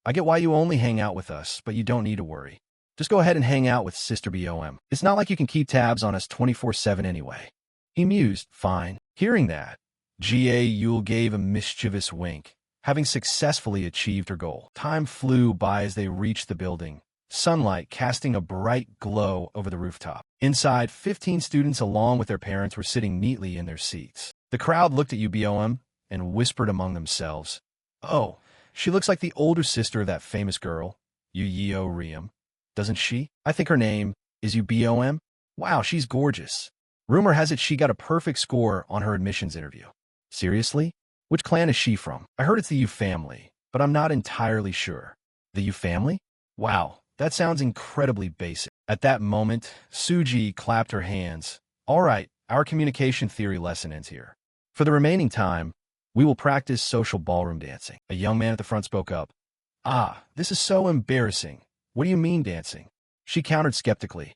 I get why you only hang out with us, but you don't need to worry. Just go ahead and hang out with Sister Bom. It's not like you can keep tabs on us 24/7 anyway. He mused. Fine. Hearing that, Juel gave a mischievous wink, having successfully achieved her goal. Time flew by as they reached the building, sunlight casting a bright glow over the rooftop. Inside, 15 students along with their parents were sitting neatly in their seats. The crowd looked at Ubom and whispered among themselves, Oh, She looks like the older sister of that famous girl, Yubom, doesn't she? I think her name is Yubom. Wow, she's gorgeous. Rumor has it she got a perfect score on her admissions interview. Seriously? Which clan is she from? I heard it's the Yu family, but I'm not entirely sure. The Yu family? Wow, that sounds incredibly basic. At that moment, Suji clapped her hands. All right, our communication theory lesson ends here. For the remaining time, we will practice social ballroom dancing. A young man at the front spoke up. Ah, this is so embarrassing. What do you mean dancing? She countered skeptically.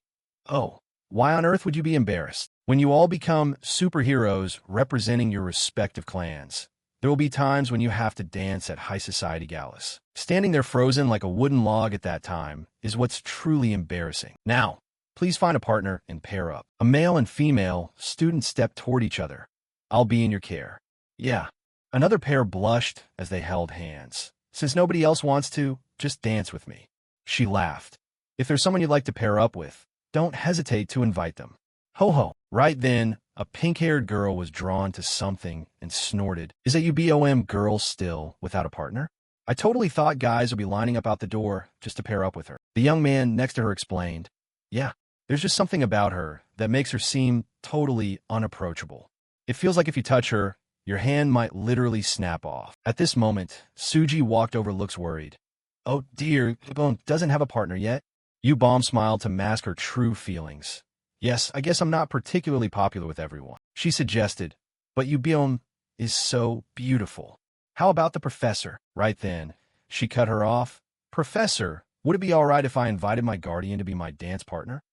Oh, why on earth would you be embarrassed? When you all become superheroes representing your respective clans, there will be times when you have to dance at high society galas. Standing there frozen like a wooden log at that time is what's truly embarrassing. Now, please find a partner and pair up. A male and female student stepped toward each other. I'll be in your care. Yeah. Another pair blushed as they held hands. Since nobody else wants to, just dance with me. She laughed. If there's someone you'd like to pair up with, don't hesitate to invite them. Ho ho. Right then, a pink-haired girl was drawn to something and snorted. Is that Yubom girl still without a partner? I totally thought guys would be lining up out the door just to pair up with her. The young man next to her explained. Yeah, there's just something about her that makes her seem totally unapproachable. It feels like if you touch her, your hand might literally snap off. At this moment, Suji walked over looks worried. Oh dear, Yubom doesn't have a partner yet? Yubom smiled to mask her true feelings. Yes, I guess I'm not particularly popular with everyone, she suggested, but Yubom is so beautiful. How about the professor? Right then, she cut her off. Professor, would it be all right if I invited my guardian to be my dance partner?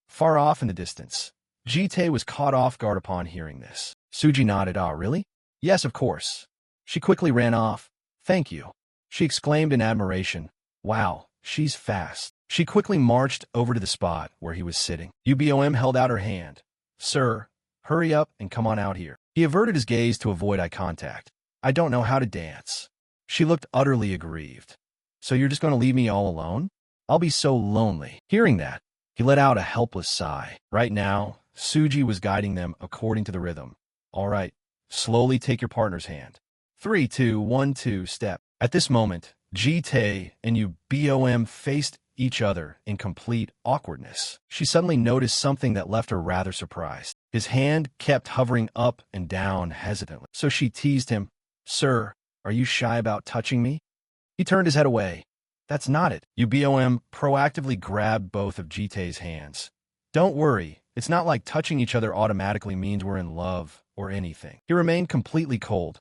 Far off in the distance, Jite was caught off guard upon hearing this. Suji nodded. Ah, really? Yes, of course. She quickly ran off. Thank you, she exclaimed in admiration. Wow, she's fast. She quickly marched over to the spot where he was sitting. Yubom held out her hand. Sir, hurry up and come on out here. He averted his gaze to avoid eye contact. I don't know how to dance. She looked utterly aggrieved. So you're just going to leave me all alone? I'll be so lonely. Hearing that, he let out a helpless sigh. Right now, Suji was guiding them according to the rhythm. All right, slowly take your partner's hand. 3, 2, 1, 2, step. At this moment, Jite and Yubom faced each other in complete awkwardness. She suddenly noticed something that left her rather surprised. His hand kept hovering up and down hesitantly. So she teased him. Sir, are you shy about touching me? He turned his head away. That's not it. Yubom proactively grabbed both of Jite's hands. Don't worry, it's not like touching each other automatically means we're in love or anything. He remained completely cold.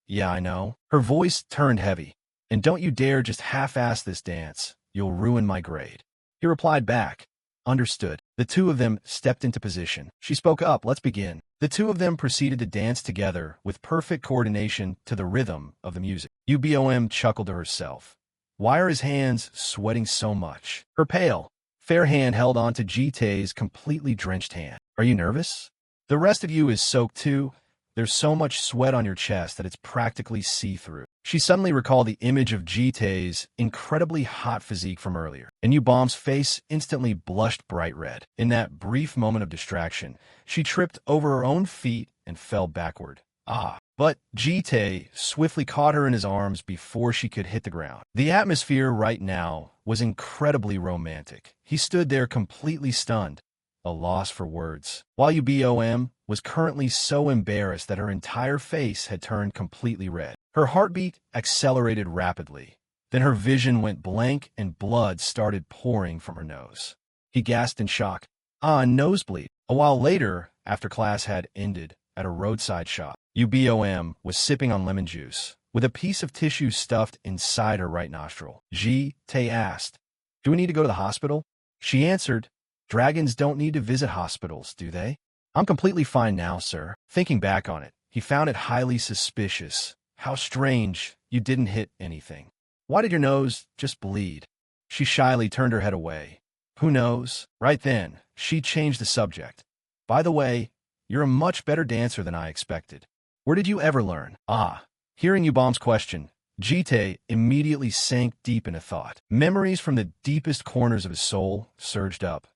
Yeah, I know. Her voice turned heavy. And don't you dare just half-ass this dance. You'll ruin my grade. He replied back. Understood. The two of them stepped into position. She spoke up. Let's begin. The two of them proceeded to dance together with perfect coordination to the rhythm of the music. Yubom chuckled to herself. Why are his hands sweating so much? Her pale, fair hand held on to Jite's completely drenched hand. Are you nervous? The rest of you is soaked too. There's so much sweat on your chest that it's practically see-through. She suddenly recalled the image of Jite's incredibly hot physique from earlier, and Yubom's face instantly blushed bright red. In that brief moment of distraction, she tripped over her own feet and fell backward. Ah! But Jite swiftly caught her in his arms before she could hit the ground. The atmosphere right now was incredibly romantic. He stood there completely stunned, a loss for words, while Yubom was currently so embarrassed that her entire face had turned completely red. Her heartbeat accelerated rapidly. Then her vision went blank and blood started pouring from her nose. He gasped in shock. Ah, nosebleed. A while later, after class had ended, at a roadside shop, Yubom was sipping on lemon juice, with a piece of tissue stuffed inside her right nostril. Jite asked, Do we need to go to the hospital? She answered, Dragons don't need to visit hospitals, do they? I'm completely fine now, sir. Thinking back on it, he found it highly suspicious. How strange you didn't hit anything. Why did your nose just bleed? She shyly turned her head away. Who knows? Right then, she changed the subject. By the way, you're a much better dancer than I expected. Where did you ever learn? Ah. Hearing Yubom's question, Jite immediately sank deep into thought. Memories from the deepest corners of his soul surged up,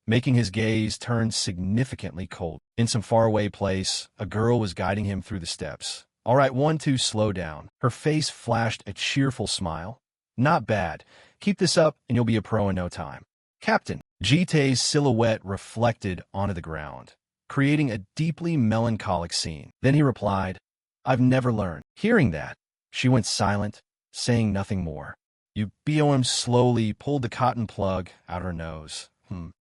making his gaze turn significantly cold. In some faraway place, a girl was guiding him through the steps, All right, 1-2, slow down. Her face flashed a cheerful smile. Not bad. Keep this up and you'll be a pro in no time. Captain. Jitae's silhouette reflected onto the ground, creating a deeply melancholic scene. Then he replied, I've never learned. Hearing that, she went silent, saying nothing more. Yubom slowly pulled the cotton plug out her nose.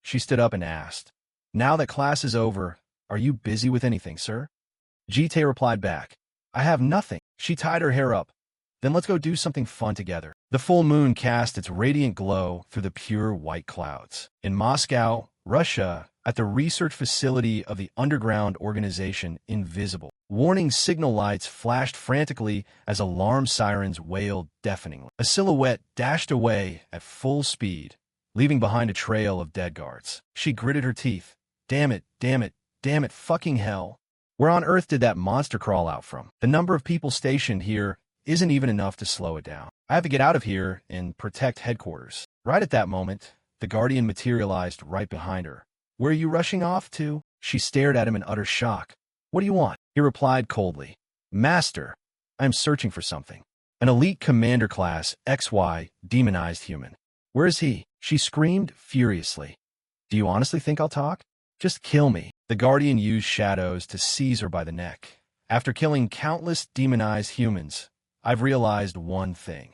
She stood up and asked, Now that class is over, are you busy with anything, sir? Jitae replied back, I have nothing. She tied her hair up. Then let's go do something fun together. The full moon cast its radiant glow through the pure white clouds. In Moscow, Russia, at the research facility of the underground organization Invisible, warning signal lights flashed frantically as alarm sirens wailed deafeningly. A silhouette dashed away at full speed, leaving behind a trail of dead guards. She gritted her teeth. Damn it, damn it, damn it, fucking hell. Where on earth did that monster crawl out from? The number of people stationed here isn't even enough to slow it down. I have to get out of here and protect headquarters. Right at that moment, the Guardian materialized right behind her. Where are you rushing off to? She stared at him in utter shock. What do you want? He replied coldly. Master, I am searching for something. An elite commander class XY demonized human. Where is he? She screamed furiously. Do you honestly think I'll talk? Just kill me. The Guardian used shadows to seize her by the neck. After killing countless demonized humans, I've realized one thing.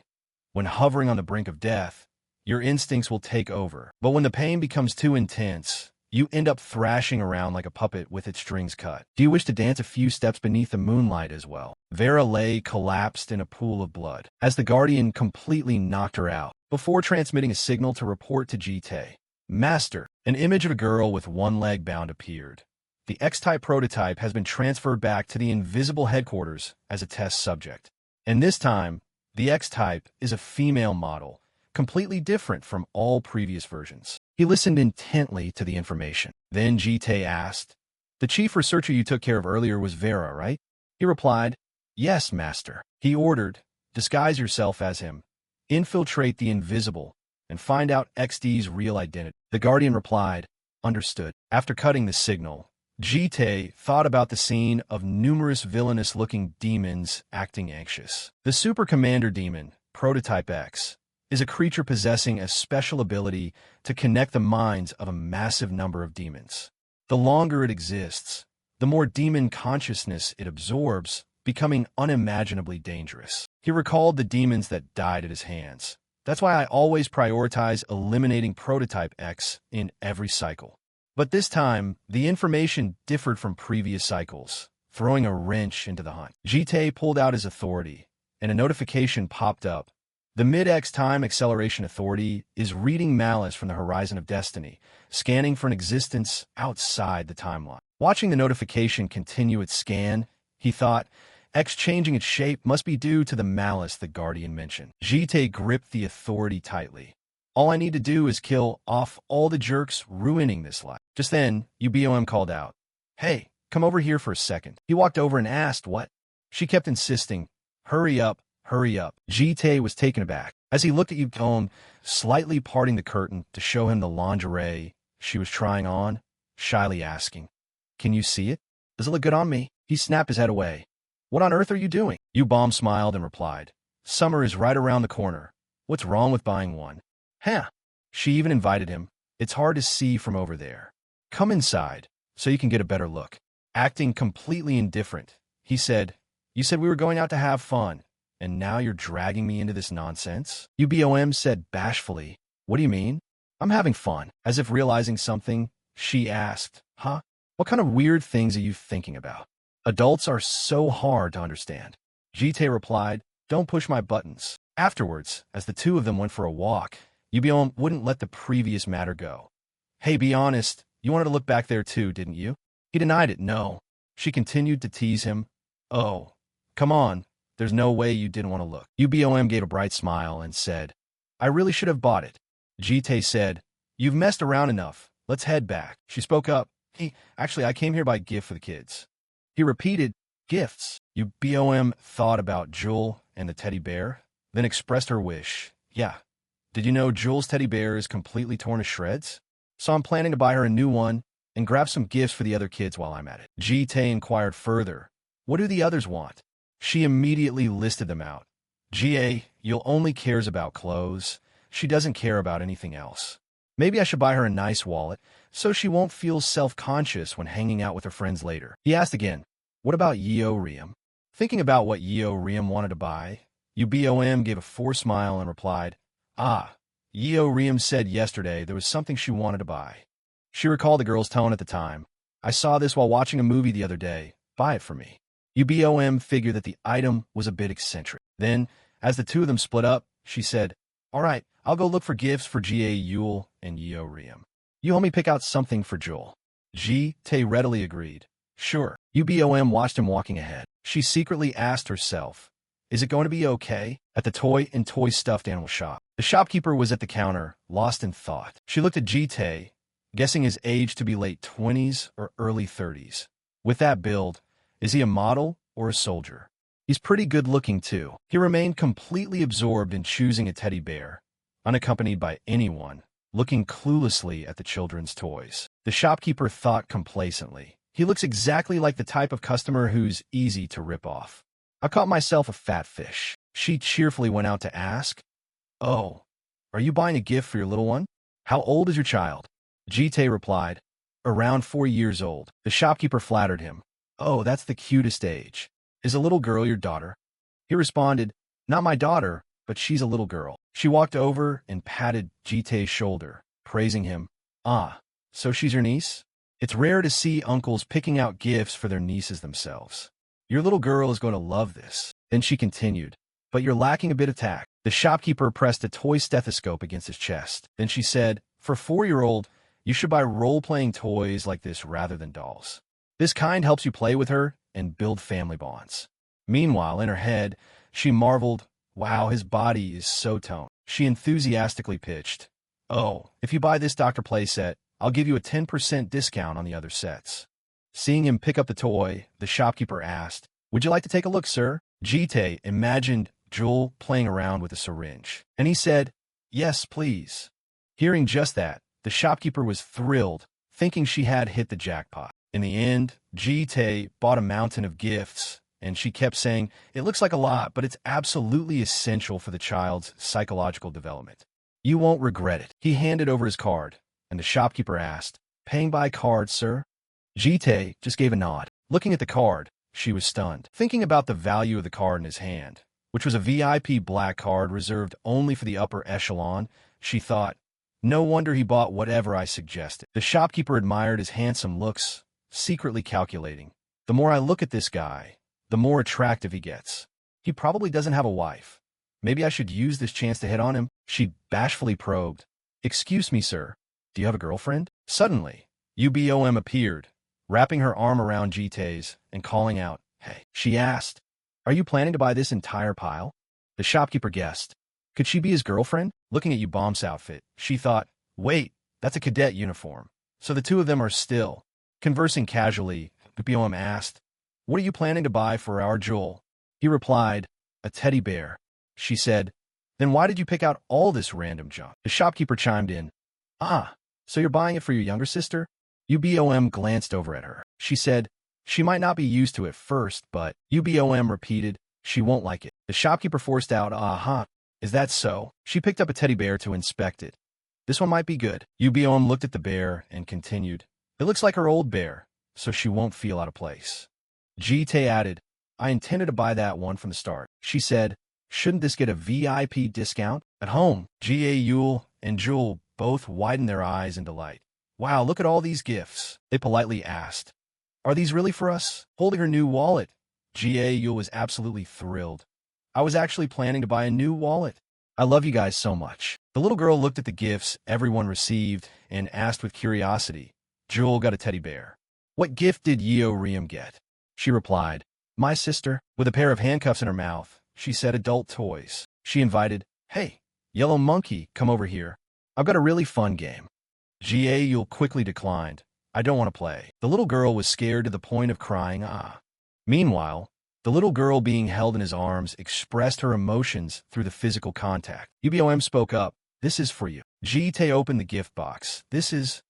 When hovering on the brink of death, your instincts will take over. But when the pain becomes too intense, you end up thrashing around like a puppet with its strings cut. Do you wish to dance a few steps beneath the moonlight as well? Vera lay collapsed in a pool of blood, as the Guardian completely knocked her out, before transmitting a signal to report to Jitae. Master, an image of a girl with one leg bound appeared. The X-type prototype has been transferred back to the Invisible headquarters as a test subject. And this time, the X-type is a female model, completely different from all previous versions. He listened intently to the information. Then Jitae asked, The chief researcher you took care of earlier was Vera, right? He replied, Yes, master. He ordered, Disguise yourself as him, infiltrate the Invisible, and find out XD's real identity. The Guardian replied, Understood. After cutting the signal, Jitae thought about the scene of numerous villainous-looking demons acting anxious. The Super Commander Demon, Prototype X, is a creature possessing a special ability to connect the minds of a massive number of demons. The longer it exists, the more demon consciousness it absorbs, becoming unimaginably dangerous. He recalled the demons that died at his hands. That's why I always prioritize eliminating Prototype X in every cycle. But this time, the information differed from previous cycles, throwing a wrench into the hunt. Jitae pulled out his authority, and a notification popped up. The Mid-X Time Acceleration Authority is reading malice from the horizon of destiny, scanning for an existence outside the timeline. Watching the notification continue its scan, he thought, X changing its shape must be due to the malice the Guardian mentioned. Jitae gripped the authority tightly. All I need to do is kill off all the jerks ruining this life. Just then, Yubom called out, Hey, come over here for a second. He walked over and asked, What? She kept insisting, Hurry up, hurry up. Jitae was taken aback. As he looked at Yubom, slightly parting the curtain to show him the lingerie she was trying on, shyly asking, Can you see it? Does it look good on me? He snapped his head away. What on earth are you doing? Yubom smiled and replied, Summer is right around the corner. What's wrong with buying one? Huh. She even invited him. It's hard to see from over there. Come inside, so you can get a better look. Acting completely indifferent, he said, You said we were going out to have fun, and now you're dragging me into this nonsense? Yubom said bashfully, What do you mean? I'm having fun. As if realizing something, she asked, Huh? What kind of weird things are you thinking about? Adults are so hard to understand. Jitae replied, Don't push my buttons. Afterwards, as the two of them went for a walk, Yubom wouldn't let the previous matter go. Hey, be honest, you wanted to look back there too, didn't you? He denied it, no. She continued to tease him. Oh, come on, there's no way you didn't want to look. Yubom gave a bright smile and said, I really should have bought it. Jitae said, You've messed around enough, let's head back. She spoke up, Actually, I came here by gift for the kids. He repeated, Gifts. Yubom thought about Juel and the teddy bear, then expressed her wish. Yeah. Did you know Juel's teddy bear is completely torn to shreds? So I'm planning to buy her a new one and grab some gifts for the other kids while I'm at it. Jitae inquired further. What do the others want? She immediately listed them out. Juel only cares about clothes. She doesn't care about anything else. Maybe I should buy her a nice wallet, so she won't feel self-conscious when hanging out with her friends later. He asked again, what about Yubom? Thinking about what Yubom wanted to buy, Yubom gave a forced smile and replied, Yubom said yesterday there was something she wanted to buy. She recalled the girl's tone at the time. I saw this while watching a movie the other day. Buy it for me. Yubom figured that the item was a bit eccentric. Then, as the two of them split up, she said, all right, I'll go look for gifts for Juel and Yubom. You help me pick out something for Juel. Tae readily agreed. Sure. Yubom watched him walking ahead. She secretly asked herself, is it going to be okay? At the toy and toy stuffed animal shop. The shopkeeper was at the counter, lost in thought. She looked at Tae, guessing his age to be late 20s or early 30s. With that build, is he a model or a soldier? He's pretty good looking too. He remained completely absorbed in choosing a teddy bear, unaccompanied by anyone, looking cluelessly at the children's toys. The shopkeeper thought complacently. He looks exactly like the type of customer who's easy to rip off. I caught myself a fat fish. She cheerfully went out to ask, oh, are you buying a gift for your little one? How old is your child? Tae replied, around 4 years old. The shopkeeper flattered him. Oh, that's the cutest age. Is a little girl your daughter? He responded, not my daughter, but she's a little girl. She walked over and patted Tae's shoulder, praising him. So she's your niece? It's rare to see uncles picking out gifts for their nieces themselves. Your little girl is going to love this. Then she continued, but you're lacking a bit of tact. The shopkeeper pressed a toy stethoscope against his chest. Then she said, for a 4-year-old, you should buy role-playing toys like this rather than dolls. This kind helps you play with her and build family bonds. Meanwhile, in her head, she marveled, wow, his body is so toned. She enthusiastically pitched, oh, if you buy this Dr. Playset, I'll give you a 10% discount on the other sets. Seeing him pick up the toy, the shopkeeper asked, would you like to take a look, sir? Tae imagined Juel playing around with a syringe, and he said, yes, please. Hearing just that, the shopkeeper was thrilled, thinking she had hit the jackpot. In the end, Tae bought a mountain of gifts, and she kept saying, it looks like a lot, but it's absolutely essential for the child's psychological development. You won't regret it. He handed over his card, and the shopkeeper asked, paying by card, sir? Tae just gave a nod. Looking at the card, she was stunned. Thinking about the value of the card in his hand, which was a VIP black card reserved only for the upper echelon, she thought, no wonder he bought whatever I suggested. The shopkeeper admired his handsome looks, secretly calculating, the more I look at this guy, the more attractive he gets. He probably doesn't have a wife. Maybe I should use this chance to hit on him. She bashfully probed, excuse me, sir, do you have a girlfriend? Suddenly, Yubom appeared, wrapping her arm around Tae's and calling out, hey. She asked, are you planning to buy this entire pile? The shopkeeper guessed. Could she be his girlfriend? Looking at Yubom's outfit, she thought, wait, that's a cadet uniform. So the two of them are still conversing casually. Yubom asked, what are you planning to buy for our Juel? He replied, a teddy bear. She said, then why did you pick out all this random junk? The shopkeeper chimed in, so you're buying it for your younger sister? Yubom glanced over at her. She said, she might not be used to it first, but Yubom repeated, she won't like it. The shopkeeper forced out, is that so? She picked up a teddy bear to inspect it. This one might be good. Yubom looked at the bear and continued, it looks like her old bear, so she won't feel out of place. Tae added, I intended to buy that one from the start. She said, shouldn't this get a VIP discount? At home, Juel and Juel both widened their eyes in delight. Wow, look at all these gifts, they politely asked. Are these really for us? Holding her new wallet, Juel was absolutely thrilled. I was actually planning to buy a new wallet. I love you guys so much. The little girl looked at the gifts everyone received and asked with curiosity. Juel got a teddy bear. What gift did Yubom get? She replied, my sister. With a pair of handcuffs in her mouth, she said adult toys. She invited, hey, yellow monkey, come over here. I've got a really fun game. Juel quickly declined. I don't want to play. The little girl was scared to the point of crying, Meanwhile, the little girl being held in his arms expressed her emotions through the physical contact. Yubom spoke up, this is for you. Tae opened the gift box. This is,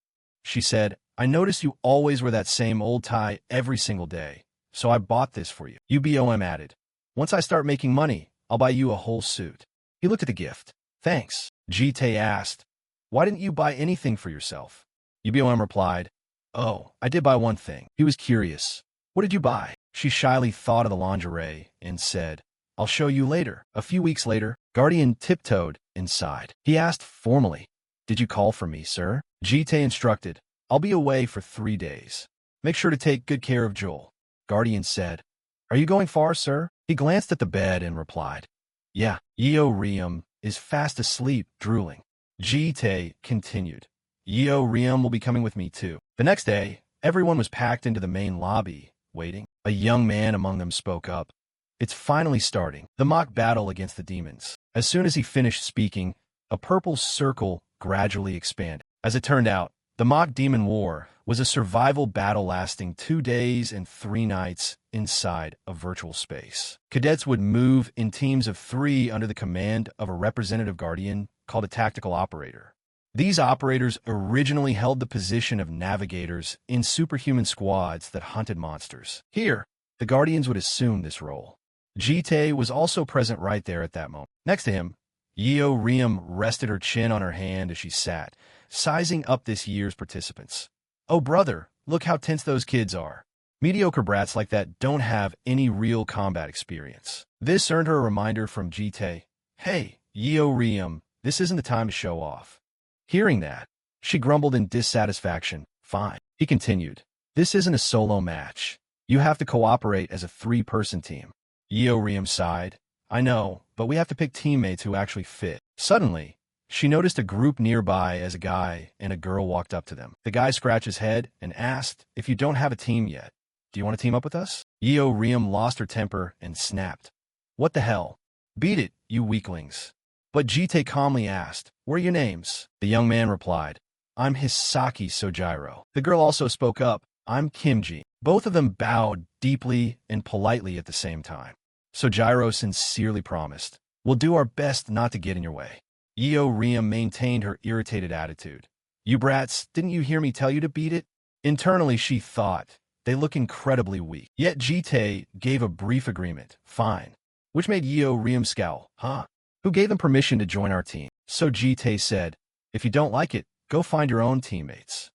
she said, I noticed you always wear that same old tie every single day, so I bought this for you. Yubom added, Once I start making money, I'll buy you a whole suit. He looked at the gift. Thanks. Jite asked, why didn't you buy anything for yourself? Yubom replied, oh, I did buy one thing. He was curious. What did you buy? She shyly thought of the lingerie and said, I'll show you later. A few weeks later, Guardian tiptoed inside. He asked formally, did you call for me, sir? Jite instructed, I'll be away for 3 days. Make sure to take good care of Juel. Guardian said, are you going far, sir? He glanced at the bed and replied, yeah, Yeo is fast asleep, drooling. Jite continued, Yeo will be coming with me too. The next day, everyone was packed into the main lobby, waiting. A young man among them spoke up. It's finally starting, the mock battle against the demons. As soon as he finished speaking, a purple circle gradually expanded. As it turned out, the mock demon war was a survival battle lasting 2 days and 3 nights inside a virtual space. Cadets would move in teams of 3 under the command of a representative guardian called a tactical operator. These operators originally held the position of navigators in superhuman squads that hunted monsters. Here, the guardians would assume this role. Jite was also present right there at that moment. Next to him, Yeo rested her chin on her hand as she sat, sizing up this year's participants. Oh brother, look how tense those kids are. Mediocre brats like that don't have any real combat experience. This earned her a reminder from Jite. Hey, Yeo, this isn't the time to show off. Hearing that, she grumbled in dissatisfaction. Fine. He continued. This isn't a solo match. You have to cooperate as a 3-person team. Yeo sighed. I know, but we have to pick teammates who actually fit. Suddenly, she noticed a group nearby as a guy and a girl walked up to them. The guy scratched his head and asked, if you don't have a team yet, do you want to team up with us? Yeo lost her temper and snapped. What the hell? Beat it, you weaklings. But Jite calmly asked, what are your names? The young man replied, I'm Hisaki Sojiro. The girl also spoke up, I'm Kimji. Both of them bowed deeply and politely at the same time. Sojiro sincerely promised, we'll do our best not to get in your way. Yeo maintained her irritated attitude. You brats, didn't you hear me tell you to beat it? Internally, she thought, they look incredibly weak. Yet Jite gave a brief agreement, fine, which made Yeo scowl, huh? Who gave them permission to join our team? So Jite said, if you don't like it, go find your own teammates.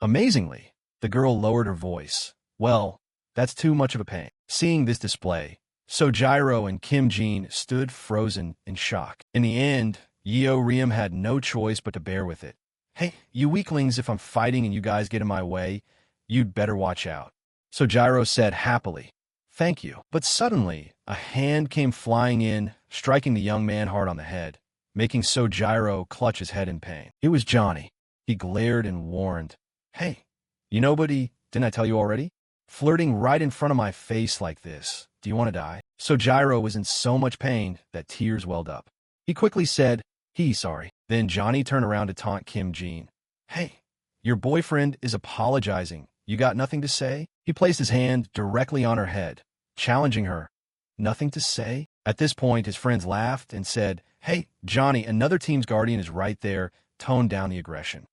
Amazingly, the girl lowered her voice. Well, that's too much of a pain. Seeing this display, Sojiro and Kim Jin stood frozen in shock. In the end, Yeo had no choice but to bear with it. Hey, you weaklings, if I'm fighting and you guys get in my way, you'd better watch out. Sojiro said happily, thank you. But suddenly, a hand came flying in, striking the young man hard on the head, making Sojiro clutch his head in pain. It was Johnny. He glared and warned, hey, you nobody, didn't I tell you already? Flirting right in front of my face like this. Do you want to die? Sojiro was in so much pain that tears welled up. He quickly said, sorry. Then Johnny turned around to taunt Kim Jin. Hey, your boyfriend is apologizing. You got nothing to say? He placed his hand directly on her head, challenging her. Nothing to say? At this point, his friends laughed and said, hey, Johnny, another team's guardian is right there. Toned down the aggression.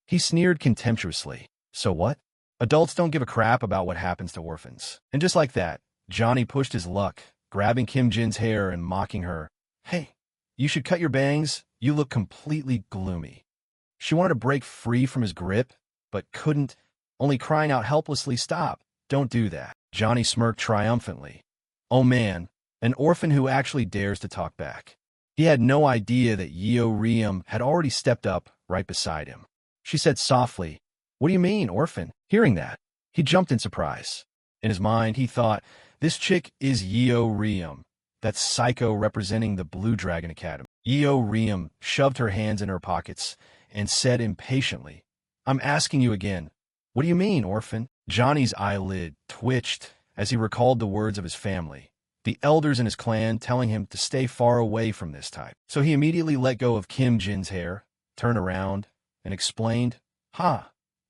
He sneered contemptuously. So what? Adults don't give a crap about what happens to orphans. And just like that, Johnny pushed his luck, grabbing Kim Jin's hair and mocking her. Hey, you should cut your bangs. You look completely gloomy. She wanted to break free from his grip, but couldn't, only crying out helplessly, stop, don't do that. Johnny smirked triumphantly. Oh man, an orphan who actually dares to talk back. He had no idea that Yeo had already stepped up right beside him. She said softly, what do you mean, orphan? Hearing that, he jumped in surprise. In his mind, he thought, this chick is Yeo, that psycho representing the Blue Dragon Academy. Yeo shoved her hands in her pockets and said impatiently, I'm asking you again, what do you mean, orphan? Johnny's eyelid twitched as he recalled the words of his family, the elders in his clan telling him to stay far away from this type. So he immediately let go of Kim Jin's hair, turned around, and explained,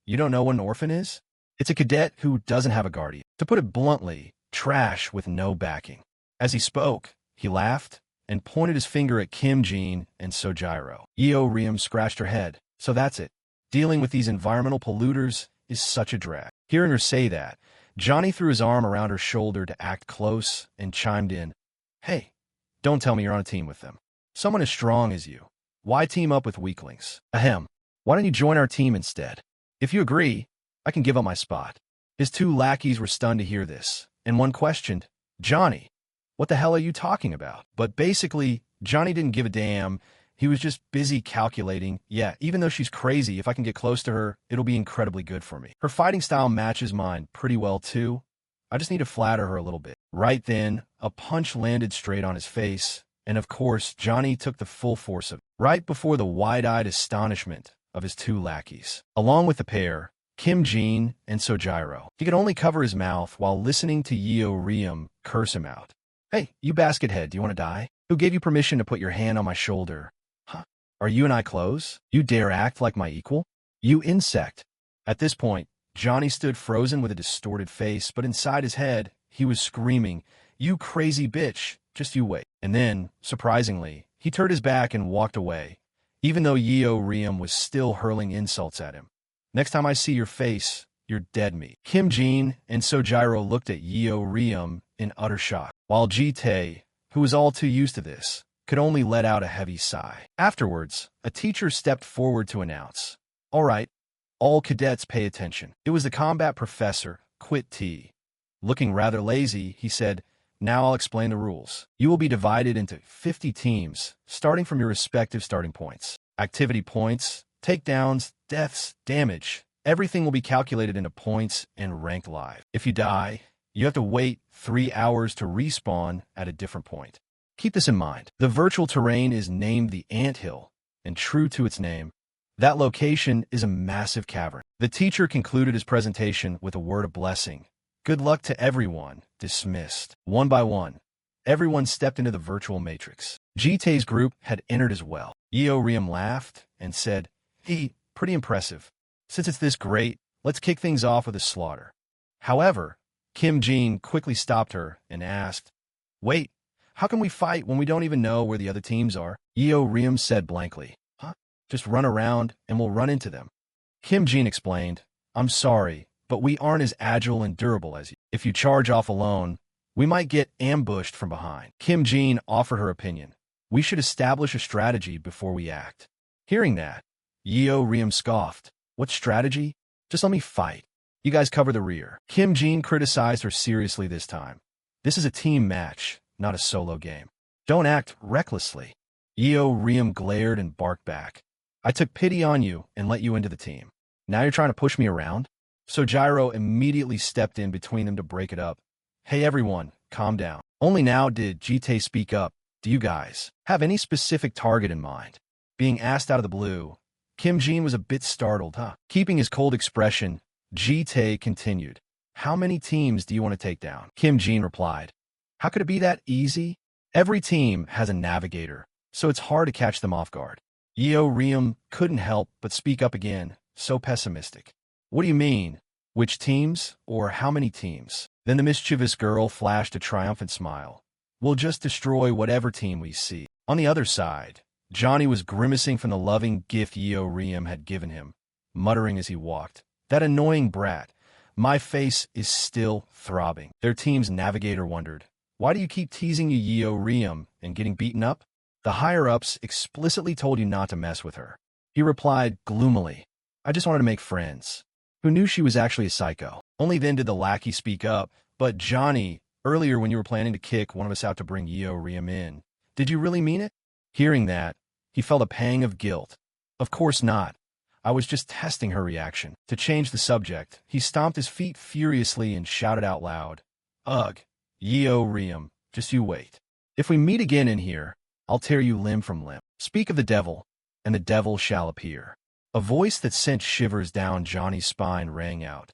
you don't know what an orphan is? It's a cadet who doesn't have a guardian. To put it bluntly, trash with no backing. As he spoke, he laughed and pointed his finger at Kim Jin and Sojiro. Yeo scratched her head. So that's it. Dealing with these environmental polluters is such a drag. Hearing her say that, Johnny threw his arm around her shoulder to act close and chimed in. Hey, don't tell me you're on a team with them. Someone as strong as you. Why team up with weaklings? Ahem. Why don't you join our team instead? If you agree, I can give up my spot. His two lackeys were stunned to hear this, and one questioned, Johnny, what the hell are you talking about? But basically, Johnny didn't give a damn. He was just busy calculating, yeah, even though she's crazy, if I can get close to her, it'll be incredibly good for me. Her fighting style matches mine pretty well too. I just need to flatter her a little bit. Right then, a punch landed straight on his face, and of course, Johnny took the full force of it, right before the wide-eyed astonishment of his two lackeys. Along with the pair, Kim Jin and Sojiro. He could only cover his mouth while listening to Yeo Riem curse him out. Hey, you basket head, do you want to die? Who gave you permission to put your hand on my shoulder? Huh? Are you and I close? You dare act like my equal? You insect. At this point, Johnny stood frozen with a distorted face, but inside his head, he was screaming, you crazy bitch, just you wait. And then, surprisingly, he turned his back and walked away, even though Yeo Riem was still hurling insults at him. Next time I see your face, you're dead meat. Kim Jin and Sojiro looked at Yeo Riem in utter shock, while Ji-tae, who was all too used to this, could only let out a heavy sigh. Afterwards, a teacher stepped forward to announce, all right, all cadets pay attention. It was the combat professor, Quit T. Looking rather lazy, he said, now I'll explain the rules. You will be divided into 50 teams, starting from your respective starting points. Activity points, takedowns, deaths, damage. Everything will be calculated into points and ranked live. If you die, you have to wait 3 hours to respawn at a different point. Keep this in mind. The virtual terrain is named the Anthill, and true to its name, that location is a massive cavern. The teacher concluded his presentation with a word of blessing. Good luck to everyone. Dismissed. One by one, everyone stepped into the virtual matrix. Ji-tae's group had entered as well. Yeo Riem laughed and said, hey, pretty impressive. Since it's this great, let's kick things off with a slaughter. However, Kim Jin quickly stopped her and asked, wait, how can we fight when we don't even know where the other teams are? Yeo Riem said blankly, huh? Just run around and we'll run into them. Kim Jin explained, I'm sorry, but we aren't as agile and durable as you. If you charge off alone, we might get ambushed from behind. Kim Jin offered her opinion. We should establish a strategy before we act. Hearing that, Yeo Riem scoffed. What strategy? Just let me fight. You guys cover the rear. Kim Jin criticized her seriously this time. This is a team match, not a solo game. Don't act recklessly. Yeo Riem glared and barked back. I took pity on you and let you into the team. Now you're trying to push me around? Sojiro immediately stepped in between them to break it up. Hey everyone, calm down. Only now did Ji-tae speak up. Do you guys have any specific target in mind? Being asked out of the blue, Kim Jin was a bit startled, huh? Keeping his cold expression, Ji-tae continued. How many teams do you want to take down? Kim Jin replied. How could it be that easy? Every team has a navigator, so it's hard to catch them off guard. Yeo Riem couldn't help but speak up again, so pessimistic. What do you mean? Which teams, or how many teams? Then the mischievous girl flashed a triumphant smile. We'll just destroy whatever team we see. On the other side, Johnny was grimacing from the loving gift Yeo Riem had given him, muttering as he walked. That annoying brat. My face is still throbbing. Their team's navigator wondered, why do you keep teasing Yeo Riem and getting beaten up? The higher-ups explicitly told you not to mess with her. He replied gloomily, I just wanted to make friends. Who knew she was actually a psycho? Only then did the lackey speak up. But Johnny, earlier when you were planning to kick one of us out to bring Yeo Riem in, did you really mean it? Hearing that, he felt a pang of guilt. Of course not. I was just testing her reaction. To change the subject, he stomped his feet furiously and shouted out loud, Ugh, Yeo Riem, just you wait. If we meet again in here, I'll tear you limb from limb. Speak of the devil, and the devil shall appear. A voice that sent shivers down Johnny's spine rang out.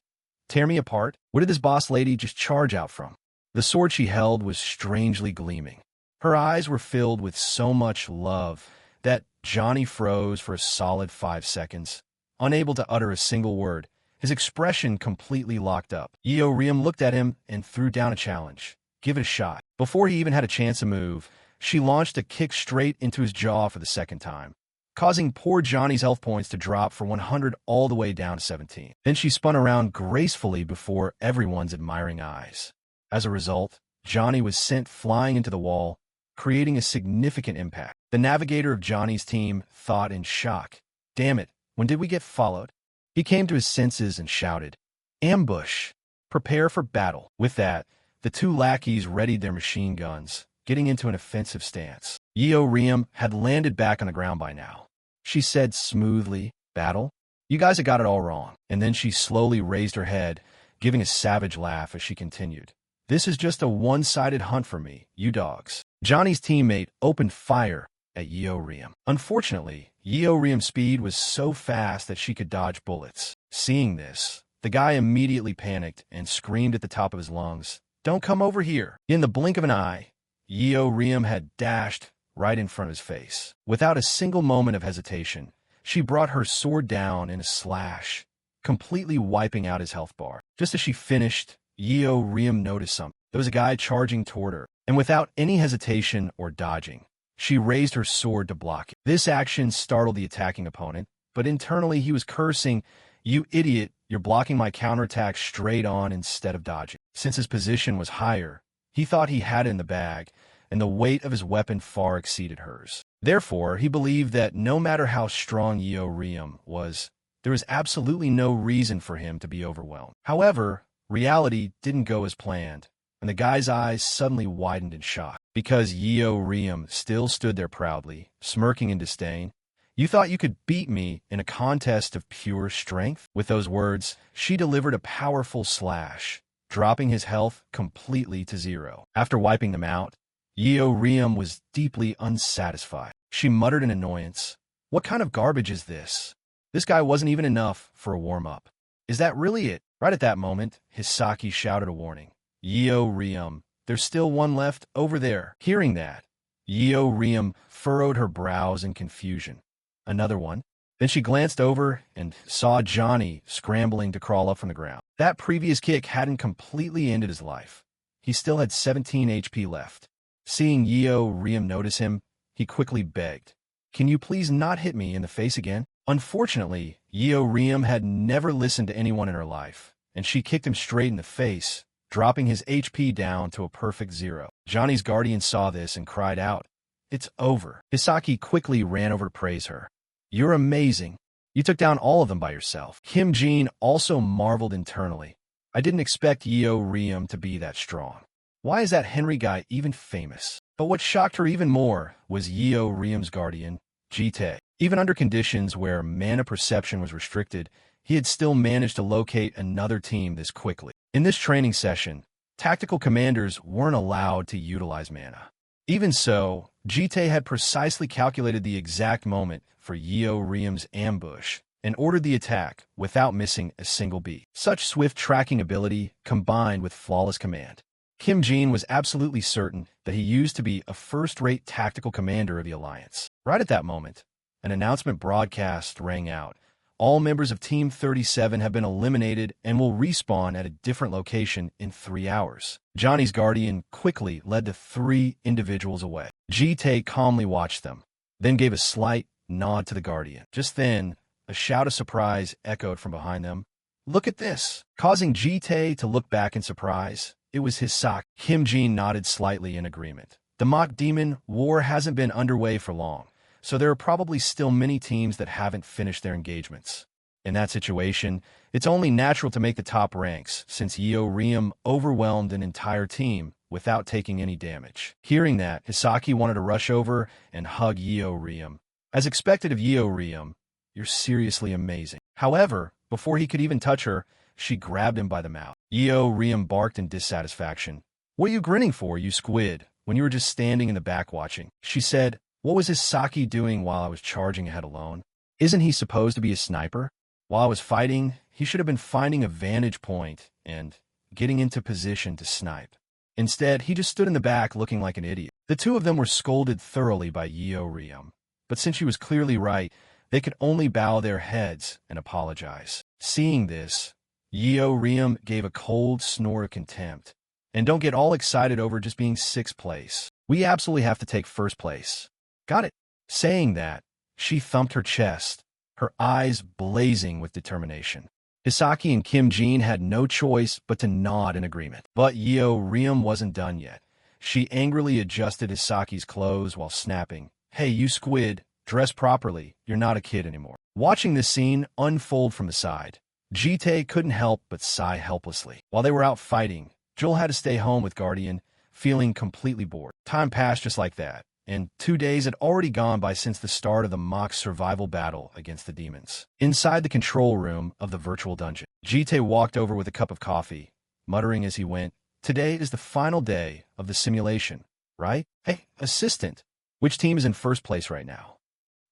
Tear me apart? Where did this boss lady just charge out from? The sword she held was strangely gleaming. Her eyes were filled with so much love that Johnny froze for a solid 5 seconds, unable to utter a single word, his expression completely locked up. Yeo Riem looked at him and threw down a challenge. Give it a shot. Before he even had a chance to move, she launched a kick straight into his jaw for the second time, causing poor Johnny's health points to drop from 100 all the way down to 17. Then she spun around gracefully before everyone's admiring eyes. As a result, Johnny was sent flying into the wall, creating a significant impact. The navigator of Johnny's team thought in shock. Damn it, when did we get followed? He came to his senses and shouted, "Ambush! Prepare for battle." With that, the two lackeys readied their machine guns, getting into an offensive stance. Yeoriam had landed back on the ground by now. She said smoothly, "Battle? You guys have got it all wrong." And then she slowly raised her head, giving a savage laugh as she continued. "This is just a one-sided hunt for me, you dogs." Johnny's teammate opened fire at Yeoriam. Unfortunately, Yeoriam's speed was so fast that she could dodge bullets. Seeing this, the guy immediately panicked and screamed at the top of his lungs, "Don't come over here!" In the blink of an eye, Yeoriam had dashed right in front of his face. Without a single moment of hesitation, she brought her sword down in a slash, completely wiping out his health bar. Just as she finished, Yeoriam noticed something. There was a guy charging toward her, and without any hesitation or dodging, she raised her sword to block it. This action startled the attacking opponent, but internally he was cursing, "You idiot, you're blocking my counterattack straight on instead of dodging." Since his position was higher, he thought he had it in the bag, and the weight of his weapon far exceeded hers. Therefore, he believed that no matter how strong Yeoriam was, there was absolutely no reason for him to be overwhelmed. However, reality didn't go as planned, and the guy's eyes suddenly widened in shock. Because Yeoriam still stood there proudly, smirking in disdain. "You thought you could beat me in a contest of pure strength?" With those words, she delivered a powerful slash, dropping his health completely to zero. After wiping them out, Yeoriam was deeply unsatisfied. She muttered in annoyance, "What kind of garbage is this? This guy wasn't even enough for a warm-up. Is that really it?" Right at that moment, Hisaki shouted a warning. "Yeoriam, there's still one left over there." Hearing that, Yeoriam furrowed her brows in confusion. "Another one?" Then she glanced over and saw Johnny scrambling to crawl up from the ground. That previous kick hadn't completely ended his life. He still had 17 HP left. Seeing Yeoriam notice him, he quickly begged, "Can you please not hit me in the face again?" Unfortunately, Yeoriam had never listened to anyone in her life, and she kicked him straight in the face, dropping his HP down to a perfect 0. Johnny's guardian saw this and cried out, "It's over." Hisaki quickly ran over to praise her. "You're amazing. You took down all of them by yourself." Kim Jin also marveled internally. "I didn't expect Yeoriam to be that strong. Why is that Henry guy even famous?" But what shocked her even more was Yeoriam's guardian, Jite. Even under conditions where mana perception was restricted, he had still managed to locate another team this quickly. In this training session, tactical commanders weren't allowed to utilize mana. Even so, Jite had precisely calculated the exact moment for Yeoriam's ambush and ordered the attack without missing a single beat. Such swift tracking ability combined with flawless command. Kim Jin was absolutely certain that he used to be a first-rate tactical commander of the Alliance. Right at that moment, an announcement broadcast rang out. All members of Team 37 have been eliminated and will respawn at a different location in 3 hours. Johnny's guardian quickly led the 3 individuals away. Jite calmly watched them, then gave a slight nod to the guardian. Just then, a shout of surprise echoed from behind them. "Look at this!" Causing Jite to look back in surprise, it was Hisaki. Kim Jin nodded slightly in agreement. The Mock Demon War hasn't been underway for long, so there are probably still many teams that haven't finished their engagements. In that situation, it's only natural to make the top ranks, since Yeoriam overwhelmed an entire team without taking any damage. Hearing that, Hisaki wanted to rush over and hug Yeoriam. As expected of Yeoriam, "You're seriously amazing." However, before he could even touch her, she grabbed him by the mouth. Yeoriam barked in dissatisfaction. "What are you grinning for, you squid, when you were just standing in the back watching?" She said, "What was Hisaki doing while I was charging ahead alone? Isn't he supposed to be a sniper? While I was fighting, he should have been finding a vantage point and getting into position to snipe. Instead, he just stood in the back looking like an idiot." The two of them were scolded thoroughly by Yeoriam, but since she was clearly right, they could only bow their heads and apologize. Seeing this, Yeoriam gave a cold snore of contempt. "And don't get all excited over just being 6th place. We absolutely have to take 1st place. Got it?" Saying that, she thumped her chest, her eyes blazing with determination. Hisaki and Kim Jin had no choice but to nod in agreement. But Yeo Riem wasn't done yet. She angrily adjusted Hisaki's clothes while snapping, "Hey, you squid, dress properly, you're not a kid anymore." Watching this scene unfold from the side, Jite couldn't help but sigh helplessly. While they were out fighting, Juel had to stay home with Guardian, feeling completely bored. Time passed just like that, and 2 days had already gone by since the start of the mock survival battle against the demons. Inside the control room of the virtual dungeon, Jite walked over with a cup of coffee, muttering as he went, "Today is the final day of the simulation, right? Hey, assistant, which team is in first place right now?"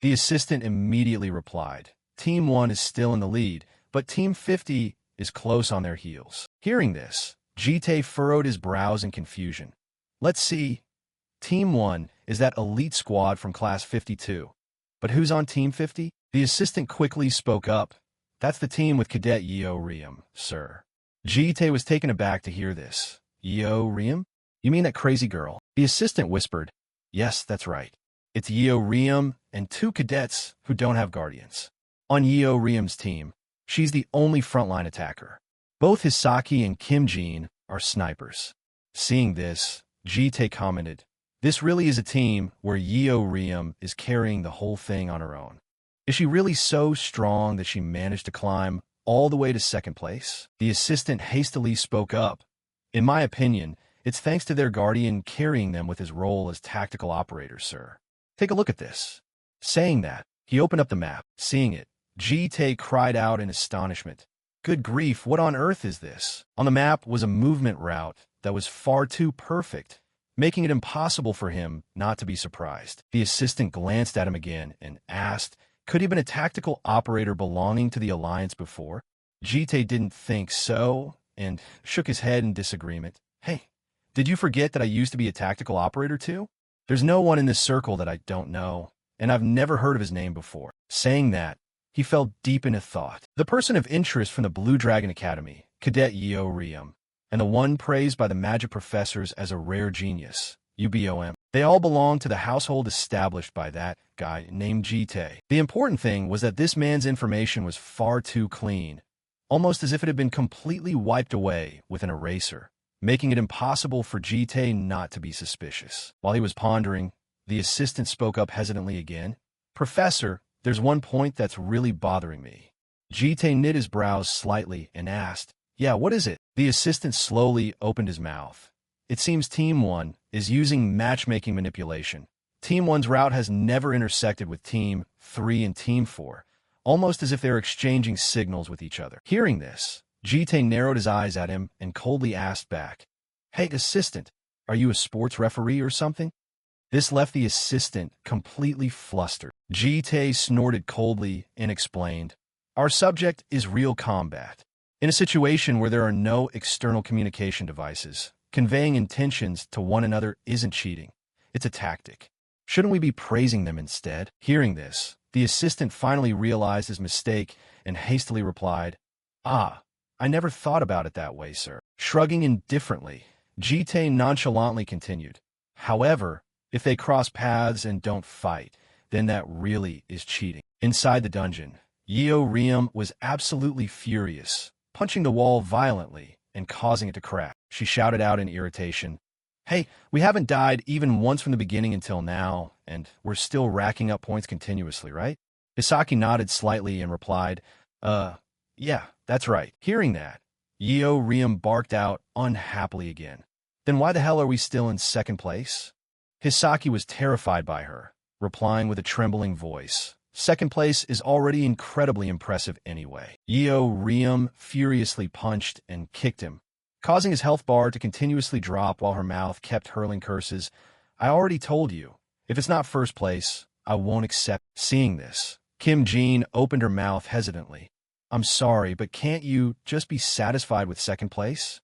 The assistant immediately replied, "Team 1 is still in the lead, but Team 50 is close on their heels." Hearing this, Jite furrowed his brows in confusion. "Let's see. Team 1 is that elite squad from Class 52. But who's on Team 50? The assistant quickly spoke up. "That's the team with Cadet Yeo Riem, sir." Jite was taken aback to hear this. "Yeo Riem? You mean that crazy girl?" The assistant whispered, "Yes, that's right. It's Yeo Riem and 2 cadets who don't have guardians. On Yeo Riem's team, she's the only frontline attacker. Both Hisaki and Kim Jin are snipers." Seeing this, Jite commented, "This really is a team where Yeo Riem is carrying the whole thing on her own. Is she really so strong that she managed to climb all the way to second place?" The assistant hastily spoke up. "In my opinion, it's thanks to their guardian carrying them with his role as tactical operator, sir. Take a look at this." Saying that, he opened up the map. Seeing it, Jite cried out in astonishment. "Good grief, what on earth is this?" On the map was a movement route that was far too perfect, making it impossible for him not to be surprised. The assistant glanced at him again and asked, "Could he have been a tactical operator belonging to the Alliance before?" Jite didn't think so, and shook his head in disagreement. "Hey, did you forget that I used to be a tactical operator too? There's no one in this circle that I don't know, and I've never heard of his name before." Saying that, he fell deep into thought. The person of interest from the Blue Dragon Academy, Cadet Yeo Riem, and the one praised by the magic professors as a rare genius, Yubom. They all belonged to the household established by that guy named Jite. The important thing was that this man's information was far too clean, almost as if it had been completely wiped away with an eraser, making it impossible for Jite not to be suspicious. While he was pondering, the assistant spoke up hesitantly again. "Professor, there's one point that's really bothering me." Jite knit his brows slightly and asked, "Yeah, what is it?" The assistant slowly opened his mouth. "It seems Team 1 is using matchmaking manipulation. Team 1's route has never intersected with Team 3 and Team 4, almost as if they're exchanging signals with each other." Hearing this, Jite narrowed his eyes at him and coldly asked back, "Hey, assistant, are you a sports referee or something?" This left the assistant completely flustered. Jite snorted coldly and explained, "Our subject is real combat. In a situation where there are no external communication devices, conveying intentions to one another isn't cheating. It's a tactic. Shouldn't we be praising them instead?" Hearing this, the assistant finally realized his mistake and hastily replied, "Ah, I never thought about it that way, sir." Shrugging indifferently, Jite nonchalantly continued, "However, if they cross paths and don't fight, then that really is cheating." Inside the dungeon, Yeo Riem was absolutely furious, punching the wall violently and causing it to crack. She shouted out in irritation, "Hey, we haven't died even once from the beginning until now, and we're still racking up points continuously, right?" Hisaki nodded slightly and replied, Yeah, that's right." Hearing that, Yeo Riem barked out unhappily again. "Then why the hell are we still in second place?" Hisaki was terrified by her, replying with a trembling voice, "Second place is already incredibly impressive anyway." Yeo Riem furiously punched and kicked him, causing his health bar to continuously drop while her mouth kept hurling curses. "I already told you, if it's not first place, I won't accept." Seeing this, Kim Jin opened her mouth hesitantly. "I'm sorry, but can't you just be satisfied with second place?"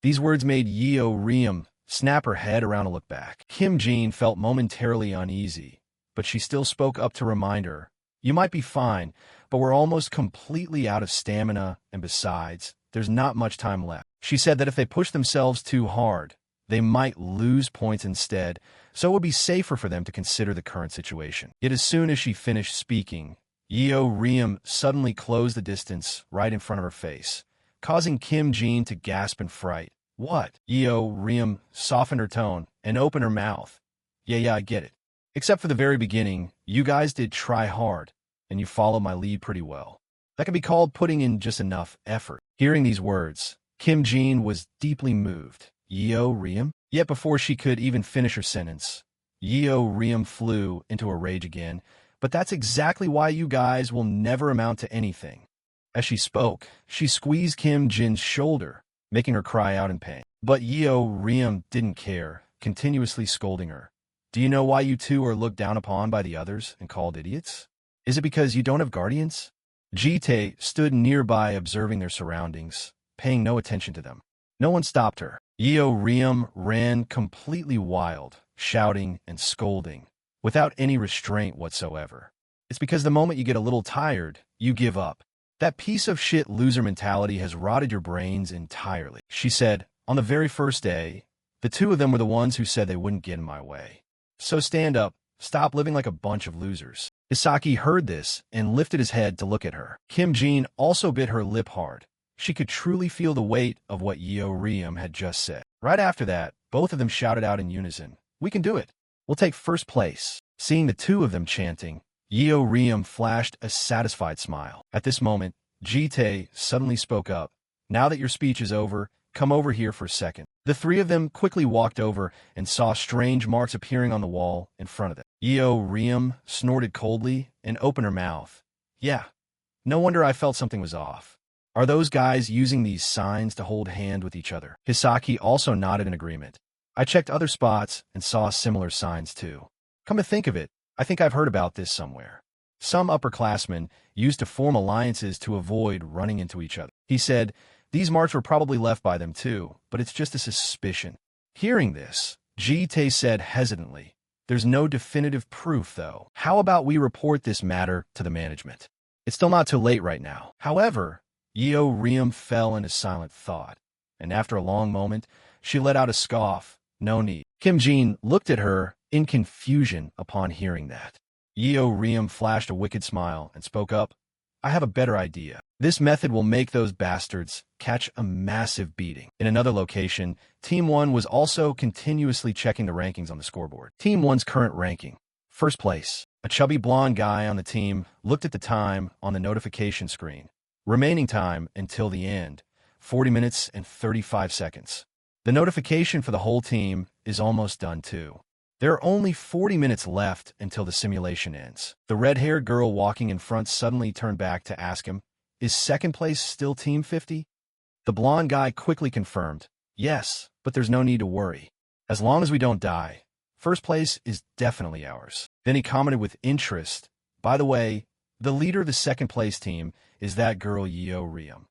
These words made Yeo Riem snap her head around to look back. Kim Jin felt momentarily uneasy, but she still spoke up to remind her, "You might be fine, but we're almost completely out of stamina, and besides, there's not much time left." She said that if they pushed themselves too hard, they might lose points instead, so it would be safer for them to consider the current situation. Yet as soon as she finished speaking, Yeo Riem suddenly closed the distance right in front of her face, causing Kim Jin to gasp in fright. What? Yeo Riem softened her tone and opened her mouth. Yeah, I get it. Except for the very beginning, you guys did try hard, and you followed my lead pretty well. That can be called putting in just enough effort. Hearing these words, Kim Jin was deeply moved. Yeo Riem? Yet before she could even finish her sentence, Yeo Riem flew into a rage again. But that's exactly why you guys will never amount to anything. As she spoke, she squeezed Kim Jin's shoulder, making her cry out in pain. But Yeo Riem didn't care, continuously scolding her. Do you know why you two are looked down upon by the others and called idiots? Is it because you don't have guardians? Jite stood nearby observing their surroundings, paying no attention to them. No one stopped her. Yeo Riem ran completely wild, shouting and scolding, without any restraint whatsoever. It's because the moment you get a little tired, you give up. That piece of shit loser mentality has rotted your brains entirely. She said, on the very first day, the two of them were the ones who said they wouldn't get in my way. So stand up, stop living like a bunch of losers. Hisaki heard this and lifted his head to look at her. Kim Jin also bit her lip hard. She could truly feel the weight of what Yeo Riem had just said. Right after that, both of them shouted out in unison, "We can do it. We'll take first place." Seeing the two of them chanting, Yeo Riem flashed a satisfied smile. At this moment, Jite suddenly spoke up. Now that your speech is over, come over here for a second. The three of them quickly walked over and saw strange marks appearing on the wall in front of them. Yeo Riem snorted coldly and opened her mouth. Yeah, no wonder I felt something was off. Are those guys using these signs to hold hand with each other? Hisaki also nodded in agreement. I checked other spots and saw similar signs too. Come to think of it, I think I've heard about this somewhere. Some upperclassmen used to form alliances to avoid running into each other. He said, these marks were probably left by them too, but it's just a suspicion. Hearing this, Jite said hesitantly, there's no definitive proof though. How about we report this matter to the management? It's still not too late right now. However, Yeo Riem fell into silent thought, and after a long moment, she let out a scoff. No need. Kim Jin looked at her in confusion upon hearing that. Yeo Riem flashed a wicked smile and spoke up. I have a better idea. This method will make those bastards catch a massive beating. In another location, Team 1 was also continuously checking the rankings on the scoreboard. Team 1's current ranking. First place. A chubby blonde guy on the team looked at the time on the notification screen. Remaining time until the end, 40 minutes and 35 seconds. The notification for the whole team is almost done too. There are only 40 minutes left until the simulation ends. The red-haired girl walking in front suddenly turned back to ask him, is second place still Team 50? The blonde guy quickly confirmed, yes, but there's no need to worry. As long as we don't die, first place is definitely ours. Then he commented with interest, by the way, the leader of the second place team is that girl Yeo Riem,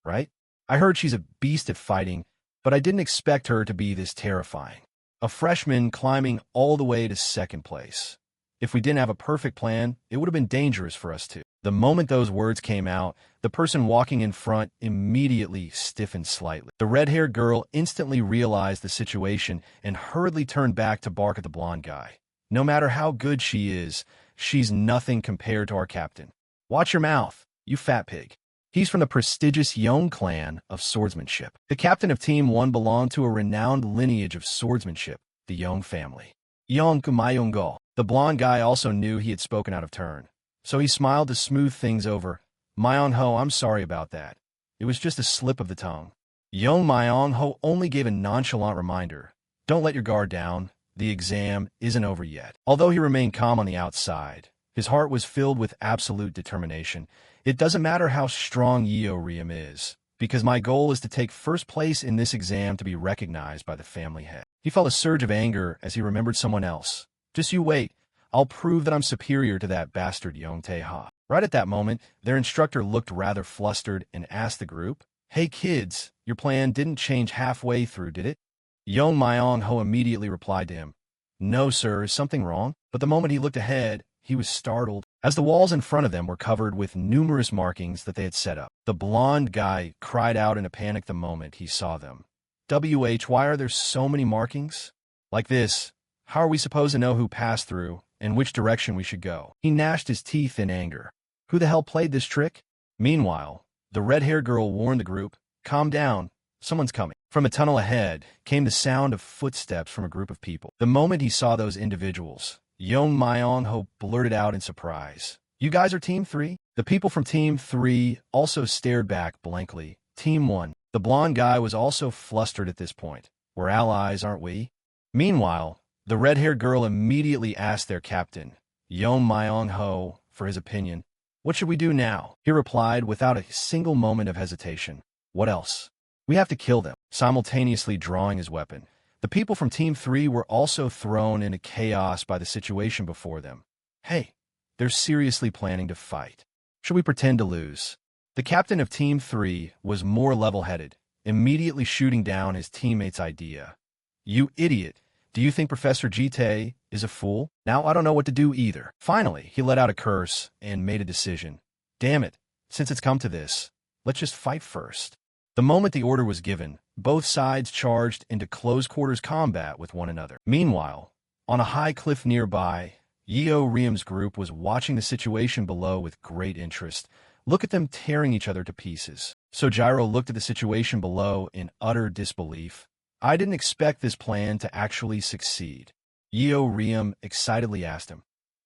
right? I heard she's a beast at fighting, but I didn't expect her to be this terrifying. A freshman climbing all the way to second place. If we didn't have a perfect plan, it would have been dangerous for us too. The moment those words came out, the person walking in front immediately stiffened slightly. The red-haired girl instantly realized the situation and hurriedly turned back to bark at the blonde guy. No matter how good she is, she's nothing compared to our captain. Watch your mouth, you fat pig. He's from the prestigious Yong clan of swordsmanship. The captain of Team 1 belonged to a renowned lineage of swordsmanship, the Yong family. Yong Kumayongo. The blonde guy also knew he had spoken out of turn, so he smiled to smooth things over. Myong-ho, I'm sorry about that. It was just a slip of the tongue. Yong Myong-ho only gave a nonchalant reminder. Don't let your guard down. The exam isn't over yet. Although he remained calm on the outside, his heart was filled with absolute determination. It doesn't matter how strong Yeo Riem is, because my goal is to take first place in this exam to be recognized by the family head. He felt a surge of anger as he remembered someone else. Just you wait. I'll prove that I'm superior to that bastard Yong Tae-ha. Right at that moment, their instructor looked rather flustered and asked the group, Hey kids, your plan didn't change halfway through, did it? Yong Myong-ho immediately replied to him, No sir, is something wrong? But the moment he looked ahead, he was startled, as the walls in front of them were covered with numerous markings that they had set up. The blonde guy cried out in a panic the moment he saw them. Why are there so many markings? Like this, how are we supposed to know who passed through and which direction we should go? He gnashed his teeth in anger. Who the hell played this trick? Meanwhile, the red-haired girl warned the group, "Calm down, someone's coming." From a tunnel ahead came the sound of footsteps from a group of people. The moment he saw those individuals, Young Myong-ho blurted out in surprise, "You guys are Team 3? The people from Team 3 also stared back blankly. Team 1. The blonde guy was also flustered at this point. "We're allies, aren't we?" Meanwhile, the red-haired girl immediately asked their captain, Young Myong-ho, for his opinion. "What should we do now?" He replied without a single moment of hesitation. "What else? We have to kill them," simultaneously drawing his weapon. The people from Team 3 were also thrown into chaos by the situation before them. "Hey, they're seriously planning to fight. Should we pretend to lose?" The captain of Team 3 was more level-headed, immediately shooting down his teammate's idea. "You idiot! Do you think Professor Jite is a fool? Now I don't know what to do either." Finally, he let out a curse and made a decision. "Damn it, since it's come to this, let's just fight first." The moment the order was given, both sides charged into close-quarters combat with one another. Meanwhile, on a high cliff nearby, Yeo Riam's group was watching the situation below with great interest. Look at them tearing each other to pieces. Sojiro looked at the situation below in utter disbelief. "I didn't expect this plan to actually succeed." Yeo Riam excitedly asked him,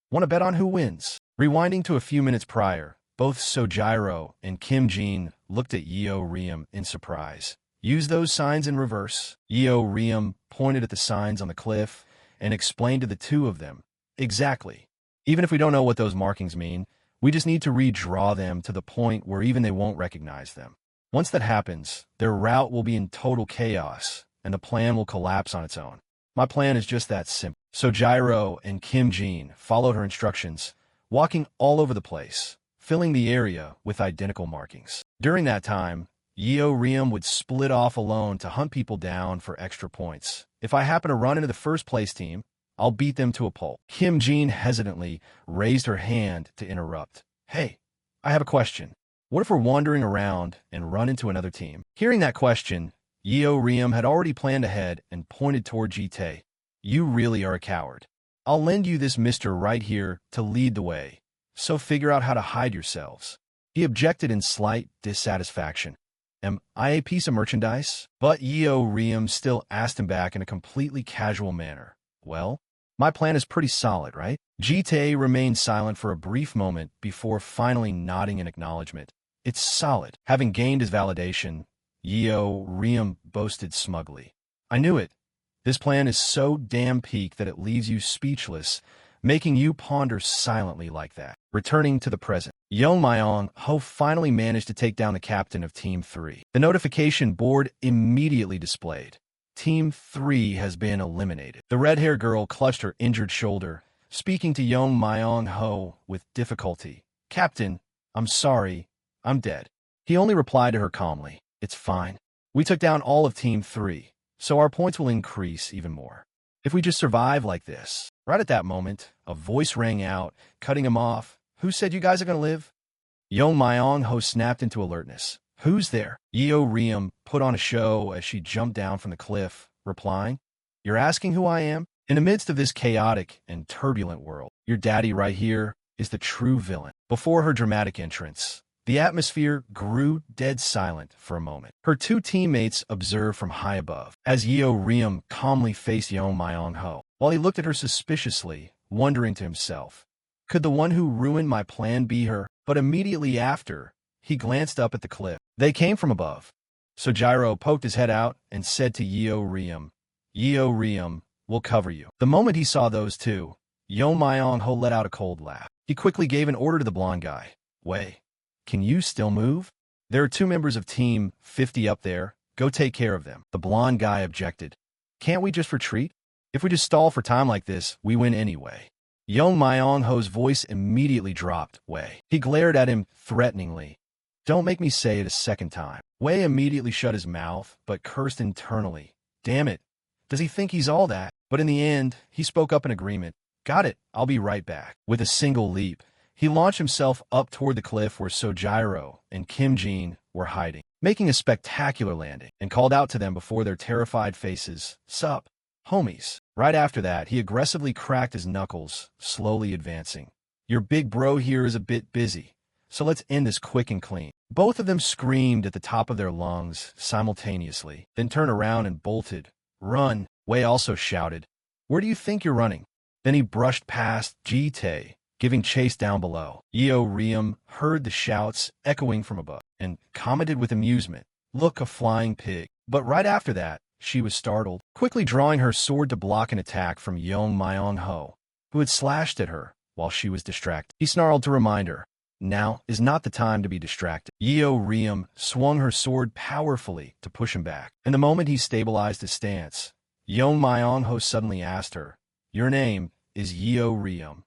"Want to bet on who wins?" Rewinding to a few minutes prior, both Sojiro and Kim Jin looked at Yeo Riam in surprise. "Use those signs in reverse." Yeo Riam pointed at the signs on the cliff and explained to the two of them, "Exactly. Even if we don't know what those markings mean, we just need to redraw them to the point where even they won't recognize them. Once that happens, their route will be in total chaos, and the plan will collapse on its own. My plan is just that simple." Sojiro and Kim Jin followed her instructions, walking all over the place, filling the area with identical markings. During that time, Yeo Riam would split off alone to hunt people down for extra points. "If I happen to run into the first-place team, I'll beat them to a pulp." Kim Jin hesitantly raised her hand to interrupt. "Hey, I have a question. What if we're wandering around and run into another team?" Hearing that question, Yeo Riam had already planned ahead and pointed toward Jite. "You really are a coward. I'll lend you this mister right here to lead the way, so figure out how to hide yourselves." He objected in slight dissatisfaction. "Am I a piece of merchandise?" But Yeo Riam still asked him back in a completely casual manner. "Well, my plan is pretty solid, right?" Jite remained silent for a brief moment before finally nodding in acknowledgement. "It's solid." Having gained his validation, Yeo Riam boasted smugly. "I knew it. This plan is so damn peak that it leaves you speechless, making you ponder silently like that." Returning to the present, Young Myong-ho finally managed to take down the captain of Team 3. The notification board immediately displayed, "Team 3 has been eliminated." The red-haired girl clutched her injured shoulder, speaking to Young Myong-ho with difficulty. "Captain, I'm sorry, I'm dead." He only replied to her calmly, "It's fine. We took down all of Team 3, so our points will increase even more if we just survive like this." Right at that moment, a voice rang out, cutting him off. "Who said you guys are going to live?" Young Myong-ho snapped into alertness. "Who's there?" Yeo Riam put on a show as she jumped down from the cliff, replying, "You're asking who I am? In the midst of this chaotic and turbulent world, your daddy right here is the true villain." Before her dramatic entrance, the atmosphere grew dead silent for a moment. Her two teammates observed from high above, as Yeo Riam calmly faced Young Myong-ho, while he looked at her suspiciously, wondering to himself, could the one who ruined my plan be her? But immediately after, he glanced up at the cliff. They came from above. Sojiro poked his head out and said to Yeo Riam, "Yeo Riam, we'll cover you." The moment he saw those two, Young Myong-ho let out a cold laugh. He quickly gave an order to the blonde guy. "Wei, can you still move? There are 2 members of Team 50 up there. Go take care of them." The blonde guy objected. "Can't we just retreat? If we just stall for time like this, we win anyway." Young Myong-ho's voice immediately dropped. "Wei." He glared at him threateningly. "Don't make me say it a second time." Wei immediately shut his mouth, but cursed internally. Damn it. Does he think he's all that? But in the end, he spoke up in agreement. "Got it. I'll be right back." With a single leap, he launched himself up toward the cliff where Sojiro and Kim Jin were hiding, making a spectacular landing, and called out to them before their terrified faces, "Sup, homies." Right after that, he aggressively cracked his knuckles, slowly advancing. "Your big bro here is a bit busy, so let's end this quick and clean. Both of them screamed at the top of their lungs simultaneously, then turned around and bolted. Run, Wei also shouted. Where do you think you're running? Then he brushed past Jite, giving chase down below. Riem heard the shouts echoing from above, and commented with amusement, "Look, a flying pig." But right after that, she was startled, quickly drawing her sword to block an attack from Yong Myong-ho, who had slashed at her while she was distracted. He snarled to remind her, now is not the time to be distracted. Riem swung her sword powerfully to push him back, and the moment he stabilized his stance, Yong Myong-ho suddenly asked her, "Your name is Riem,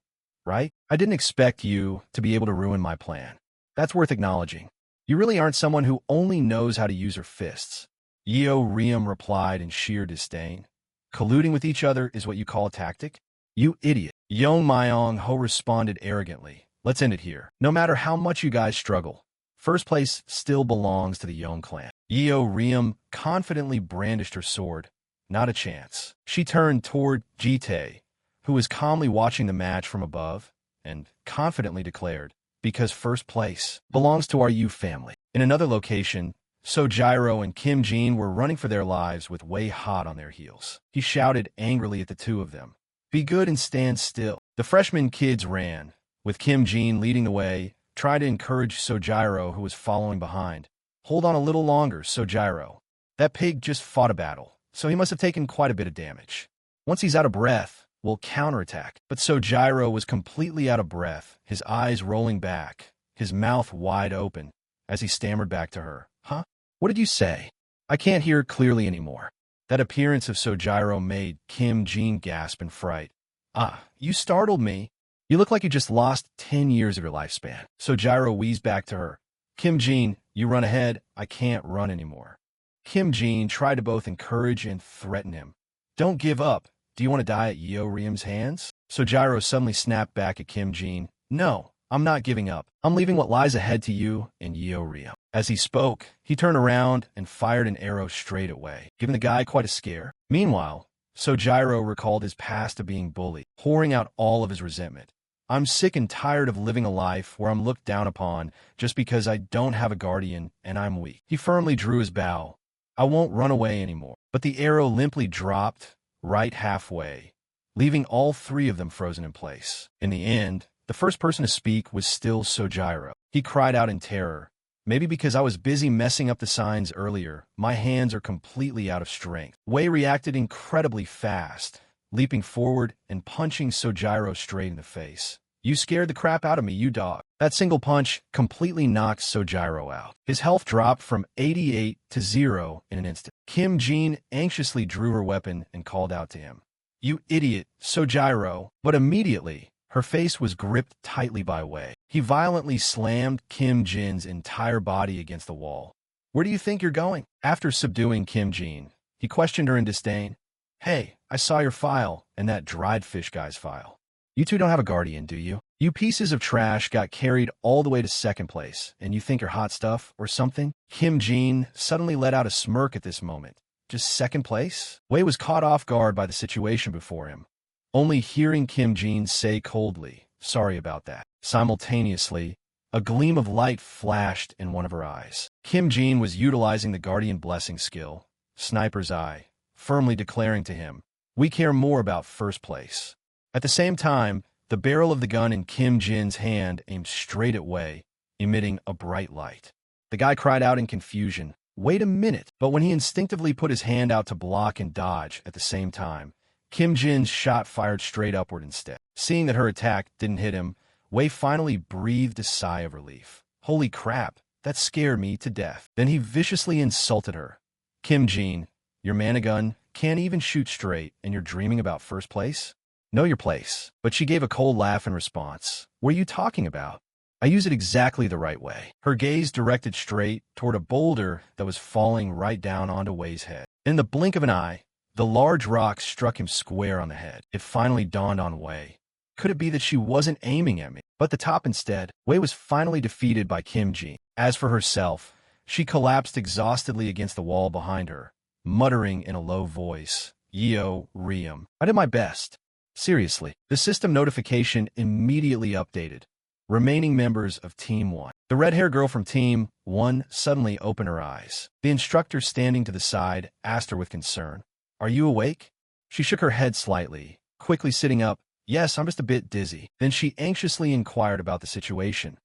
right? I didn't expect you to be able to ruin my plan. That's worth acknowledging. You really aren't someone who only knows how to use her fists." Riem replied in sheer disdain. "Colluding with each other is what you call a tactic? You idiot." Yong Myong-ho responded arrogantly, "Let's end it here. No matter how much you guys struggle, first place still belongs to the Yong clan." Riem confidently brandished her sword. Not a chance. She turned toward Jite, who was calmly watching the match from above, and confidently declared, "Because first place belongs to our Yu family." In another location, Sojiro and Kim Jin were running for their lives with Wei hot on their heels. He shouted angrily at the two of them, "Be good and stand still." The freshman kids ran, with Kim Jin leading the way, trying to encourage Sojiro, who was following behind. "Hold on a little longer, Sojiro. That pig just fought a battle, so he must have taken quite a bit of damage. Once he's out of breath, we'll counterattack." But Sojiro was completely out of breath, his eyes rolling back, his mouth wide open, as he stammered back to her, "Huh? What did you say? I can't hear clearly anymore." That appearance of Sojiro made Kim Jin gasp in fright. "Ah, you startled me. You look like you just lost 10 years of your lifespan." Sojiro wheezed back to her, "Kim Jin, you run ahead. I can't run anymore." Kim Jin tried to both encourage and threaten him. "Don't give up. Do you want to die at Riem's hands?" Sojiro suddenly snapped back at Kim Jin, "No, I'm not giving up. I'm leaving what lies ahead to you and Riem." As he spoke, he turned around and fired an arrow straight at Wei, giving the guy quite a scare. Meanwhile, Sojiro recalled his past of being bullied, pouring out all of his resentment. "I'm sick and tired of living a life where I'm looked down upon just because I don't have a guardian and I'm weak." He firmly drew his bow. "I won't run away anymore." But the arrow limply dropped right halfway, leaving all three of them frozen in place. In the end, the first person to speak was still Sojiro. He cried out in terror, "Maybe because I was busy messing up the signs earlier, my hands are completely out of strength." Wei reacted incredibly fast, leaping forward and punching Sojiro straight in the face. "You scared the crap out of me, you dog." That single punch completely knocked Sojiro out. His health dropped from 88 to 0 in an instant. Kim Jin anxiously drew her weapon and called out to him, "You idiot, Sojiro." But immediately, her face was gripped tightly by Wei. He violently slammed Kim Jin's entire body against the wall. "Where do you think you're going?" After subduing Kim Jin, he questioned her in disdain. "Hey, I saw your file and that dried fish guy's file. You two don't have a guardian, do you? You pieces of trash got carried all the way to second place, and you think you're hot stuff or something?" Kim Jin suddenly let out a smirk at this moment. Just second place? Wei was caught off guard by the situation before him, only hearing Kim Jin say coldly, "Sorry about that." Simultaneously, a gleam of light flashed in one of her eyes. Kim Jin was utilizing the Guardian Blessing skill, Sniper's Eye, firmly declaring to him, "We care more about first place." At the same time, the barrel of the gun in Kim Jin's hand aimed straight at Wei, emitting a bright light. The guy cried out in confusion, "Wait a minute!" But when he instinctively put his hand out to block and dodge at the same time, Kim Jin's shot fired straight upward instead. Seeing that her attack didn't hit him, Wei finally breathed a sigh of relief. "Holy crap, that scared me to death." Then he viciously insulted her. "Kim Jin, your mana-gun can't even shoot straight and you're dreaming about first place? Know your place." But she gave a cold laugh in response. "What are you talking about? I use it exactly the right way." Her gaze directed straight toward a boulder that was falling right down onto Wei's head. In the blink of an eye, the large rock struck him square on the head. It finally dawned on Wei. Could it be that she wasn't aiming at me, but the top instead? Wei was finally defeated by Kim Jin. As for herself, she collapsed exhaustedly against the wall behind her, muttering in a low voice, "Riem, I did my best." Seriously, the system notification immediately updated. Remaining members of Team 1. The red-haired girl from Team 1 suddenly opened her eyes. The instructor standing to the side asked her with concern, "Are you awake?" She shook her head slightly, quickly sitting up. "Yes, I'm just a bit dizzy." Then she anxiously inquired about the situation.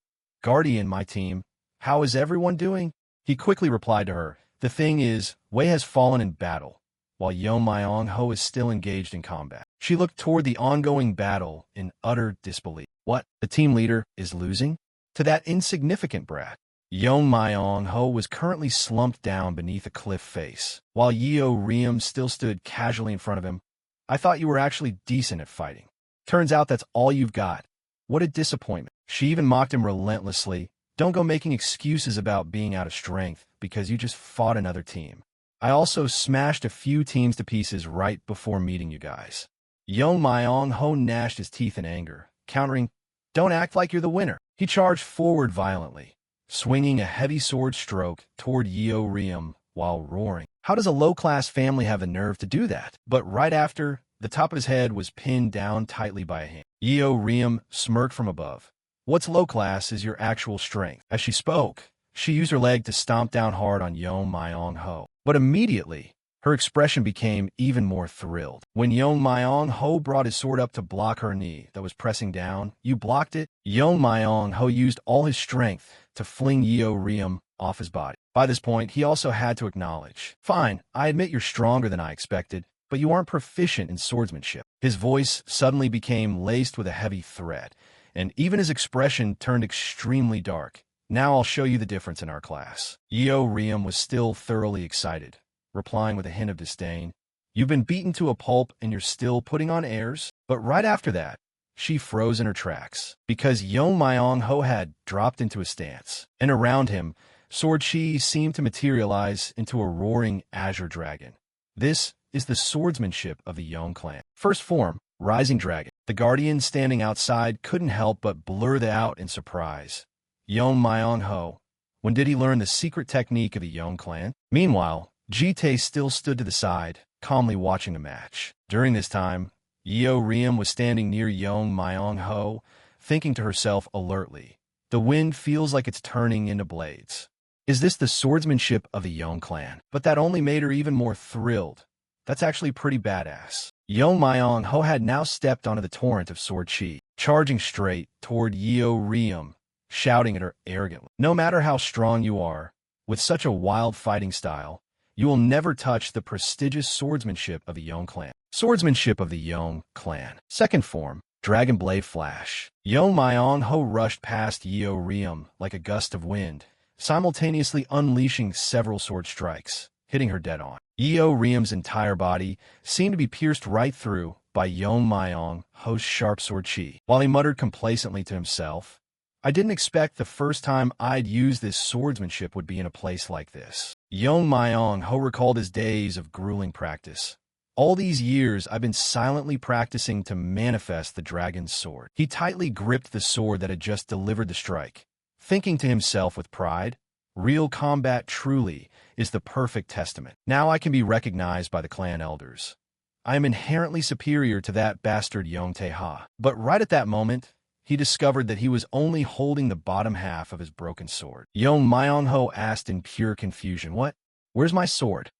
"Guardian, my team, how is everyone doing?" He quickly replied to her, "The thing is, Wei has fallen in battle, while Yo Myong-ho is still engaged in combat." She looked toward the ongoing battle in utter disbelief. "What? The team leader is losing? To that insignificant brat?" Yo Myong-ho was currently slumped down beneath a cliff face, while Yeo Riem still stood casually in front of him. "I thought you were actually decent at fighting. Turns out that's all you've got. What a disappointment." She even mocked him relentlessly. "Don't go making excuses about being out of strength because you just fought another team. I also smashed a few teams to pieces right before meeting you guys." Yo Myong-ho gnashed his teeth in anger, countering, "Don't act like you're the winner." He charged forward violently, swinging a heavy sword stroke toward Yeo Riem while roaring, "How does a low-class family have the nerve to do that?" But right after, the top of his head was pinned down tightly by a hand. Yeo Riem smirked from above. "What's low-class is your actual strength." As she spoke, she used her leg to stomp down hard on Yo Myong-ho. But immediately, her expression became even more thrilled. When Yo Myong-ho brought his sword up to block her knee that was pressing down, "You blocked it?" Yo Myong-ho used all his strength to fling Yeo Riem off his body. By this point, he also had to acknowledge, "Fine, I admit you're stronger than I expected, but you aren't proficient in swordsmanship." His voice suddenly became laced with a heavy threat, and even his expression turned extremely dark. "Now I'll show you the difference in our class." Yeo Riem was still thoroughly excited, replying with a hint of disdain, "You've been beaten to a pulp and you're still putting on airs?" But right after that, she froze in her tracks, because Yo Myong-ho had dropped into a stance, and around him, Sword Chi seemed to materialize into a roaring azure dragon. This is the swordsmanship of the Yong clan. First form, Rising Dragon. The guardian standing outside couldn't help but blur that out in surprise. Yo Myong-ho, when did he learn the secret technique of the Yong clan? Meanwhile, Jitae still stood to the side, calmly watching the match. During this time, Yeo Riem was standing near Yo Myong-ho, thinking to herself alertly, "The wind feels like it's turning into blades. Is this the swordsmanship of the Yong clan?" But that only made her even more thrilled. That's actually pretty badass. Yo Myong-ho had now stepped onto the torrent of sword chi, charging straight toward Yeo Riem, shouting at her arrogantly, "No matter how strong you are, with such a wild fighting style, you will never touch the prestigious swordsmanship of the Yong clan." Swordsmanship of the Yong clan. Second form, Dragon Blade Flash. Yo Myong-ho rushed past Yeo Riem like a gust of wind, simultaneously unleashing several sword strikes, hitting her dead on. Yeo Riem's entire body seemed to be pierced right through by Yo Myong-ho's sharp sword chi. While he muttered complacently to himself, "I didn't expect the first time I'd use this swordsmanship would be in a place like this." Yo Myong-ho recalled his days of grueling practice. "All these years I've been silently practicing to manifest the dragon's sword." He tightly gripped the sword that had just delivered the strike, thinking to himself with pride, "Real combat truly is the perfect testament. Now I can be recognized by the clan elders. I am inherently superior to that bastard Yong Tae-ha." But right at that moment, he discovered that he was only holding the bottom half of his broken sword. Yo Myong-ho asked in pure confusion, "What? Where's my sword?"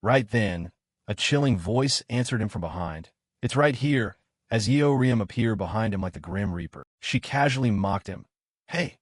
Right then, a chilling voice answered him from behind. "It's right here," as Yeo Riem appeared behind him like the Grim Reaper. She casually mocked him. "Hey,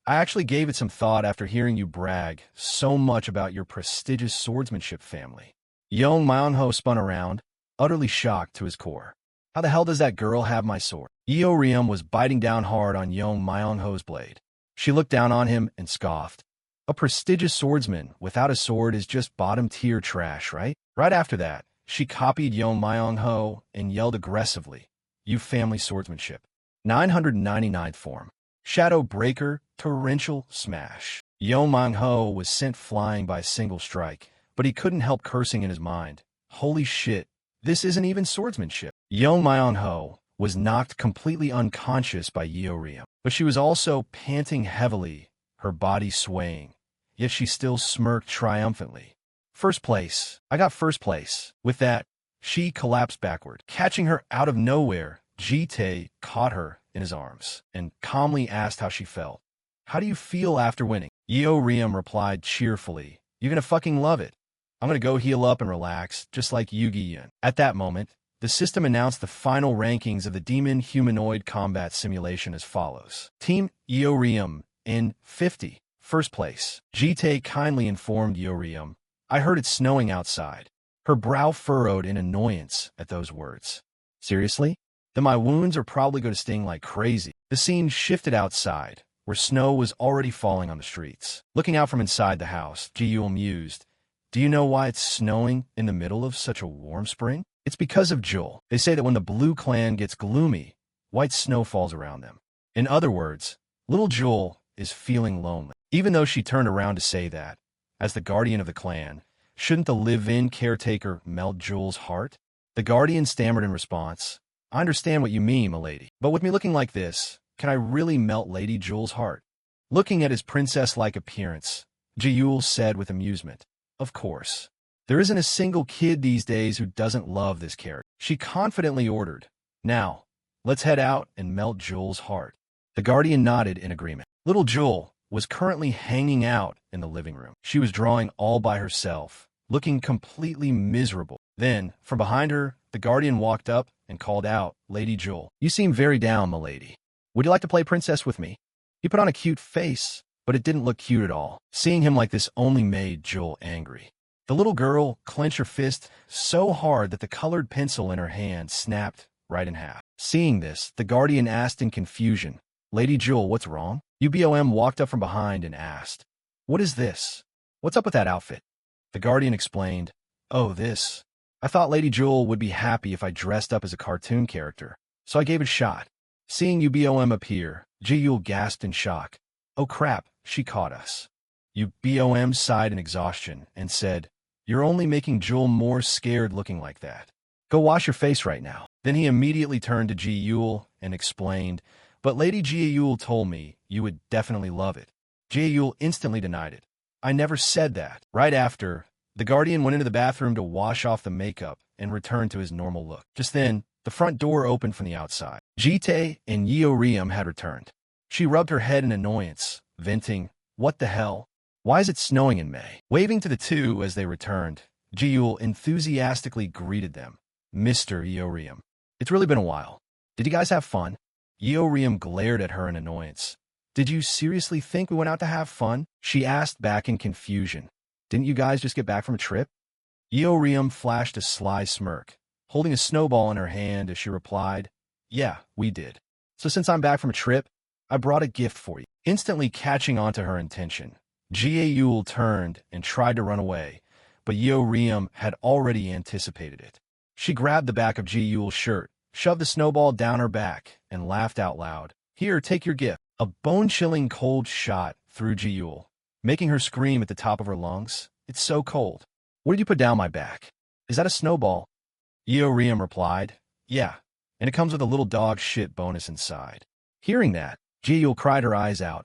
I actually gave it some thought after hearing you brag so much about your prestigious swordsmanship family." Yo Myong-ho spun around, utterly shocked to his core. "How the hell does that girl have my sword?" Yeo Riem was biting down hard on Yo Myong-ho's blade. She looked down on him and scoffed. "A prestigious swordsman without a sword is just bottom-tier trash, right?" Right after that, she copied Yo Myong-ho and yelled aggressively, "You family swordsmanship." 999th form, Shadow Breaker Torrential Smash. Yo Myong-ho was sent flying by a single strike, but he couldn't help cursing in his mind. Holy shit, this isn't even swordsmanship. Yo Myong-ho was knocked completely unconscious by Yeo Riem, but she was also panting heavily, her body swaying, yet she still smirked triumphantly. "First place. I got first place." With that, she collapsed backward. Catching her out of nowhere, Jitae caught her in his arms and calmly asked how she felt. How do you feel after winning? Yeoriam replied cheerfully, "You're gonna fucking love it. I'm gonna go heal up and relax, just like Yugi-Yun." At that moment, the system announced the final rankings of the Demon Humanoid Combat Simulation as follows. Team Yeoriam in 50. First place. Jite kindly informed Yeoriam, "I heard it's snowing outside." Her brow furrowed in annoyance at those words. Seriously? Then my wounds are probably going to sting like crazy. The scene shifted outside, where snow was already falling on the streets. Looking out from inside the house, Juel mused, "Do you know why it's snowing in the middle of such a warm spring? It's because of Juel. They say that when the Blue Clan gets gloomy, white snow falls around them. In other words, little Juel is feeling lonely." Even though she turned around to say that, as the guardian of the clan, shouldn't the live-in caretaker melt Juel's heart? The guardian stammered in response, "I understand what you mean, milady. But with me looking like this, can I really melt Lady Juel's heart?" Looking at his princess-like appearance, Juel said with amusement, "Of course. There isn't a single kid these days who doesn't love this character." She confidently ordered, "Now, let's head out and melt Juel's heart." The guardian nodded in agreement. Little Juel was currently hanging out in the living room. She was drawing all by herself, looking completely miserable. Then, from behind her, the guardian walked up and called out, "Lady Juel, you seem very down, milady. Would you like to play princess with me?" He put on a cute face, but it didn't look cute at all. Seeing him like this only made Juel angry. The little girl clenched her fist so hard that the colored pencil in her hand snapped right in half. Seeing this, the guardian asked in confusion, "Lady Juel, what's wrong?" Yubom walked up from behind and asked, "What is this? What's up with that outfit?" The guardian explained, "Oh, this. I thought Lady Juel would be happy if I dressed up as a cartoon character, so I gave it a shot." Seeing Yubom appear, Juel gasped in shock. "Oh crap, she caught us." Yubom sighed in exhaustion and said, "You're only making Juel more scared looking like that. Go wash your face right now." Then he immediately turned to Juel and explained, "But Lady Juel told me you would definitely love it." Juel instantly denied it. "I never said that." Right after, the guardian went into the bathroom to wash off the makeup and returned to his normal look. Just then, the front door opened from the outside. Jite and Yeoriam had returned. She rubbed her head in annoyance, venting, "What the hell? Why is it snowing in May?" Waving to the two as they returned, Juel enthusiastically greeted them. "Mr. Yeoriam, it's really been a while. Did you guys have fun?" Yeoriam glared at her in annoyance. "Did you seriously think we went out to have fun?" she asked back in confusion. "Didn't you guys just get back from a trip?" Yeoriam flashed a sly smirk, holding a snowball in her hand as she replied, "Yeah, we did. So since I'm back from a trip, I brought a gift for you." Instantly catching on to her intention, Juel turned and tried to run away, but Yeoriam had already anticipated it. She grabbed the back of Juel's shirt, shoved the snowball down her back, and laughed out loud. "Here, take your gift." A bone-chilling cold shot through Juel, making her scream at the top of her lungs. "It's so cold. What did you put down my back? Is that a snowball?" Yeoriam replied, "Yeah, and it comes with a little dog shit bonus inside." Hearing that, Juel cried her eyes out.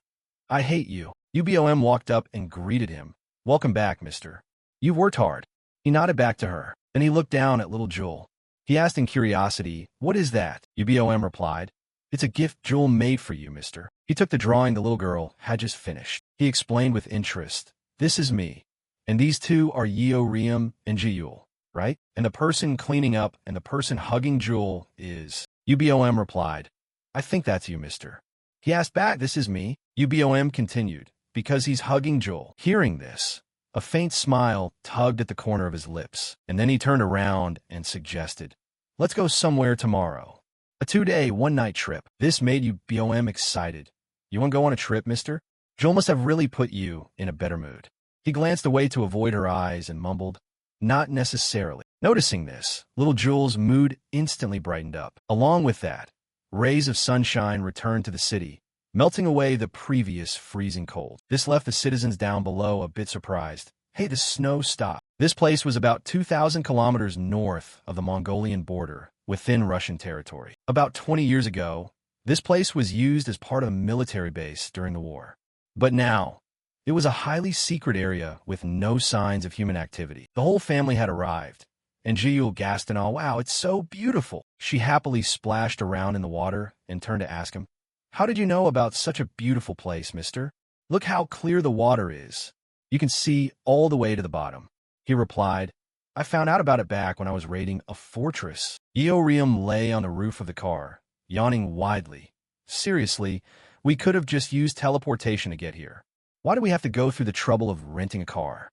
"I hate you." Yubom walked up and greeted him. "Welcome back, mister. You've worked hard." He nodded back to her. Then he looked down at little Juel. He asked in curiosity, "What is that?" Yubom replied, "It's a gift Juel made for you, mister." He took the drawing the little girl had just finished. He explained with interest, "This is me, and these two are Yeoriam and Juel, right? And the person cleaning up and the person hugging Juel is..." Yubom replied, "I think that's you, mister." He asked back, "This is me?" Yubom continued, "Because he's hugging Juel." Hearing this, a faint smile tugged at the corner of his lips, and then he turned around and suggested, "Let's go somewhere tomorrow. A 2-day, 1-night trip." This made Yubom excited. "You want to go on a trip, mister?" Juel must have really put you in a better mood. He glanced away to avoid her eyes and mumbled, "Not necessarily." Noticing this, little Juel's mood instantly brightened up. Along with that, rays of sunshine returned to the city, melting away the previous freezing cold. This left the citizens down below a bit surprised. "Hey, the snow stopped." This place was about 2,000 kilometers north of the Mongolian border, within Russian territory. About 20 years ago, this place was used as part of a military base during the war. But now, it was a highly secret area with no signs of human activity. The whole family had arrived, and Juel gasped in awe, "Wow, it's so beautiful." She happily splashed around in the water and turned to ask him, How did you know about such a beautiful place, mister? Look how clear the water is. You can see all the way to the bottom. He replied, I found out about it back when I was raiding a fortress. Eorium lay on the roof of the car, yawning widely. Seriously, we could have just used teleportation to get here. Why do we have to go through the trouble of renting a car?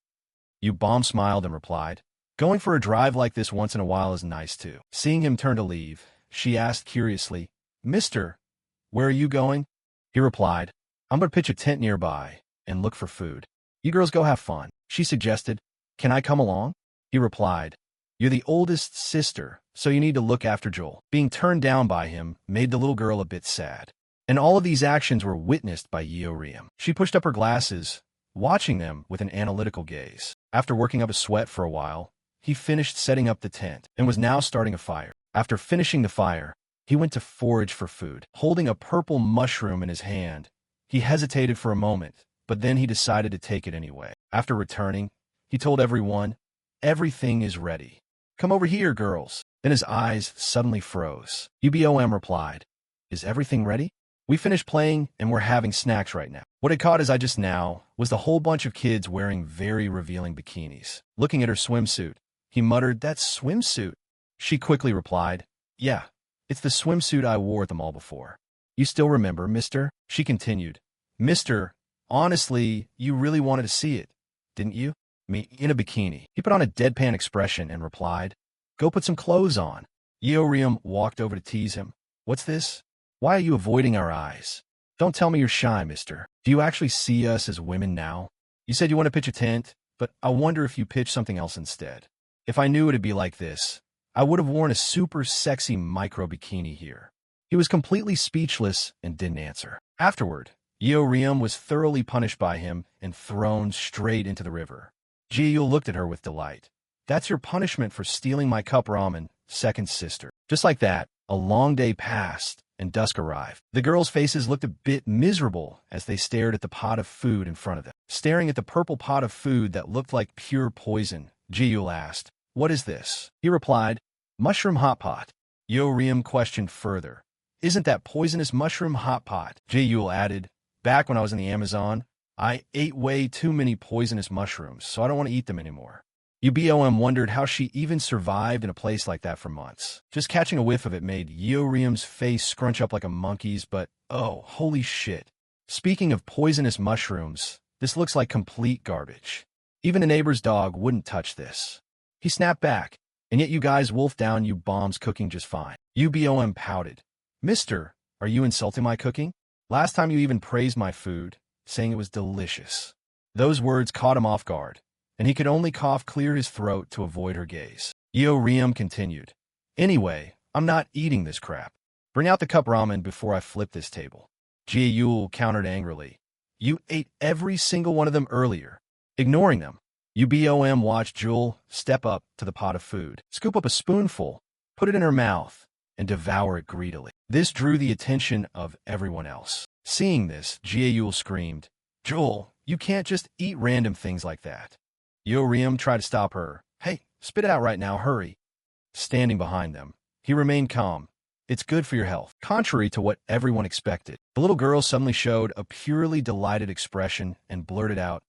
Yubom smiled and replied, going for a drive like this once in a while is nice too. Seeing him turn to leave, she asked curiously, Mister, where are you going? He replied, I'm going to pitch a tent nearby and look for food. You girls go have fun. She suggested, can I come along? He replied, you're the oldest sister, so you need to look after Juel. Being turned down by him made the little girl a bit sad. And all of these actions were witnessed by Eorium. She pushed up her glasses, watching them with an analytical gaze. After working up a sweat for a while, he finished setting up the tent and was now starting a fire. After finishing the fire, he went to forage for food. Holding a purple mushroom in his hand, he hesitated for a moment, but then he decided to take it anyway. After returning, he told everyone, everything is ready. Come over here, girls. Then his eyes suddenly froze. Ubom replied, is everything ready? We finished playing and we're having snacks right now. What had caught his eye just now was the whole bunch of kids wearing very revealing bikinis. Looking at her swimsuit, he muttered, that's swimsuit. She quickly replied, yeah, it's the swimsuit I wore at the mall before. You still remember, mister? She continued, mister, honestly, you really wanted to see it, didn't you? Me in a bikini. He put on a deadpan expression and replied, go put some clothes on. Eorium walked over to tease him. What's this? Why are you avoiding our eyes? Don't tell me you're shy, mister. Do you actually see us as women now? You said you want to pitch a tent, but I wonder if you pitch something else instead. If I knew it'd be like this, I would have worn a super sexy micro bikini here. He was completely speechless and didn't answer. Afterward, Eorium was thoroughly punished by him and thrown straight into the river. Juel looked at her with delight. That's your punishment for stealing my cup ramen, second sister. Just like that, a long day passed and dusk arrived. The girls' faces looked a bit miserable as they stared at the pot of food in front of them. Staring at the purple pot of food that looked like pure poison, Juel asked, what is this? He replied, mushroom hot pot. Eorium questioned further, isn't that poisonous mushroom hot pot? Juel added, back when I was in the Amazon, I ate way too many poisonous mushrooms, so I don't want to eat them anymore. Ubom wondered how she even survived in a place like that for months. Just catching a whiff of it made Eorium's face scrunch up like a monkey's, but oh, holy shit. Speaking of poisonous mushrooms, this looks like complete garbage. Even a neighbor's dog wouldn't touch this. He snapped back, and yet you guys wolfed down Ubom's cooking just fine. Ubom pouted. Mister, are you insulting my cooking? Last time you even praised my food, saying it was delicious. Those words caught him off guard, and he could only cough clear his throat to avoid her gaze. Eorium continued, anyway, I'm not eating this crap. Bring out the cup ramen before I flip this table. Juel countered angrily. You ate every single one of them earlier. Ignoring them, Ubom watched Juel step up to the pot of food, scoop up a spoonful, put it in her mouth, and devour it greedily. This drew the attention of everyone else. Seeing this, Juel screamed, Juel, you can't just eat random things like that. Eorium tried to stop her. Hey, spit it out right now, hurry. Standing behind them, he remained calm. It's good for your health. Contrary to what everyone expected, the little girl suddenly showed a purely delighted expression and blurted out,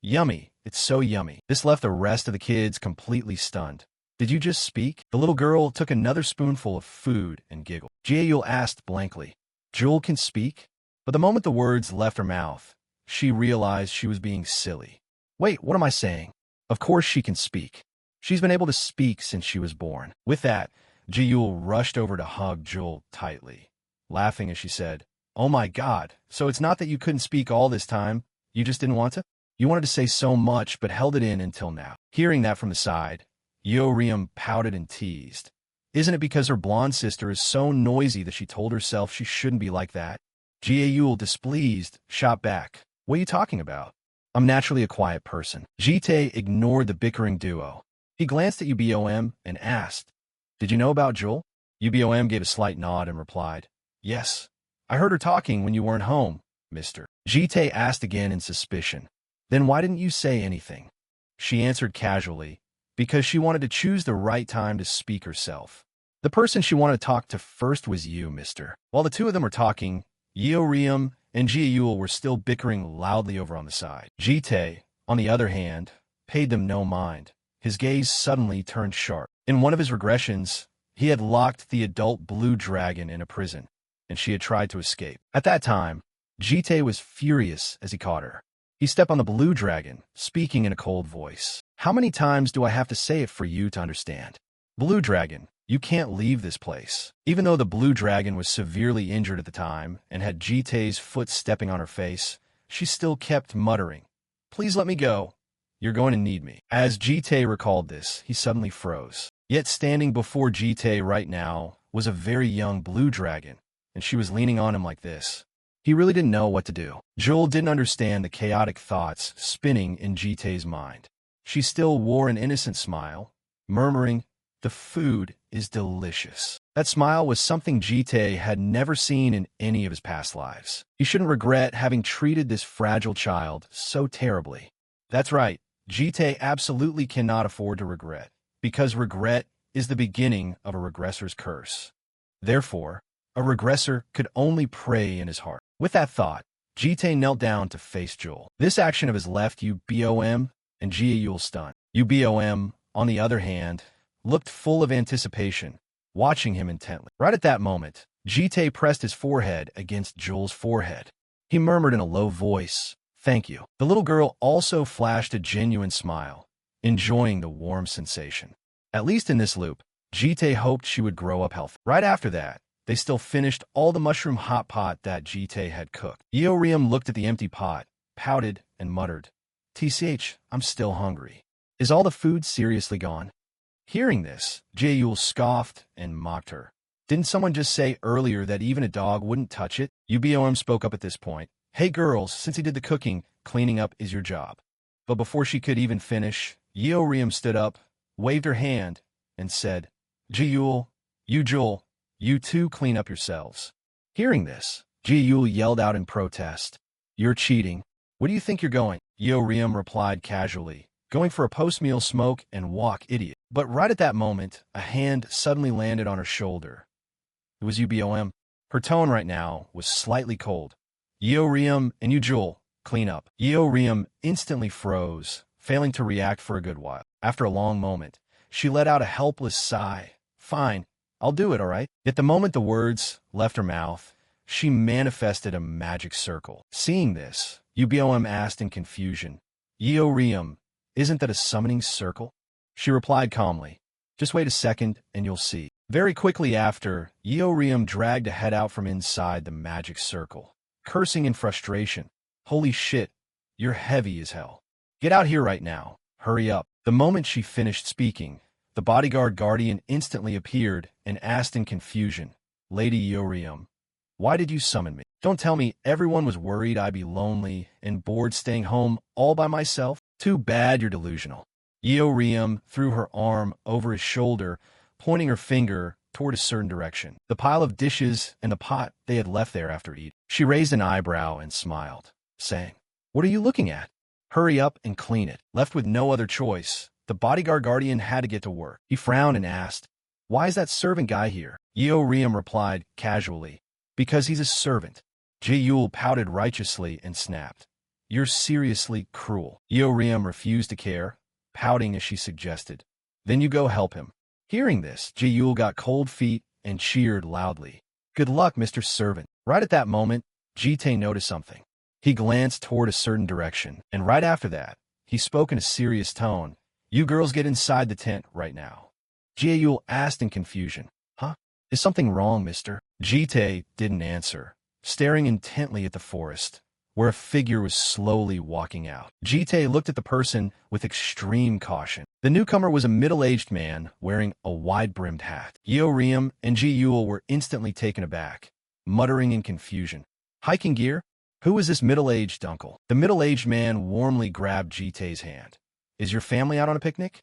yummy, it's so yummy. This left the rest of the kids completely stunned. Did you just speak? The little girl took another spoonful of food and giggled. Juel asked blankly, Juel can speak? But the moment the words left her mouth, she realized she was being silly. Wait, what am I saying? Of course she can speak. She's been able to speak since she was born. With that, Juel rushed over to hug Juel tightly, laughing as she said, oh my god, so it's not that you couldn't speak all this time, you just didn't want to? You wanted to say so much but held it in until now. Hearing that from the side, Eorium pouted and teased. Isn't it because her blonde sister is so noisy that she told herself she shouldn't be like that? Juel, displeased, shot back. What are you talking about? I'm naturally a quiet person. Jite ignored the bickering duo. He glanced at Ubom and asked, did you know about Juel? Ubom gave a slight nod and replied, yes. I heard her talking when you weren't home, mister. Jite asked again in suspicion. Then why didn't you say anything? She answered casually, because she wanted to choose the right time to speak herself. The person she wanted to talk to first was you, mister. While the two of them were talking, Yeoriam and Juel were still bickering loudly over on the side. Jite, on the other hand, paid them no mind. His gaze suddenly turned sharp. In one of his regressions, he had locked the adult blue dragon in a prison, and she had tried to escape. At that time, Jite was furious as he caught her. He stepped on the blue dragon, speaking in a cold voice. How many times do I have to say it for you to understand? Blue dragon, you can't leave this place. Even though the blue dragon was severely injured at the time and had Jite's foot stepping on her face, she still kept muttering, "Please let me go. You're going to need me." As Jite recalled this, he suddenly froze. Yet standing before Jite right now was a very young blue dragon, and she was leaning on him like this. He really didn't know what to do. Juel didn't understand the chaotic thoughts spinning in Jite's mind. She still wore an innocent smile, murmuring, "The food is delicious." That smile was something Jite had never seen in any of his past lives. He shouldn't regret having treated this fragile child so terribly. That's right, Jite absolutely cannot afford to regret, because regret is the beginning of a regressor's curse. Therefore, a regressor could only pray in his heart. With that thought, Jite knelt down to face Juel. This action of his left Yubom and Juel stunned. Yubom, on the other hand, looked full of anticipation, watching him intently. Right at that moment, Jite pressed his forehead against Juel's forehead. He murmured in a low voice, "Thank you." The little girl also flashed a genuine smile, enjoying the warm sensation. At least in this loop, Jite hoped she would grow up healthy. Right after that, they still finished all the mushroom hot pot that Jite had cooked. Yeoriam looked at the empty pot, pouted, and muttered, "TCH, I'm still hungry. Is all the food seriously gone?" Hearing this, Juel scoffed and mocked her. Didn't someone just say earlier that even a dog wouldn't touch it? Yubom spoke up at this point. "Hey girls, since he did the cooking, cleaning up is your job." But before she could even finish, Yeoriam stood up, waved her hand, and said, "Juel, you two clean up yourselves." Hearing this, Juel yelled out in protest, "You're cheating. Where do you think you're going?" Yeoriam replied casually, "Going for a post-meal smoke and walk, idiot." But right at that moment, a hand suddenly landed on her shoulder. It was Yubom. Her tone right now was slightly cold. "Yeoriam and Juel, clean up." Yeoriam instantly froze, failing to react for a good while. After a long moment, she let out a helpless sigh. "Fine, I'll do it, all right?" Yet the moment the words left her mouth, she manifested a magic circle. Seeing this, Yubom asked in confusion, "Yeoriam, isn't that a summoning circle?" She replied calmly, "Just wait a second and you'll see." Very quickly after, Yeoriam dragged a head out from inside the magic circle, cursing in frustration. "Holy shit, you're heavy as hell. Get out here right now. Hurry up." The moment she finished speaking, the bodyguard guardian instantly appeared and asked in confusion, "Lady Yeoriam, why did you summon me? Don't tell me everyone was worried I'd be lonely and bored staying home all by myself? Too bad you're delusional." Yeoriam threw her arm over his shoulder, pointing her finger toward a certain direction. The pile of dishes and the pot they had left there after eating. She raised an eyebrow and smiled, saying, "What are you looking at? Hurry up and clean it." Left with no other choice, the bodyguard guardian had to get to work. He frowned and asked, "Why is that servant guy here?" Yeoriam replied casually, "Because he's a servant." Juel pouted righteously and snapped, "You're seriously cruel." Yeoriam refused to care, pouting as she suggested, "Then you go help him." Hearing this, Juel got cold feet and cheered loudly, "Good luck, Mr. Servant." Right at that moment, Jite noticed something. He glanced toward a certain direction, and right after that, he spoke in a serious tone, "You girls get inside the tent right now." Juel asked in confusion, "Huh? Is something wrong, mister?" Jite didn't answer, staring intently at the forest, where a figure was slowly walking out. Jite looked at the person with extreme caution. The newcomer was a middle-aged man wearing a wide-brimmed hat. Yeoriam and Juel were instantly taken aback, muttering in confusion, "Hiking gear? Who is this middle-aged uncle?" The middle-aged man warmly grabbed Jite's hand. "Is your family out on a picnic?"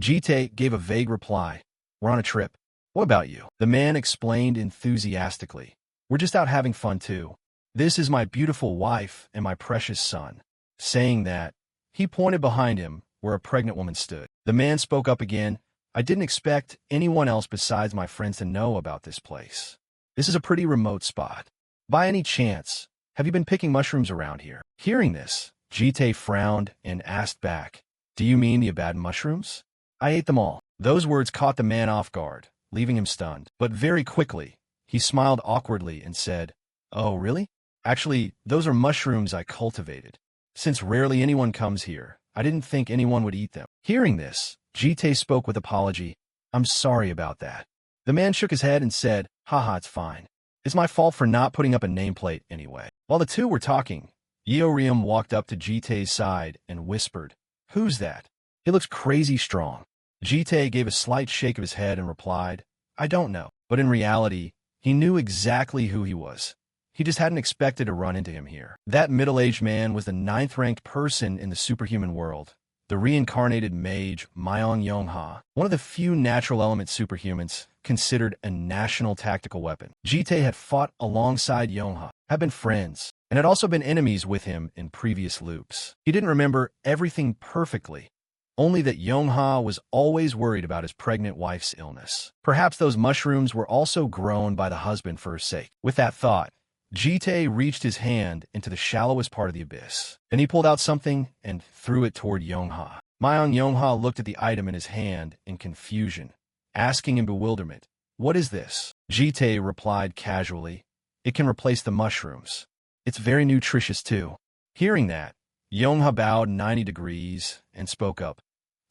Jite gave a vague reply, "We're on a trip." "What about you?" The man explained enthusiastically, "We're just out having fun too. This is my beautiful wife and my precious son." Saying that, he pointed behind him where a pregnant woman stood. The man spoke up again, "I didn't expect anyone else besides my friends to know about this place. This is a pretty remote spot. By any chance, have you been picking mushrooms around here? Hearing this, Jite frowned and asked back, do you mean the Abaddon mushrooms? I ate them all. Those words caught the man off guard, leaving him stunned. But very quickly, he smiled awkwardly and said, oh, really? Actually, those are mushrooms I cultivated. Since rarely anyone comes here, I didn't think anyone would eat them. Hearing this, Jite spoke with apology. I'm sorry about that. The man shook his head and said, haha, it's fine. It's my fault for not putting up a nameplate anyway. While the two were talking, Yeoriam walked up to Jite's side and whispered, who's that? He looks crazy strong. Jite gave a slight shake of his head and replied, I don't know. But in reality, he knew exactly who he was. He just hadn't expected to run into him here. That middle-aged man was the 9th-ranked person in the superhuman world, the reincarnated mage Myong Yongha, one of the few natural element superhumans considered a national tactical weapon. Jite had fought alongside Yongha, had been friends, and had also been enemies with him in previous loops. He didn't remember everything perfectly, only that Yongha was always worried about his pregnant wife's illness. Perhaps those mushrooms were also grown by the husband for her sake. With that thought, Jite reached his hand into the shallowest part of the abyss. Then he pulled out something and threw it toward Yongha. Myong Yongha looked at the item in his hand in confusion, asking in bewilderment, what is this? Jite replied casually, it can replace the mushrooms. It's very nutritious too. Hearing that, Yongha bowed 90 degrees and spoke up.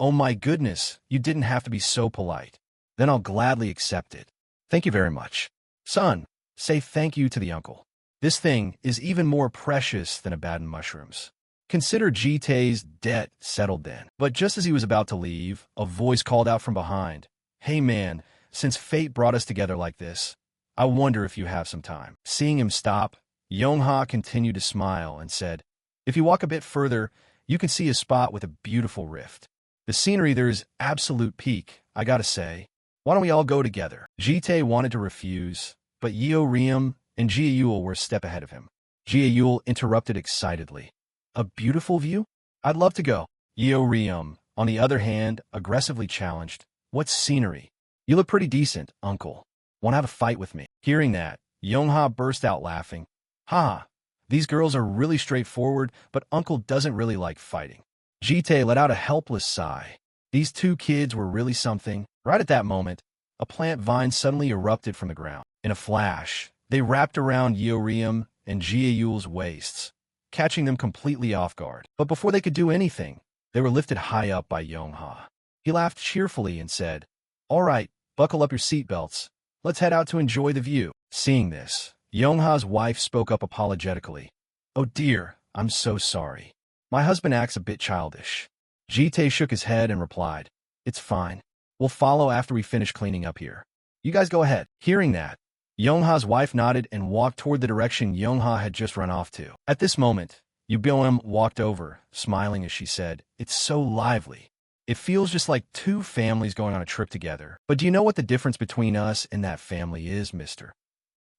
Oh my goodness, you didn't have to be so polite. Then I'll gladly accept it. Thank you very much. Son, say thank you to the uncle. This thing is even more precious than Abaddon mushrooms. Consider Jite's debt settled then. But just as he was about to leave, a voice called out from behind. Hey man, since fate brought us together like this, I wonder if you have some time. Seeing him stop, Yongha continued to smile and said, if you walk a bit further, you can see a spot with a beautiful rift. The scenery there is absolute peak, I gotta say. Why don't we all go together? Jite wanted to refuse, but Yeoriam and Juel were a step ahead of him. Juel interrupted excitedly. A beautiful view? I'd love to go. Yeoriam, on the other hand, aggressively challenged. What scenery? You look pretty decent, uncle. Want to have a fight with me? Hearing that, Yongha burst out laughing. Ha! These girls are really straightforward, but uncle doesn't really like fighting. Jite let out a helpless sigh. These two kids were really something. Right at that moment, a plant vine suddenly erupted from the ground. In a flash, they wrapped around Yeoriam and Juel's waists, catching them completely off guard. But before they could do anything, they were lifted high up by Yongha. He laughed cheerfully and said, all right, buckle up your seatbelts. Let's head out to enjoy the view. Seeing this, Yongha's wife spoke up apologetically. Oh dear, I'm so sorry. My husband acts a bit childish. Jite shook his head and replied, it's fine. We'll follow after we finish cleaning up here. You guys go ahead. Hearing that, Yongha's wife nodded and walked toward the direction Yongha had just run off to. At this moment, Yubom walked over, smiling as she said, it's so lively. It feels just like two families going on a trip together. But do you know what the difference between us and that family is, mister?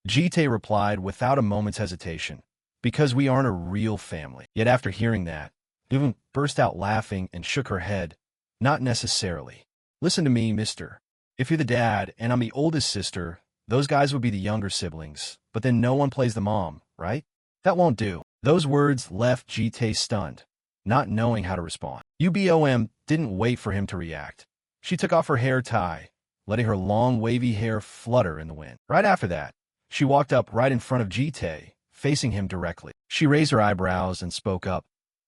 Jite replied without a moment's hesitation, because we aren't a real family. Yet after hearing that, Yubom burst out laughing and shook her head. Not necessarily. Listen to me, mister. If you're the dad and I'm the oldest sister, those guys would be the younger siblings, but then no one plays the mom, right? That won't do. Those words left Jite stunned, not knowing how to respond. Yubom didn't wait for him to react. She took off her hair tie, letting her long wavy hair flutter in the wind. Right after that, she walked up right in front of Jite, facing him directly. She raised her eyebrows and spoke up.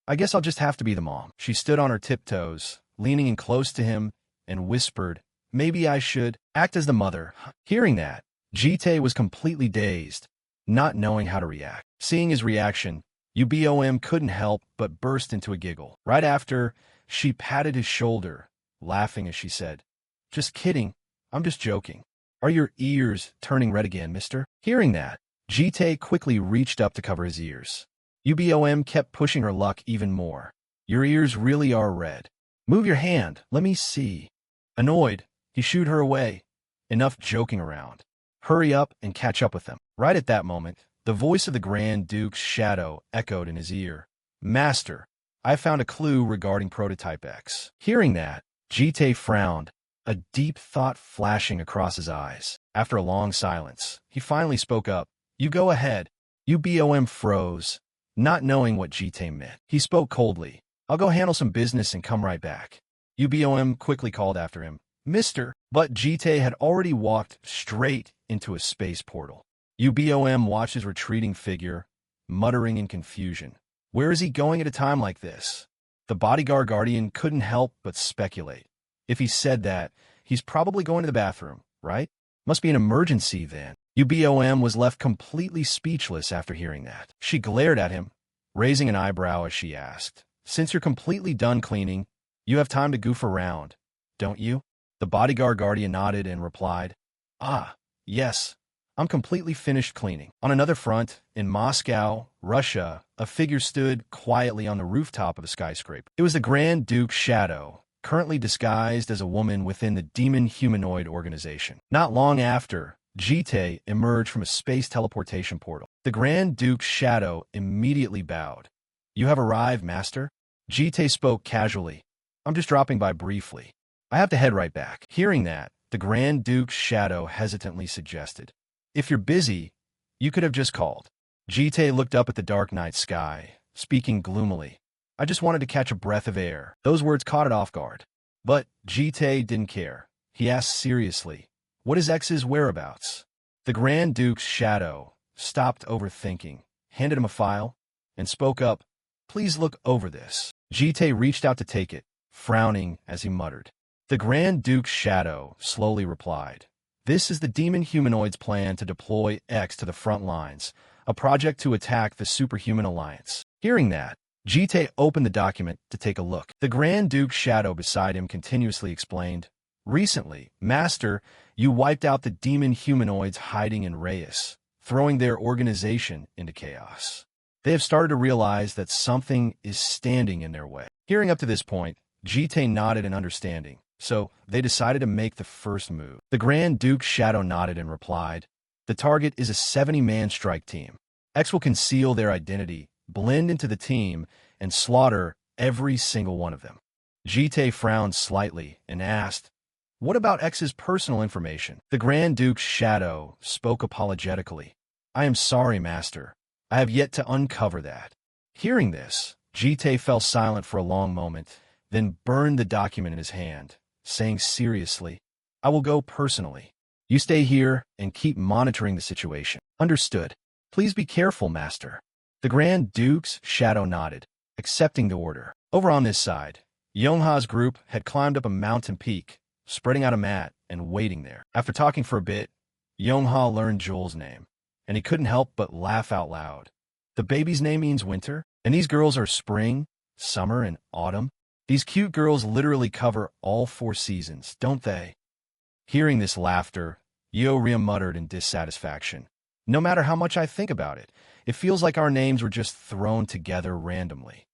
I guess I'll just have to be the mom. She stood on her tiptoes, leaning in close to him, and whispered, maybe I should act as the mother. Hearing that, Jite was completely dazed, not knowing how to react. Seeing his reaction, Yubom couldn't help but burst into a giggle. Right after, she patted his shoulder, laughing as she said, just kidding, I'm just joking. Are your ears turning red again, mister? Hearing that, Jite quickly reached up to cover his ears. Yubom kept pushing her luck even more. Your ears really are red. Move your hand, let me see. Annoyed, he shooed her away. Enough joking around. Hurry up and catch up with them. Right at that moment, the voice of the Grand Duke's shadow echoed in his ear. Master, I found a clue regarding Prototype X. Hearing that, Jite frowned, a deep thought flashing across his eyes. After a long silence, he finally spoke up. You go ahead. Ubom froze, not knowing what Jite meant. He spoke coldly. I'll go handle some business and come right back. Ubom quickly called after him, Mister, but Jite had already walked straight into a space portal. Ubom watched his retreating figure, muttering in confusion. Where is he going at a time like this? The bodyguard guardian couldn't help but speculate. If he said that, he's probably going to the bathroom, right? Must be an emergency then. Ubom was left completely speechless after hearing that. She glared at him, raising an eyebrow as she asked, Since you're completely done cleaning, you have time to goof around, don't you? The bodyguard guardian nodded and replied, Ah, yes, I'm completely finished cleaning. On another front, in Moscow, Russia, a figure stood quietly on the rooftop of a skyscraper. It was the Grand Duke's shadow, currently disguised as a woman within the demon humanoid organization. Not long after, Jite emerged from a space teleportation portal. The Grand Duke's shadow immediately bowed. You have arrived, Master? Jite spoke casually. I'm just dropping by briefly. I have to head right back. Hearing that, the Grand Duke's shadow hesitantly suggested, If you're busy, you could have just called. Jite looked up at the dark night sky, speaking gloomily. I just wanted to catch a breath of air. Those words caught it off guard. But Jite didn't care. He asked seriously, What is X's whereabouts? The Grand Duke's shadow stopped overthinking, handed him a file, and spoke up, Please look over this. Jite reached out to take it, frowning as he muttered. The Grand Duke's shadow slowly replied, This is the demon humanoid's plan to deploy X to the front lines, a project to attack the Superhuman Alliance. Hearing that, Jite opened the document to take a look. The Grand Duke's shadow beside him continuously explained, Recently, Master, you wiped out the demon humanoids hiding in Reyes, throwing their organization into chaos. They have started to realize that something is standing in their way. Hearing up to this point, Jite nodded in understanding, so they decided to make the first move. The Grand Duke's shadow nodded and replied, The target is a 70-man strike team. X will conceal their identity, blend into the team, and slaughter every single one of them. Jite frowned slightly and asked, What about X's personal information? The Grand Duke's shadow spoke apologetically. I am sorry, Master. I have yet to uncover that. Hearing this, Jite fell silent for a long moment, then burned the document in his hand, saying seriously, I will go personally. You stay here and keep monitoring the situation. Understood. Please be careful, Master. The Grand Duke's shadow nodded, accepting the order. Over on this side, Yongha's group had climbed up a mountain peak, spreading out a mat and waiting there. After talking for a bit, Yongha learned Juel's name, and he couldn't help but laugh out loud. The baby's name means winter, and these girls are spring, summer, and autumn. These cute girls literally cover all 4 seasons, don't they? Hearing this laughter, Yubom muttered in dissatisfaction. No matter how much I think about it, it feels like our names were just thrown together randomly.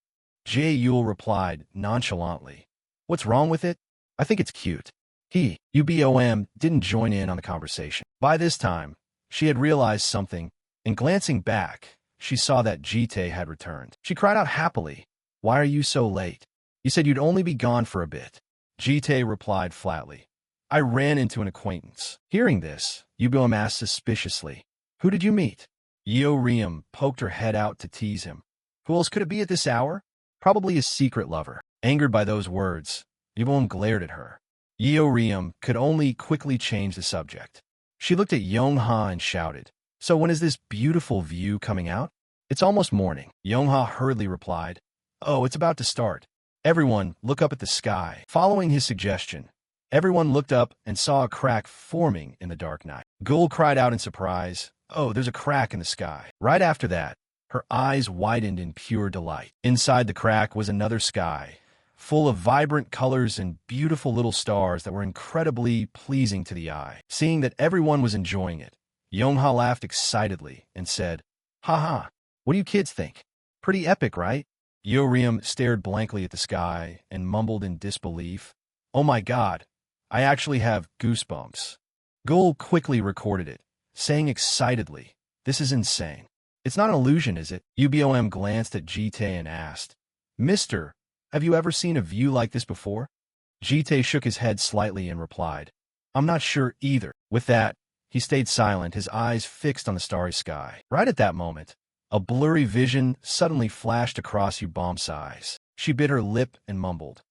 Juel replied nonchalantly. What's wrong with it? I think it's cute. Ubom didn't join in on the conversation. By this time, she had realized something, and glancing back, she saw that Jite had returned. She cried out happily, Why are you so late? You said you'd only be gone for a bit. Jite replied flatly, I ran into an acquaintance. Hearing this, Yubom asked suspiciously, Who did you meet? Yubom poked her head out to tease him. Who else could it be at this hour? Probably his secret lover. Angered by those words, Yubom glared at her. Yubom could only quickly change the subject. She looked at Yongha and shouted, So when is this beautiful view coming out? It's almost morning. Yongha hurriedly replied, Oh, it's about to start. Everyone, look up at the sky. Following his suggestion, everyone looked up and saw a crack forming in the dark night. Juel cried out in surprise, Oh, there's a crack in the sky. Right after that, her eyes widened in pure delight. Inside the crack was another sky, full of vibrant colors and beautiful little stars that were incredibly pleasing to the eye. Seeing that everyone was enjoying it, Yongha laughed excitedly and said, Ha, what do you kids think? Pretty epic, right? Yubom stared blankly at the sky and mumbled in disbelief, Oh my god, I actually have goosebumps. Juel quickly recorded it, saying excitedly, This is insane. It's not an illusion, is it? Ubom glanced at Jite and asked, Mister, have you ever seen a view like this before? Jite shook his head slightly and replied, I'm not sure either. With that, he stayed silent, his eyes fixed on the starry sky. Right at that moment, A blurry vision suddenly flashed across Yubom's eyes. She bit her lip and mumbled,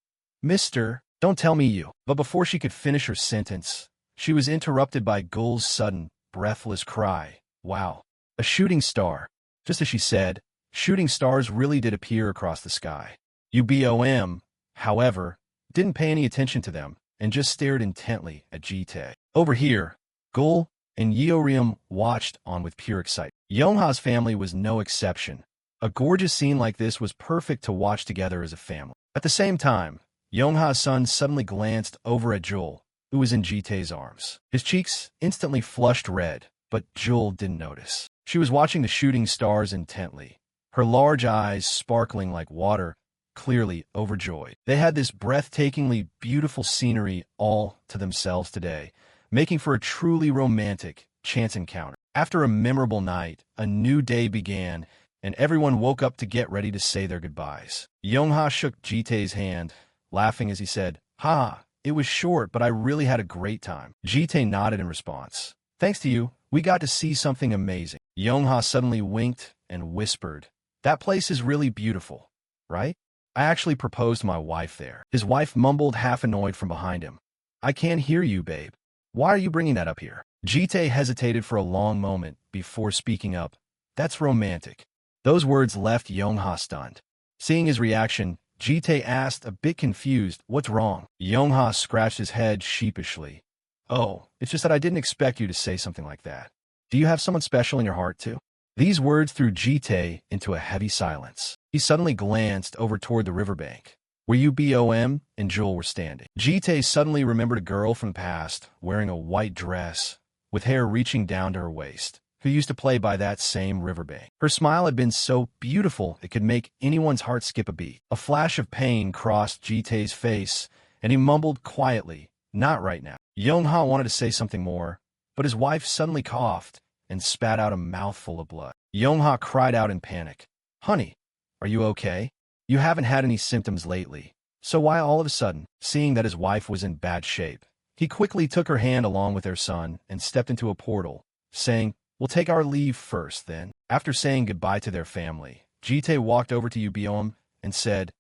"Mister, don't tell me you." But before she could finish her sentence, she was interrupted by Gul's sudden, breathless cry. "Wow, a shooting star." Just as she said, shooting stars really did appear across the sky. Ubom, however, didn't pay any attention to them and just stared intently at Jite. Over here, Gul and Yeorium watched on with pure excitement. Yongha's family was no exception. A gorgeous scene like this was perfect to watch together as a family. At the same time, Yongha's son suddenly glanced over at Juel, who was in Jite's arms. His cheeks instantly flushed red, but Juel didn't notice. She was watching the shooting stars intently, her large eyes sparkling like water, clearly overjoyed. They had this breathtakingly beautiful scenery all to themselves today, making for a truly romantic chance encounter. After a memorable night, a new day began, and everyone woke up to get ready to say their goodbyes. Yongha shook Jite's hand, laughing as he said, "Ha, it was short, but I really had a great time." Jite nodded in response. "Thanks to you, we got to see something amazing." Yongha suddenly winked and whispered, "That place is really beautiful, right? I actually proposed to my wife there." His wife mumbled, half annoyed from behind him, "I can't hear you, babe. Why are you bringing that up here?" Jite hesitated for a long moment before speaking up. "That's romantic." Those words left Yongha stunned. Seeing his reaction, Jite asked, a bit confused, "What's wrong?" Yongha scratched his head sheepishly. "Oh, it's just that I didn't expect you to say something like that. Do you have someone special in your heart, too?" These words threw Jite into a heavy silence. He suddenly glanced over toward the riverbank, where Ubom and Juel were standing. Jite suddenly remembered a girl from the past, wearing a white dress, with hair reaching down to her waist, who used to play by that same riverbank. Her smile had been so beautiful it could make anyone's heart skip a beat. A flash of pain crossed Jite's face, and he mumbled quietly, "Not right now." Yongha wanted to say something more, but his wife suddenly coughed and spat out a mouthful of blood. Yongha cried out in panic, "Honey, are you okay? You haven't had any symptoms lately. So why all of a sudden?" Seeing that his wife was in bad shape, he quickly took her hand along with their son and stepped into a portal, saying, "We'll take our leave first, then." After saying goodbye to their family, Jite walked over to Ubom and said,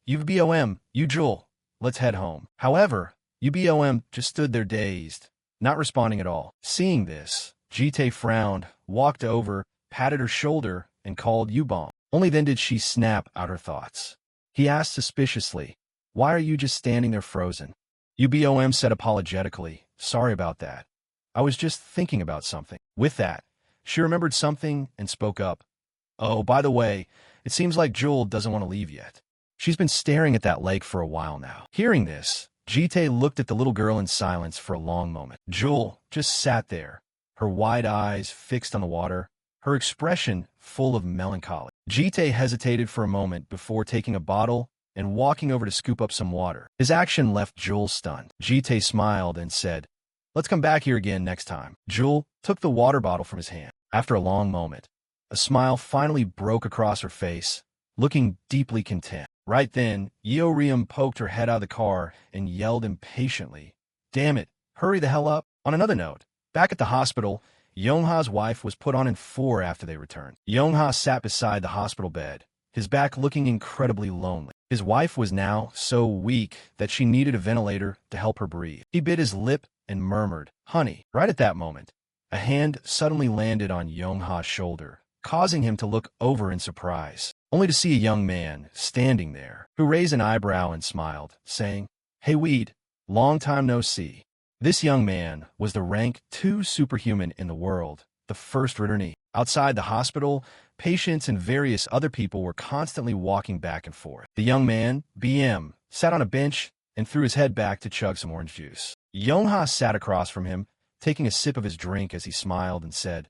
"Ubom, you Juel, let's head home." However, Ubom just stood there dazed, not responding at all. Seeing this, Jite frowned, walked over, patted her shoulder, and called Yubom. Only then did she snap out her thoughts. He asked suspiciously, "Why are you just standing there frozen?" Ubom said apologetically, "Sorry about that. I was just thinking about something." With that, she remembered something and spoke up. "Oh, by the way, it seems like Juel doesn't want to leave yet. She's been staring at that lake for a while now." Hearing this, Jite looked at the little girl in silence for a long moment. Juel just sat there, her wide eyes fixed on the water, her expression full of melancholy. Jite hesitated for a moment before taking a bottle and walking over to scoop up some water. His action left Juel stunned. Jite smiled and said, "Let's come back here again next time." Juel took the water bottle from his hand. After a long moment, a smile finally broke across her face, looking deeply content. Right then, Yeorium poked her head out of the car and yelled impatiently, "Damn it, hurry the hell up." On another note, back at the hospital, Yongha's wife was put on in 4 after they returned. Yongha sat beside the hospital bed, his back looking incredibly lonely. His wife was now so weak that she needed a ventilator to help her breathe. He bit his lip and murmured, "Honey." Right at that moment, a hand suddenly landed on Yongha's shoulder, causing him to look over in surprise, only to see a young man standing there, who raised an eyebrow and smiled, saying, "Hey Weed, long time no see." This young man was the rank 2 superhuman in the world, the first returnee. Outside the hospital, patients and various other people were constantly walking back and forth. The young man, BM, sat on a bench and threw his head back to chug some orange juice. Yongha sat across from him, taking a sip of his drink as he smiled and said,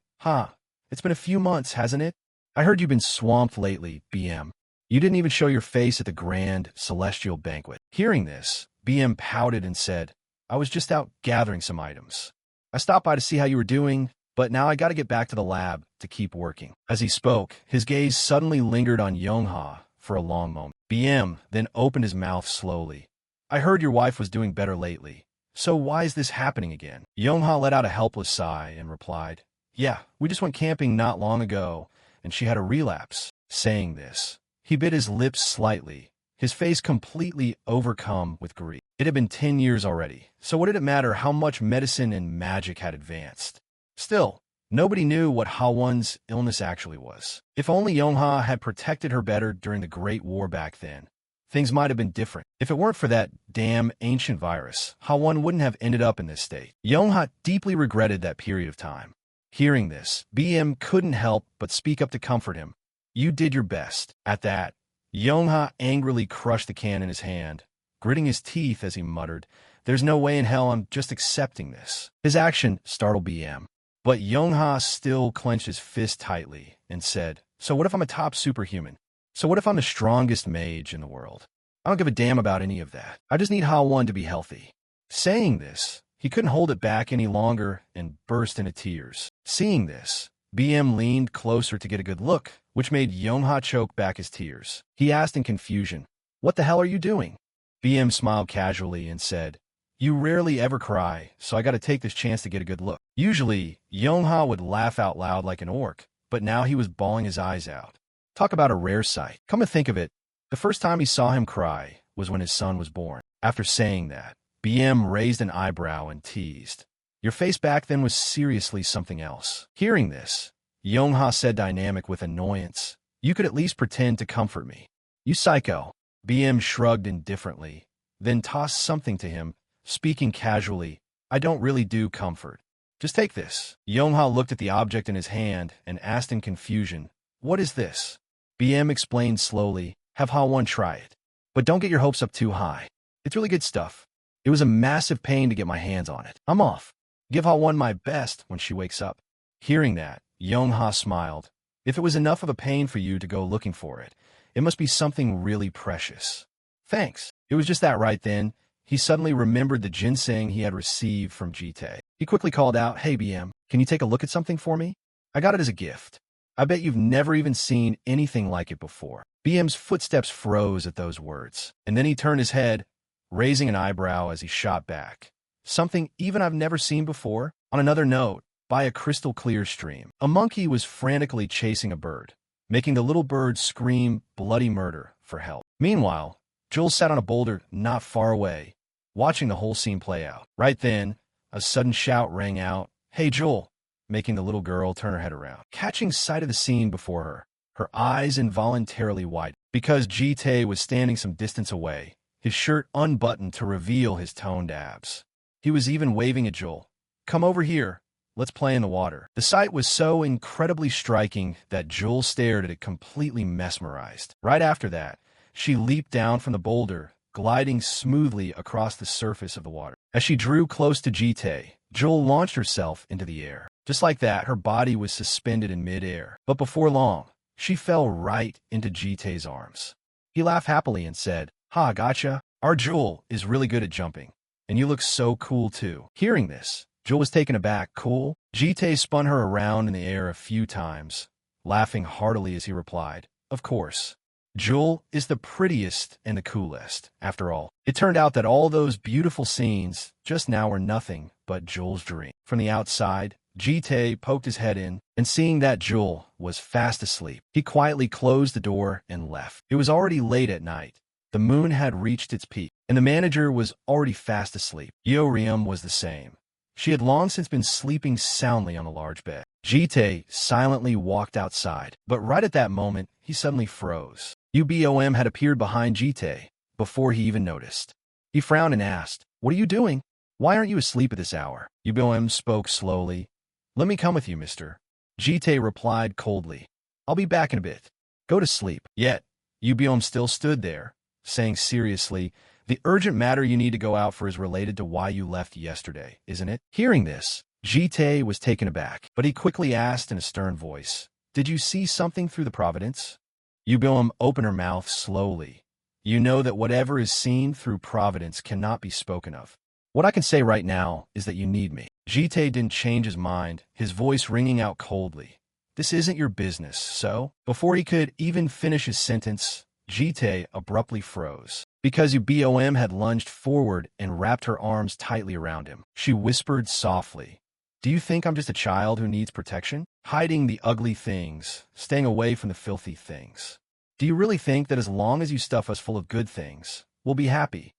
It's been a few months, hasn't it? I heard you've been swamped lately, BM. You didn't even show your face at the grand celestial banquet." Hearing this, BM pouted and said, "I was just out gathering some items. I stopped by to see how you were doing, but now I gotta get back to the lab to keep working." As he spoke, his gaze suddenly lingered on Yongha for a long moment. BM then opened his mouth slowly. "I heard your wife was doing better lately, so why is this happening again?" Yongha let out a helpless sigh and replied, "Yeah, we just went camping not long ago, and she had a relapse. Saying this, he bit his lips slightly, his face completely overcome with grief. It had been 10 years already, so what did it matter how much medicine and magic had advanced? Still, nobody knew what Ha-won's illness actually was. If only Yongha had protected her better during the Great War back then, things might have been different. If it weren't for that damn ancient virus, Ha-won wouldn't have ended up in this state. Yongha deeply regretted that period of time. Hearing this, BM couldn't help but speak up to comfort him. You did your best. At that, Yongha angrily crushed the can in his hand, gritting his teeth as he muttered, "There's no way in hell I'm just accepting this." His action startled BM, but Yongha still clenched his fist tightly and said, "So what if I'm a top superhuman? So what if I'm the strongest mage in the world? I don't give a damn about any of that. I just need Ha-won to be healthy." Saying this, he couldn't hold it back any longer and burst into tears. Seeing this, BM leaned closer to get a good look, which made Yongha choke back his tears. He asked in confusion, "What the hell are you doing?" BM smiled casually and said, "You rarely ever cry, so I gotta take this chance to get a good look." Usually, Yongha would laugh out loud like an orc, but now he was bawling his eyes out. Talk about a rare sight. Come to think of it, the first time he saw him cry was when his son was born. After saying that, BM raised an eyebrow and teased, "Your face back then was seriously something else." Hearing this, Yongha said dynamic with annoyance, "You could at least pretend to comfort me." "You psycho." BM shrugged indifferently, then tossed something to him, speaking casually, "I don't really do comfort. Just take this." Yongha looked at the object in his hand and asked in confusion, "What is this?" BM explained slowly, "Have Ha-won try it. But don't get your hopes up too high. It's really good stuff. It was a massive pain to get my hands on it. I'm off. Give Ha-won my best when she wakes up." Hearing that, Yongha smiled. "If it was enough of a pain for you to go looking for it, it must be something really precious." "Thanks." It was just that right then, he suddenly remembered the ginseng he had received from Jite. He quickly called out, "Hey BM, can you take a look at something for me? I got it as a gift. I bet you've never even seen anything like it before." BM's footsteps froze at those words, and then he turned his head, raising an eyebrow as he shot back. "Something even I've never seen before?" On another note, by a crystal-clear stream, a monkey was frantically chasing a bird, making the little bird scream bloody murder for help. Meanwhile, Juel sat on a boulder not far away, watching the whole scene play out. Right then, a sudden shout rang out, "Hey Juel," making the little girl turn her head around. Catching sight of the scene before her, her eyes involuntarily widened. Because Jite was standing some distance away, his shirt unbuttoned to reveal his toned abs. He was even waving at Juel. "Come over here. Let's play in the water." The sight was so incredibly striking that Juel stared at it completely mesmerized. Right after that, she leaped down from the boulder, gliding smoothly across the surface of the water. As she drew close to Jite, Juel launched herself into the air. Just like that, her body was suspended in midair. But before long, she fell right into Jite's arms. He laughed happily and said, "Ha, gotcha. Our Juel is really good at jumping. And you look so cool too." Hearing this, Juel was taken aback. "Cool?" Jite spun her around in the air a few times, laughing heartily as he replied, "Of course. Juel is the prettiest and the coolest, after all." It turned out that all those beautiful scenes just now were nothing but Juel's dream. From the outside, Jite poked his head in, and seeing that Juel was fast asleep, he quietly closed the door and left. It was already late at night. The moon had reached its peak, and the manager was already fast asleep. Yeoriam was the same. She had long since been sleeping soundly on the large bed. Jite silently walked outside, but right at that moment, he suddenly froze. Yubom had appeared behind Jite before he even noticed. He frowned and asked, "What are you doing? Why aren't you asleep at this hour?" Yubom spoke slowly. "Let me come with you, mister." Jite replied coldly, "I'll be back in a bit. Go to sleep." Yet, Yubom still stood there, saying seriously, "The urgent matter you need to go out for is related to why you left yesterday, isn't it?" Hearing this, Jite was taken aback, but he quickly asked in a stern voice, "Did you see something through the providence?" Yubom opened her mouth slowly. "You know that whatever is seen through providence cannot be spoken of. What I can say right now is that you need me." Jite didn't change his mind, his voice ringing out coldly. "This isn't your business, so?" Before he could even finish his sentence, Jite abruptly froze. Because Yubom had lunged forward and wrapped her arms tightly around him. She whispered softly, Do you think I'm just a child who needs protection? Hiding the ugly things, staying away from the filthy things. Do you really think that as long as you stuff us full of good things, we'll be happy?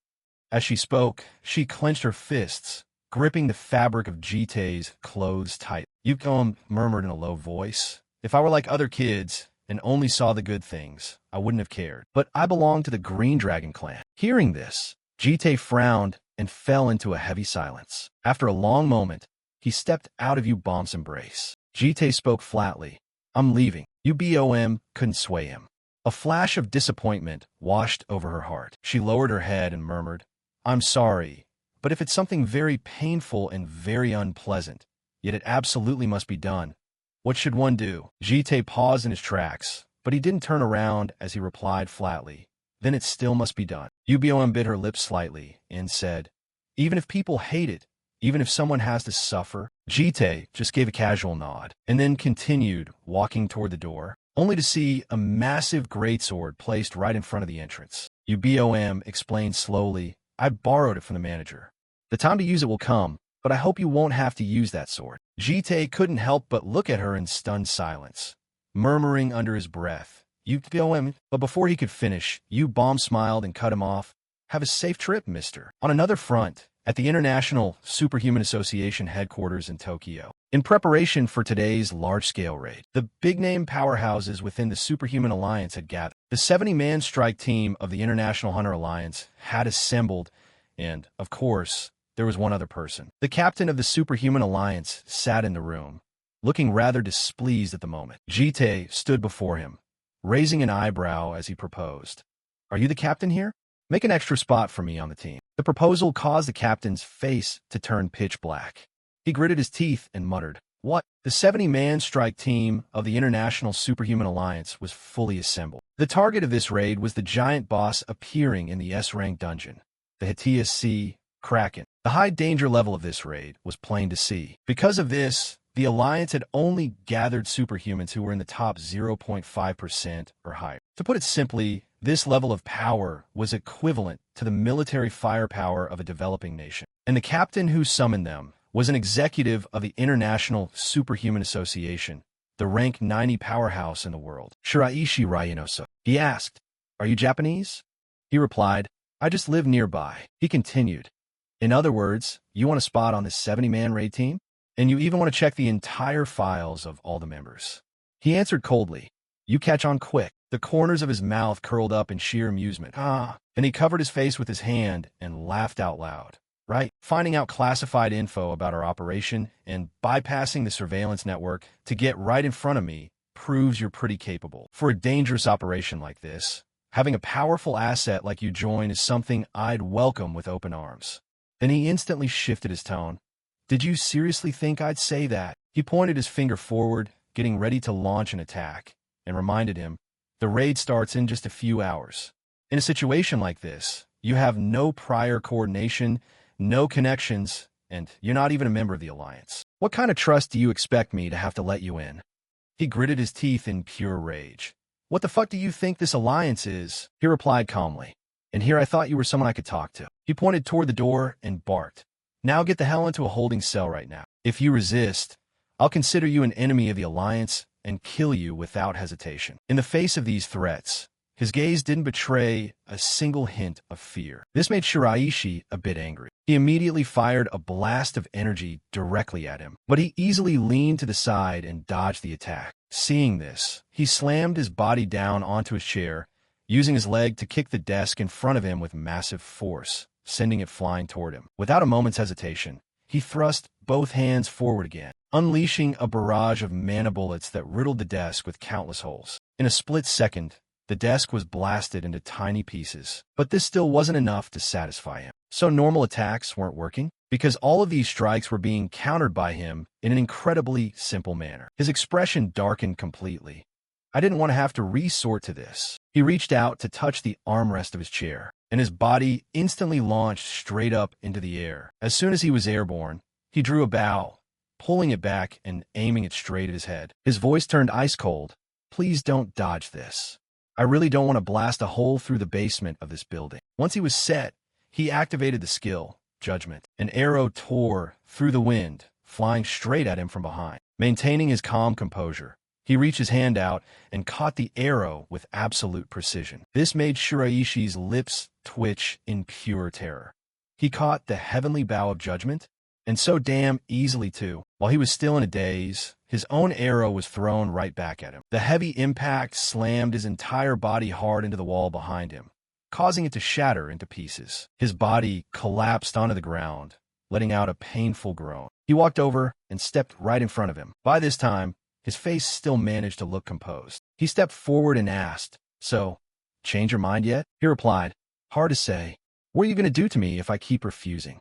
As she spoke, she clenched her fists, gripping the fabric of Jite's clothes tight. Yubom murmured in a low voice. If I were like other kids and only saw the good things, I wouldn't have cared. But I belong to the Green Dragon clan. Hearing this, Jite frowned and fell into a heavy silence. After a long moment, he stepped out of Yubom's embrace. Jite spoke flatly. I'm leaving. Yubom couldn't sway him. A flash of disappointment washed over her heart. She lowered her head and murmured, I'm sorry, but if it's something very painful and very unpleasant, yet it absolutely must be done, what should one do? Jite paused in his tracks, but he didn't turn around as he replied flatly, then it still must be done. Yubom bit her lips slightly and said, even if people hate it, even if someone has to suffer? Jite just gave a casual nod, and then continued walking toward the door, only to see a massive greatsword placed right in front of the entrance. Yubom explained slowly, I borrowed it from the manager. The time to use it will come, but I hope you won't have to use that sword. Jite couldn't help but look at her in stunned silence, murmuring under his breath, Yubom. But before he could finish, Yubom smiled and cut him off. Have a safe trip, mister. On another front, at the International Superhuman Association headquarters in Tokyo, in preparation for today's large-scale raid, the big-name powerhouses within the Superhuman Alliance had gathered. The 70-man strike team of the International Hunter Alliance had assembled, and, of course, there was one other person. The captain of the Superhuman Alliance sat in the room, looking rather displeased at the moment. Jite stood before him, raising an eyebrow as he proposed. Are you the captain here? Make an extra spot for me on the team. The proposal caused the captain's face to turn pitch black. He gritted his teeth and muttered, What? The 70-man strike team of the International Superhuman Alliance was fully assembled. The target of this raid was the giant boss appearing in the S-rank dungeon, the Hatiya Sea Kraken. The high danger level of this raid was plain to see. Because of this, the Alliance had only gathered superhumans who were in the top 0.5% or higher. To put it simply, this level of power was equivalent to the military firepower of a developing nation. And the captain who summoned them was an executive of the International Superhuman Association, the rank 90 powerhouse in the world. Shiraishi Ryanoso. He asked, Are you Japanese? He replied, I just live nearby. He continued, In other words, you want a spot on this 70-man raid team? And you even want to check the entire files of all the members. He answered coldly, You catch on quick. The corners of his mouth curled up in sheer amusement. And he covered his face with his hand and laughed out loud. Right? Finding out classified info about our operation and bypassing the surveillance network to get right in front of me proves you're pretty capable. For a dangerous operation like this, having a powerful asset like you join is something I'd welcome with open arms. Then he instantly shifted his tone. Did you seriously think I'd say that? He pointed his finger forward, getting ready to launch an attack, and reminded him, the raid starts in just a few hours. In a situation like this, you have no prior coordination, no connections, and you're not even a member of the Alliance. What kind of trust do you expect me to have to let you in? He gritted his teeth in pure rage. What the fuck do you think this Alliance is? He replied calmly. And here I thought you were someone I could talk to. He pointed toward the door and barked. Now get the hell into a holding cell right now. If you resist, I'll consider you an enemy of the Alliance and kill you without hesitation. In the face of these threats, his gaze didn't betray a single hint of fear. This made Shiraishi a bit angry. He immediately fired a blast of energy directly at him, but he easily leaned to the side and dodged the attack. Seeing this, he slammed his body down onto his chair, using his leg to kick the desk in front of him with massive force, sending it flying toward him. Without a moment's hesitation, he thrust both hands forward again, unleashing a barrage of mana bullets that riddled the desk with countless holes. In a split second, the desk was blasted into tiny pieces, but this still wasn't enough to satisfy him. So normal attacks weren't working, because all of these strikes were being countered by him in an incredibly simple manner. His expression darkened completely. I didn't want to have to resort to this. He reached out to touch the armrest of his chair, and his body instantly launched straight up into the air. As soon as he was airborne, he drew a bow, pulling it back and aiming it straight at his head. His voice turned ice cold. Please don't dodge this. I really don't want to blast a hole through the basement of this building. Once he was set, he activated the skill, Judgment. An arrow tore through the wind, flying straight at him from behind. Maintaining his calm composure, he reached his hand out and caught the arrow with absolute precision. This made Shiraishi's lips twitch in pure terror. He caught the heavenly bow of judgment, and so damn easily too. While he was still in a daze, his own arrow was thrown right back at him. The heavy impact slammed his entire body hard into the wall behind him, causing it to shatter into pieces. His body collapsed onto the ground, letting out a painful groan. He walked over and stepped right in front of him. By this time, his face still managed to look composed. He stepped forward and asked, "So, change your mind yet?" He replied, "Hard to say. What are you going to do to me if I keep refusing?"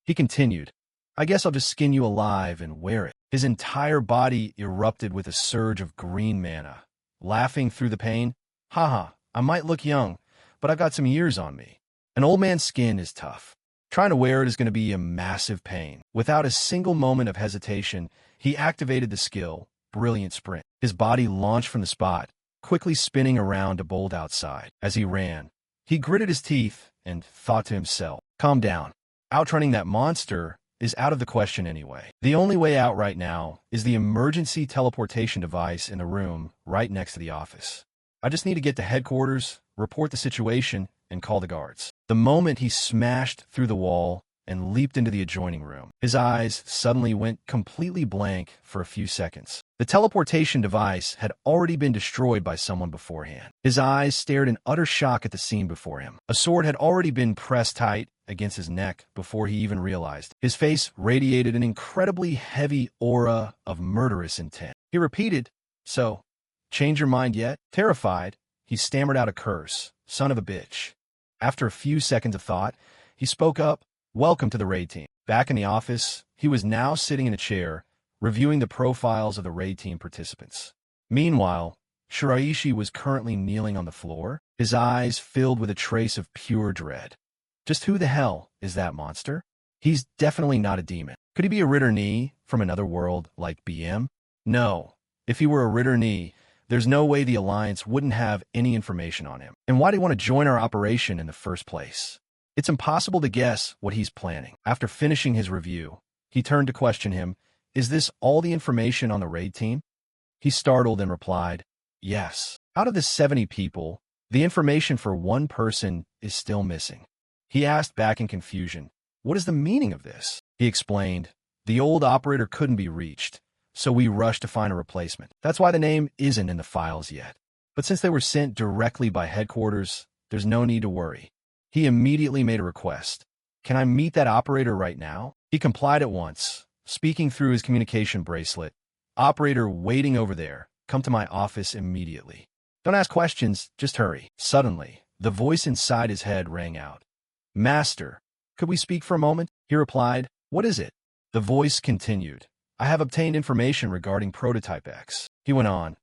He continued, "I guess I'll just skin you alive and wear it." His entire body erupted with a surge of green mana. Laughing through the pain, "Haha, I might look young, but I've got some years on me. An old man's skin is tough. Trying to wear it is going to be a massive pain." Without a single moment of hesitation, he activated the skill, Brilliant Sprint. His body launched from the spot, quickly spinning around to bolt outside. As he ran, he gritted his teeth and thought to himself, "Calm down. Outrunning that monster is out of the question anyway. The only way out right now is the emergency teleportation device in the room right next to the office. I just need to get to headquarters, report the situation, and call the guards." The moment he smashed through the wall and leaped into the adjoining room, his eyes suddenly went completely blank for a few seconds. The teleportation device had already been destroyed by someone beforehand. His eyes stared in utter shock at the scene before him. A sword had already been pressed tight against his neck before he even realized. His face radiated an incredibly heavy aura of murderous intent. He repeated, "So, change your mind yet?" Terrified, he stammered out a curse, "Son of a bitch." After a few seconds of thought, he spoke up, "Welcome to the raid team." Back in the office, he was now sitting in a chair, reviewing the profiles of the raid team participants. Meanwhile, Shiraishi was currently kneeling on the floor, his eyes filled with a trace of pure dread. Just who the hell is that monster? He's definitely not a demon. Could he be a Ritter Knee from another world like BM? No. If he were a Ritter Knee, there's no way the Alliance wouldn't have any information on him. And why do he want to join our operation in the first place? It's impossible to guess what he's planning. After finishing his review, he turned to question him, "Is this all the information on the raid team?" He startled and replied, "Yes. Out of the 70 people, the information for one person is still missing." He asked back in confusion, "What is the meaning of this?" He explained, "The old operator couldn't be reached, so we rushed to find a replacement. That's why the name isn't in the files yet. But since they were sent directly by headquarters, there's no need to worry." He immediately made a request. "Can I meet that operator right now?" He complied at once, speaking through his communication bracelet. "Operator waiting over there. Come to my office immediately. Don't ask questions, just hurry." Suddenly, the voice inside his head rang out. "Master, could we speak for a moment?" He replied, "What is it?" The voice continued, "I have obtained information regarding Prototype X." He went on,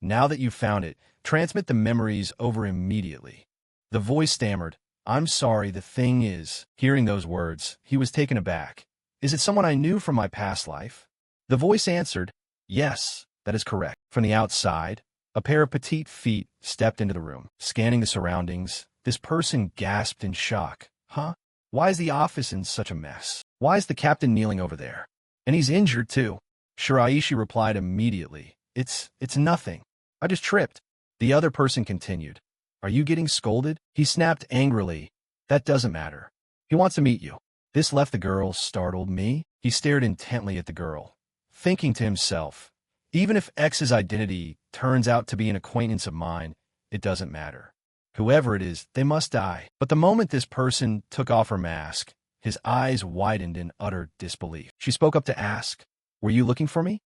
"Now that you've found it, transmit the memories over immediately." The voice stammered, "I'm sorry, the thing is..." Hearing those words, he was taken aback. "Is it someone I knew from my past life?" The voice answered, "Yes, that is correct." From the outside, a pair of petite feet stepped into the room. Scanning the surroundings, this person gasped in shock. "Huh? Why is the office in such a mess? Why is the captain kneeling over there? And he's injured too." Shiraishi replied immediately, It's nothing. I just tripped." The other person continued, "Are you getting scolded?" He snapped angrily, "That doesn't matter. He wants to meet you." This left the girl startled. "Me?" He stared intently at the girl, thinking to himself, even if X's identity turns out to be an acquaintance of mine, it doesn't matter. Whoever it is, they must die. But the moment this person took off her mask, his eyes widened in utter disbelief. She spoke up to ask, "Were you looking for me?"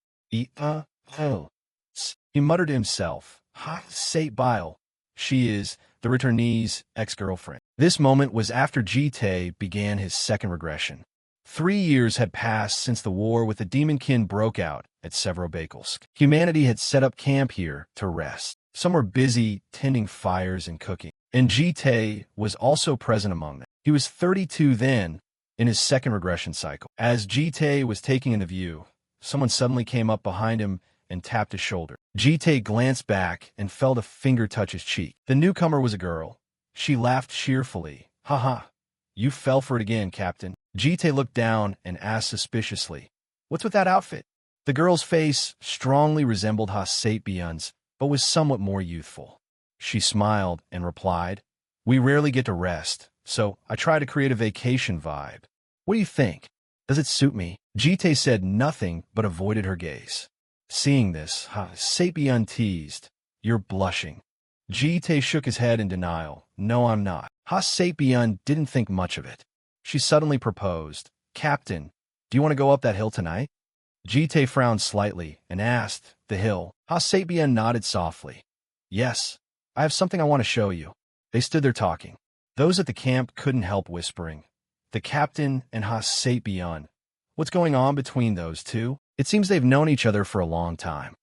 Oh. He muttered to himself, "Ha, say bile. She is the returnee's ex-girlfriend." This moment was after Jite began his second regression. 3 years had passed since the war with the Demonkin broke out at Severobakelsk. Humanity had set up camp here to rest. Some were busy tending fires and cooking, and Jite was also present among them. He was 32 then, in his second regression cycle. As Jite was taking in the view, someone suddenly came up behind him and tapped his shoulder. Jite glanced back and felt a finger touch his cheek. The newcomer was a girl. She laughed cheerfully. "Ha ha, you fell for it again, Captain." Jite looked down and asked suspiciously, What's with that outfit? The girl's face strongly resembled Ha Sapion's, but was somewhat more youthful. She smiled and replied, "We rarely get to rest, so I try to create a vacation vibe. What do you think? Does it suit me?" Jite said nothing but avoided her gaze. Seeing this, Ha Sapion teased, "You're blushing." Jite shook his head in denial. "No, I'm not." Ha Sapion didn't think much of it. She suddenly proposed, "Captain, do you want to go up that hill tonight?" Jite frowned slightly and asked, "The hill?" Ha Sapion nodded softly. "Yes, I have something I want to show you." They stood there talking. Those at the camp couldn't help whispering, "The captain and Ha Sapion. What's going on between those two? It seems they've known each other for a long time.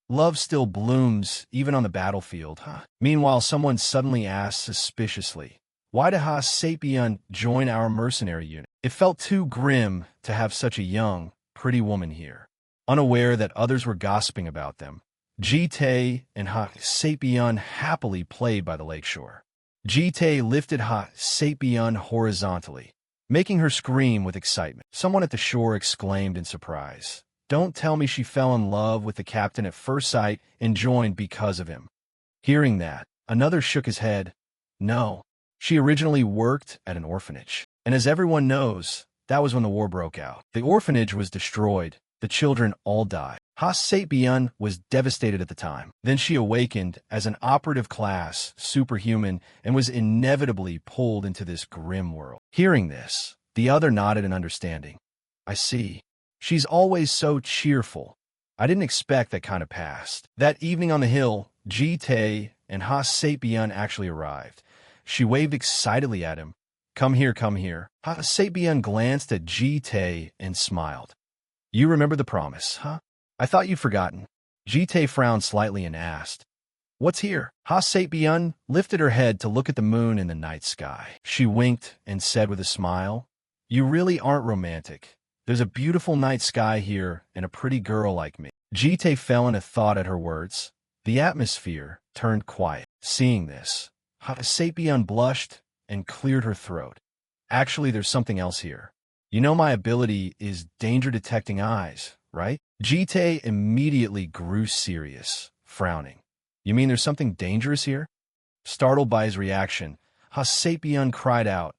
Love still blooms, even on the battlefield, huh?" Meanwhile, someone suddenly asked suspiciously, "Why did Ha Sapien join our mercenary unit?" It felt too grim to have such a young, pretty woman here. Unaware that others were gossiping about them, Jite and Ha Sapien happily played by the lakeshore. Jite lifted Ha Sapien horizontally, making her scream with excitement. Someone at the shore exclaimed in surprise, "Don't tell me she fell in love with the captain at first sight and joined because of him." Hearing that, another shook his head. "No, she originally worked at an orphanage. And as everyone knows, that was when the war broke out. The orphanage was destroyed. The children all died. Ha Sapien was devastated at the time. Then she awakened as an operative class superhuman and was inevitably pulled into this grim world." Hearing this, the other nodded in understanding. "I see. She's always so cheerful. I didn't expect that kind of past." That evening on the hill, Jite and Ha Sapien actually arrived. She waved excitedly at him. "Come here, come here." Ha Sapien glanced at Jite and smiled. "You remember the promise, huh? I thought you'd forgotten." Jite frowned slightly and asked, "What's here?" Ha Sapien lifted her head to look at the moon in the night sky. She winked and said with a smile, "You really aren't romantic. There's a beautiful night sky here and a pretty girl like me." Jite fell in a thought at her words. The atmosphere turned quiet. Seeing this, Ha Sapien blushed and cleared her throat. "Actually, there's something else here. You know my ability is danger-detecting eyes, right?" Jite immediately grew serious, frowning. "You mean there's something dangerous here?" Startled by his reaction, Ha Sapien cried out,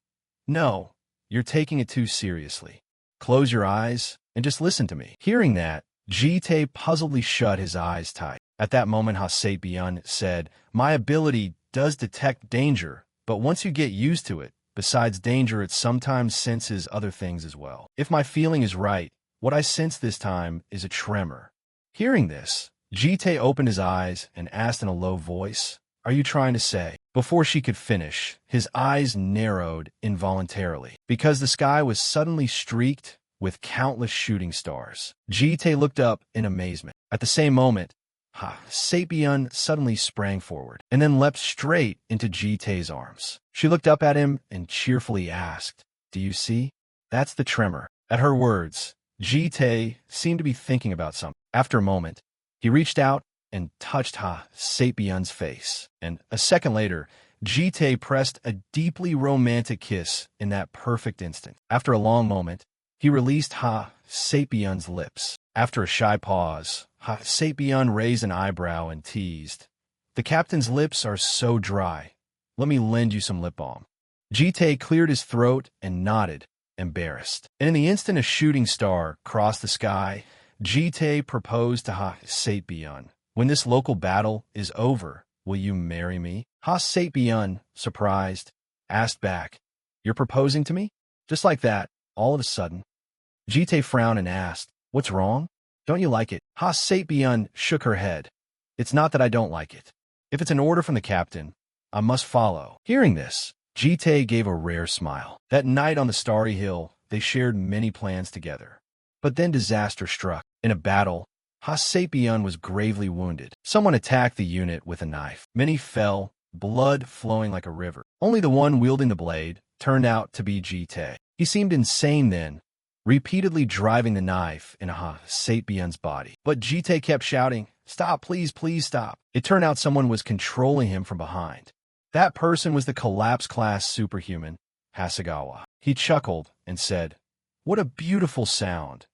"No, you're taking it too seriously. Close your eyes and just listen to me." Hearing that, Jite puzzledly shut his eyes tight. At that moment, Ha Sapien said, "My ability does detect danger, but once you get used to it, besides danger, it sometimes senses other things as well. If my feeling is right, what I sense this time is a tremor." Hearing this, Jite opened his eyes and asked in a low voice, "Are you trying to say?" Before she could finish, his eyes narrowed involuntarily, because the sky was suddenly streaked with countless shooting stars. Jite looked up in amazement. At the same moment, Ha Sapien suddenly sprang forward, and then leapt straight into Jite's arms. She looked up at him and cheerfully asked, "Do you see? That's the tremor." At her words, Jite seemed to be thinking about something. After a moment, he reached out and touched Ha Sapien's face, and a second later, Jite pressed a deeply romantic kiss in that perfect instant. After a long moment, he released Ha Sapien's lips. After a shy pause, Ha Sapien raised an eyebrow and teased, "The captain's lips are so dry. Let me lend you some lip balm." Jite cleared his throat and nodded, embarrassed. And in the instant a shooting star crossed the sky, Jite proposed to Ha Sapien, "When this local battle is over, will you marry me?" Ha Sapien, surprised, asked back, "You're proposing to me?" Just like that, all of a sudden. Jite frowned and asked, "What's wrong? Don't you like it?" Ha Sapien shook her head. "It's not that I don't like it. If it's an order from the captain, I must follow." Hearing this, Jite gave a rare smile. That night on the starry hill, they shared many plans together. But then disaster struck. In a battle, Ha Sapien was gravely wounded. Someone attacked the unit with a knife. Many fell, blood flowing like a river. Only the one wielding the blade turned out to be Jite. He seemed insane then, repeatedly driving the knife in Ha Sapien's body. But Jite kept shouting, "Stop, please, please stop." It turned out someone was controlling him from behind. That person was the collapse-class superhuman, Hagawa. He chuckled and said, "What a beautiful sound.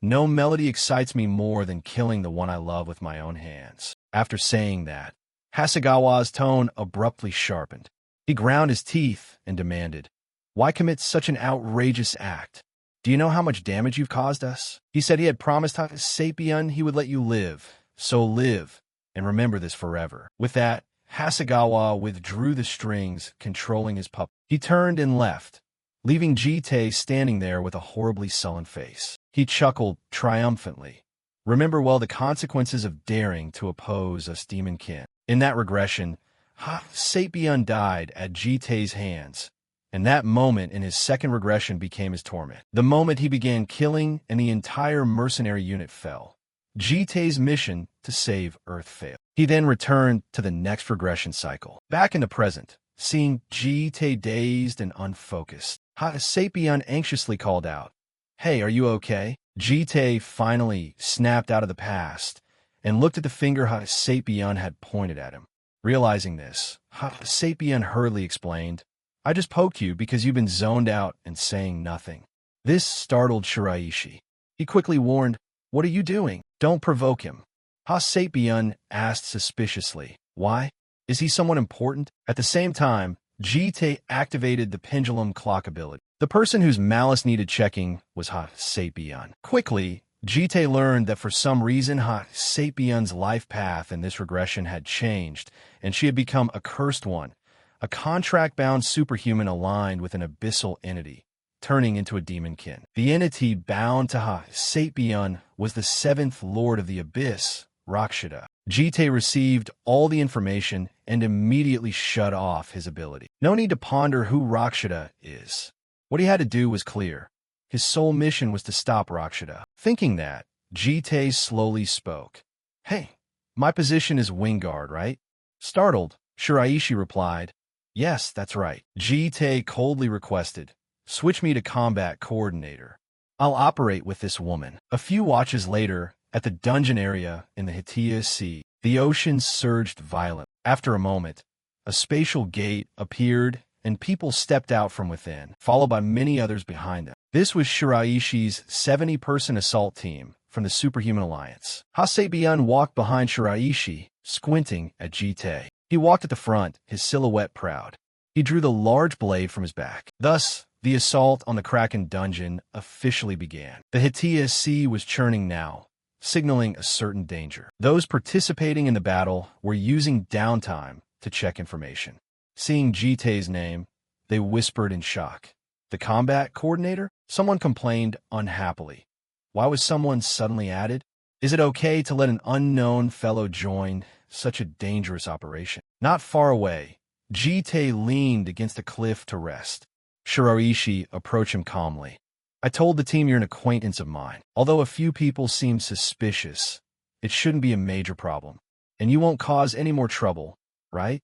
No melody excites me more than killing the one I love with my own hands. After saying that, Hagawa's tone abruptly sharpened. He ground his teeth and demanded, "Why commit such an outrageous act? Do you know how much damage you've caused us?" He said he had promised Sapien he would let you live, so live, and remember this forever. With that, Hagawa withdrew the strings, controlling his puppet. He turned and left, leaving Jite standing there with a horribly sullen face. He chuckled triumphantly. Remember well the consequences of daring to oppose us demon kin. In that regression, Sapien died at Jite's hands, and that moment in his second regression became his torment. The moment he began killing and the entire mercenary unit fell, Jite's mission to save Earth failed. He then returned to the next regression cycle. Back in the present, seeing Jite dazed and unfocused, Sapien anxiously called out, "Hey, are you okay?" Jite finally snapped out of the past and looked at the finger Sapien had pointed at him. Realizing this, Sapien hurriedly explained, "I just poked you because you've been zoned out and saying nothing." This startled Shiraishi. He quickly warned, "What are you doing? Don't provoke him." Sapien asked suspiciously, "Why? Is he someone important?" At the same time, Jite activated the pendulum clock ability. The person whose malice needed checking was Sapien. Quickly, Jite learned that for some reason Sapien's life path in this regression had changed, and she had become a cursed one, a contract-bound superhuman aligned with an abyssal entity, turning into a demonkin. The entity bound to Sapien was the seventh lord of the abyss, Rakshata. Jite received all the information and immediately shut off his ability. No need to ponder who Rakshata is. What he had to do was clear. His sole mission was to stop Rakshata. Thinking that, Jite slowly spoke. "Hey, my position is wing guard, right?" Startled, Shiraishi replied, "Yes, that's right." Jite coldly requested, "Switch me to combat coordinator. I'll operate with this woman." A few watches later, at the dungeon area in the Hitia Sea, the ocean surged violently. After a moment, a spatial gate appeared and people stepped out from within, followed by many others behind them. This was Shiraishi's 70-person assault team from the Superhuman Alliance. Sapien walked behind Shiraishi, squinting at Jite. He walked at the front, his silhouette proud. He drew the large blade from his back. Thus, the assault on the Kraken dungeon officially began. The Hitia Sea was churning now, signaling a certain danger. Those participating in the battle were using downtime to check information. Seeing Jite's name, they whispered in shock. "The combat coordinator?" Someone complained unhappily. Why was someone suddenly added? Is it okay to let an unknown fellow join such a dangerous operation? Not far away, Jite leaned against a cliff to rest. Shiraishi approached him calmly. "I told the team you're an acquaintance of mine. Although a few people seem suspicious, it shouldn't be a major problem. And you won't cause any more trouble, right?"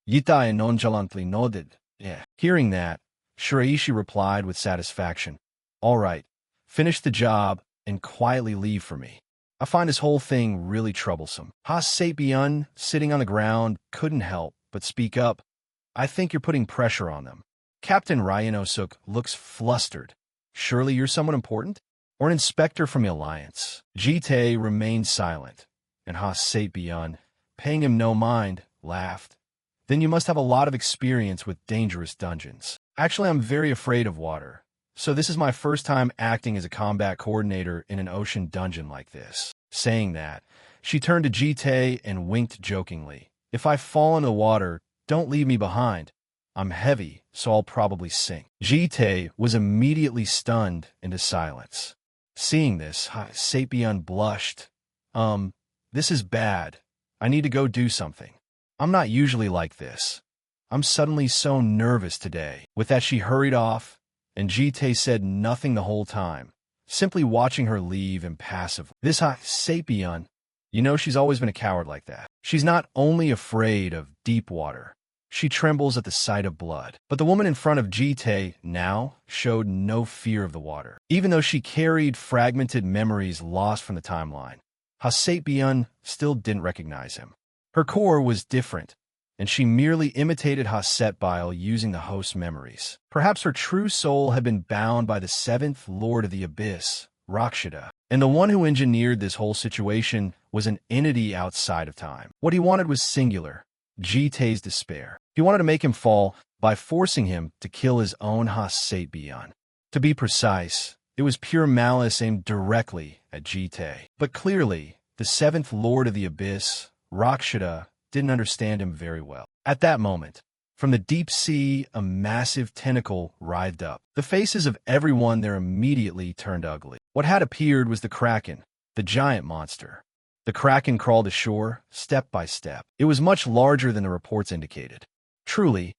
Jite nonchalantly nodded. "Yeah." Hearing that, Shiraishi replied with satisfaction, "All right, finish the job and quietly leave for me. I find this whole thing really troublesome." Sapien, sitting on the ground, couldn't help but speak up. "I think you're putting pressure on them." Captain Ryanosuk looks flustered. "Surely you're someone important? Or an inspector from the Alliance?" Jite remained silent, and Sapien, paying him no mind, laughed. "Then you must have a lot of experience with dangerous dungeons." "Actually, I'm very afraid of water, so this is my first time acting as a combat coordinator in an ocean dungeon like this." Saying that, she turned to Jite and winked jokingly. "If I fall in the water, don't leave me behind. I'm heavy, so I'll probably sink." Jite was immediately stunned into silence. Seeing this, Sapien blushed. This is bad. I need to go do something. I'm not usually like this. I'm suddenly so nervous today." With that, she hurried off, and Jite said nothing the whole time, simply watching her leave impassively. This Sapien, you know she's always been a coward like that. She's not only afraid of deep water, she trembles at the sight of blood. But the woman in front of Jite now showed no fear of the water, even though she carried fragmented memories lost from the timeline. Sapien still didn't recognize him. Her core was different, and she merely imitated Hasetbile using the host's memories. Perhaps her true soul had been bound by the seventh lord of the abyss, Rakshita. And the one who engineered this whole situation was an entity outside of time. What he wanted was singular, Jitai's despair. He wanted to make him fall by forcing him to kill his own Hasabian. To be precise, it was pure malice aimed directly at Jitai. But clearly, the seventh lord of the abyss, Rakshita, didn't understand him very well. At that moment, from the deep sea, a massive tentacle writhed up. The faces of everyone there immediately turned ugly. What had appeared was the Kraken, the giant monster. The Kraken crawled ashore, step by step. It was much larger than the reports indicated. Truly,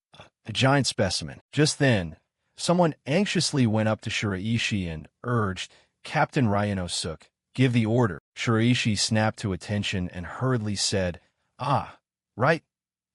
a giant specimen. Just then, someone anxiously went up to Shiraishi and urged, "Captain Ryanosuk, give the order." Shiraishi snapped to attention and hurriedly said, "Ah, right.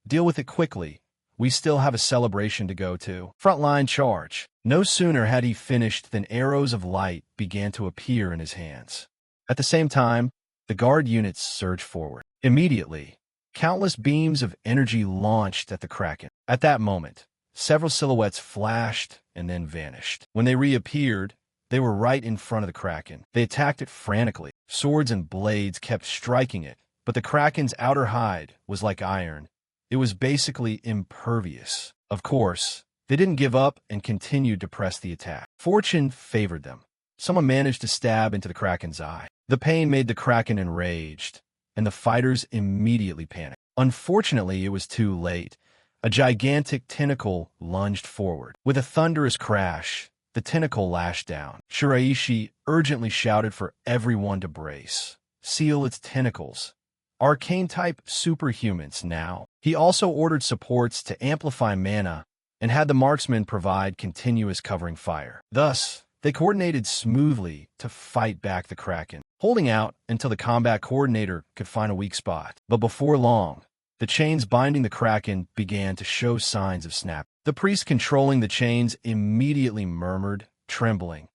Deal with it quickly. We still have a celebration to go to." Frontline charge. No sooner had he finished than arrows of light began to appear in his hands. At the same time, the guard units surged forward. Immediately, countless beams of energy launched at the Kraken. At that moment, several silhouettes flashed and then vanished. When they reappeared, they were right in front of the Kraken. They attacked it frantically. Swords and blades kept striking it, but the Kraken's outer hide was like iron. It was basically impervious. Of course, they didn't give up and continued to press the attack. Fortune favored them. Someone managed to stab into the Kraken's eye. The pain made the Kraken enraged, and the fighters immediately panicked. Unfortunately, it was too late. A gigantic tentacle lunged forward. With a thunderous crash, the tentacle lashed down. Shiraishi urgently shouted for everyone to brace. Seal its tentacles. Arcane-type superhumans now. He also ordered supports to amplify mana and had the marksmen provide continuous covering fire. Thus, they coordinated smoothly to fight back the Kraken, holding out until the combat coordinator could find a weak spot. But before long, the chains binding the Kraken began to show signs of snap. The priest controlling the chains immediately murmured, trembling,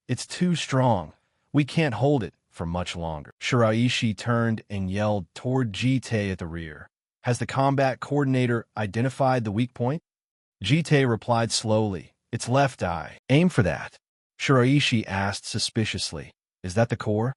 "It's too strong. We can't hold it for much longer." Shiraishi turned and yelled toward Jitai at the rear. "Has the combat coordinator identified the weak point?" Jitai replied slowly, "Its left eye. Aim for that." Shiraishi asked suspiciously, "Is that the core?"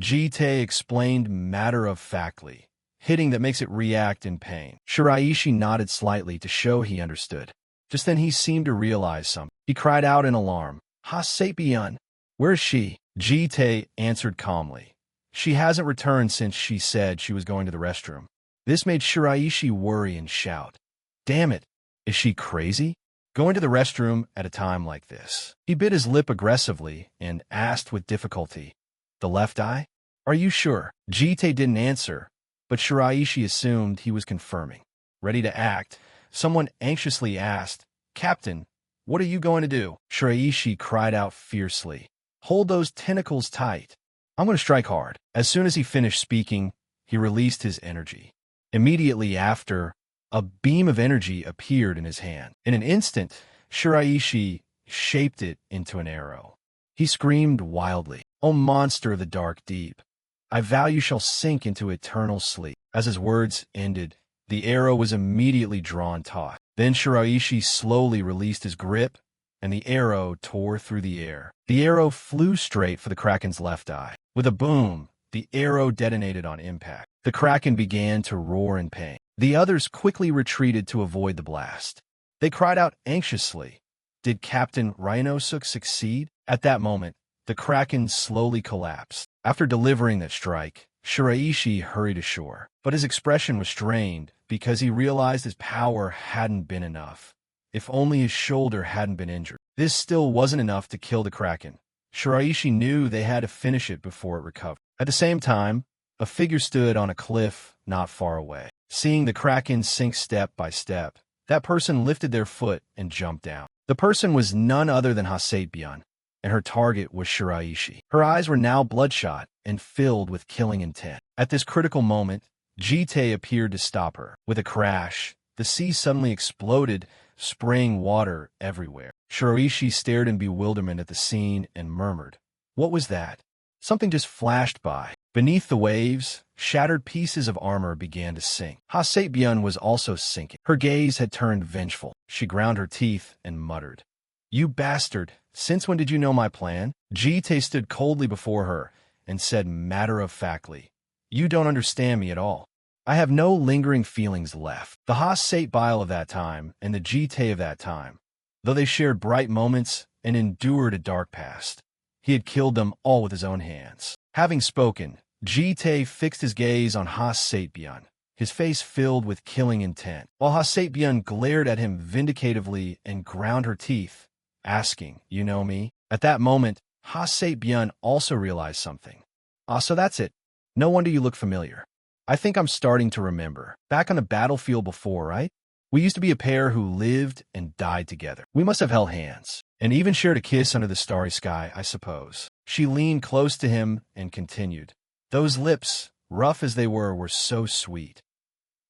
Jitai explained matter-of-factly, "Hitting that makes it react in pain." Shiraishi nodded slightly to show he understood. Just then he seemed to realize something. He cried out in alarm, "Hasabian! Where is she?" Jitai answered calmly, "She hasn't returned since she said she was going to the restroom." This made Shiraishi worry and shout, "Damn it, is she crazy? Going to the restroom at a time like this?" He bit his lip aggressively and asked with difficulty, "The left eye? Are you sure?" Jitai didn't answer, but Shiraishi assumed he was confirming. Ready to act, someone anxiously asked, "Captain, what are you going to do?" Shiraishi cried out fiercely, "Hold those tentacles tight. I'm going to strike hard." As soon as he finished speaking, he released his energy. Immediately after, a beam of energy appeared in his hand. In an instant, Shiraishi shaped it into an arrow. He screamed wildly, "O monster of the dark deep, I vow you shall sink into eternal sleep." As his words ended, the arrow was immediately drawn taut. Then Shiraishi slowly released his grip, and the arrow tore through the air. The arrow flew straight for the Kraken's left eye. With a boom, the arrow detonated on impact. The Kraken began to roar in pain. The others quickly retreated to avoid the blast. They cried out anxiously, "Did Captain Ryanosuk succeed?" At that moment, the Kraken slowly collapsed. After delivering that strike, Shiraishi hurried ashore. But his expression was strained because he realized his power hadn't been enough. If only his shoulder hadn't been injured. This still wasn't enough to kill the Kraken. Shiraishi knew they had to finish it before it recovered. At the same time, a figure stood on a cliff not far away. Seeing the Kraken sink step by step, that person lifted their foot and jumped down. The person was none other than Hasabian, and her target was Shiraishi. Her eyes were now bloodshot and filled with killing intent. At this critical moment, Jitai appeared to stop her. With a crash, the sea suddenly exploded, spraying water everywhere. Shiraishi stared in bewilderment at the scene and murmured, "What was that?" Something just flashed by. Beneath the waves, shattered pieces of armor began to sink. Hasabian was also sinking. Her gaze had turned vengeful. She ground her teeth and muttered, You bastard! Since when did you know my plan? Jite stood coldly before her and said matter-of-factly, You don't understand me at all. I have no lingering feelings left. The Has-Sate Bile of that time and the Jite of that time, though they shared bright moments and endured a dark past, he had killed them all with his own hands. Having spoken, Jite fixed his gaze on Has-Sate Bian, his face filled with killing intent, while Has-Sate Bian glared at him vindicatively and ground her teeth, asking, You know me? At that moment, Has-Sate Bian also realized something. So that's it. No wonder you look familiar. I think I'm starting to remember. Back on the battlefield before, right? We used to be a pair who lived and died together. We must have held hands, and even shared a kiss under the starry sky, I suppose. She leaned close to him and continued. Those lips, rough as they were so sweet.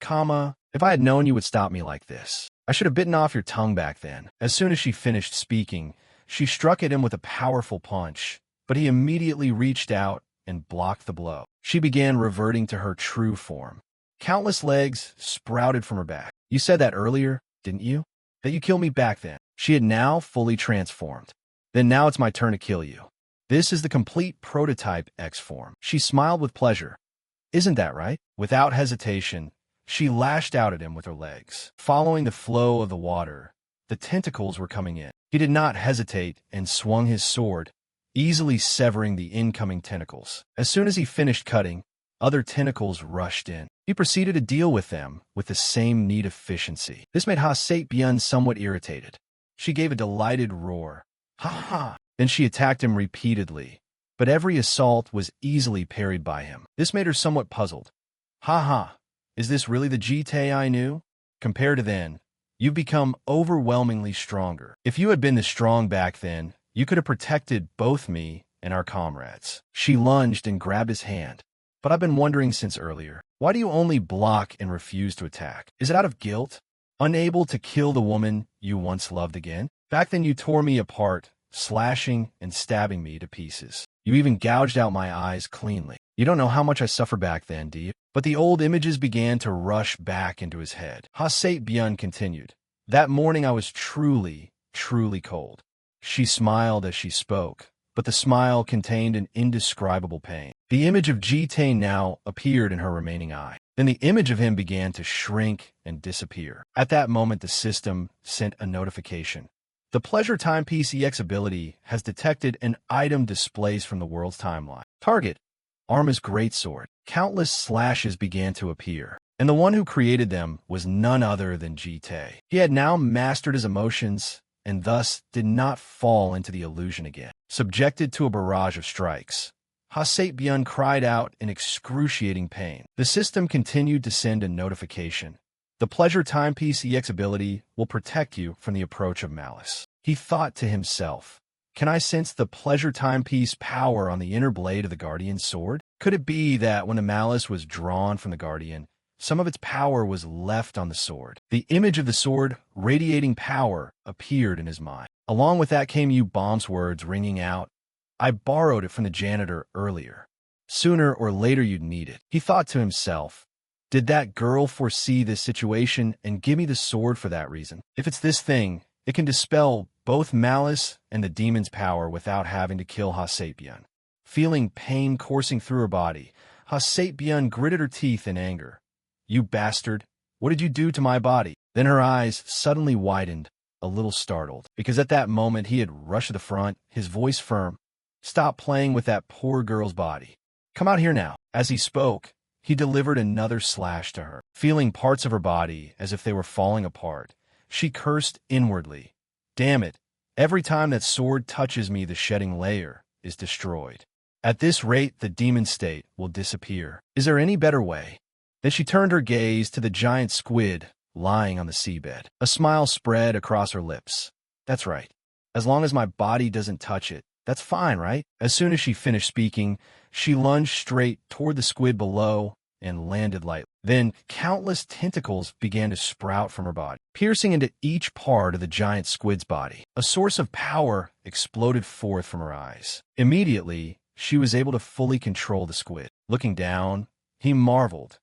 If I had known you would stop me like this, I should have bitten off your tongue back then. As soon as she finished speaking, she struck at him with a powerful punch, but he immediately reached out and blocked the blow. She began reverting to her true form. Countless legs sprouted from her back. You said that earlier, didn't you? That you killed me back then. She had now fully transformed. Then now it's my turn to kill you. This is the complete prototype X form. She smiled with pleasure. Isn't that right? Without hesitation, she lashed out at him with her legs. Following the flow of the water, the tentacles were coming in. He did not hesitate and swung his sword, easily severing the incoming tentacles. As soon as he finished cutting, other tentacles rushed in. He proceeded to deal with them with the same neat efficiency. This made Has-Sate Bian somewhat irritated. She gave a delighted roar. Ha ha! Then she attacked him repeatedly, but every assault was easily parried by him. This made her somewhat puzzled. Ha ha! Is this really the Jite I knew? Compared to then, you've become overwhelmingly stronger. If you had been this strong back then, you could have protected both me and our comrades. She lunged and grabbed his hand. But I've been wondering since earlier, why do you only block and refuse to attack? Is it out of guilt? Unable to kill the woman you once loved again? Back then you tore me apart, slashing and stabbing me to pieces. You even gouged out my eyes cleanly. You don't know how much I suffered back then, do you? But the old images began to rush back into his head. Has-Sate Bian continued. That morning I was truly cold. She smiled as she spoke, but the smile contained an indescribable pain. The image of Jite now appeared in her remaining eye. Then the image of him began to shrink and disappear. At that moment, the system sent a notification. The Pleasure Timepiece EX ability has detected an item displaced from the world's timeline. Target: Arma's Greatsword. Countless slashes began to appear, and the one who created them was none other than Jite. He had now mastered his emotions, and thus did not fall into the illusion again. Subjected to a barrage of strikes, Has-Sate Bian cried out in excruciating pain. The system continued to send a notification. The Pleasure Timepiece EX ability will protect you from the approach of malice. He thought to himself, can I sense the Pleasure Timepiece power on the inner blade of the Guardian's sword? Could it be that when the malice was drawn from the Guardian, some of its power was left on the sword? The image of the sword radiating power appeared in his mind. Along with that came Yubom's words ringing out, I borrowed it from the janitor earlier. Sooner or later you'd need it. He thought to himself, did that girl foresee this situation and give me the sword for that reason? If it's this thing, it can dispel both malice and the demon's power without having to kill Has-Sate Bian. Feeling pain coursing through her body, Has-Sate Bian gritted her teeth in anger. You bastard, what did you do to my body? Then her eyes suddenly widened, a little startled, because at that moment he had rushed to the front, his voice firm. Stop playing with that poor girl's body. Come out here now. As he spoke, he delivered another slash to her. Feeling parts of her body as if they were falling apart, she cursed inwardly. Damn it, every time that sword touches me the shedding layer is destroyed. At this rate the demon state will disappear. Is there any better way? Then she turned her gaze to the giant squid lying on the seabed. A smile spread across her lips. That's right. As long as my body doesn't touch it, that's fine, right? As soon as she finished speaking, she lunged straight toward the squid below and landed lightly. Then countless tentacles began to sprout from her body, piercing into each part of the giant squid's body. A source of power exploded forth from her eyes. Immediately, she was able to fully control the squid. Looking down, he marveled.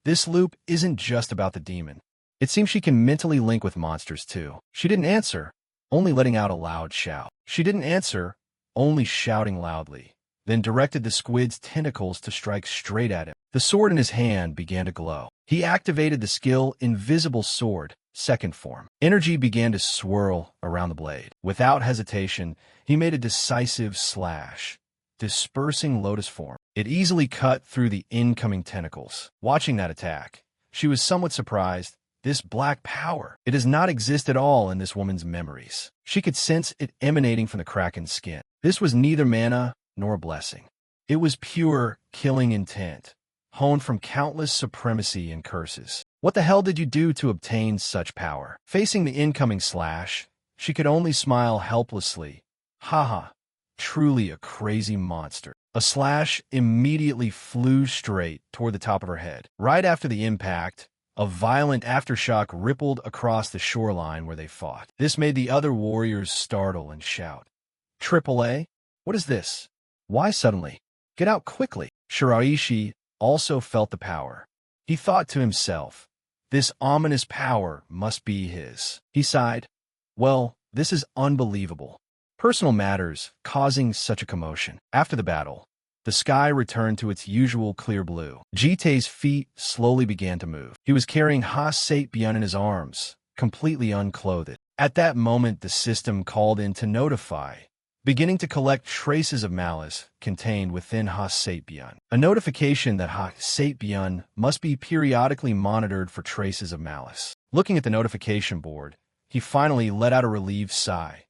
This loop isn't just about the demon. It seems she can mentally link with monsters too. She didn't answer, only letting out a loud shout. She didn't answer, only shouting loudly, then directed the squid's tentacles to strike straight at him. The sword in his hand began to glow. He activated the skill Invisible Sword, second form. Energy began to swirl around the blade. Without hesitation, he made a decisive slash, dispersing Lotus form. It easily cut through the incoming tentacles. Watching that attack, she was somewhat surprised. This black power, it does not exist at all in this woman's memories. She could sense it emanating from the Kraken's skin. This was neither mana nor a blessing. It was pure killing intent, honed from countless supremacy and curses. What the hell did you do to obtain such power? Facing the incoming slash, she could only smile helplessly. Haha, truly a crazy monster. A slash immediately flew straight toward the top of her head. Right after the impact, a violent aftershock rippled across the shoreline where they fought. This made the other warriors startle and shout, "AAA? What is this? Why suddenly? Get out quickly." Shiraishi also felt the power. He thought to himself, this ominous power must be his. He sighed, well, this is unbelievable. Personal matters causing such a commotion. After the battle, the sky returned to its usual clear blue. Jitei's feet slowly began to move. He was carrying Ha-Sate-Byun in his arms, completely unclothed. At that moment, the system called in to notify, beginning to collect traces of malice contained within Ha-Sate-Byun. A notification that Ha-Sate-Byun must be periodically monitored for traces of malice. Looking at the notification board, he finally let out a relieved sigh.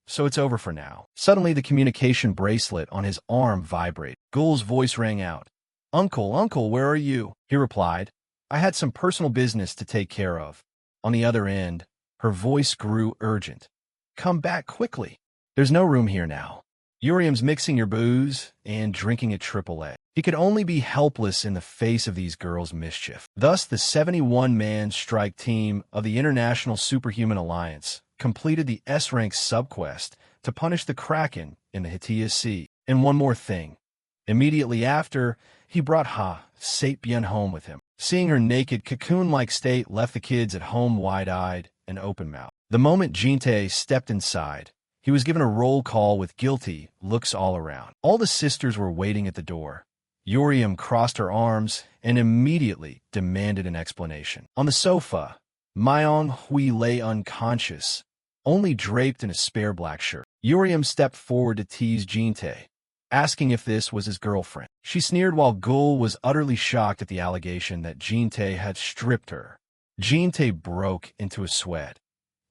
So it's over for now. Suddenly, the communication bracelet on his arm vibrated. Gul's voice rang out. Uncle, where are you?" He replied, "I had some personal business to take care of." On the other end, her voice grew urgent. "Come back quickly. There's no room here now. Urium's mixing your booze and drinking at AAA." He could only be helpless in the face of these girls' mischief. Thus, the 71-man strike team of the International Superhuman Alliance completed the S-rank subquest to punish the Kraken in the Hitia Sea. And one more thing. Immediately after, he brought Ha-Sate-Byun home with him. Seeing her naked, cocoon-like state left the kids at home wide-eyed and open-mouthed. The moment Jintei stepped inside, he was given a roll call with guilty looks all around. All the sisters were waiting at the door. Urium crossed her arms and immediately demanded an explanation. On the sofa, Myong Hui lay unconscious, only draped in a spare black shirt. Urium stepped forward to tease Jintei, asking if this was his girlfriend. She sneered while Gul was utterly shocked at the allegation that Jintei had stripped her. Jintei broke into a sweat,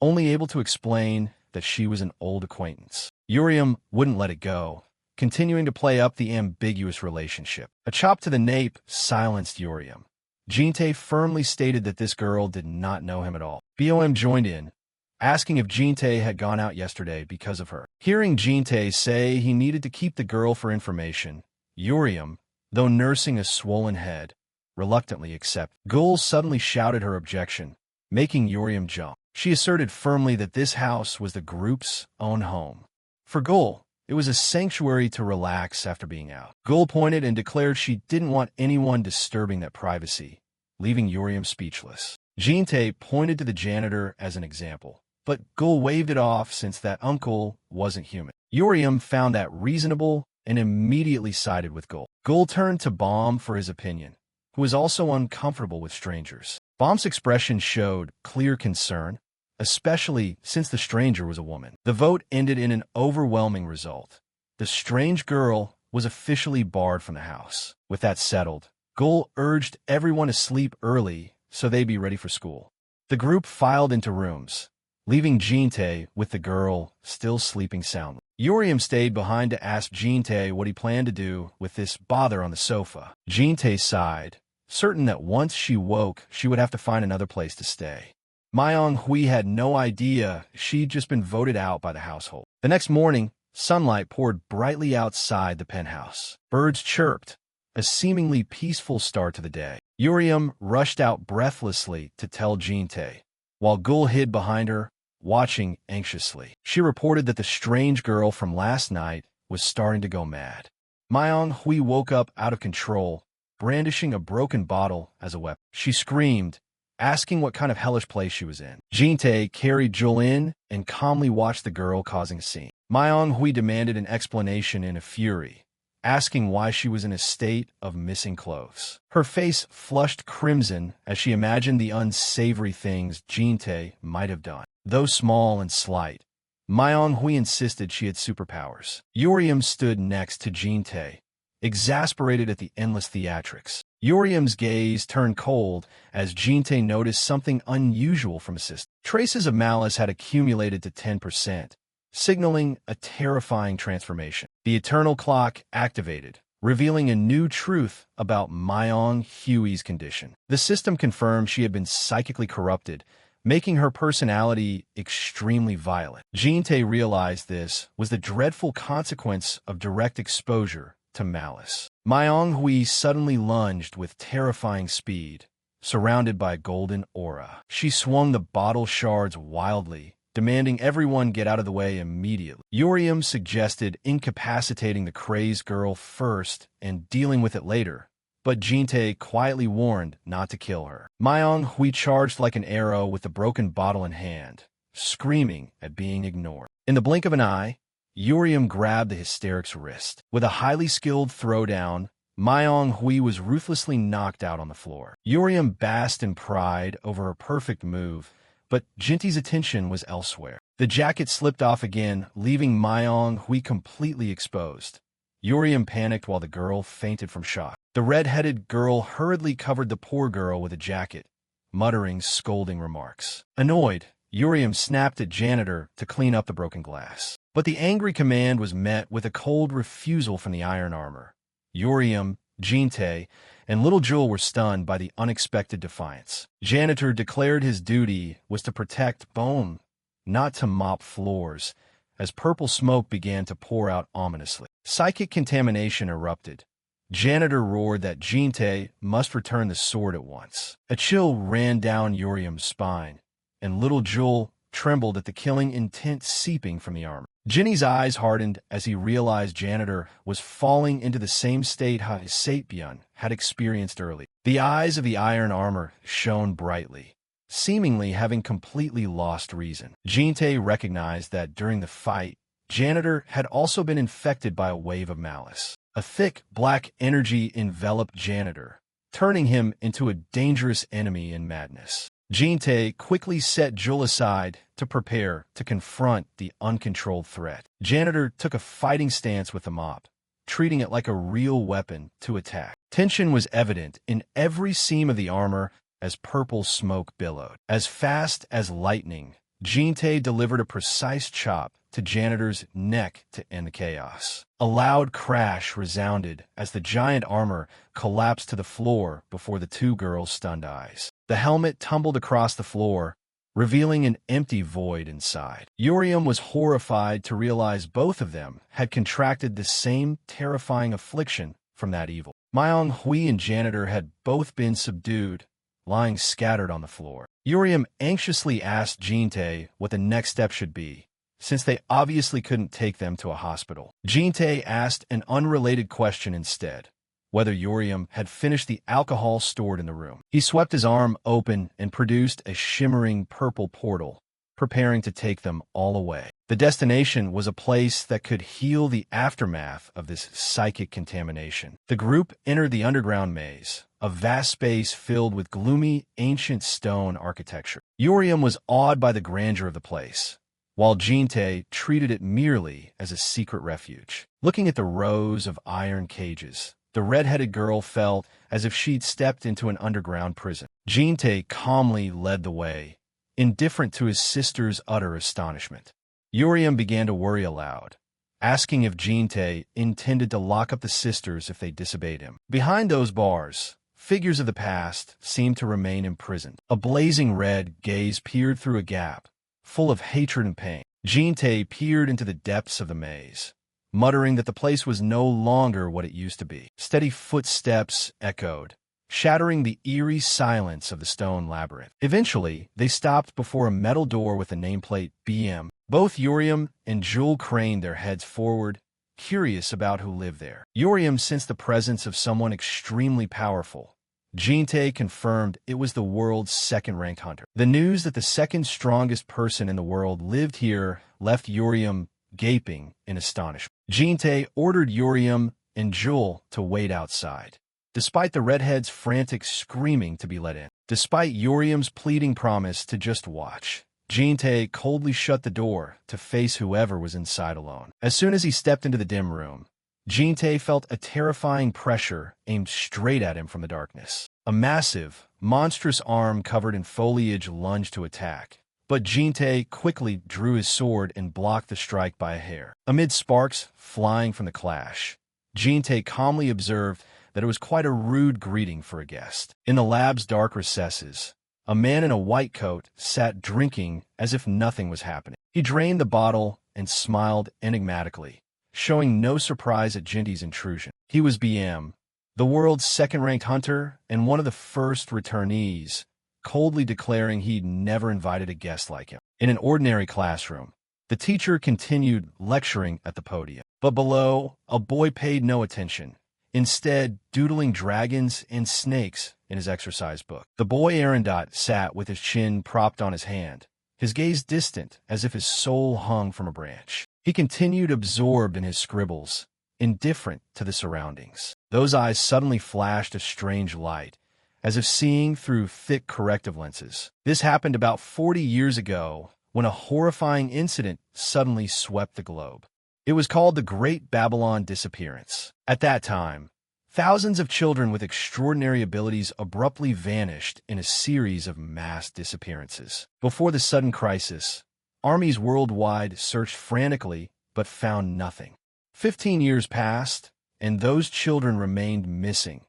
only able to explain that she was an old acquaintance. Urium wouldn't let it go, continuing to play up the ambiguous relationship. A chop to the nape silenced Urium. Jintei firmly stated that this girl did not know him at all. BOM joined in, asking if Jintei had gone out yesterday because of her. Hearing Jintei say he needed to keep the girl for information, Urium, though nursing a swollen head, reluctantly accepted. Gul suddenly shouted her objection, making Urium jump. She asserted firmly that this house was the group's own home. For Gul, it was a sanctuary to relax after being out. Gul pointed and declared she didn't want anyone disturbing that privacy, leaving Urium speechless. Jintei pointed to the janitor as an example, but Gul waved it off since that uncle wasn't human. Urium found that reasonable and immediately sided with Gul. Gul turned to Baum for his opinion, who was also uncomfortable with strangers. Baum's expression showed clear concern, especially since the stranger was a woman. The vote ended in an overwhelming result. The strange girl was officially barred from the house. With that settled, Gul urged everyone to sleep early so they'd be ready for school. The group filed into rooms, leaving Jintei with the girl still sleeping soundly. Urium stayed behind to ask Jintei what he planned to do with this bother on the sofa. Jintei sighed, certain that once she woke, she would have to find another place to stay. Myong Hui had no idea she'd just been voted out by the household. The next morning, sunlight poured brightly outside the penthouse. Birds chirped, a seemingly peaceful start to the day. Urium rushed out breathlessly to tell Jintei, while Gul hid behind her, watching anxiously. She reported that the strange girl from last night was starting to go mad. Myong Hui woke up out of control, brandishing a broken bottle as a weapon. She screamed, asking what kind of hellish place she was in. Jin-tae carried Juel in and calmly watched the girl causing a scene. Myung-hui demanded an explanation in a fury, asking why she was in a state of missing clothes. Her face flushed crimson as she imagined the unsavory things Jin-tae might have done. Though small and slight, Myung-hui insisted she had superpowers. Urium stood next to Jin-tae, exasperated at the endless theatrics. Urium's gaze turned cold as Jin-tae noticed something unusual from his sister. Traces of malice had accumulated to 10%, signaling a terrifying transformation. The eternal clock activated, revealing a new truth about Myung-hui's condition. The system confirmed she had been psychically corrupted, making her personality extremely violent. Jin-tae realized this was the dreadful consequence of direct exposure to malice. Myung-hui suddenly lunged with terrifying speed, surrounded by a golden aura. She swung the bottle shards wildly, demanding everyone get out of the way immediately. Urium suggested incapacitating the crazed girl first and dealing with it later, but Jin-tae quietly warned not to kill her. Myung-hui charged like an arrow with the broken bottle in hand, screaming at being ignored. In the blink of an eye, Urium grabbed the hysteric's wrist. With a highly skilled throwdown, Myung-hui was ruthlessly knocked out on the floor. Urium basked in pride over her perfect move, but Jinty's attention was elsewhere. The jacket slipped off again, leaving Myung-hui completely exposed. Urium panicked while the girl fainted from shock. The red-headed girl hurriedly covered the poor girl with a jacket, muttering scolding remarks. Annoyed, Urium snapped at janitor to clean up the broken glass. But the angry command was met with a cold refusal from the iron armor. Urium, Jin-tae, and little Juel were stunned by the unexpected defiance. Janitor declared his duty was to protect Bone, not to mop floors, as purple smoke began to pour out ominously. Psychic contamination erupted. Janitor roared that Jin-tae must return the sword at once. A chill ran down Urium's spine, and little Juel trembled at the killing intent seeping from the armor. Jinny's eyes hardened as he realized Janitor was falling into the same state Sapyeon had experienced early. The eyes of the iron armor shone brightly, seemingly having completely lost reason. Jin-tae recognized that during the fight, Janitor had also been infected by a wave of malice. A thick, black energy enveloped Janitor, turning him into a dangerous enemy in madness. Jin-tae quickly set Juel aside to prepare to confront the uncontrolled threat. Janitor took a fighting stance with the mop, treating it like a real weapon to attack. Tension was evident in every seam of the armor as purple smoke billowed. As fast as lightning, Jin-tae delivered a precise chop to Janitor's neck to end the chaos. A loud crash resounded as the giant armor collapsed to the floor before the two girls' stunned eyes. The helmet tumbled across the floor, revealing an empty void inside. Urium was horrified to realize both of them had contracted the same terrifying affliction from that evil. Myung-hui and Janitor had both been subdued, lying scattered on the floor. Urium anxiously asked Jin-tae what the next step should be, since they obviously couldn't take them to a hospital. Jin-tae asked an unrelated question instead, whether Urium had finished the alcohol stored in the room. He swept his arm open and produced a shimmering purple portal, preparing to take them all away. The destination was a place that could heal the aftermath of this psychic contamination. The group entered the underground maze, a vast space filled with gloomy, ancient stone architecture. Urium was awed by the grandeur of the place, while Jin-tae treated it merely as a secret refuge. Looking at the rows of iron cages, the red-headed girl felt as if she'd stepped into an underground prison. Jin-tae calmly led the way, indifferent to his sister's utter astonishment. Urium began to worry aloud, asking if Jin-tae intended to lock up the sisters if they disobeyed him. Behind those bars, figures of the past seemed to remain imprisoned. A blazing red gaze peered through a gap, full of hatred and pain. Jin-tae peered into the depths of the maze, muttering that the place was no longer what it used to be. Steady footsteps echoed, shattering the eerie silence of the stone labyrinth. Eventually, they stopped before a metal door with a nameplate BM. Both Urium and Juel craned their heads forward, curious about who lived there. Urium sensed the presence of someone extremely powerful, Jin-tae confirmed it was the world's second-ranked hunter. The news that the second strongest person in the world lived here left Yubom gaping in astonishment. Jin-tae ordered Yubom and Juel to wait outside, despite the redhead's frantic screaming to be let in. Despite Yubom's pleading promise to just watch, Jin-tae coldly shut the door to face whoever was inside alone. As soon as he stepped into the dim room, Jin-tae felt a terrifying pressure aimed straight at him from the darkness. A massive, monstrous arm covered in foliage lunged to attack, but Jin-tae quickly drew his sword and blocked the strike by a hair. Amid sparks flying from the clash, Jin-tae calmly observed that it was quite a rude greeting for a guest. In the lab's dark recesses, a man in a white coat sat drinking as if nothing was happening. He drained the bottle and smiled enigmatically, showing no surprise at Jin-tae's intrusion. He was BM, the world's second-ranked hunter and one of the first returnees, coldly declaring he'd never invited a guest like him. In an ordinary classroom, the teacher continued lecturing at the podium. But below, a boy paid no attention, instead doodling dragons and snakes in his exercise book. The boy Arendot sat with his chin propped on his hand, his gaze distant as if his soul hung from a branch. He continued absorbed in his scribbles, indifferent to the surroundings. Those eyes suddenly flashed a strange light, as if seeing through thick corrective lenses. This happened about 40 years ago, when a horrifying incident suddenly swept the globe. It was called the Great Babylon Disappearance. At that time, thousands of children with extraordinary abilities abruptly vanished in a series of mass disappearances. Before the sudden crisis, armies worldwide searched frantically but found nothing. 15 years passed, and those children remained missing,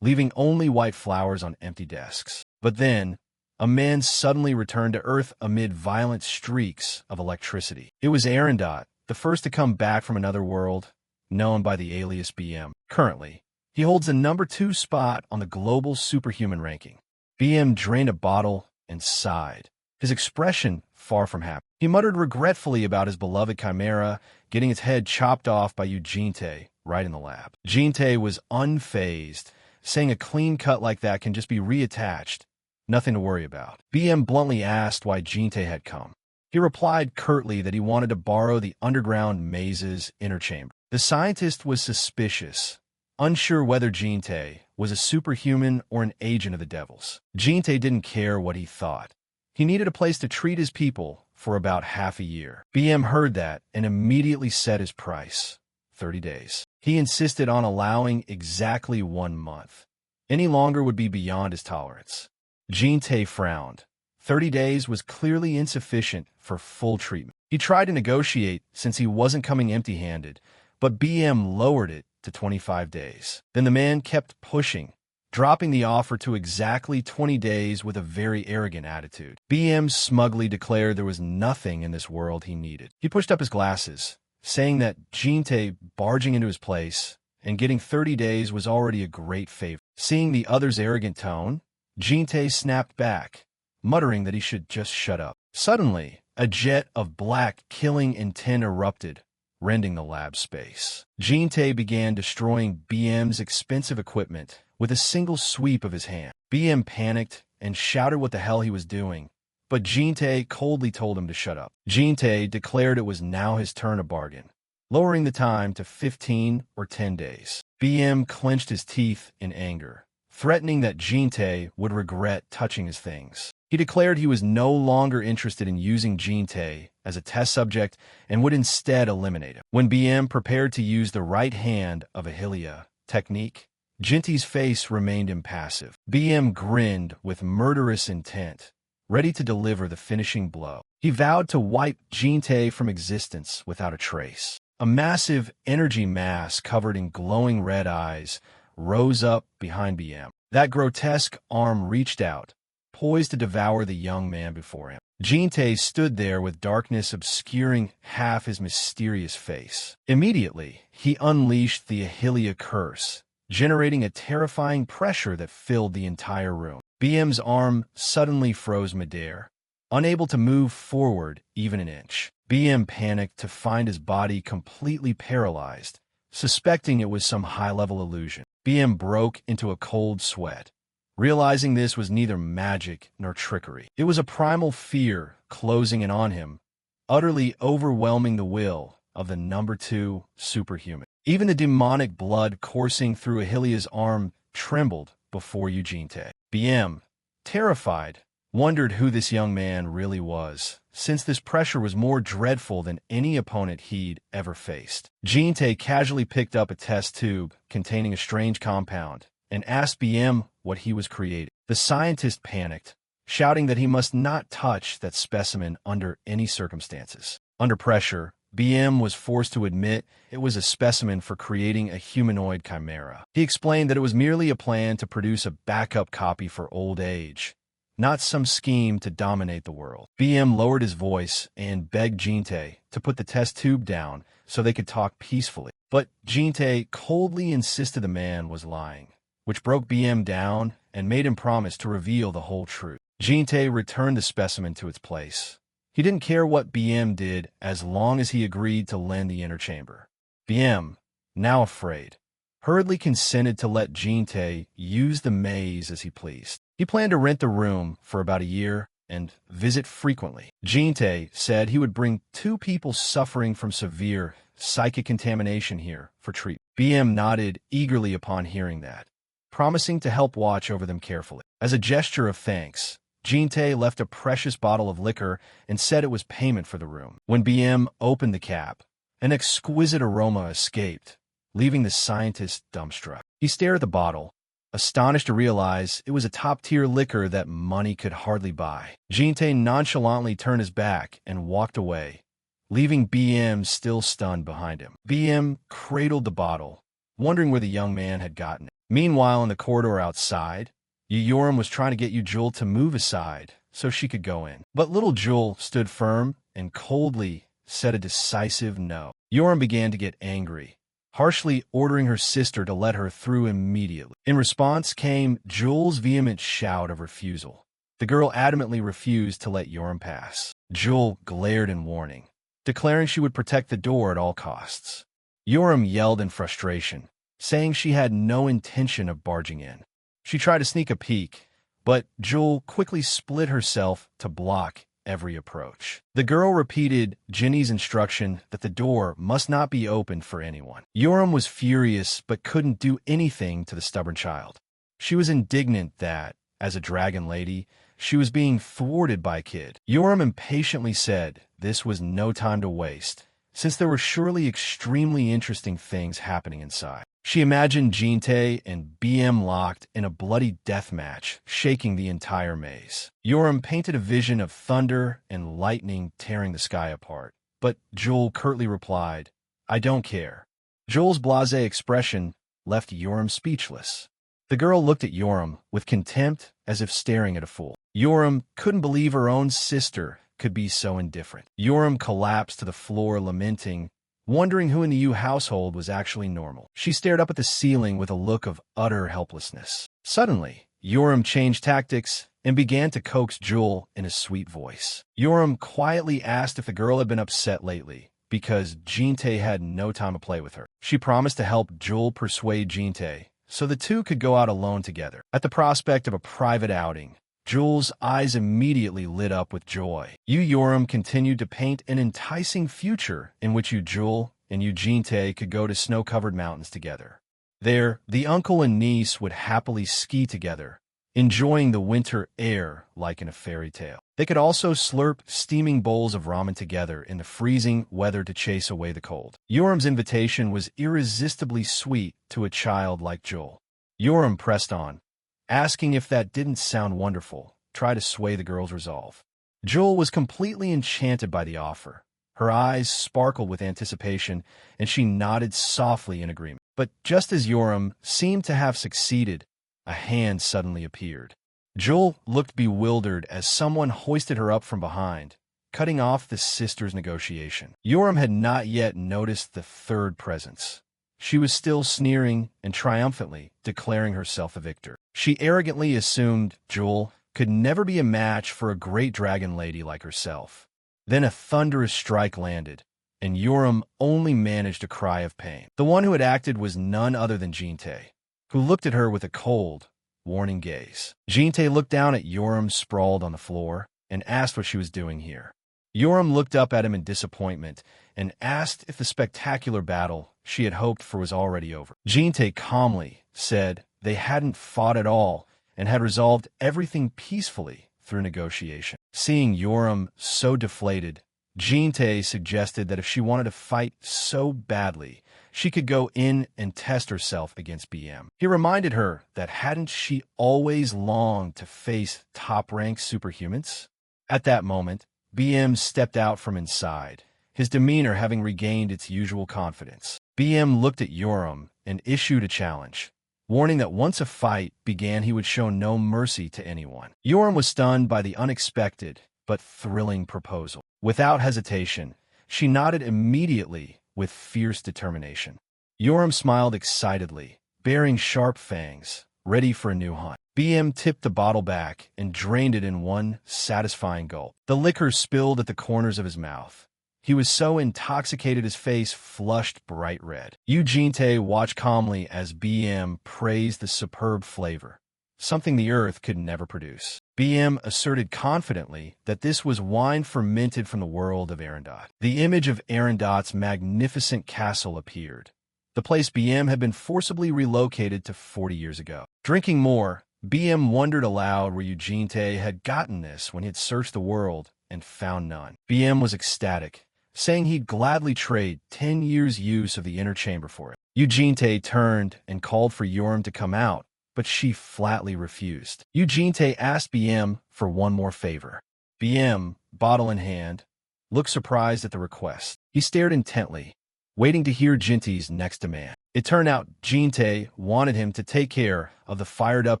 leaving only white flowers on empty desks. But then, a man suddenly returned to Earth amid violent streaks of electricity. It was Arendot, the first to come back from another world, known by the alias BM. Currently, he holds the number 2 spot on the global superhuman ranking. BM drained a bottle and sighed, his expression far from happy. He muttered regretfully about his beloved chimera getting its head chopped off by Jin-tae right in the lab. Jin-tae was unfazed, saying a clean cut like that can just be reattached, nothing to worry about. BM bluntly asked why Jin-tae had come. He replied curtly that he wanted to borrow the underground maze's inner chamber. The scientist was suspicious, unsure whether Jin-tae was a superhuman or an agent of the devils. Jin-tae didn't care what he thought. He needed a place to treat his people for about half a year. BM heard that and immediately set his price, 30 days. He insisted on allowing exactly 1 month. Any longer would be beyond his tolerance. Jin-tae frowned. 30 days was clearly insufficient for full treatment. He tried to negotiate since he wasn't coming empty-handed, but BM lowered it to 25 days. Then the man kept pushing, dropping the offer to exactly 20 days with a very arrogant attitude. BM smugly declared there was nothing in this world he needed. He pushed up his glasses, saying that Jin-tae barging into his place and getting 30 days was already a great favor. Seeing the other's arrogant tone, Jin-tae snapped back, muttering that he should just shut up. Suddenly, a jet of black killing intent erupted, rending the lab space. Jin-tae began destroying BM's expensive equipment with a single sweep of his hand. BM panicked and shouted what the hell he was doing, but Jin-tae coldly told him to shut up. Jin-tae declared it was now his turn to bargain, lowering the time to 15 or 10 days. BM clenched his teeth in anger, threatening that Jin-tae would regret touching his things. He declared he was no longer interested in using Jin-tae as a test subject and would instead eliminate him. When BM prepared to use the right hand of a Hylia technique, Jin-tae's face remained impassive. BM grinned with murderous intent, ready to deliver the finishing blow. He vowed to wipe Jin-tae from existence without a trace. A massive energy mass covered in glowing red eyes rose up behind BM. That grotesque arm reached out, poised to devour the young man before him. Jin-tae stood there with darkness obscuring half his mysterious face. Immediately, he unleashed the Hylia curse, generating a terrifying pressure that filled the entire room. BM's arm suddenly froze midair, unable to move forward even an inch. BM panicked to find his body completely paralyzed, suspecting it was some high-level illusion. BM broke into a cold sweat, realizing this was neither magic nor trickery. It was a primal fear closing in on him, utterly overwhelming the will of the number 2 superhuman. Even the demonic blood coursing through Ahilia's arm trembled before Eugente. BM, terrified, wondered who this young man really was, since this pressure was more dreadful than any opponent he'd ever faced. Gente casually picked up a test tube containing a strange compound and asked BM what he was creating. The scientist panicked, shouting that he must not touch that specimen under any circumstances. Under pressure, BM was forced to admit it was a specimen for creating a humanoid chimera. He explained that it was merely a plan to produce a backup copy for old age, not some scheme to dominate the world. BM lowered his voice and begged Gente to put the test tube down so they could talk peacefully. But Gente coldly insisted the man was lying, which broke BM down and made him promise to reveal the whole truth. Gente returned the specimen to its place. He didn't care what BM did as long as he agreed to lend the inner chamber. BM, now afraid, hurriedly consented to let Gente use the maze as he pleased. He planned to rent the room for about a year and visit frequently. Gente said he would bring 2 people suffering from severe psychic contamination here for treatment. BM nodded eagerly upon hearing that, promising to help watch over them carefully. As a gesture of thanks, Gente left a precious bottle of liquor and said it was payment for the room. When BM opened the cap, an exquisite aroma escaped, leaving the scientist dumbstruck. He stared at the bottle, astonished to realize it was a top-tier liquor that money could hardly buy. Gente nonchalantly turned his back and walked away, leaving BM still stunned behind him. BM cradled the bottle, wondering where the young man had gotten it. Meanwhile, in the corridor outside, Yubom was trying to get Juel to move aside so she could go in. But little Juel stood firm and coldly said a decisive no. Yubom began to get angry, harshly ordering her sister to let her through immediately. In response came Juel's vehement shout of refusal. The girl adamantly refused to let Yubom pass. Juel glared in warning, declaring she would protect the door at all costs. Yubom yelled in frustration, saying she had no intention of barging in. She tried to sneak a peek, but Juel quickly split herself to block every approach. The girl repeated Ginny's instruction that the door must not be opened for anyone. Yubom was furious but couldn't do anything to the stubborn child. She was indignant that, as a dragon lady, she was being thwarted by a kid. Yubom impatiently said this was no time to waste, since there were surely extremely interesting things happening inside. She imagined Gente and BM locked in a bloody death match, shaking the entire maze. Yubom painted a vision of thunder and lightning tearing the sky apart, but Juel curtly replied, "I don't care." Juel's blasé expression left Yubom speechless. The girl looked at Yubom with contempt, as if staring at a fool. Yubom couldn't believe her own sister could be so indifferent. Yubom collapsed to the floor, lamenting, wondering who in the Yu household was actually normal. She stared up at the ceiling with a look of utter helplessness. Suddenly, Yubom changed tactics and began to coax Juel in a sweet voice. Yubom quietly asked if the girl had been upset lately, because Gente had no time to play with her. She promised to help Juel persuade Gente, so the two could go out alone together. At the prospect of a private outing, Juel's eyes immediately lit up with joy. Yubom continued to paint an enticing future in which Juel and Gente could go to snow-covered mountains together. There, the uncle and niece would happily ski together, enjoying the winter air like in a fairy tale. They could also slurp steaming bowls of ramen together in the freezing weather to chase away the cold. Yubom's invitation was irresistibly sweet to a child like Juel. Yubom pressed on, asking if that didn't sound wonderful, try to sway the girl's resolve. Juel was completely enchanted by the offer. Her eyes sparkled with anticipation, and she nodded softly in agreement. But just as Yubom seemed to have succeeded, a hand suddenly appeared. Juel looked bewildered as someone hoisted her up from behind, cutting off the sisters' negotiation. Yubom had not yet noticed the third presence. She was still sneering and triumphantly declaring herself a victor. She arrogantly assumed Juel could never be a match for a great dragon lady like herself. Then a thunderous strike landed, and Yubom only managed a cry of pain. The one who had acted was none other than Gente, who looked at her with a cold, warning gaze. Jinte looked down at Yoram sprawled on the floor and asked what she was doing here. Yoram looked up at him in disappointment and asked if the spectacular battle she had hoped for was already over. Jinte calmly said they hadn't fought at all and had resolved everything peacefully through negotiation. Seeing Yoram so deflated, Jinte suggested that if she wanted to fight so badly, she could go in and test herself against BM. He reminded her that hadn't she always longed to face top-ranked superhumans? At that moment, BM stepped out from inside, his demeanor having regained its usual confidence. BM looked at Yoram and issued a challenge, warning that once a fight began he would show no mercy to anyone. Yoram was stunned by the unexpected but thrilling proposal. Without hesitation, she nodded immediately with fierce determination. Yoram smiled excitedly, baring sharp fangs, ready for a new hunt. BM tipped the bottle back and drained it in one satisfying gulp. The liquor spilled at the corners of his mouth. He was so intoxicated his face flushed bright red. Jinte watched calmly as BM praised the superb flavor, something the earth could never produce. BM asserted confidently that this was wine fermented from the world of Arendot. The image of Arendot's magnificent castle appeared, the place BM had been forcibly relocated to 40 years ago. Drinking more, BM wondered aloud where Jinte had gotten this when he had searched the world and found none. BM was ecstatic, saying he'd gladly trade 10 years' use of the inner chamber for it. Jinte turned and called for Yoram to come out, but she flatly refused. Jinte asked BM for one more favor. BM, bottle in hand, looked surprised at the request. He stared intently, waiting to hear Jinte's next demand. It turned out Jinte wanted him to take care of the fired-up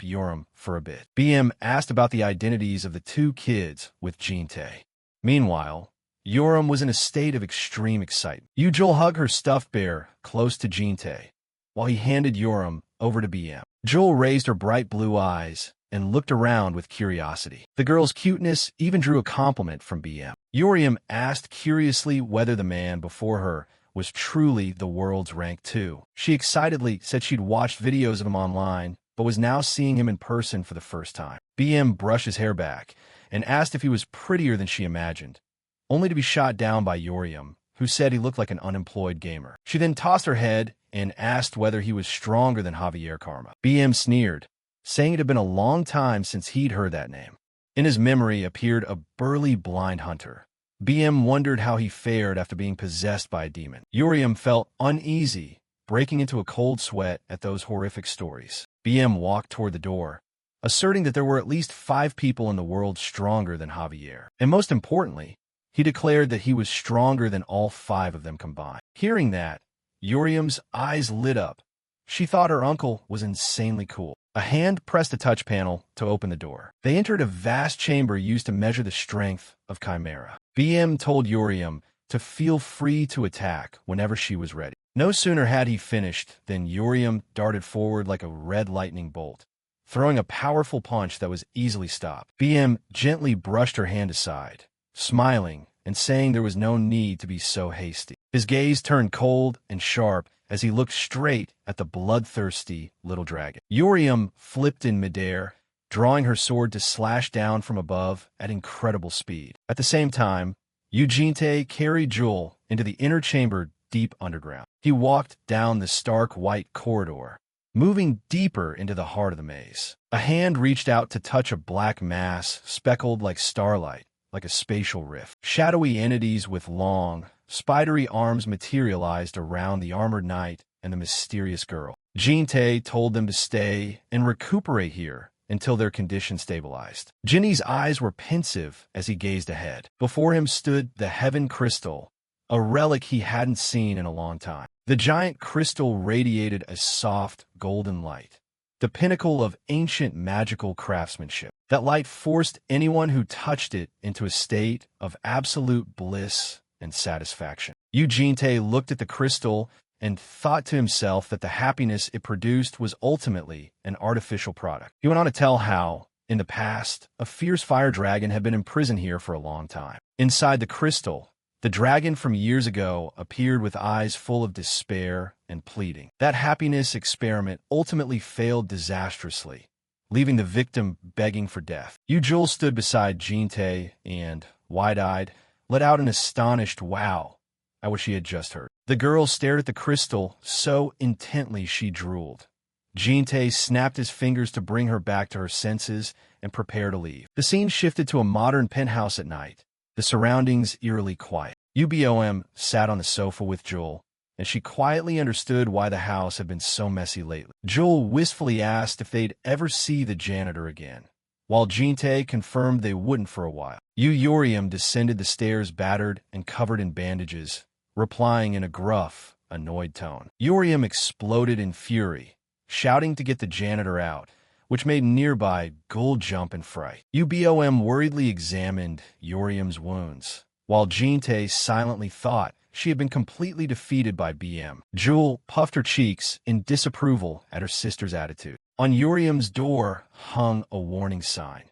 Yoram for a bit. BM asked about the identities of the two kids with Jinte. Meanwhile, Yoram was in a state of extreme excitement. Juel hugged her stuffed bear close to Jinte, while he handed Yoram over to BM. Juel raised her bright blue eyes and looked around with curiosity. The girl's cuteness even drew a compliment from BM. Yoram asked curiously whether the man before her was truly the world's rank 2. She excitedly said she'd watched videos of him online, but was now seeing him in person for the first time. BM brushed his hair back and asked if he was prettier than she imagined, only to be shot down by Yoram, who said he looked like an unemployed gamer. She then tossed her head and asked whether he was stronger than Javier Karma. BM sneered, saying it had been a long time since he'd heard that name. In his memory appeared a burly blind hunter. BM wondered how he fared after being possessed by a demon. Yoram felt uneasy, breaking into a cold sweat at those horrific stories. BM walked toward the door, asserting that there were at least 5 people in the world stronger than Javier. And most importantly, he declared that he was stronger than all 5 of them combined. Hearing that, Yoram's eyes lit up. She thought her uncle was insanely cool. A hand pressed a touch panel to open the door. They entered a vast chamber used to measure the strength of Chimera. BM told Yoram to feel free to attack whenever she was ready. No sooner had he finished than Yoram darted forward like a red lightning bolt, throwing a powerful punch that was easily stopped. BM gently brushed her hand aside, smiling and saying there was no need to be so hasty. His gaze turned cold and sharp as he looked straight at the bloodthirsty little dragon. Yoram flipped in midair, drawing her sword to slash down from above at incredible speed. At the same time, Jinte carried Juel into the inner chamber deep underground. He walked down the stark white corridor, moving deeper into the heart of the maze. A hand reached out to touch a black mass speckled like starlight, like a spatial rift. Shadowy entities with long, spidery arms materialized around the armored knight and the mysterious girl. Jinte told them to stay and recuperate here until their condition stabilized. Jinny's eyes were pensive as he gazed ahead. Before him stood the Heaven Crystal, a relic he hadn't seen in a long time. The giant crystal radiated a soft, golden light, the pinnacle of ancient magical craftsmanship. That light forced anyone who touched it into a state of absolute bliss and satisfaction. Jinte looked at the crystal and thought to himself that the happiness it produced was ultimately an artificial product. He went on to tell how, in the past, a fierce fire dragon had been imprisoned here for a long time. Inside the crystal, the dragon from years ago appeared with eyes full of despair and pleading. That happiness experiment ultimately failed disastrously, leaving the victim begging for death. Juel stood beside Jin-tae and, wide-eyed, let out an astonished wow at what she had just heard. The girl stared at the crystal so intently she drooled. Jin-tae snapped his fingers to bring her back to her senses and prepare to leave. The scene shifted to a modern penthouse at night, the surroundings eerily quiet. Yubom sat on the sofa with Juel, and she quietly understood why the house had been so messy lately. Juel wistfully asked if they'd ever see the janitor again, while Jin-tae confirmed they wouldn't for a while. Yubom descended the stairs battered and covered in bandages, replying in a gruff, annoyed tone. Yubom exploded in fury, shouting to get the janitor out, which made nearby Gul jump in fright. Yubom worriedly examined Yuriam's wounds, while Jin-tae silently thought she had been completely defeated by BM. Juel puffed her cheeks in disapproval at her sister's attitude. On Yuriam's door hung a warning sign.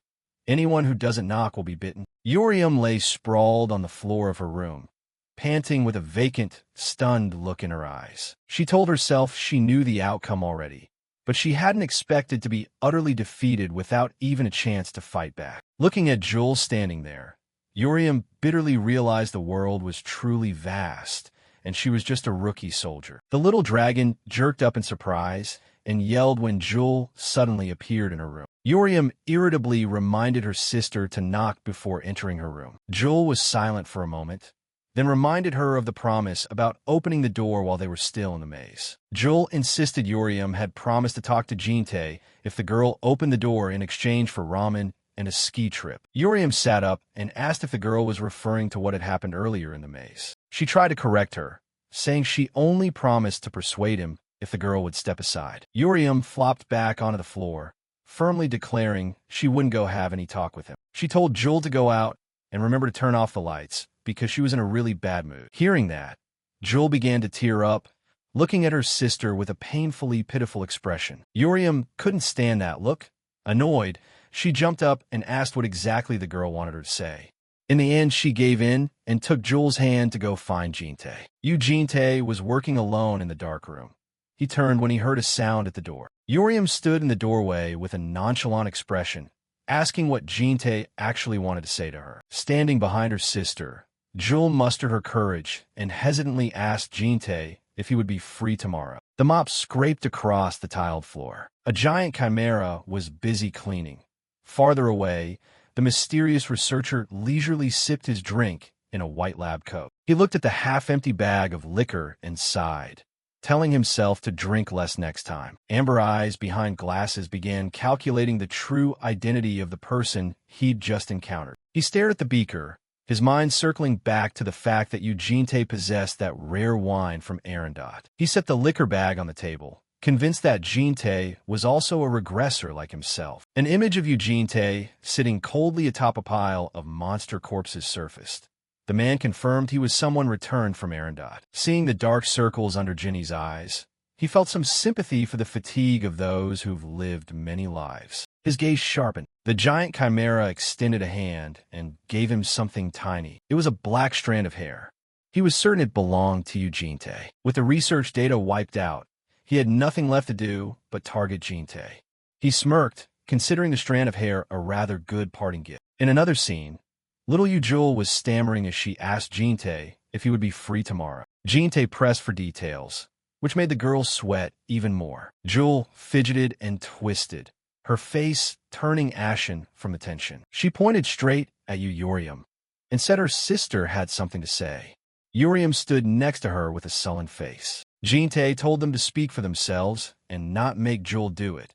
Anyone who doesn't knock will be bitten. Yuriam lay sprawled on the floor of her room, panting with a vacant, stunned look in her eyes. She told herself she knew the outcome already, but she hadn't expected to be utterly defeated without even a chance to fight back. Looking at Juel standing there, Yuriam bitterly realized the world was truly vast, and she was just a rookie soldier. The little dragon jerked up in surprise and yelled when Juel suddenly appeared in her room. Yuriam irritably reminded her sister to knock before entering her room. Juel was silent for a moment, then reminded her of the promise about opening the door while they were still in the maze. Juel insisted Yuriam had promised to talk to Jin-tae if the girl opened the door in exchange for ramen and a ski trip. Yuriam sat up and asked if the girl was referring to what had happened earlier in the maze. She tried to correct her, saying she only promised to persuade him if the girl would step aside. Yuriam flopped back onto the floor, firmly declaring she wouldn't go have any talk with him. She told Juel to go out and remember to turn off the lights, because she was in a really bad mood. Hearing that, Juel began to tear up, looking at her sister with a painfully pitiful expression. Yuriam couldn't stand that look. Annoyed, she jumped up and asked what exactly the girl wanted her to say. In the end, she gave in and took Juel's hand to go find Jin-tae. Jin-tae was working alone in the dark room. He turned when he heard a sound at the door. Yuriam stood in the doorway with a nonchalant expression, asking what Jin-tae actually wanted to say to her. Standing behind her sister, Juel mustered her courage and hesitantly asked Jin-tae if he would be free tomorrow. The mop scraped across the tiled floor. A giant chimera was busy cleaning. Farther away, the mysterious researcher leisurely sipped his drink in a white lab coat. He looked at the half-empty bag of liquor and sighed, telling himself to drink less next time. Amber eyes behind glasses began calculating the true identity of the person he'd just encountered. He stared at the beaker, his mind circling back to the fact that Jin-tae possessed that rare wine from Arendot. He set the liquor bag on the table, convinced that Jin-tae was also a regressor like himself. An image of Jin-tae sitting coldly atop a pile of monster corpses surfaced. The man confirmed he was someone returned from Arendot. Seeing the dark circles under Jinny's eyes, he felt some sympathy for the fatigue of those who've lived many lives. His gaze sharpened. The giant chimera extended a hand and gave him something tiny. It was a black strand of hair. He was certain it belonged to Jin-tae. With the research data wiped out, he had nothing left to do but target Jin-tae. He smirked, considering the strand of hair a rather good parting gift. In another scene, little Juel was stammering as she asked Jin-tae if he would be free tomorrow. Jin-tae pressed for details, which made the girl sweat even more. Juel fidgeted and twisted, her face turning ashen from the tension. She pointed straight at Yuriam and said her sister had something to say. Yuriam stood next to her with a sullen face. Jin-tae told them to speak for themselves and not make Juel do it.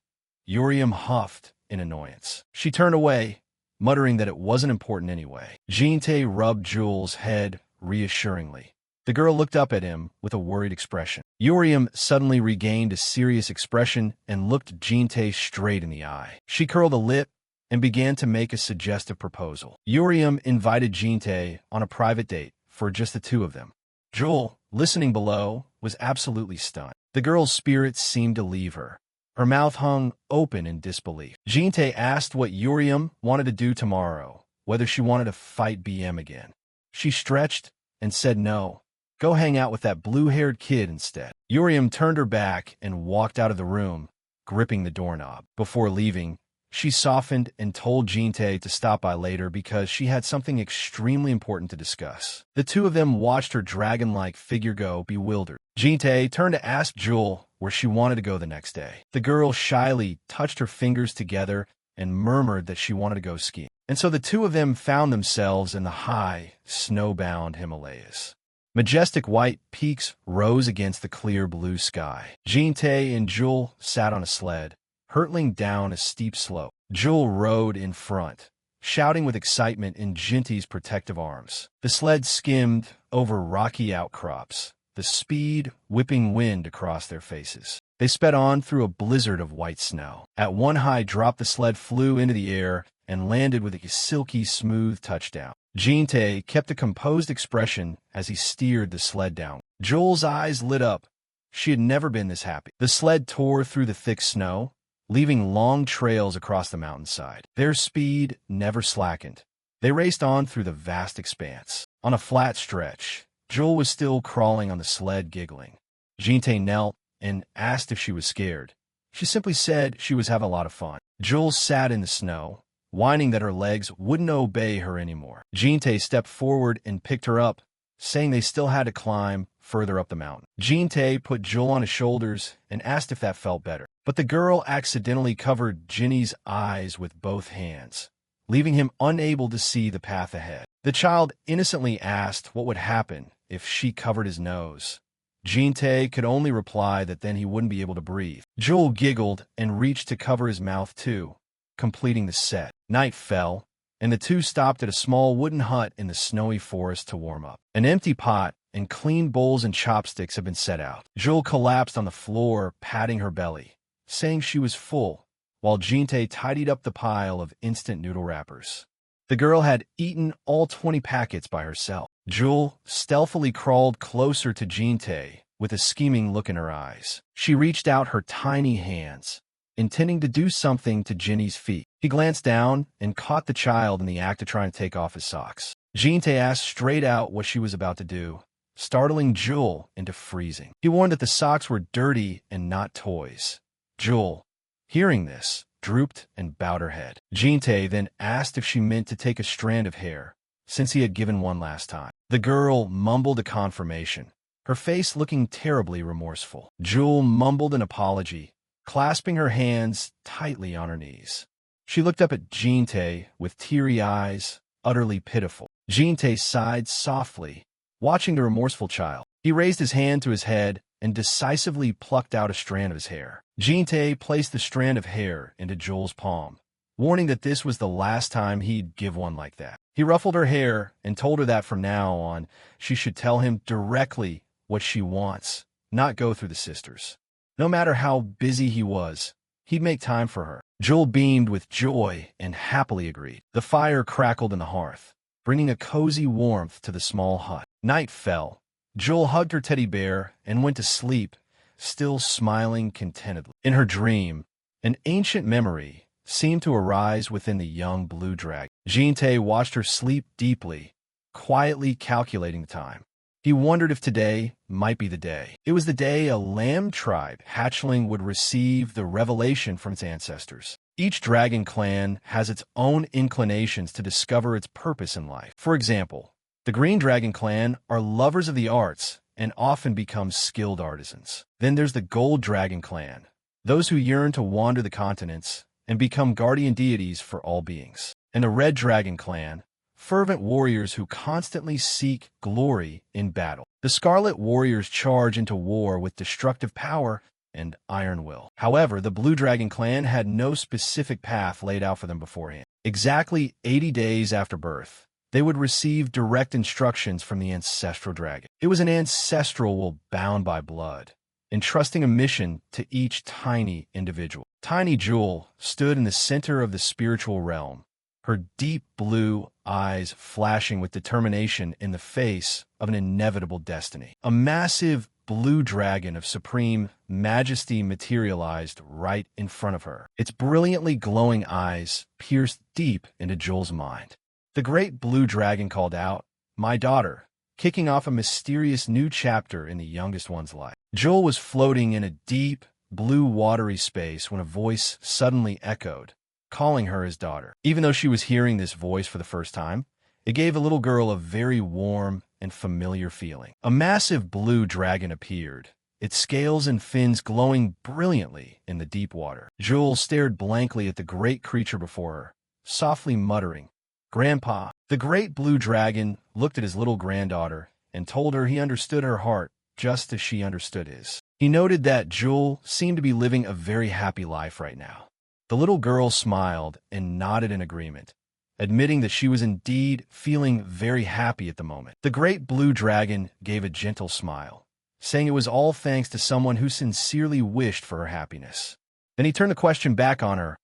Yuriam huffed in annoyance. She turned away, muttering that it wasn't important anyway. Jin-tae rubbed Juel's head reassuringly. The girl looked up at him with a worried expression. Yuriam suddenly regained a serious expression and looked Jin-tae straight in the eye. She curled a lip and began to make a suggestive proposal. Yuriam invited Jin-tae on a private date for just the two of them. Juel, listening below, was absolutely stunned. The girl's spirit seemed to leave her. Her mouth hung open in disbelief. Jin-tae asked what Yuriam wanted to do tomorrow, whether she wanted to fight BM again. She stretched and said no. Go hang out with that blue-haired kid instead. Yuriam turned her back and walked out of the room, gripping the doorknob. Before leaving, She softened and told Jin-tae to stop by later because she had something extremely important to discuss. The two of them watched her dragon-like figure go, bewildered. Jin-tae turned to ask Juel where she wanted to go the next day. The girl shyly touched her fingers together and murmured that she wanted to go skiing. And so the two of them found themselves in the high, snowbound Himalayas. Majestic white peaks rose against the clear blue sky. Jin-tae and Juel sat on a sled, hurtling down a steep slope. Juel rode in front, shouting with excitement in Jin-tae's protective arms. The sled skimmed over rocky outcrops, the speed whipping wind across their faces. They sped on through a blizzard of white snow. At one high drop, the sled flew into the air and landed with a silky smooth touchdown. Jin-tae kept a composed expression as he steered the sled down. Juel's eyes lit up. She had never been this happy. The sled tore through the thick snow, leaving long trails across the mountainside. Their speed never slackened. They raced on through the vast expanse. On a flat stretch, Juel was still crawling on the sled, giggling. Jin-tae knelt and asked if she was scared. She simply said she was having a lot of fun. Juel sat in the snow, whining that her legs wouldn't obey her anymore. Jin-tae stepped forward and picked her up, saying they still had to climb further up the mountain. Jin-tae put Juel on his shoulders and asked if that felt better. But the girl accidentally covered Jinny's eyes with both hands, leaving him unable to see the path ahead. The child innocently asked what would happen if she covered his nose. Jin-tae could only reply that then he wouldn't be able to breathe. Juel giggled and reached to cover his mouth too, completing the set. Night fell, and the two stopped at a small wooden hut in the snowy forest to warm up. An empty pot and clean bowls and chopsticks had been set out. Juel collapsed on the floor, patting her belly, saying she was full, while Jin-tae tidied up the pile of instant noodle wrappers. The girl had eaten all 20 packets by herself. Juel stealthily crawled closer to Jin-tae with a scheming look in her eyes. She reached out her tiny hands, intending to do something to Jinny's feet. He glanced down and caught the child in the act of trying to take off his socks. Jin-tae asked straight out what she was about to do, startling Juel into freezing. He warned that the socks were dirty and not toys. Juel, hearing this, drooped and bowed her head. Jin-tae then asked if she meant to take a strand of hair, since he had given one last time. The girl mumbled a confirmation, her face looking terribly remorseful. Juel mumbled an apology, clasping her hands tightly on her knees. She looked up at Jin-tae with teary eyes, utterly pitiful. Jin-tae sighed softly, watching the remorseful child. He raised his hand to his head and decisively plucked out a strand of his hair. Jin-tae placed the strand of hair into Juel's palm, warning that this was the last time he'd give one like that. He ruffled her hair and told her that from now on, she should tell him directly what she wants, not go through the sisters. No matter how busy he was, he'd make time for her. Juel beamed with joy and happily agreed. The fire crackled in the hearth, bringing a cozy warmth to the small hut. Night fell. Juel hugged her teddy bear and went to sleep, still smiling contentedly. In her dream, an ancient memory seemed to arise within the young blue dragon. Jin-tae watched her sleep deeply, quietly calculating the time. He wondered if today might be the day. It was the day a lamb tribe hatchling would receive the revelation from its ancestors. Each dragon clan has its own inclinations to discover its purpose in life. For example, the Green Dragon clan are lovers of the arts and often become skilled artisans. Then there's the Gold Dragon clan, those who yearn to wander the continents and become guardian deities for all beings. And the Red Dragon clan, fervent warriors who constantly seek glory in battle. The Scarlet Warriors charge into war with destructive power and iron will. However, the Blue Dragon clan had no specific path laid out for them beforehand. Exactly 80 days after birth, they would receive direct instructions from the ancestral dragon. It was an ancestral will bound by blood, entrusting a mission to each tiny individual. Tiny Juel stood in the center of the spiritual realm, her deep blue eyes flashing with determination in the face of an inevitable destiny. A massive blue dragon of supreme majesty materialized right in front of her. Its brilliantly glowing eyes pierced deep into Juel's mind. The great blue dragon called out, "My daughter," kicking off a mysterious new chapter in the youngest one's life. Juel was floating in a deep, blue watery space when a voice suddenly echoed, calling her his daughter. Even though she was hearing this voice for the first time, it gave the little girl a very warm and familiar feeling. A massive blue dragon appeared, its scales and fins glowing brilliantly in the deep water. Juel stared blankly at the great creature before her, softly muttering, "Grandpa." The great blue dragon looked at his little granddaughter and told her he understood her heart just as she understood his. He noted that Juel seemed to be living a very happy life right now. The little girl smiled and nodded in agreement, admitting that she was indeed feeling very happy at the moment. The great blue dragon gave a gentle smile, saying it was all thanks to someone who sincerely wished for her happiness. Then he turned the question back on her,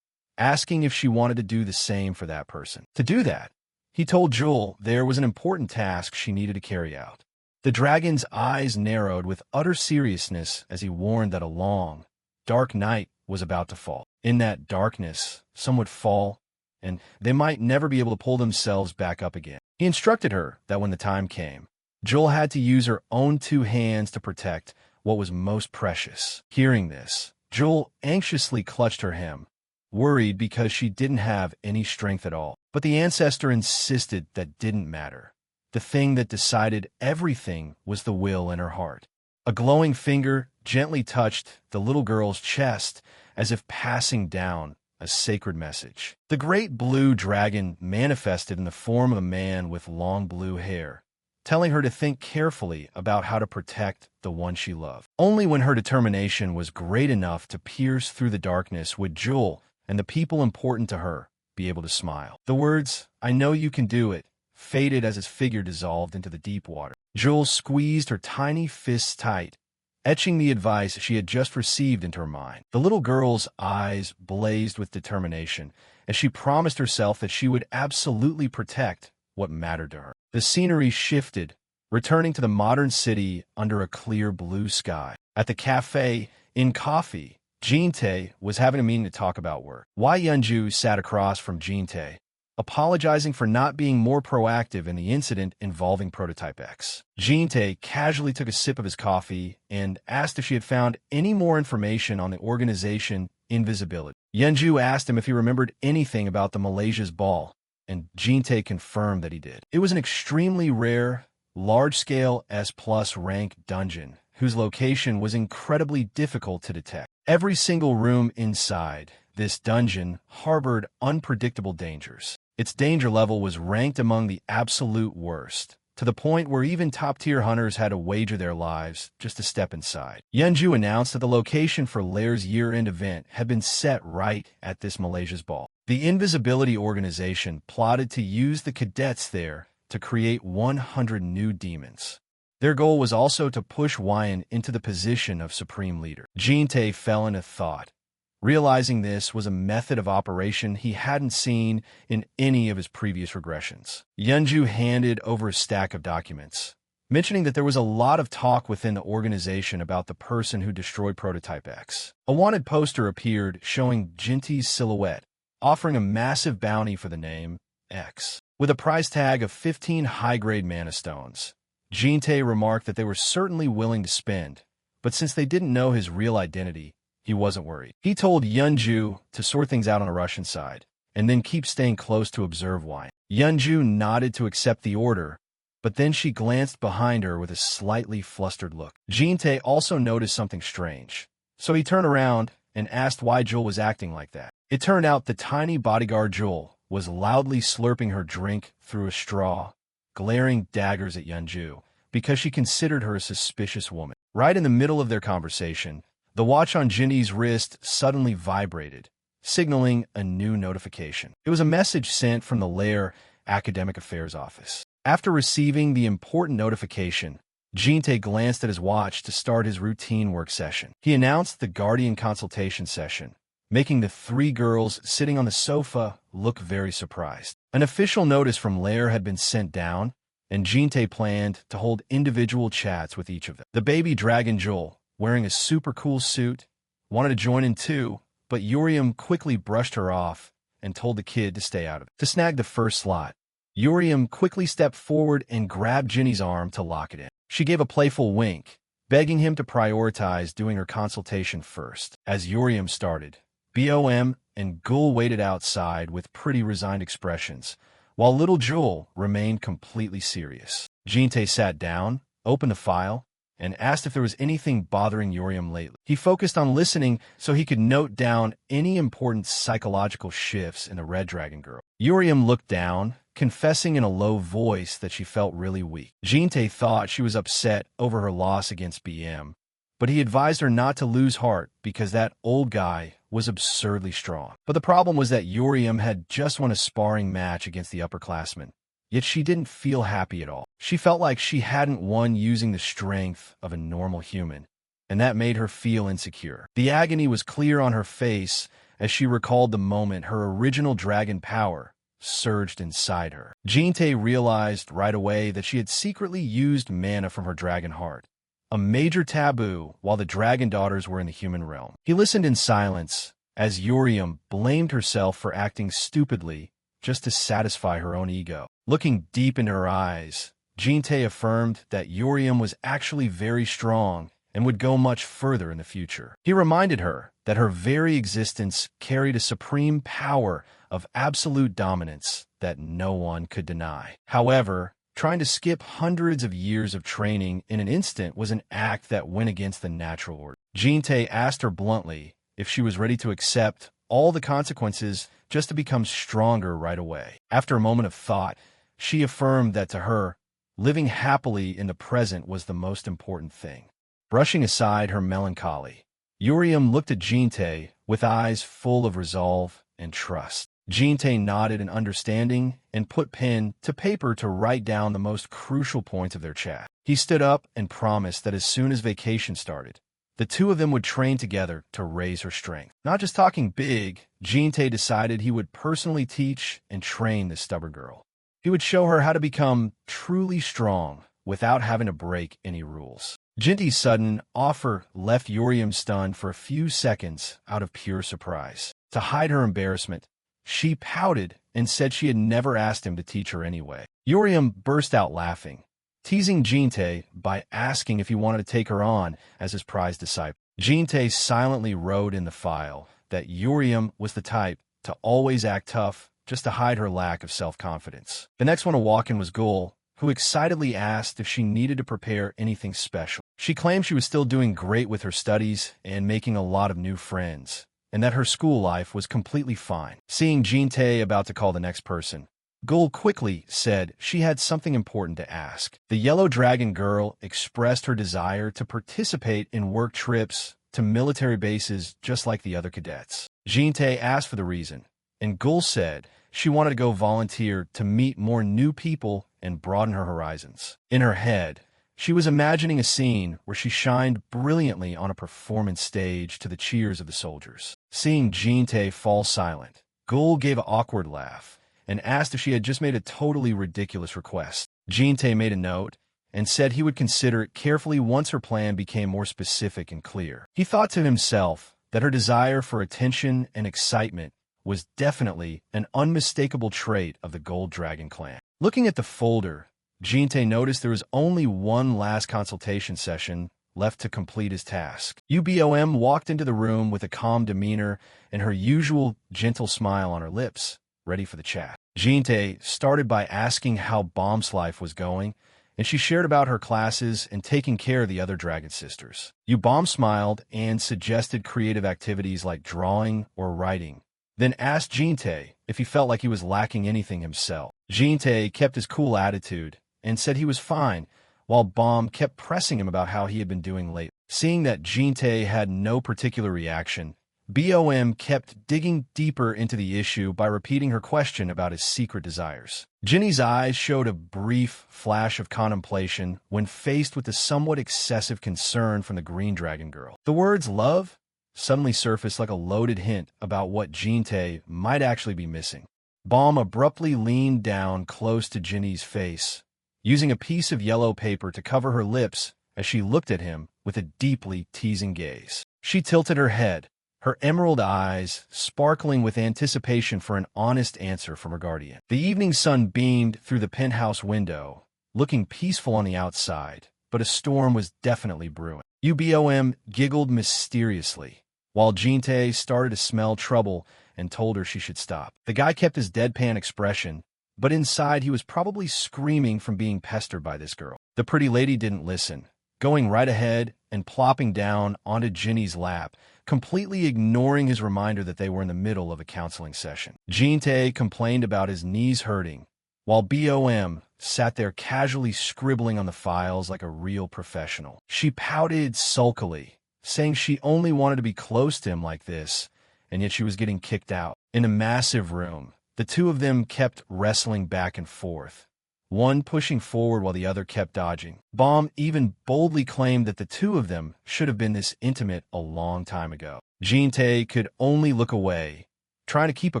asking if she wanted to do the same for that person. To do that, he told Juel there was an important task she needed to carry out. The dragon's eyes narrowed with utter seriousness as he warned that a long, dark night was about to fall. In that darkness, some would fall, and they might never be able to pull themselves back up again. He instructed her that when the time came, Juel had to use her own two hands to protect what was most precious. Hearing this, Juel anxiously clutched her hem, worried because she didn't have any strength at all. But the ancestor insisted that didn't matter. The thing that decided everything was the will in her heart. A glowing finger gently touched the little girl's chest as if passing down a sacred message. The great blue dragon manifested in the form of a man with long blue hair, telling her to think carefully about how to protect the one she loved. Only when her determination was great enough to pierce through the darkness would Juel and the people important to her be able to smile. The words, "I know you can do it," faded as his figure dissolved into the deep water. Juel squeezed her tiny fists tight, etching the advice she had just received into her mind. The little girl's eyes blazed with determination as she promised herself that she would absolutely protect what mattered to her. The scenery shifted, returning to the modern city under a clear blue sky. At the cafe, in coffee, Jin-tae was having a meeting to talk about work. Wai Yunju sat across from Jin-tae, apologizing for not being more proactive in the incident involving Prototype X. Jin-tae casually took a sip of his coffee and asked if she had found any more information on the organization Invisibility. Yunju asked him if he remembered anything about the Malaysia's ball, and Jin-tae confirmed that he did. It was an extremely rare, large-scale S+ rank dungeon, whose location was incredibly difficult to detect. Every single room inside this dungeon harbored unpredictable dangers. Its danger level was ranked among the absolute worst, to the point where even top-tier hunters had to wager their lives just to step inside. Yunju announced that the location for Lair's year-end event had been set right at this Malaysia's ball. The Invisibility organization plotted to use the cadets there to create 100 new demons. Their goal was also to push Wyan into the position of supreme leader. Jin-tae fell into thought, realizing this was a method of operation he hadn't seen in any of his previous regressions. Yunju handed over a stack of documents, mentioning that there was a lot of talk within the organization about the person who destroyed Prototype X. A wanted poster appeared showing Jinty's silhouette, offering a massive bounty for the name X. With a price tag of 15 high-grade mana stones, Jin-tae remarked that they were certainly willing to spend, but since they didn't know his real identity, he wasn't worried. He told Yunju to sort things out on the Russian side, and then keep staying close to observe Wyan. Yunju nodded to accept the order, but then she glanced behind her with a slightly flustered look. Jin-tae also noticed something strange, so he turned around and asked why Juel was acting like that. It turned out the tiny bodyguard Juel was loudly slurping her drink through a straw, glaring daggers at Yunju, because she considered her a suspicious woman. Right in the middle of their conversation, the watch on Jinny's wrist suddenly vibrated, signaling a new notification. It was a message sent from the Lair Academic Affairs Office. After receiving the important notification, Jin-tae glanced at his watch to start his routine work session. He announced the Guardian consultation session, making the three girls sitting on the sofa look very surprised. An official notice from Lair had been sent down, and Jin-tae planned to hold individual chats with each of them. The baby dragon Juel, wearing a super cool suit, wanted to join in too, but Yuriam quickly brushed her off and told the kid to stay out of it. To snag the first slot, Yuriam quickly stepped forward and grabbed Jinny's arm to lock it in. She gave a playful wink, begging him to prioritize doing her consultation first. As Yuriam started, Bom and Gul waited outside with pretty resigned expressions, while little Juel remained completely serious. Jinte sat down, opened the file, and asked if there was anything bothering Yuriam lately. He focused on listening so he could note down any important psychological shifts in the Red Dragon Girl. Yuriam looked down, confessing in a low voice that she felt really weak. Jinte thought she was upset over her loss against BM, but he advised her not to lose heart because that old guy was absurdly strong. But the problem was that Yuriam had just won a sparring match against the upperclassmen, yet she didn't feel happy at all. She felt like she hadn't won using the strength of a normal human, and that made her feel insecure. The agony was clear on her face as she recalled the moment her original dragon power surged inside her. Jinte realized right away that she had secretly used mana from her dragon heart, a major taboo while the dragon daughters were in the human realm. He listened in silence as Yuriam blamed herself for acting stupidly just to satisfy her own ego. Looking deep into her eyes, Jinte affirmed that Yuriam was actually very strong and would go much further in the future. He reminded her that her very existence carried a supreme power of absolute dominance that no one could deny. However, trying to skip hundreds of years of training in an instant was an act that went against the natural order. Jinte asked her bluntly if she was ready to accept all the consequences just to become stronger right away. After a moment of thought, she affirmed that to her, living happily in the present was the most important thing. Brushing aside her melancholy, Yuriam looked at Jinte with eyes full of resolve and trust. Jinte nodded in understanding and put pen to paper to write down the most crucial points of their chat. He stood up and promised that as soon as vacation started, the two of them would train together to raise her strength. Not just talking big, Jinte decided he would personally teach and train this stubborn girl. He would show her how to become truly strong without having to break any rules. Jinte's sudden offer left Yuriam stunned for a few seconds out of pure surprise. To hide her embarrassment, she pouted and said she had never asked him to teach her anyway. Yuriam burst out laughing, teasing Jinte by asking if he wanted to take her on as his prized disciple. Jinte silently wrote in the file that Yuriam was the type to always act tough just to hide her lack of self-confidence. The next one to walk in was Gul, who excitedly asked if she needed to prepare anything special. She claimed she was still doing great with her studies and making a lot of new friends, and that her school life was completely fine. Seeing Jinte about to call the next person, Gul quickly said she had something important to ask. The Yellow Dragon Girl expressed her desire to participate in work trips to military bases just like the other cadets. Jinte asked for the reason, and Gul said she wanted to go volunteer to meet more new people and broaden her horizons. In her head, she was imagining a scene where she shined brilliantly on a performance stage to the cheers of the soldiers. Seeing Jinte fall silent, Gul gave an awkward laugh and asked if she had just made a totally ridiculous request. Jinte made a note and said he would consider it carefully once her plan became more specific and clear. He thought to himself that her desire for attention and excitement was definitely an unmistakable trait of the Gold Dragon clan. Looking at the folder, Jinte noticed there was only one last consultation session left to complete his task. Ubom walked into the room with a calm demeanor and her usual gentle smile on her lips, ready for the chat. Jinte started by asking how Bomb's life was going, and she shared about her classes and taking care of the other dragon sisters. Yubom smiled and suggested creative activities like drawing or writing, then asked Jinte if he felt like he was lacking anything himself. Jinte kept his cool attitude and said he was fine, while Bomb kept pressing him about how he had been doing lately. Seeing that Jinte had no particular reaction, Bom kept digging deeper into the issue by repeating her question about his secret desires. Jinny's eyes showed a brief flash of contemplation when faced with the somewhat excessive concern from the Green Dragon Girl. The words love suddenly surfaced like a loaded hint about what Jinte might actually be missing. Bomb abruptly leaned down close to Jinny's face, using a piece of yellow paper to cover her lips as she looked at him with a deeply teasing gaze. She tilted her head, her emerald eyes sparkling with anticipation for an honest answer from her guardian. The evening sun beamed through the penthouse window, looking peaceful on the outside, but a storm was definitely brewing. Ubom giggled mysteriously, while Jin-tae started to smell trouble and told her she should stop. The guy kept his deadpan expression, but inside he was probably screaming from being pestered by this girl. The pretty lady didn't listen, going right ahead and plopping down onto Jinny's lap, completely ignoring his reminder that they were in the middle of a counseling session. Jin-tae complained about his knees hurting, while Bom sat there casually scribbling on the files like a real professional. She pouted sulkily, saying she only wanted to be close to him like this, and yet she was getting kicked out. In a massive room, the two of them kept wrestling back and forth, one pushing forward while the other kept dodging. Bom even boldly claimed that the two of them should have been this intimate a long time ago. Jin-tae could only look away, trying to keep a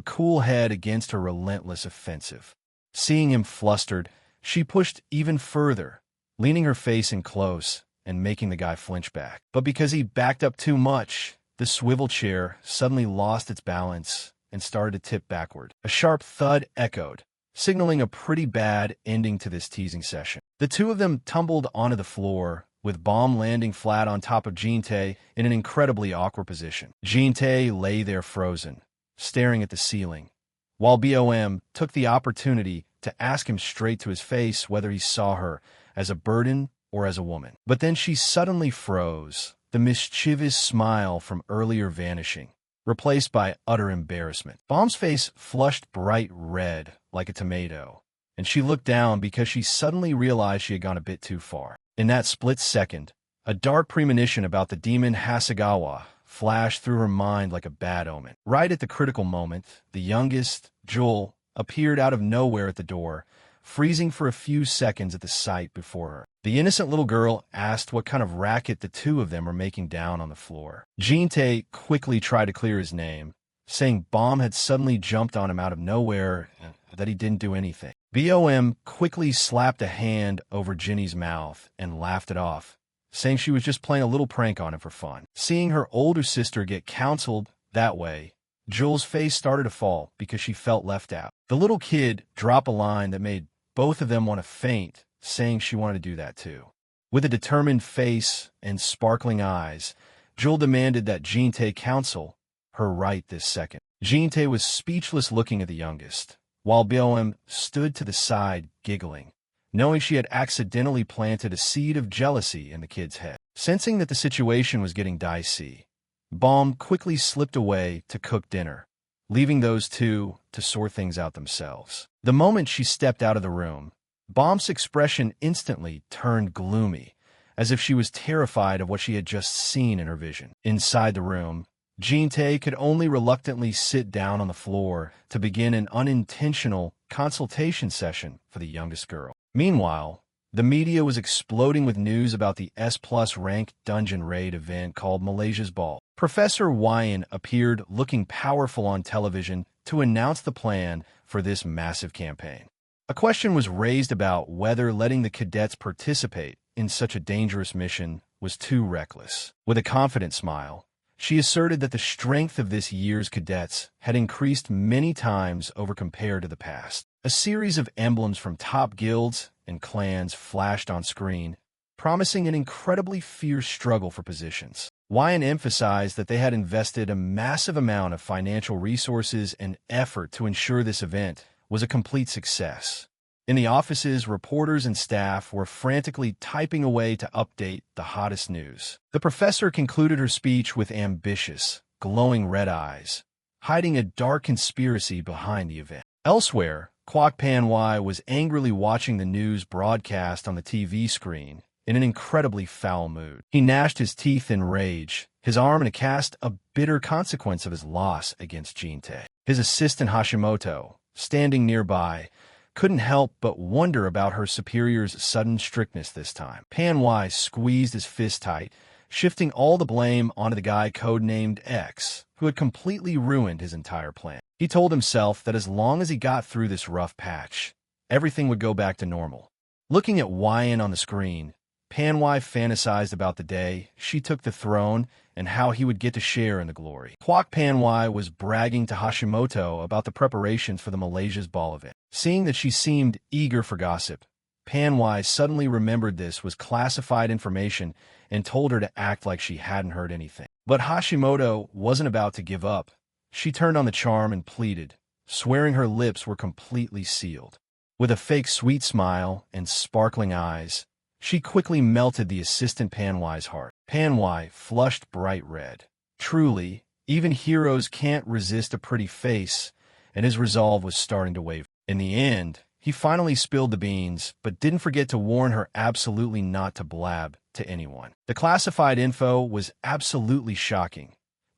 cool head against her relentless offensive. Seeing him flustered, she pushed even further, leaning her face in close and making the guy flinch back. But because he backed up too much, the swivel chair suddenly lost its balance and started to tip backward. A sharp thud echoed, signaling a pretty bad ending to this teasing session. The two of them tumbled onto the floor, with Bom landing flat on top of Jin-tae in an incredibly awkward position. Jin-tae lay there frozen, staring at the ceiling, while Bom took the opportunity to ask him straight to his face whether he saw her as a burden or as a woman. But then she suddenly froze, the mischievous smile from earlier vanishing, replaced by utter embarrassment. Bom's face flushed bright red like a tomato, and she looked down because she suddenly realized she had gone a bit too far. In that split second, a dark premonition about the demon Hagawa flashed through her mind like a bad omen. Right at the critical moment, the youngest, Juel, appeared out of nowhere at the door, freezing for a few seconds at the sight before her. The innocent little girl asked what kind of racket the two of them were making down on the floor. Jin-tae quickly tried to clear his name, saying Bom had suddenly jumped on him out of nowhere, that he didn't do anything. Bom quickly slapped a hand over Jinny's mouth and laughed it off, saying she was just playing a little prank on him for fun. Seeing her older sister get counseled that way, Juel's face started to fall because she felt left out. The little kid dropped a line that made both of them want to faint, saying she wanted to do that too. With a determined face and sparkling eyes, Juel demanded that Jin-tae counsel her right this second. Jin-tae was speechless looking at the youngest, while Bom stood to the side giggling, knowing she had accidentally planted a seed of jealousy in the kid's head. Sensing that the situation was getting dicey, Bom quickly slipped away to cook dinner, leaving those two to sort things out themselves. The moment she stepped out of the room, Bom's expression instantly turned gloomy, as if she was terrified of what she had just seen in her vision. Inside the room, Jin-tae could only reluctantly sit down on the floor to begin an unintentional consultation session for the youngest girl. Meanwhile, the media was exploding with news about the S+ ranked dungeon raid event called Malaysia's Ball. Professor Wyan appeared looking powerful on television to announce the plan for this massive campaign. A question was raised about whether letting the cadets participate in such a dangerous mission was too reckless. With a confident smile, she asserted that the strength of this year's cadets had increased many times over compared to the past. A series of emblems from top guilds and clans flashed on screen, promising an incredibly fierce struggle for positions. Wyan emphasized that they had invested a massive amount of financial resources and effort to ensure this event was a complete success. In the offices, reporters and staff were frantically typing away to update the hottest news. The professor concluded her speech with ambitious, glowing red eyes, hiding a dark conspiracy behind the event. Elsewhere, Kwok Pan-wai was angrily watching the news broadcast on the TV screen in an incredibly foul mood. He gnashed his teeth in rage, his arm in a cast, a bitter consequence of his loss against Jin-tae. His assistant Hashimoto, standing nearby, couldn't help but wonder about her superior's sudden strictness this time. Pan-wai squeezed his fist tight, shifting all the blame onto the guy codenamed X, who had completely ruined his entire plan. He told himself that as long as he got through this rough patch, everything would go back to normal. Looking at Wyan on the screen, Pan-wai fantasized about the day she took the throne and how he would get to share in the glory. Kwok Pan-wai was bragging to Hashimoto about the preparations for the Malaysia's Ball event. Seeing that she seemed eager for gossip, Pan-wai suddenly remembered this was classified information and told her to act like she hadn't heard anything. But Hashimoto wasn't about to give up. She turned on the charm and pleaded, swearing her lips were completely sealed. With a fake sweet smile and sparkling eyes, she quickly melted the assistant Panhwa's heart. Panhwa flushed bright red. Truly, even heroes can't resist a pretty face, and his resolve was starting to waver. In the end, he finally spilled the beans, but didn't forget to warn her absolutely not to blab to anyone. The classified info was absolutely shocking.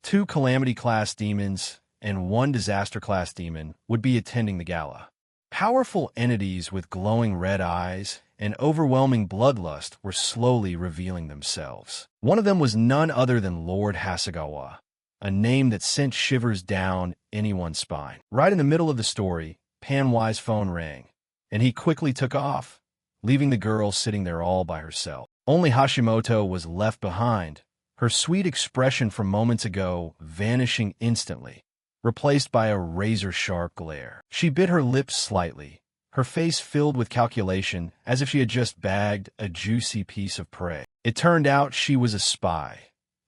2 Calamity-class demons and 1 Disaster-class demon would be attending the gala. Powerful entities with glowing red eyes and overwhelming bloodlust were slowly revealing themselves. One of them was none other than Lord Hagawa, a name that sent shivers down anyone's spine. Right in the middle of the story, Panhwa's phone rang, and he quickly took off, leaving the girl sitting there all by herself. Only Hashimoto was left behind, her sweet expression from moments ago vanishing instantly, replaced by a razor-sharp glare. She bit her lips slightly, her face filled with calculation as if she had just bagged a juicy piece of prey. It turned out she was a spy.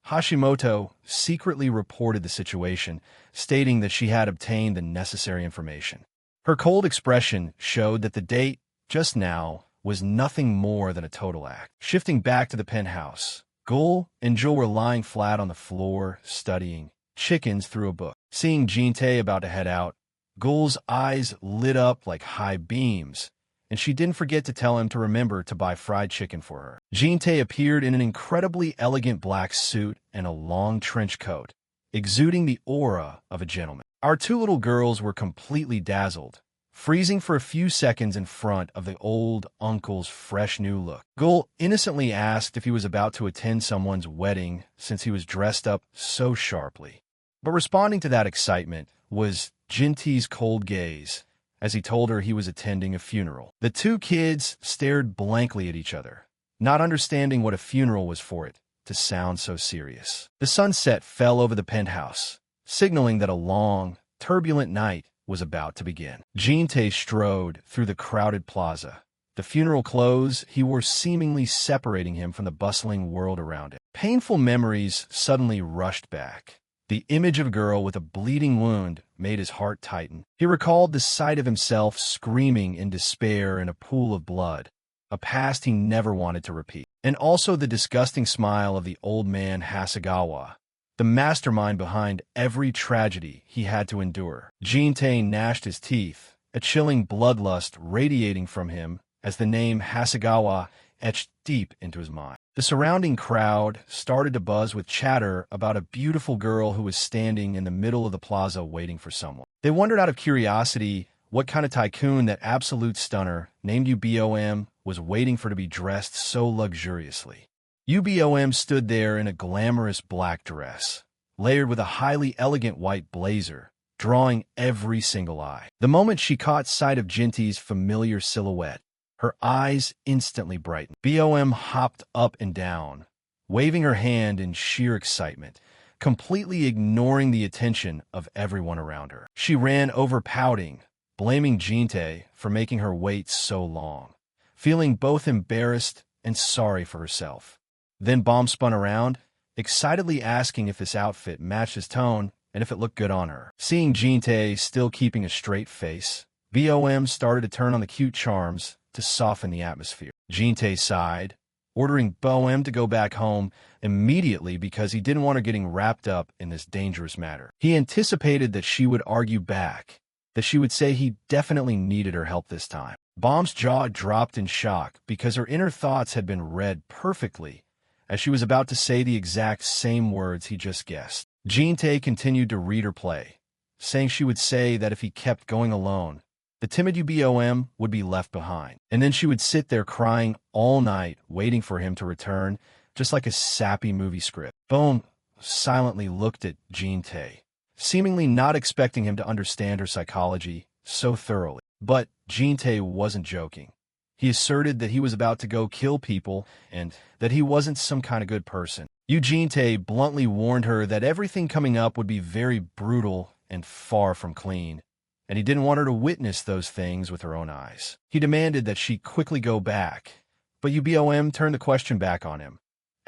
Hashimoto secretly reported the situation, stating that she had obtained the necessary information. Her cold expression showed that the date, just now, was nothing more than a total act. Shifting back to the penthouse, Juel and Juel were lying flat on the floor, studying chickens through a book. Seeing Jin-tae about to head out, Juel's eyes lit up like high beams, and she didn't forget to tell him to remember to buy fried chicken for her. Jin-tae appeared in an incredibly elegant black suit and a long trench coat, exuding the aura of a gentleman. Our 2 little girls were completely dazzled, freezing for a few seconds in front of the old uncle's fresh new look. Juel innocently asked if he was about to attend someone's wedding since he was dressed up so sharply. But responding to that excitement was Jin-tae's cold gaze as he told her he was attending a funeral. The 2 kids stared blankly at each other, not understanding what a funeral was for it to sound so serious. The sunset fell over the penthouse, signaling that a long, turbulent night was about to begin. Jin-tae strode through the crowded plaza. The funeral clothes he wore seemingly separating him from the bustling world around him. Painful memories suddenly rushed back. The image of a girl with a bleeding wound made his heart tighten. He recalled the sight of himself screaming in despair in a pool of blood, a past he never wanted to repeat. And also the disgusting smile of the old man Hagawa, the mastermind behind every tragedy he had to endure. Jin-tae gnashed his teeth, a chilling bloodlust radiating from him as the name Hagawa etched deep into his mind. The surrounding crowd started to buzz with chatter about a beautiful girl who was standing in the middle of the plaza waiting for someone. They wondered out of curiosity what kind of tycoon that absolute stunner named Yubom was waiting for to be dressed so luxuriously. Yubom stood there in a glamorous black dress, layered with a highly elegant white blazer, drawing every single eye. The moment she caught sight of Jin-tae's familiar silhouette, her eyes instantly brightened. Bom hopped up and down, waving her hand in sheer excitement, completely ignoring the attention of everyone around her. She ran over pouting, blaming Jin-tae for making her wait so long, feeling both embarrassed and sorry for herself. Then Bom spun around, excitedly asking if this outfit matched his tone and if it looked good on her. Seeing Jin-tae still keeping a straight face, Bom started to turn on the cute charms to soften the atmosphere. Jin-tae sighed, ordering Bom to go back home immediately because he didn't want her getting wrapped up in this dangerous matter. He anticipated that she would argue back, that she would say he definitely needed her help this time. Bom's jaw dropped in shock because her inner thoughts had been read perfectly as she was about to say the exact same words he just guessed. Jin-tae continued to read her play, saying she would say that if he kept going alone, the timid Yubom would be left behind, and then she would sit there crying all night, waiting for him to return, just like a sappy movie script. Bom silently looked at Jin-tae, seemingly not expecting him to understand her psychology so thoroughly. But Jin-tae wasn't joking. He asserted that he was about to go kill people and that he wasn't some kind of good person. Jin-tae bluntly warned her that everything coming up would be very brutal and far from clean, and he didn't want her to witness those things with her own eyes. He demanded that she quickly go back, but Yubom turned the question back on him,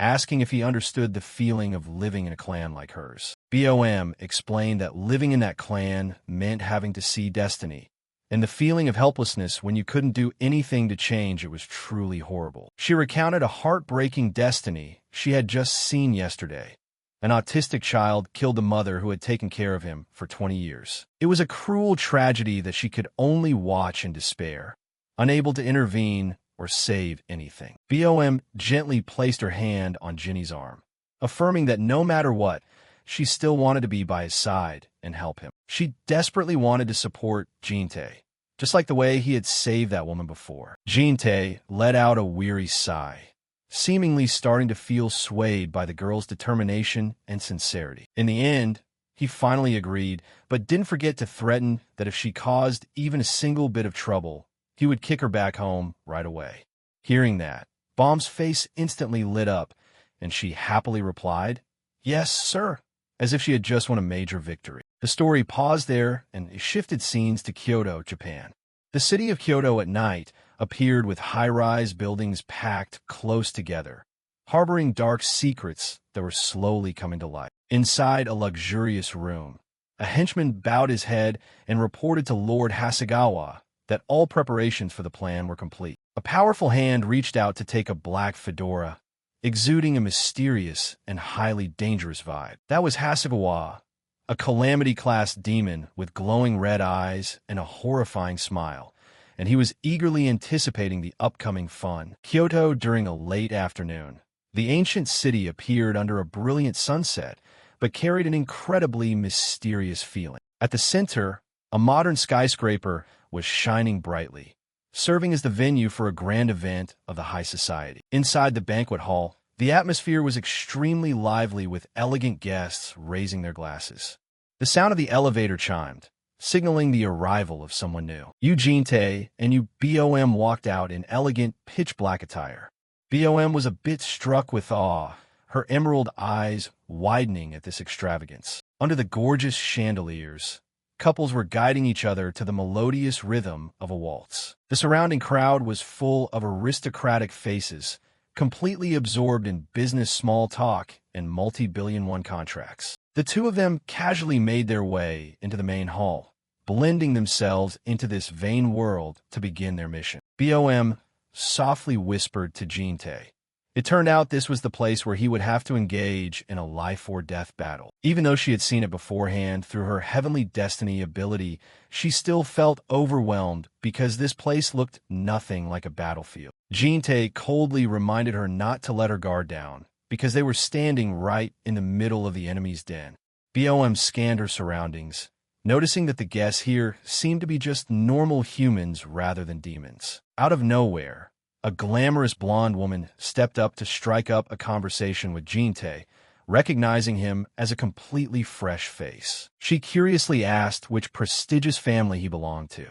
asking if he understood the feeling of living in a clan like hers. Bom explained that living in that clan meant having to see destiny, and the feeling of helplessness when you couldn't do anything to change it was truly horrible. She recounted a heartbreaking destiny she had just seen yesterday. An autistic child killed the mother who had taken care of him for 20 years. It was a cruel tragedy that she could only watch in despair, unable to intervene or save anything. Bom gently placed her hand on Jinny's arm, affirming that no matter what, she still wanted to be by his side and help him. She desperately wanted to support Jin-tae, just like the way he had saved that woman before. Jin-tae let out a weary sigh, seemingly starting to feel swayed by the girl's determination and sincerity. In the end, he finally agreed, but didn't forget to threaten that if she caused even a single bit of trouble, he would kick her back home right away. Hearing that, Bom's face instantly lit up, and she happily replied, "Yes, sir," as if she had just won a major victory. The story paused there and shifted scenes to Kyoto, Japan. The city of Kyoto at night appeared with high-rise buildings packed close together, harboring dark secrets that were slowly coming to light. Inside a luxurious room, a henchman bowed his head and reported to Lord Hagawa that all preparations for the plan were complete. A powerful hand reached out to take a black fedora, exuding a mysterious and highly dangerous vibe. That was Hagawa, a calamity-class demon with glowing red eyes and a horrifying smile, and he was eagerly anticipating the upcoming fun. Kyoto during a late afternoon. The ancient city appeared under a brilliant sunset, but carried an incredibly mysterious feeling. At the center, a modern skyscraper was shining brightly, serving as the venue for a grand event of the high society. Inside the banquet hall, the atmosphere was extremely lively with elegant guests raising their glasses. The sound of the elevator chimed, signaling the arrival of someone new. Jin-tae and Yubom walked out in elegant, pitch-black attire. Bom was a bit struck with awe, her emerald eyes widening at this extravagance. Under the gorgeous chandeliers, couples were guiding each other to the melodious rhythm of a waltz. The surrounding crowd was full of aristocratic faces, completely absorbed in business small talk and multi-billion-won contracts. The two of them casually made their way into the main hall, blending themselves into this vain world to begin their mission. Bom softly whispered to Jin-tae. It turned out this was the place where he would have to engage in a life-or-death battle. Even though she had seen it beforehand through her heavenly destiny ability, she still felt overwhelmed because this place looked nothing like a battlefield. Jin-tae coldly reminded her not to let her guard down, because they were standing right in the middle of the enemy's den. Bom scanned her surroundings, noticing that the guests here seemed to be just normal humans rather than demons. Out of nowhere, a glamorous blonde woman stepped up to strike up a conversation with Jin-tae, recognizing him as a completely fresh face. She curiously asked which prestigious family he belonged to.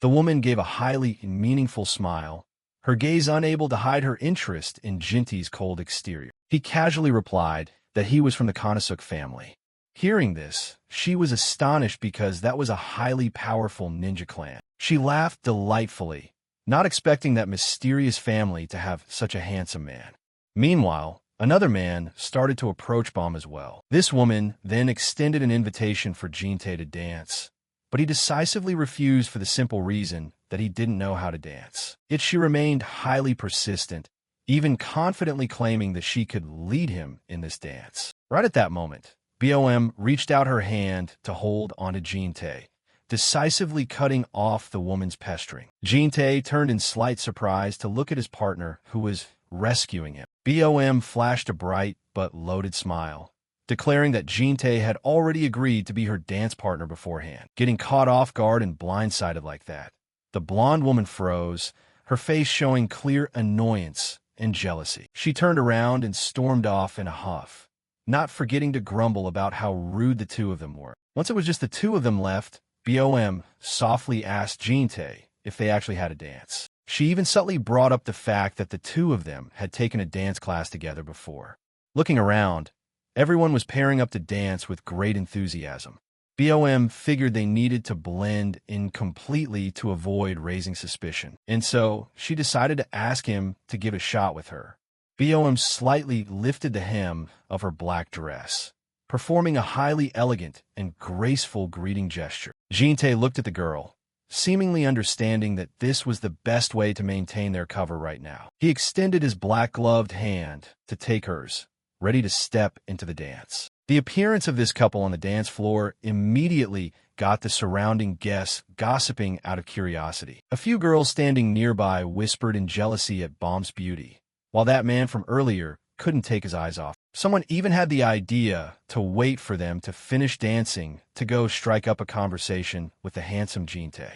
The woman gave a highly meaningful smile, her gaze unable to hide her interest in Jin-tae's cold exterior. He casually replied that he was from the Konosuk family. Hearing this, she was astonished because that was a highly powerful ninja clan. She laughed delightfully, not expecting that mysterious family to have such a handsome man. Meanwhile, another man started to approach Bom as well. This woman then extended an invitation for Jin-tae to dance, but he decisively refused for the simple reason that he didn't know how to dance. Yet she remained highly persistent, even confidently claiming that she could lead him in this dance. Right at that moment, Bom reached out her hand to hold onto Jin-tae, decisively cutting off the woman's pestering. Jin-tae turned in slight surprise to look at his partner, who was rescuing him. Bom flashed a bright but loaded smile, declaring that Jin-tae had already agreed to be her dance partner beforehand. Getting caught off guard and blindsided like that, the blonde woman froze, her face showing clear annoyance and jealousy. She turned around and stormed off in a huff, not forgetting to grumble about how rude the two of them were. Once it was just the two of them left, Bom softly asked Jin-tae if they actually had a dance. She even subtly brought up the fact that the two of them had taken a dance class together before. Looking around, everyone was pairing up to dance with great enthusiasm. Bom figured they needed to blend in completely to avoid raising suspicion, and so she decided to ask him to give a shot with her. Bom slightly lifted the hem of her black dress, performing a highly elegant and graceful greeting gesture. Jinte looked at the girl, seemingly understanding that this was the best way to maintain their cover right now. He extended his black-gloved hand to take hers, ready to step into the dance. The appearance of this couple on the dance floor immediately got the surrounding guests gossiping out of curiosity. A few girls standing nearby whispered in jealousy at Bom's beauty, while that man from earlier couldn't take his eyes off. Someone even had the idea to wait for them to finish dancing to go strike up a conversation with the handsome Jinte.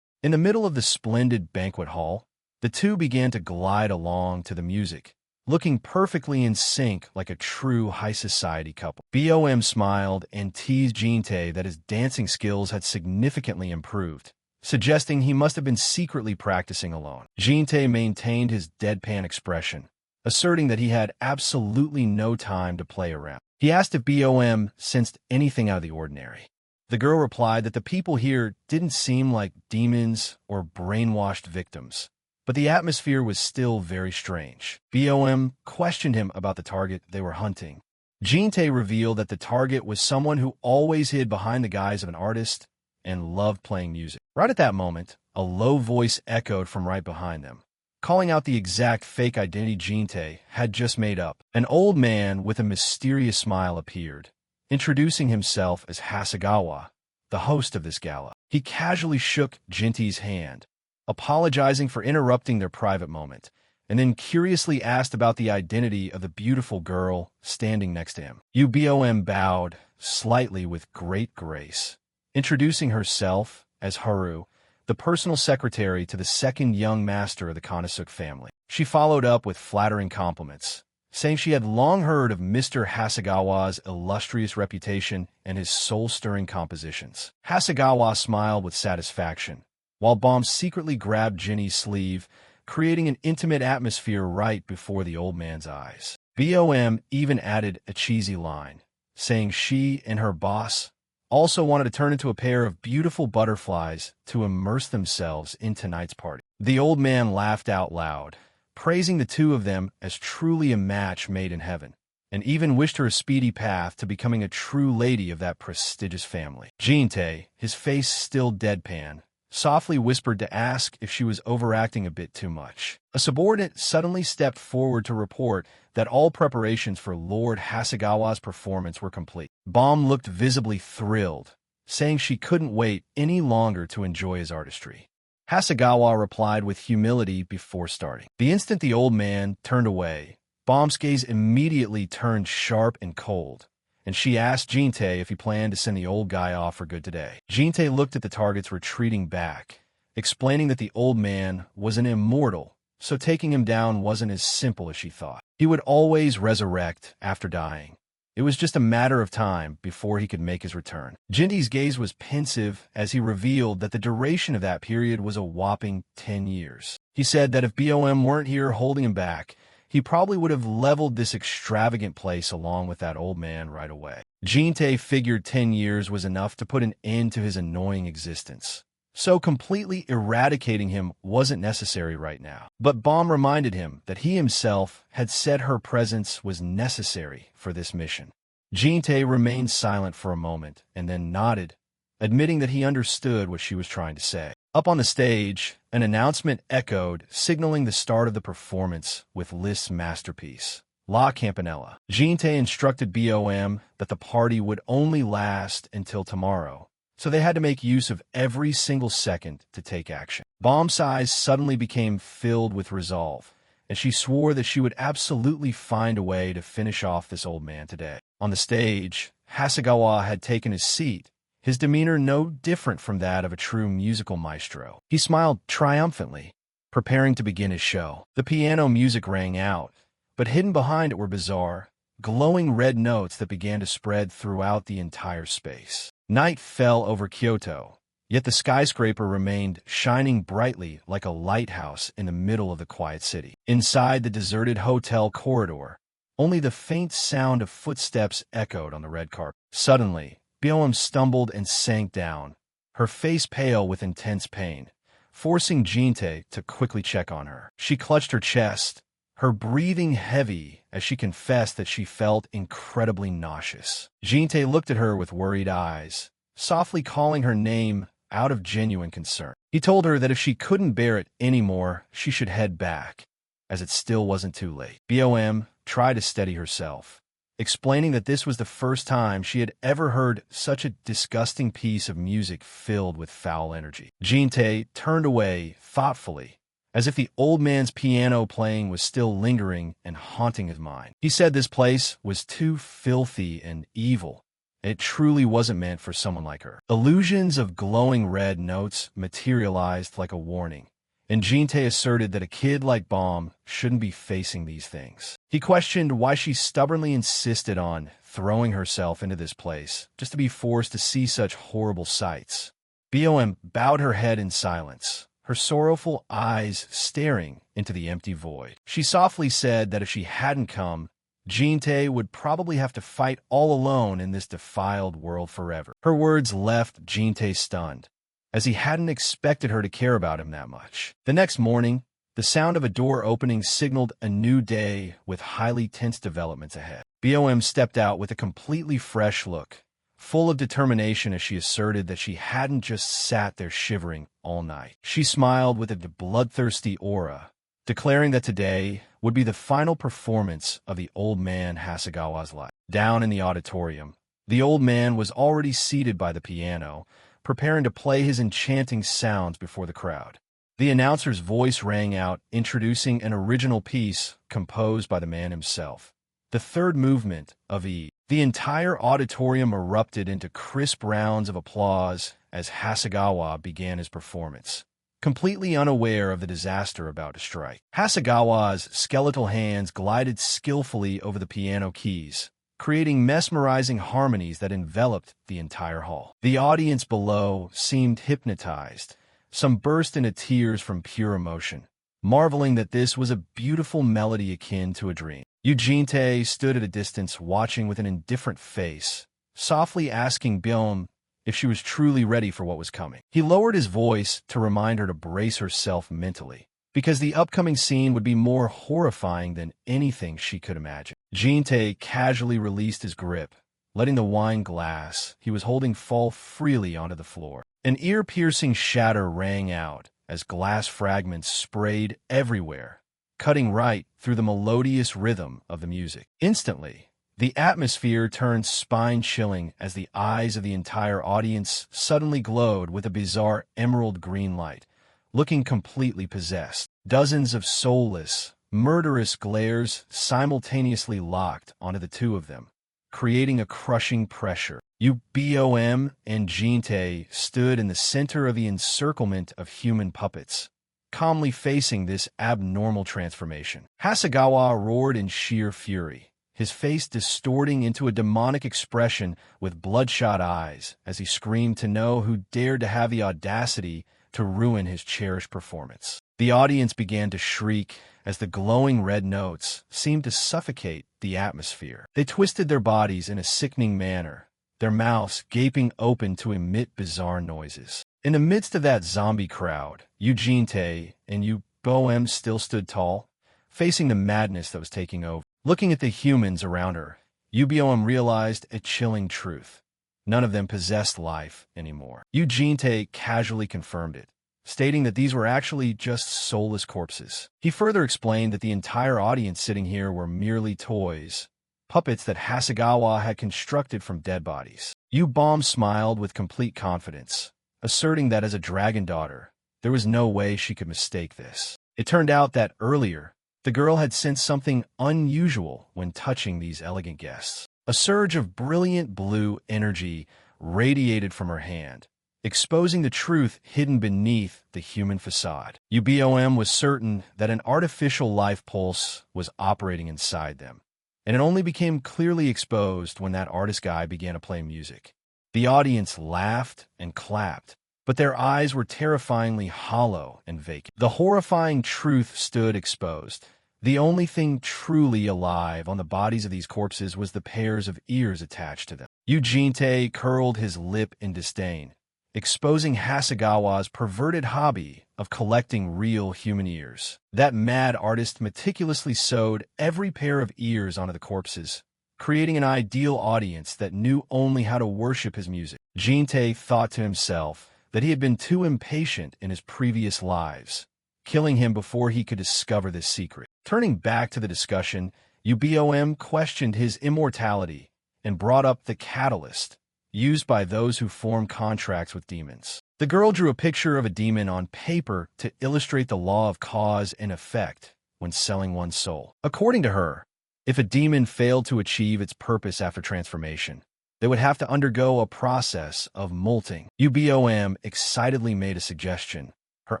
In the middle of the splendid banquet hall, the two began to glide along to the music, looking perfectly in sync like a true high society couple. Bom smiled and teased Jinte that his dancing skills had significantly improved, suggesting he must have been secretly practicing alone. Jinte maintained his deadpan expression, asserting that he had absolutely no time to play around. He asked if Bom sensed anything out of the ordinary. The girl replied that the people here didn't seem like demons or brainwashed victims, but the atmosphere was still very strange. Bom questioned him about the target they were hunting. Jinte revealed that the target was someone who always hid behind the guise of an artist and loved playing music. Right at that moment, a low voice echoed from right behind them, calling out the exact fake identity Jinte had just made up. An old man with a mysterious smile appeared, introducing himself as Hagawa, the host of this gala. He casually shook Jinte's hand, apologizing for interrupting their private moment, and then curiously asked about the identity of the beautiful girl standing next to him. Yubom bowed slightly with great grace, introducing herself as Haru, the personal secretary to the second young master of the Konosuke family. She followed up with flattering compliments, saying she had long heard of Mr. Hagawa's illustrious reputation and his soul-stirring compositions. Hagawa smiled with satisfaction, while Bom secretly grabbed Jinny's sleeve, creating an intimate atmosphere right before the old man's eyes. Bom even added a cheesy line, saying she and her boss also wanted to turn into a pair of beautiful butterflies to immerse themselves in tonight's party. The old man laughed out loud, praising the two of them as truly a match made in heaven, and even wished her a speedy path to becoming a true lady of that prestigious family. Jinte, his face still deadpan, softly whispered to ask if she was overacting a bit too much. A subordinate suddenly stepped forward to report that all preparations for Lord Hagawa's performance were complete. Bom looked visibly thrilled, saying she couldn't wait any longer to enjoy his artistry. Hagawa replied with humility before starting. The instant the old man turned away, Bom's gaze immediately turned sharp and cold, and she asked Jinte if he planned to send the old guy off for good today. Jinte looked at the targets retreating back, explaining that the old man was an immortal, so taking him down wasn't as simple as she thought. He would always resurrect after dying. It was just a matter of time before he could make his return. Jinte's gaze was pensive as he revealed that the duration of that period was a whopping 10 years. He said that if Bom weren't here holding him back, he probably would have leveled this extravagant place along with that old man right away. Jinte figured 10 years was enough to put an end to his annoying existence, so completely eradicating him wasn't necessary right now. But Bom reminded him that he himself had said her presence was necessary for this mission. Jinte remained silent for a moment and then nodded, admitting that he understood what she was trying to say. Up on the stage, an announcement echoed, signaling the start of the performance with Liszt's masterpiece, La Campanella. Jinte instructed Bom that the party would only last until tomorrow, so they had to make use of every single second to take action. Bom's eyes suddenly became filled with resolve, and she swore that she would absolutely find a way to finish off this old man today. On the stage, Hagawa had taken his seat, his demeanor no different from that of a true musical maestro. He smiled triumphantly, preparing to begin his show. The piano music rang out, but hidden behind it were bizarre, glowing red notes that began to spread throughout the entire space. Night fell over Kyoto, yet the skyscraper remained shining brightly like a lighthouse in the middle of the quiet city. Inside the deserted hotel corridor, only the faint sound of footsteps echoed on the red carpet. Suddenly, Bom stumbled and sank down, her face pale with intense pain, forcing Jinte to quickly check on her. She clutched her chest, her breathing heavy as she confessed that she felt incredibly nauseous. Jinte looked at her with worried eyes, softly calling her name out of genuine concern. He told her that if she couldn't bear it anymore, she should head back, as it still wasn't too late. Bom tried to steady herself, explaining that this was the first time she had ever heard such a disgusting piece of music filled with foul energy. Jinte turned away thoughtfully, as if the old man's piano playing was still lingering and haunting his mind. He said this place was too filthy and evil. It truly wasn't meant for someone like her. Illusions of glowing red notes materialized like a warning, and Jinte asserted that a kid like Baum shouldn't be facing these things. He questioned why she stubbornly insisted on throwing herself into this place just to be forced to see such horrible sights. Bom bowed her head in silence, her sorrowful eyes staring into the empty void. She softly said that if she hadn't come, Jinte would probably have to fight all alone in this defiled world forever. Her words left Jinte stunned, as he hadn't expected her to care about him that much. The next morning, the sound of a door opening signaled a new day with highly tense developments ahead. Bom stepped out with a completely fresh look, full of determination as she asserted that she hadn't just sat there shivering all night. She smiled with a bloodthirsty aura, declaring that today would be the final performance of the old man Hagawa's life. Down in the auditorium, the old man was already seated by the piano, preparing to play his enchanting sounds before the crowd. The announcer's voice rang out, introducing an original piece composed by the man himself, the third movement of E. The entire auditorium erupted into crisp rounds of applause as Hagawa began his performance, completely unaware of the disaster about to strike. Hagawa's skeletal hands glided skillfully over the piano keys, creating mesmerizing harmonies that enveloped the entire hall. The audience below seemed hypnotized. Some burst into tears from pure emotion, marveling that this was a beautiful melody akin to a dream. Jinte stood at a distance watching with an indifferent face, softly asking Bom if she was truly ready for what was coming. He lowered his voice to remind her to brace herself mentally, because the upcoming scene would be more horrifying than anything she could imagine. Jinte casually released his grip, letting the wine glass he was holding fall freely onto the floor. An ear-piercing shatter rang out as glass fragments sprayed everywhere, cutting right through the melodious rhythm of the music. Instantly, the atmosphere turned spine-chilling as the eyes of the entire audience suddenly glowed with a bizarre emerald green light, looking completely possessed. Dozens of soulless, murderous glares simultaneously locked onto the two of them, creating a crushing pressure. Yubom and Jinte stood in the center of the encirclement of human puppets, calmly facing this abnormal transformation. Hagawa roared in sheer fury, his face distorting into a demonic expression with bloodshot eyes as he screamed to know who dared to have the audacity to ruin his cherished performance. The audience began to shriek as the glowing red notes seemed to suffocate the atmosphere. They twisted their bodies in a sickening manner, their mouths gaping open to emit bizarre noises. In the midst of that zombie crowd, Jinte and Yubom still stood tall, facing the madness that was taking over. Looking at the humans around her, Yubom realized a chilling truth. None of them possessed life anymore. Jinte casually confirmed it, stating that these were actually just soulless corpses. He further explained that the entire audience sitting here were merely toys, puppets that Hagawa had constructed from dead bodies. Yubom smiled with complete confidence, asserting that as a dragon daughter, there was no way she could mistake this. It turned out that earlier, the girl had sensed something unusual when touching these elegant guests. A surge of brilliant blue energy radiated from her hand, exposing the truth hidden beneath the human facade. Yubom was certain that an artificial life pulse was operating inside them, and it only became clearly exposed when that artist guy began to play music. The audience laughed and clapped, but their eyes were terrifyingly hollow and vacant. The horrifying truth stood exposed. The only thing truly alive on the bodies of these corpses was the pairs of ears attached to them. Jinte curled his lip in disdain, exposing Hagawa's perverted hobby of collecting real human ears. That mad artist meticulously sewed every pair of ears onto the corpses, creating an ideal audience that knew only how to worship his music. Jin-tae thought to himself that he had been too impatient in his previous lives, killing him before he could discover this secret. Turning back to the discussion, Yubom questioned his immortality and brought up the catalyst used by those who form contracts with demons. The girl drew a picture of a demon on paper to illustrate the law of cause and effect when selling one's soul. According to her, if a demon failed to achieve its purpose after transformation, they would have to undergo a process of molting. Yubom excitedly made a suggestion, her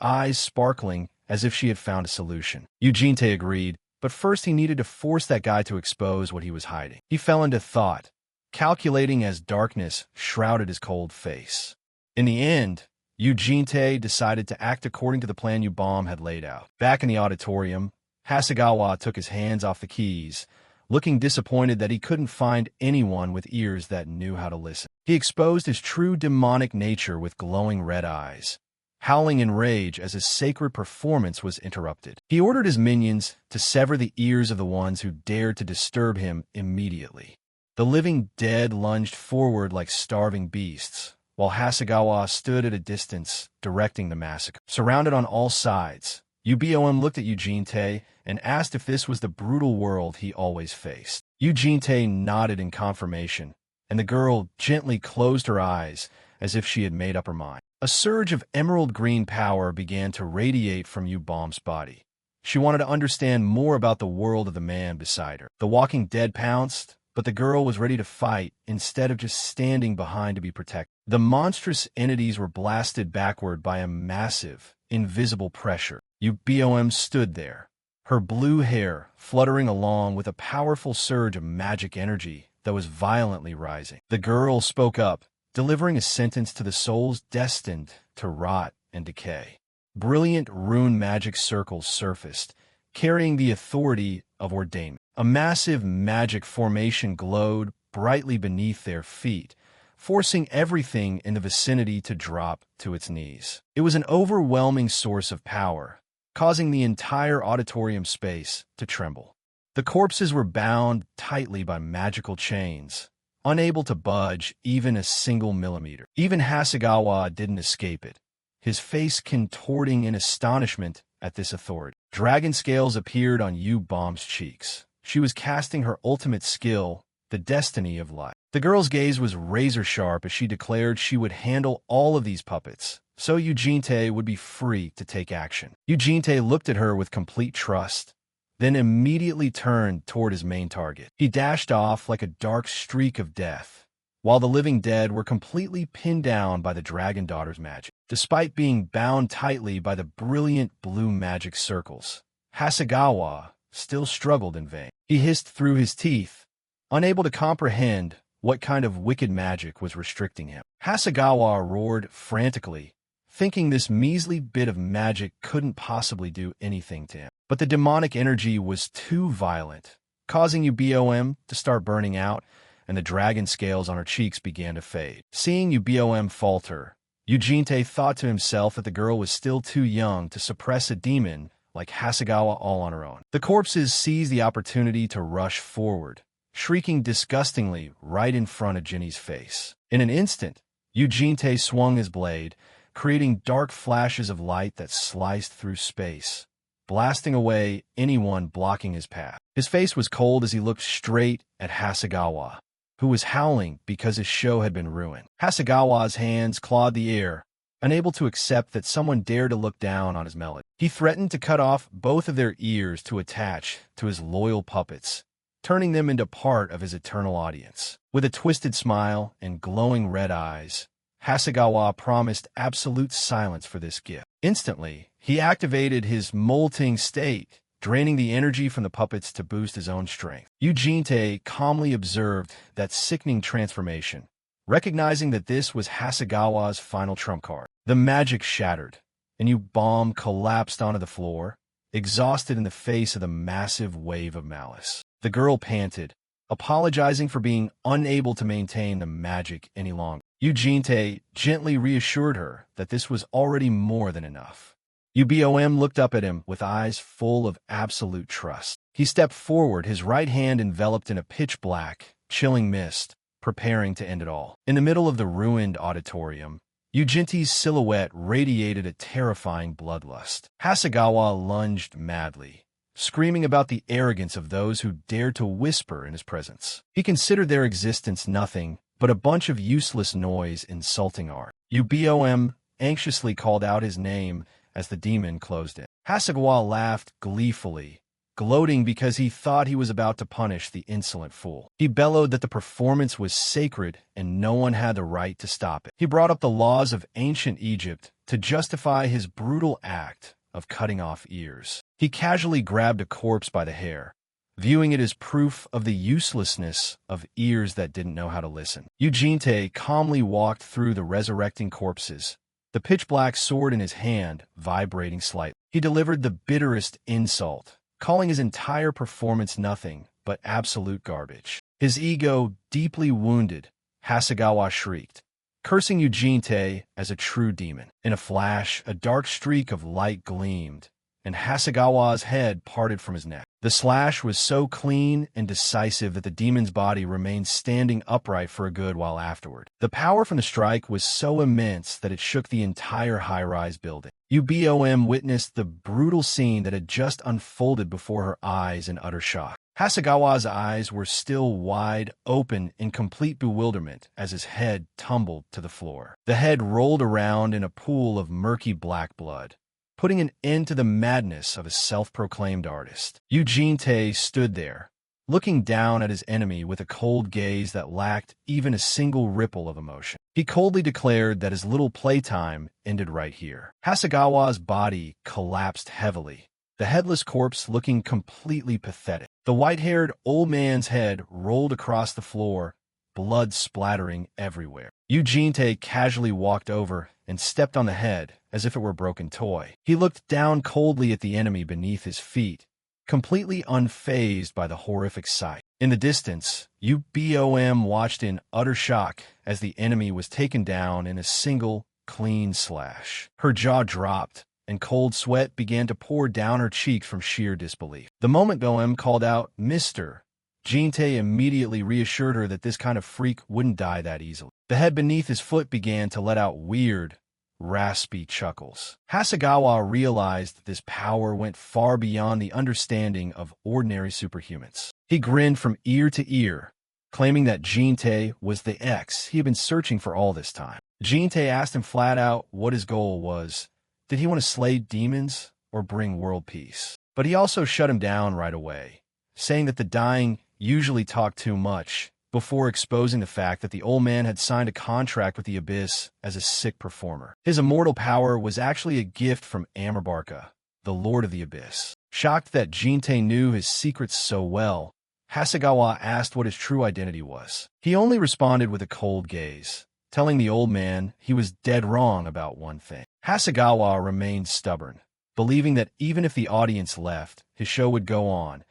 eyes sparkling as if she had found a solution. Jin-tae agreed, but first he needed to force that guy to expose what he was hiding. He fell into thought, calculating as darkness shrouded his cold face. In the end, Jin-tae decided to act according to the plan Yubom had laid out. Back in the auditorium, Hagawa took his hands off the keys, looking disappointed that he couldn't find anyone with ears that knew how to listen. He exposed his true demonic nature with glowing red eyes, howling in rage as his sacred performance was interrupted. He ordered his minions to sever the ears of the ones who dared to disturb him immediately. The living dead lunged forward like starving beasts, while Hagawa stood at a distance, directing the massacre. Surrounded on all sides, Yubom looked at Jin-tae and asked if this was the brutal world he always faced. Jin-tae nodded in confirmation, and the girl gently closed her eyes as if she had made up her mind. A surge of emerald green power began to radiate from Yubom's body. She wanted to understand more about the world of the man beside her. The walking dead pounced, but the girl was ready to fight instead of just standing behind to be protected. The monstrous entities were blasted backward by a massive, invisible pressure. Yubom stood there, her blue hair fluttering along with a powerful surge of magic energy that was violently rising. The girl spoke up, delivering a sentence to the souls destined to rot and decay. Brilliant rune magic circles surfaced, carrying the authority of ordainment. A massive magic formation glowed brightly beneath their feet, forcing everything in the vicinity to drop to its knees. It was an overwhelming source of power, causing the entire auditorium space to tremble. The corpses were bound tightly by magical chains, unable to budge even a single millimeter. Even Hagawa didn't escape it, his face contorting in astonishment at this authority. Dragon scales appeared on Yubom's cheeks. She was casting her ultimate skill, the destiny of life. The girl's gaze was razor-sharp as she declared she would handle all of these puppets, so Jin-tae would be free to take action. Jin-tae looked at her with complete trust, then immediately turned toward his main target. He dashed off like a dark streak of death, while the living dead were completely pinned down by the dragon daughter's magic. Despite being bound tightly by the brilliant blue magic circles, Hagawa still struggled in vain. He hissed through his teeth, unable to comprehend what kind of wicked magic was restricting him. Hagawa roared frantically, thinking this measly bit of magic couldn't possibly do anything to him. But the demonic energy was too violent, causing Yubom to start burning out, and the dragon scales on her cheeks began to fade. Seeing Yubom falter, Jin-tae thought to himself that the girl was still too young to suppress a demon like Hagawa all on her own. The corpses seized the opportunity to rush forward, shrieking disgustingly right in front of Jinny's face. In an instant, Jin-tae swung his blade, creating dark flashes of light that sliced through space, blasting away anyone blocking his path. His face was cold as he looked straight at Hagawa, who was howling because his show had been ruined. Hagawa's hands clawed the air, unable to accept that someone dared to look down on his melody. He threatened to cut off both of their ears to attach to his loyal puppets, turning them into part of his eternal audience. With a twisted smile and glowing red eyes, Hagawa promised absolute silence for this gift. Instantly, he activated his molting state, draining the energy from the puppets to boost his own strength. Jin-tae calmly observed that sickening transformation, recognizing that this was Hagawa's final trump card. The magic shattered, and Yubom collapsed onto the floor, exhausted in the face of the massive wave of malice. The girl panted, apologizing for being unable to maintain the magic any longer. Eugene gently reassured her that this was already more than enough. Ubom looked up at him with eyes full of absolute trust. He stepped forward, his right hand enveloped in a pitch-black, chilling mist, preparing to end it all. In the middle of the ruined auditorium, Eugene's silhouette radiated a terrifying bloodlust. Hagawa lunged madly, screaming about the arrogance of those who dared to whisper in his presence. He considered their existence nothing but a bunch of useless noise insulting art. Ubom anxiously called out his name as the demon closed in. Hagawa laughed gleefully, gloating because he thought he was about to punish the insolent fool. He bellowed that the performance was sacred and no one had the right to stop it. He brought up the laws of ancient Egypt to justify his brutal act of cutting off ears. He casually grabbed a corpse by the hair, viewing it as proof of the uselessness of ears that didn't know how to listen. Eugene calmly walked through the resurrecting corpses, the pitch-black sword in his hand vibrating slightly. He delivered the bitterest insult, calling his entire performance nothing but absolute garbage. His ego deeply wounded, Hagawa shrieked, cursing Eugene as a true demon. In a flash, a dark streak of light gleamed, and Hagawa's head parted from his neck. The slash was so clean and decisive that the demon's body remained standing upright for a good while afterward. The power from the strike was so immense that it shook the entire high-rise building. Ubom witnessed the brutal scene that had just unfolded before her eyes in utter shock. Hagawa's eyes were still wide open in complete bewilderment as his head tumbled to the floor. The head rolled around in a pool of murky black blood, putting an end to the madness of a self-proclaimed artist. Eugene stood there, looking down at his enemy with a cold gaze that lacked even a single ripple of emotion. He coldly declared that his little playtime ended right here. Hagawa's body collapsed heavily, the headless corpse looking completely pathetic. The white-haired old man's head rolled across the floor, blood splattering everywhere. Eugene casually walked over and stepped on the head as if it were a broken toy. He looked down coldly at the enemy beneath his feet, completely unfazed by the horrific sight. In the distance, Ubom watched in utter shock as the enemy was taken down in a single, clean slash. Her jaw dropped, and cold sweat began to pour down her cheeks from sheer disbelief. The moment Boem called out, "Mr." Eugene immediately reassured her that this kind of freak wouldn't die that easily. The head beneath his foot began to let out weird, raspy chuckles. Hagawa realized that this power went far beyond the understanding of ordinary superhumans. He grinned from ear to ear, claiming that Eugene was the X he had been searching for all this time. Eugene asked him flat out what his goal was. Did he want to slay demons or bring world peace? But he also shut him down right away, saying that the dying usually talked too much, before exposing the fact that the old man had signed a contract with the Abyss as a sick performer. His immortal power was actually a gift from Amarbarka, the Lord of the Abyss. Shocked that Eugene knew his secrets so well, Hagawa asked what his true identity was. He only responded with a cold gaze, telling the old man he was dead wrong about one thing. Hagawa remained stubborn, believing that even if the audience left, his show would go on,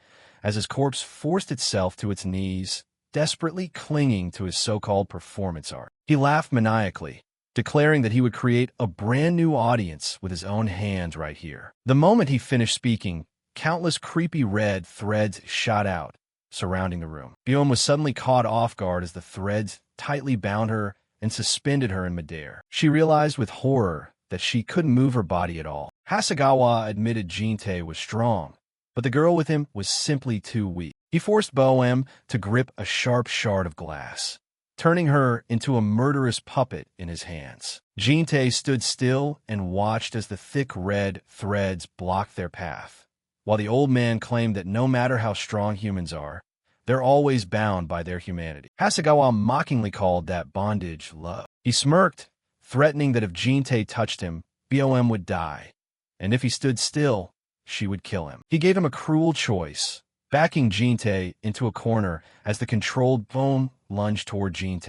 as his corpse forced itself to its knees, desperately clinging to his so-called performance art. He laughed maniacally, declaring that he would create a brand new audience with his own hands right here. The moment he finished speaking, countless creepy red threads shot out, surrounding the room. Ubom was suddenly caught off guard as the threads tightly bound her and suspended her in midair. She realized with horror that she couldn't move her body at all. Hagawa admitted Eugene was strong, but the girl with him was simply too weak. He forced Boem to grip a sharp shard of glass, turning her into a murderous puppet in his hands. Eugene stood still and watched as the thick red threads blocked their path, while the old man claimed that no matter how strong humans are, they're always bound by their humanity. Hagawa mockingly called that bondage love. He smirked, threatening that if Eugene touched him, Boem would die, and if he stood still, she would kill him. He gave him a cruel choice, backing Eugene into a corner as the controlled Boem lunged toward Eugene,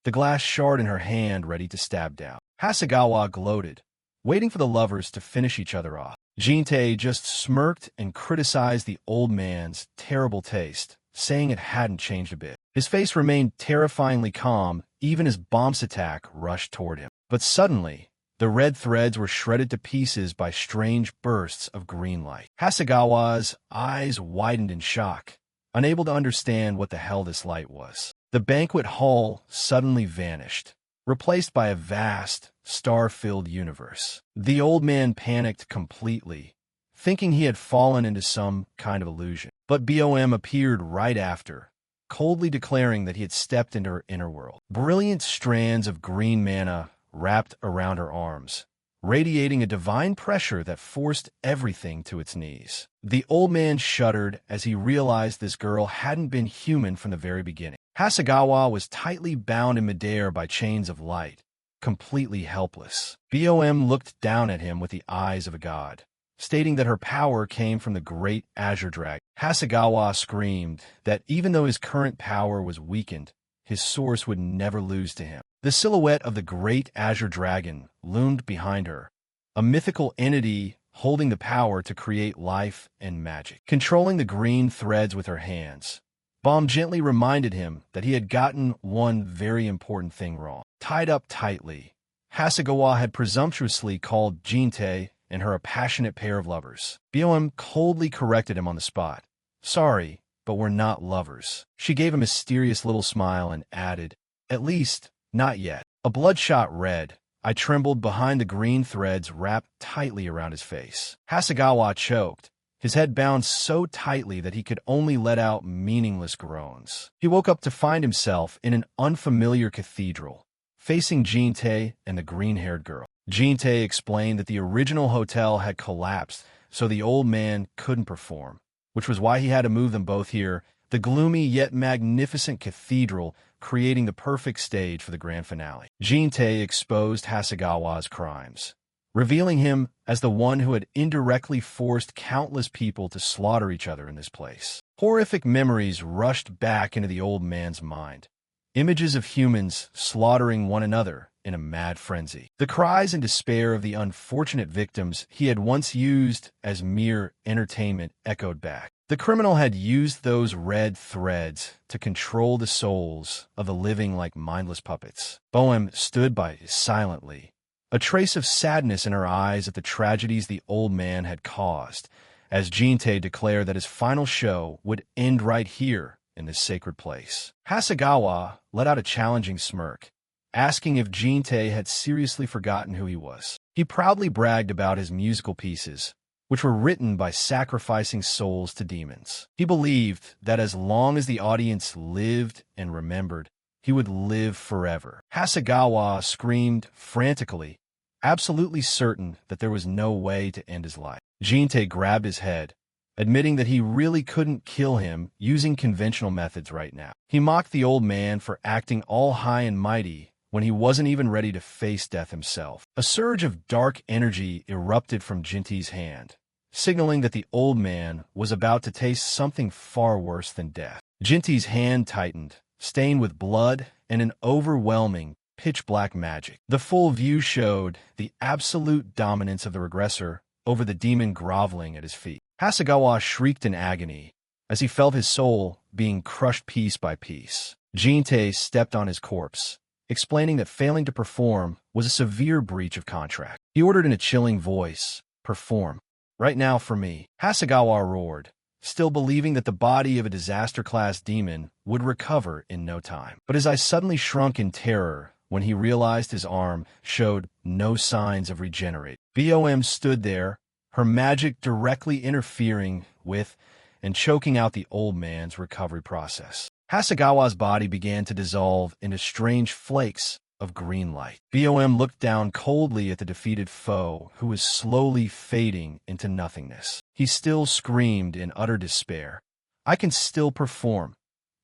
the glass shard in her hand ready to stab down. Hagawa gloated, waiting for the lovers to finish each other off. Eugene just smirked and criticized the old man's terrible taste, saying it hadn't changed a bit. His face remained terrifyingly calm, even as Bomb's attack rushed toward him. But suddenly, the red threads were shredded to pieces by strange bursts of green light. Hagawa's eyes widened in shock, unable to understand what the hell this light was. The banquet hall suddenly vanished, replaced by a vast, star-filled universe. The old man panicked completely, thinking he had fallen into some kind of illusion. But Bom appeared right after, coldly declaring that he had stepped into her inner world. Brilliant strands of green mana wrapped around her arms, radiating a divine pressure that forced everything to its knees. The old man shuddered as he realized this girl hadn't been human from the very beginning. Hagawa was tightly bound in midair by chains of light, completely helpless. Bom looked down at him with the eyes of a god, stating that her power came from the great azure dragon. Hagawa screamed that even though his current power was weakened, his source would never lose to him. The silhouette of the great azure dragon loomed behind her, a mythical entity holding the power to create life and magic. Controlling the green threads with her hands, Bomb gently reminded him that he had gotten one very important thing wrong. Tied up tightly, Hagawa had presumptuously called Jinte and her a passionate pair of lovers. Bom coldly corrected him on the spot. "Sorry, but we're not lovers." She gave a mysterious little smile and added, "At least, not yet." A bloodshot red, I trembled behind the green threads wrapped tightly around his face. Hagawa choked, his head bound so tightly that he could only let out meaningless groans. He woke up to find himself in an unfamiliar cathedral, facing Jinte and the green-haired girl. Jinte explained that the original hotel had collapsed, so the old man couldn't perform, which was why he had to move them both here, the gloomy yet magnificent cathedral creating the perfect stage for the grand finale. Jinte exposed Hagawa's crimes, revealing him as the one who had indirectly forced countless people to slaughter each other in this place. Horrific memories rushed back into the old man's mind. Images of humans slaughtering one another in a mad frenzy. The cries and despair of the unfortunate victims he had once used as mere entertainment echoed back. The criminal had used those red threads to control the souls of the living like mindless puppets. Bom stood by silently, a trace of sadness in her eyes at the tragedies the old man had caused, as Jinte declared that his final show would end right here in this sacred place. Hagawa let out a challenging smirk, asking if Jinte had seriously forgotten who he was. He proudly bragged about his musical pieces, which were written by sacrificing souls to demons. He believed that as long as the audience lived and remembered, he would live forever. Hagawa screamed frantically, absolutely certain that there was no way to end his life. Jinte grabbed his head, admitting that he really couldn't kill him using conventional methods right now. He mocked the old man for acting all high and mighty when he wasn't even ready to face death himself. A surge of dark energy erupted from Jinte's hand, signaling that the old man was about to taste something far worse than death. Jinte's hand tightened, stained with blood and an overwhelming, pitch-black magic. The full view showed the absolute dominance of the regressor over the demon groveling at his feet. Hagawa shrieked in agony as he felt his soul being crushed piece by piece. Jinte stepped on his corpse, explaining that failing to perform was a severe breach of contract. He ordered in a chilling voice, "Perform. Right now for me." Hagawa roared, still believing that the body of a disaster-class demon would recover in no time. But his eyes suddenly shrunk in terror when he realized his arm showed no signs of regenerating. Bom stood there, her magic directly interfering with and choking out the old man's recovery process. Hagawa's body began to dissolve into strange flakes of green light. Bom looked down coldly at the defeated foe who was slowly fading into nothingness. He still screamed in utter despair, "I can still perform,"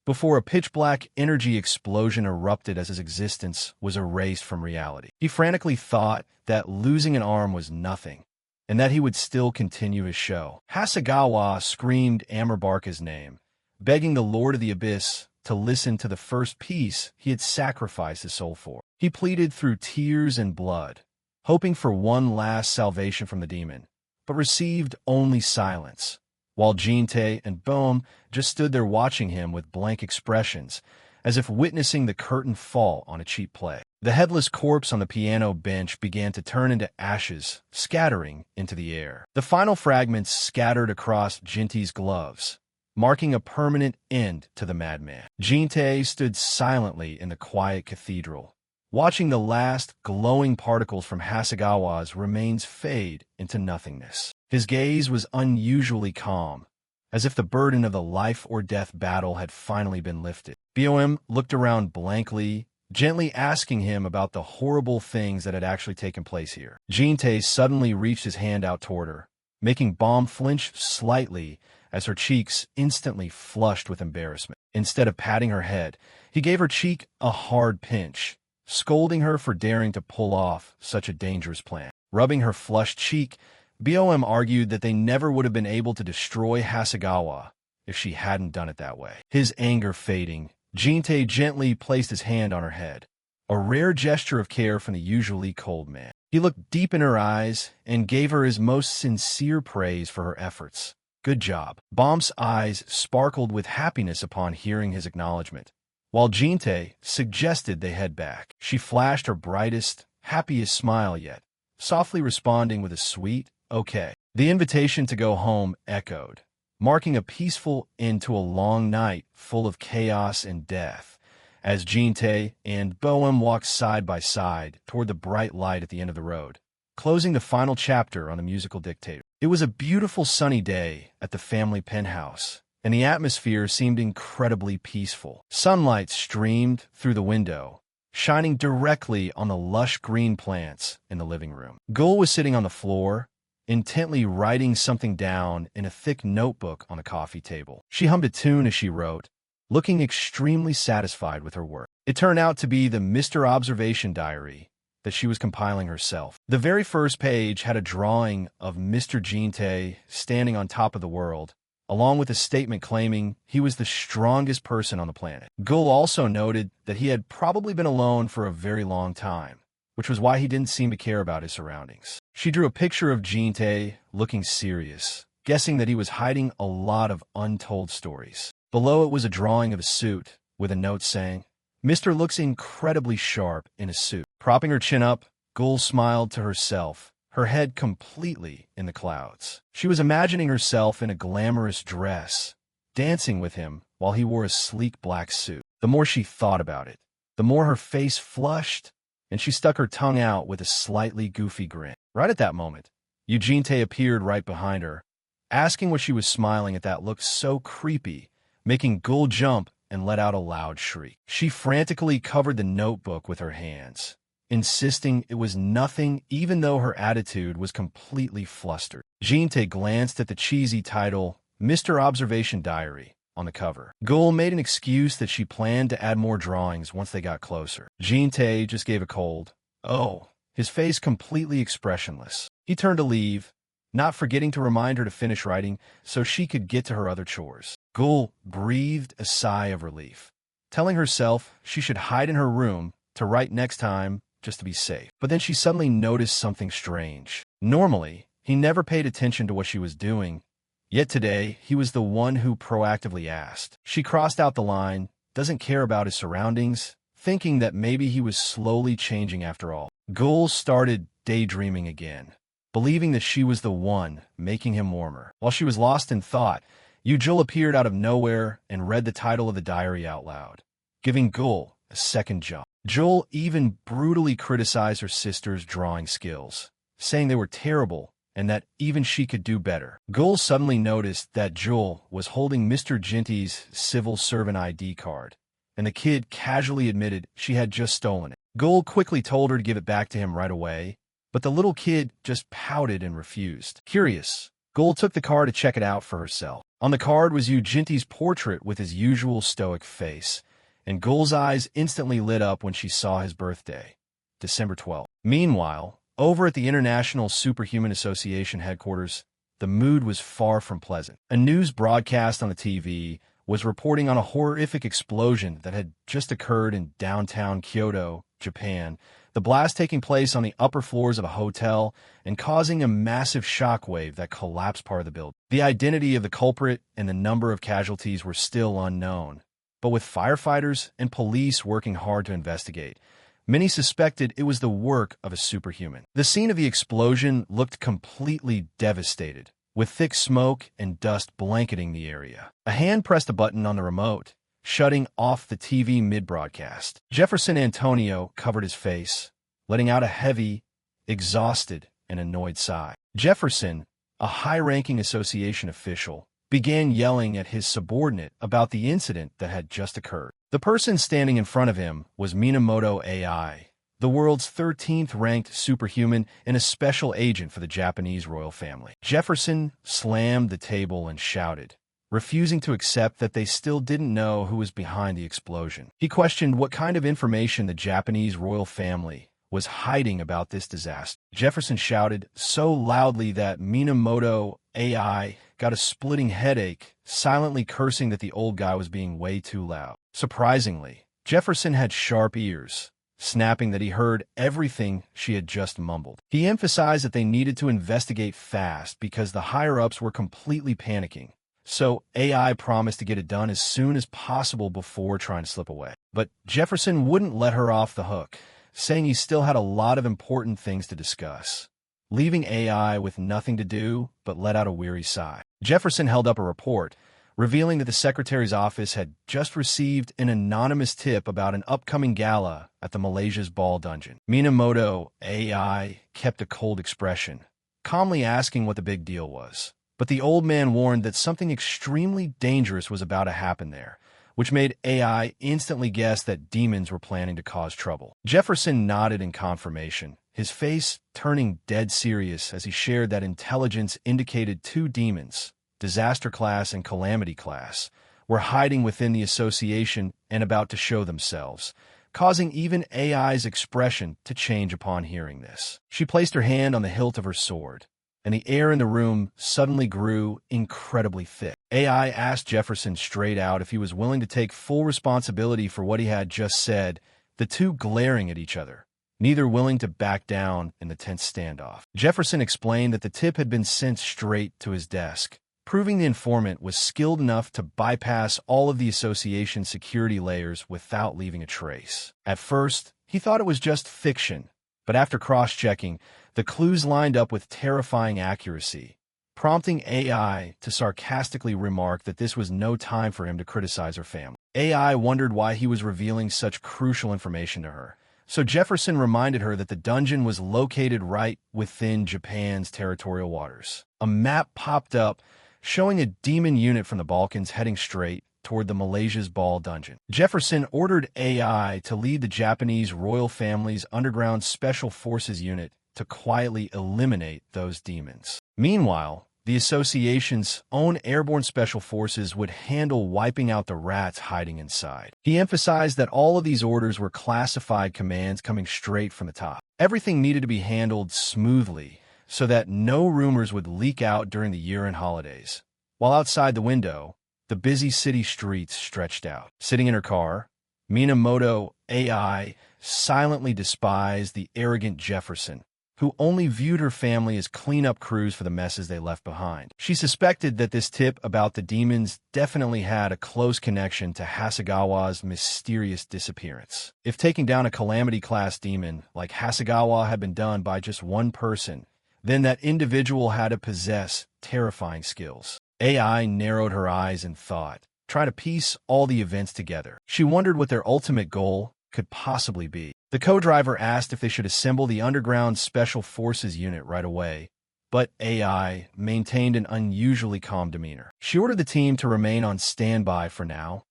before a pitch-black energy explosion erupted as his existence was erased from reality. He frantically thought that losing an arm was nothing, and that he would still continue his show. Hagawa screamed Amarbarka's name, begging the Lord of the Abyss to listen to the first piece he had sacrificed his soul for. He pleaded through tears and blood, hoping for one last salvation from the demon, but received only silence, while Jinte and Bom just stood there watching him with blank expressions, as if witnessing the curtain fall on a cheap play. The headless corpse on the piano bench began to turn into ashes, scattering into the air. The final fragments scattered across Jintae's gloves, marking a permanent end to the madman. Jintae stood silently in the quiet cathedral, watching the last glowing particles from Hagawa's remains fade into nothingness. His gaze was unusually calm, as if the burden of the life-or-death battle had finally been lifted. Yubom looked around blankly, gently asking him about the horrible things that had actually taken place here. Jintae suddenly reached his hand out toward her, making Yubom flinch slightly as her cheeks instantly flushed with embarrassment. Instead of patting her head, he gave her cheek a hard pinch, scolding her for daring to pull off such a dangerous plan. Rubbing her flushed cheek, Yubom argued that they never would have been able to destroy Hagawa if she hadn't done it that way. His anger fading, Jintae gently placed his hand on her head, a rare gesture of care from the usually cold man. He looked deep in her eyes and gave her his most sincere praise for her efforts. Good job. Yubom's eyes sparkled with happiness upon hearing his acknowledgement, while Jintae suggested they head back. She flashed her brightest, happiest smile yet, softly responding with a sweet, "Okay." The invitation to go home echoed, marking a peaceful end to a long night full of chaos and death, as Jintae and Yubom walked side by side toward the bright light at the end of the road, closing the final chapter on the musical dictator. It was a beautiful sunny day at the family penthouse, and the atmosphere seemed incredibly peaceful. Sunlight streamed through the window, shining directly on the lush green plants in the living room. Juel was sitting on the floor, intently writing something down in a thick notebook on the coffee table. She hummed a tune as she wrote, looking extremely satisfied with her work. It turned out to be the Mr. Observation diary that she was compiling herself. The very first page had a drawing of Mr. Jintae standing on top of the world, along with a statement claiming he was the strongest person on the planet. Juel also noted that he had probably been alone for a very long time, which was why he didn't seem to care about his surroundings. She drew a picture of Jintae looking serious, guessing that he was hiding a lot of untold stories. Below it was a drawing of a suit, with a note saying, "Mr. looks incredibly sharp in a suit." Propping her chin up, Juel smiled to herself, her head completely in the clouds. She was imagining herself in a glamorous dress, dancing with him while he wore a sleek black suit. The more she thought about it, the more her face flushed, and she stuck her tongue out with a slightly goofy grin. Right at that moment, Jintae appeared right behind her, asking what she was smiling at that look so creepy, making Juel jump and let out a loud shriek. She frantically covered the notebook with her hands, insisting it was nothing even though her attitude was completely flustered. Jintae glanced at the cheesy title, Mr. Observation Diary, on the cover. Juel made an excuse that she planned to add more drawings once they got closer. Jintae just gave a cold, "Oh," his face completely expressionless. He turned to leave, not forgetting to remind her to finish writing so she could get to her other chores. Juel breathed a sigh of relief, telling herself she should hide in her room to write next time just to be safe. But then she suddenly noticed something strange. Normally, he never paid attention to what she was doing, yet today he was the one who proactively asked. She crossed out the line, "Doesn't care about his surroundings," thinking that maybe he was slowly changing after all. Juel started daydreaming again, believing that she was the one making him warmer. While she was lost in thought, Juel appeared out of nowhere and read the title of the diary out loud, giving Juel a second jump. Juel even brutally criticized her sister's drawing skills, saying they were terrible and that even she could do better. Juel suddenly noticed that Juel was holding Mr. Jintae's civil servant ID card, and the kid casually admitted she had just stolen it. Juel quickly told her to give it back to him right away, but the little kid just pouted and refused. Curious, Juel took the card to check it out for herself. On the card was Jintae's portrait with his usual stoic face, and Juel's eyes instantly lit up when she saw his birthday, December 12th. Meanwhile, over at the International Superhuman Association headquarters, the mood was far from pleasant. A news broadcast on the TV was reporting on a horrific explosion that had just occurred in downtown Kyoto, Japan, the blast taking place on the upper floors of a hotel and causing a massive shockwave that collapsed part of the building. The identity of the culprit and the number of casualties were still unknown, but with firefighters and police working hard to investigate, many suspected it was the work of a superhuman. The scene of the explosion looked completely devastated, with thick smoke and dust blanketing the area. A hand pressed a button on the remote, shutting off the TV mid-broadcast. Jefferson Antonio covered his face, letting out a heavy, exhausted, and annoyed sigh. Jefferson, a high-ranking association official, began yelling at his subordinate about the incident that had just occurred. The person standing in front of him was Minamoto AI, the world's 13th-ranked superhuman and a special agent for the Japanese royal family. Jefferson slammed the table and shouted, refusing to accept that they still didn't know who was behind the explosion. He questioned what kind of information the Japanese royal family was hiding about this disaster. Jefferson shouted so loudly that Minamoto AI got a splitting headache, silently cursing that the old guy was being way too loud. Surprisingly, Jefferson had sharp ears, snapping that he heard everything she had just mumbled. He emphasized that they needed to investigate fast because the higher-ups were completely panicking, so AI promised to get it done as soon as possible before trying to slip away. But Jefferson wouldn't let her off the hook, saying he still had a lot of important things to discuss, leaving AI with nothing to do but let out a weary sigh. Jefferson held up a report, revealing that the secretary's office had just received an anonymous tip about an upcoming gala at the Malaysia's ball dungeon. Minamoto AI kept a cold expression, calmly asking what the big deal was. But the old man warned that something extremely dangerous was about to happen there, which made AI instantly guess that demons were planning to cause trouble. Jefferson nodded in confirmation, his face turning dead serious as he shared that intelligence indicated two demons, Disaster Class and Calamity Class, were hiding within the association and about to show themselves, causing even AI's expression to change upon hearing this. She placed her hand on the hilt of her sword, and the air in the room suddenly grew incredibly thick. AI asked Jefferson straight out if he was willing to take full responsibility for what he had just said, the two glaring at each other, neither willing to back down in the tense standoff. Jefferson explained that the tip had been sent straight to his desk, proving the informant was skilled enough to bypass all of the association's security layers without leaving a trace. At first, he thought it was just fiction, but after cross-checking, the clues lined up with terrifying accuracy, prompting AI to sarcastically remark that this was no time for him to criticize her family. AI wondered why he was revealing such crucial information to her, so Jefferson reminded her that the dungeon was located right within Japan's territorial waters. A map popped up, showing a demon unit from the Balkans heading straight toward the Malaysia's ball dungeon. Jefferson ordered AI to lead the Japanese royal family's underground special forces unit to quietly eliminate those demons. Meanwhile, the association's own airborne special forces would handle wiping out the rats hiding inside. He emphasized that all of these orders were classified commands coming straight from the top. Everything needed to be handled smoothly so that no rumors would leak out during the year-end holidays. While outside the window, the busy city streets stretched out. Sitting in her car, Minamoto AI silently despised the arrogant Jefferson, who only viewed her family as cleanup crews for the messes they left behind. She suspected that this tip about the demons definitely had a close connection to Hagawa's mysterious disappearance. If taking down a Calamity-class demon like Hagawa had been done by just one person, then that individual had to possess terrifying skills. AI narrowed her eyes in thought, trying to piece all the events together. She wondered what their ultimate goal could possibly be. The co-driver asked if they should assemble the underground special forces unit right away, but AI maintained an unusually calm demeanor. She ordered the team to remain on standby for now,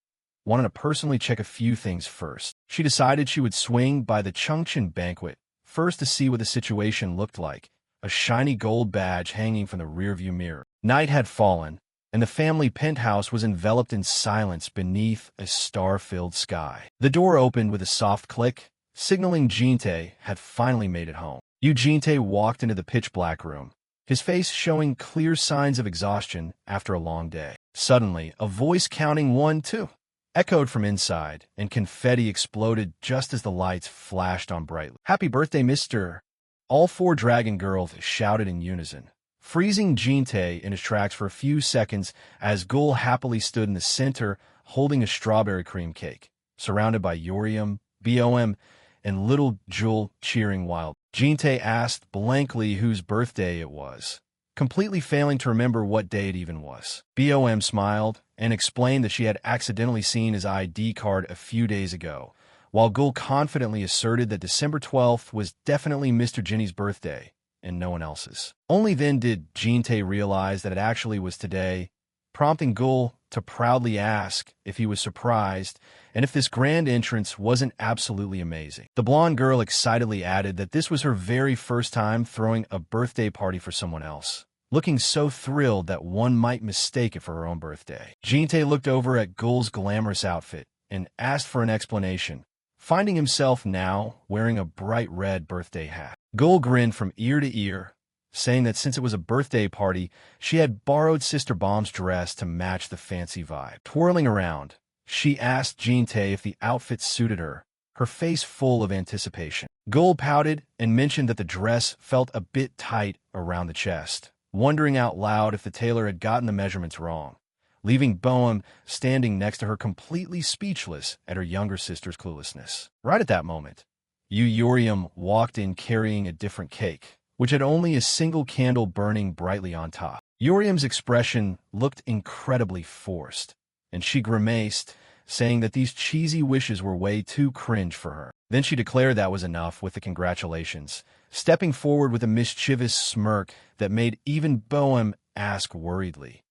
wanting to personally check a few things first. She decided she would swing by the Chungcheon banquet first to see what the situation looked like, a shiny gold badge hanging from the rearview mirror. Night had fallen, and the family penthouse was enveloped in silence beneath a star-filled sky. The door opened with a soft click, signaling Jinte had finally made it home. Jinte walked into the pitch-black room, his face showing clear signs of exhaustion after a long day. Suddenly, a voice counting 1, 2 echoed from inside, and confetti exploded just as the lights flashed on brightly. "Happy birthday, Mr." All four dragon girls shouted in unison, freezing Jinte in his tracks for a few seconds as Gul happily stood in the center, holding a strawberry cream cake, surrounded by Yubom, Bom, and little Juel cheering wildly. Jin-tae asked blankly whose birthday it was, completely failing to remember what day it even was. Bom smiled and explained that she had accidentally seen his ID card a few days ago, while Juel confidently asserted that December 12th was definitely Mr. Jinny's birthday and no one else's. Only then did Jin-tae realize that it actually was today, prompting Juel to proudly ask if he was surprised and if this grand entrance wasn't absolutely amazing. The blonde girl excitedly added that this was her very first time throwing a birthday party for someone else, looking so thrilled that one might mistake it for her own birthday. Jin-tae looked over at Juel's glamorous outfit and asked for an explanation, finding himself now wearing a bright red birthday hat. Juel grinned from ear to ear, saying that since it was a birthday party, she had borrowed Sister Bomb's dress to match the fancy vibe. Twirling around, she asked Jin-tae if the outfit suited her, her face full of anticipation. Juel pouted and mentioned that the dress felt a bit tight around the chest, wondering out loud if the tailor had gotten the measurements wrong, leaving Bom standing next to her completely speechless at her younger sister's cluelessness. Right at that moment, Yubom walked in carrying a different cake, which had only a single candle burning brightly on top. Yubom's expression looked incredibly forced, and she grimaced, saying that these cheesy wishes were way too cringe for her. Then she declared that was enough with the congratulations, stepping forward with a mischievous smirk that made even Bom ask worriedly,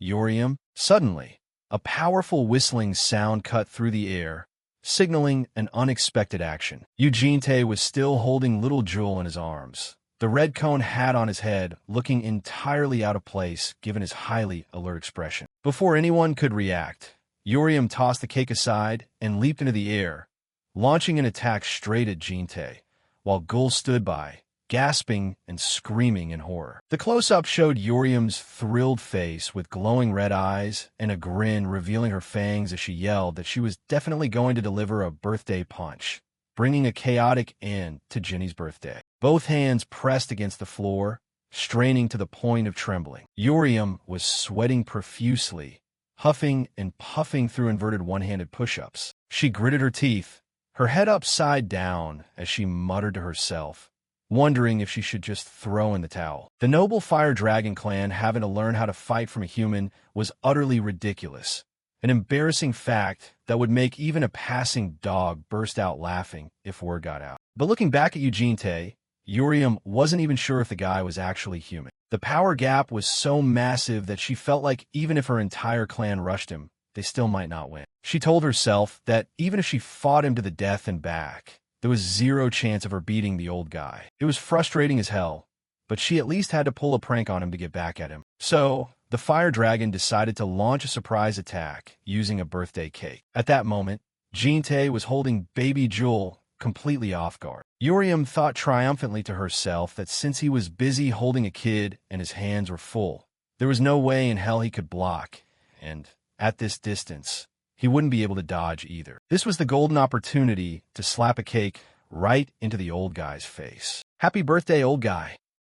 "Yubom?" Suddenly, a powerful whistling sound cut through the air, signaling an unexpected action. Jin-tae was still holding little Juel in his arms, the red cone hat on his head looking entirely out of place given his highly alert expression. Before anyone could react, Yubom tossed the cake aside and leaped into the air, launching an attack straight at Jin-tae, while Juel stood by, gasping and screaming in horror. The close-up showed Yubom's thrilled face with glowing red eyes and a grin revealing her fangs as she yelled that she was definitely going to deliver a birthday punch, bringing a chaotic end to Jinny's birthday. Both hands pressed against the floor, straining to the point of trembling. Yubom was sweating profusely, huffing and puffing through inverted one-handed push-ups. She gritted her teeth, her head upside down as she muttered to herself, wondering if she should just throw in the towel. The noble fire dragon clan having to learn how to fight from a human was utterly ridiculous, an embarrassing fact that would make even a passing dog burst out laughing if word got out. But looking back at Jin-tae, Yubom wasn't even sure if the guy was actually human. The power gap was so massive that she felt like even if her entire clan rushed him, they still might not win. She told herself that even if she fought him to the death and back, there was zero chance of her beating the old guy. It was frustrating as hell, but she at least had to pull a prank on him to get back at him. So, the fire dragon decided to launch a surprise attack using a birthday cake. At that moment, Jin-tae was holding baby Juel completely off guard. Yubom thought triumphantly to herself that since he was busy holding a kid and his hands were full, there was no way in hell he could block, and, at this distance, he wouldn't be able to dodge either. This was the golden opportunity to slap a cake right into the old guy's face. "Happy birthday, old guy!"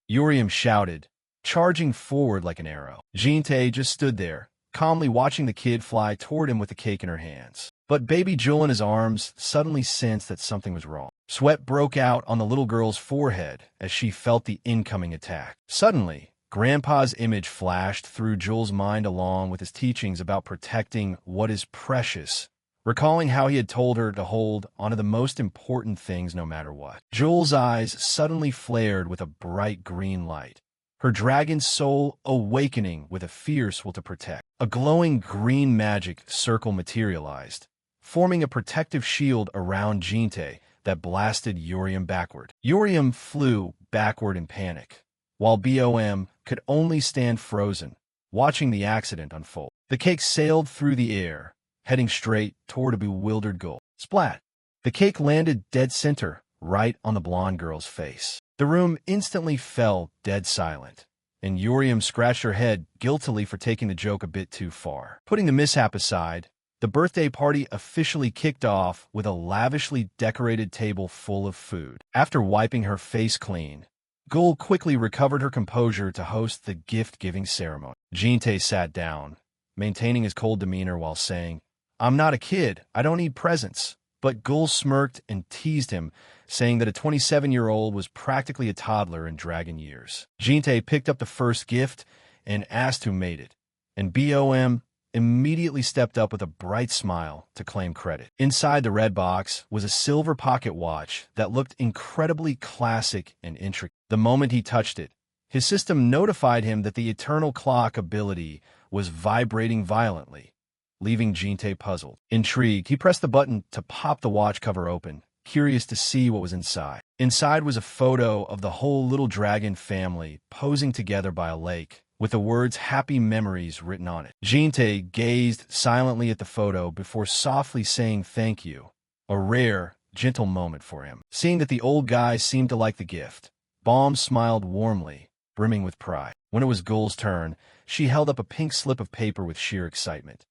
Yubom shouted, charging forward like an arrow. Jin-tae just stood there, calmly watching the kid fly toward him with the cake in her hands. But baby Juel in his arms suddenly sensed that something was wrong. Sweat broke out on the little girl's forehead as she felt the incoming attack. Suddenly, Grandpa's image flashed through Juel's mind along with his teachings about protecting what is precious, recalling how he had told her to hold onto the most important things no matter what. Juel's eyes suddenly flared with a bright green light, her dragon soul awakening with a fierce will to protect. A glowing green magic circle materialized, forming a protective shield around Jin-tae that blasted Yubom backward. Yubom flew backward in panic, while Bom could only stand frozen, watching the accident unfold. The cake sailed through the air, heading straight toward a bewildered Juel. Splat! The cake landed dead center, right on the blonde girl's face. The room instantly fell dead silent, and Yubom scratched her head guiltily for taking the joke a bit too far. Putting the mishap aside, the birthday party officially kicked off with a lavishly decorated table full of food. After wiping her face clean, Juel quickly recovered her composure to host the gift-giving ceremony. Jin-tae sat down, maintaining his cold demeanor while saying, I'm not a kid. I don't need presents. But Gul smirked and teased him, saying that a 27-year-old was practically a toddler in dragon years. Jinte picked up the first gift and asked who made it, and Bom immediately stepped up with a bright smile to claim credit. Inside the red box was a silver pocket watch that looked incredibly classic and intricate. The moment he touched it, his system notified him that the eternal clock ability was vibrating violently, leaving Jinte puzzled. Intrigued, he pressed the button to pop the watch cover open, curious to see what was inside. Inside was a photo of the whole little dragon family posing together by a lake, with the words "Happy Memories" written on it. Jinte gazed silently at the photo before softly saying thank you, a rare, gentle moment for him. Seeing that the old guy seemed to like the gift, Bom smiled warmly, brimming with pride. When it was Gul's turn, she held up a pink slip of paper with sheer excitement.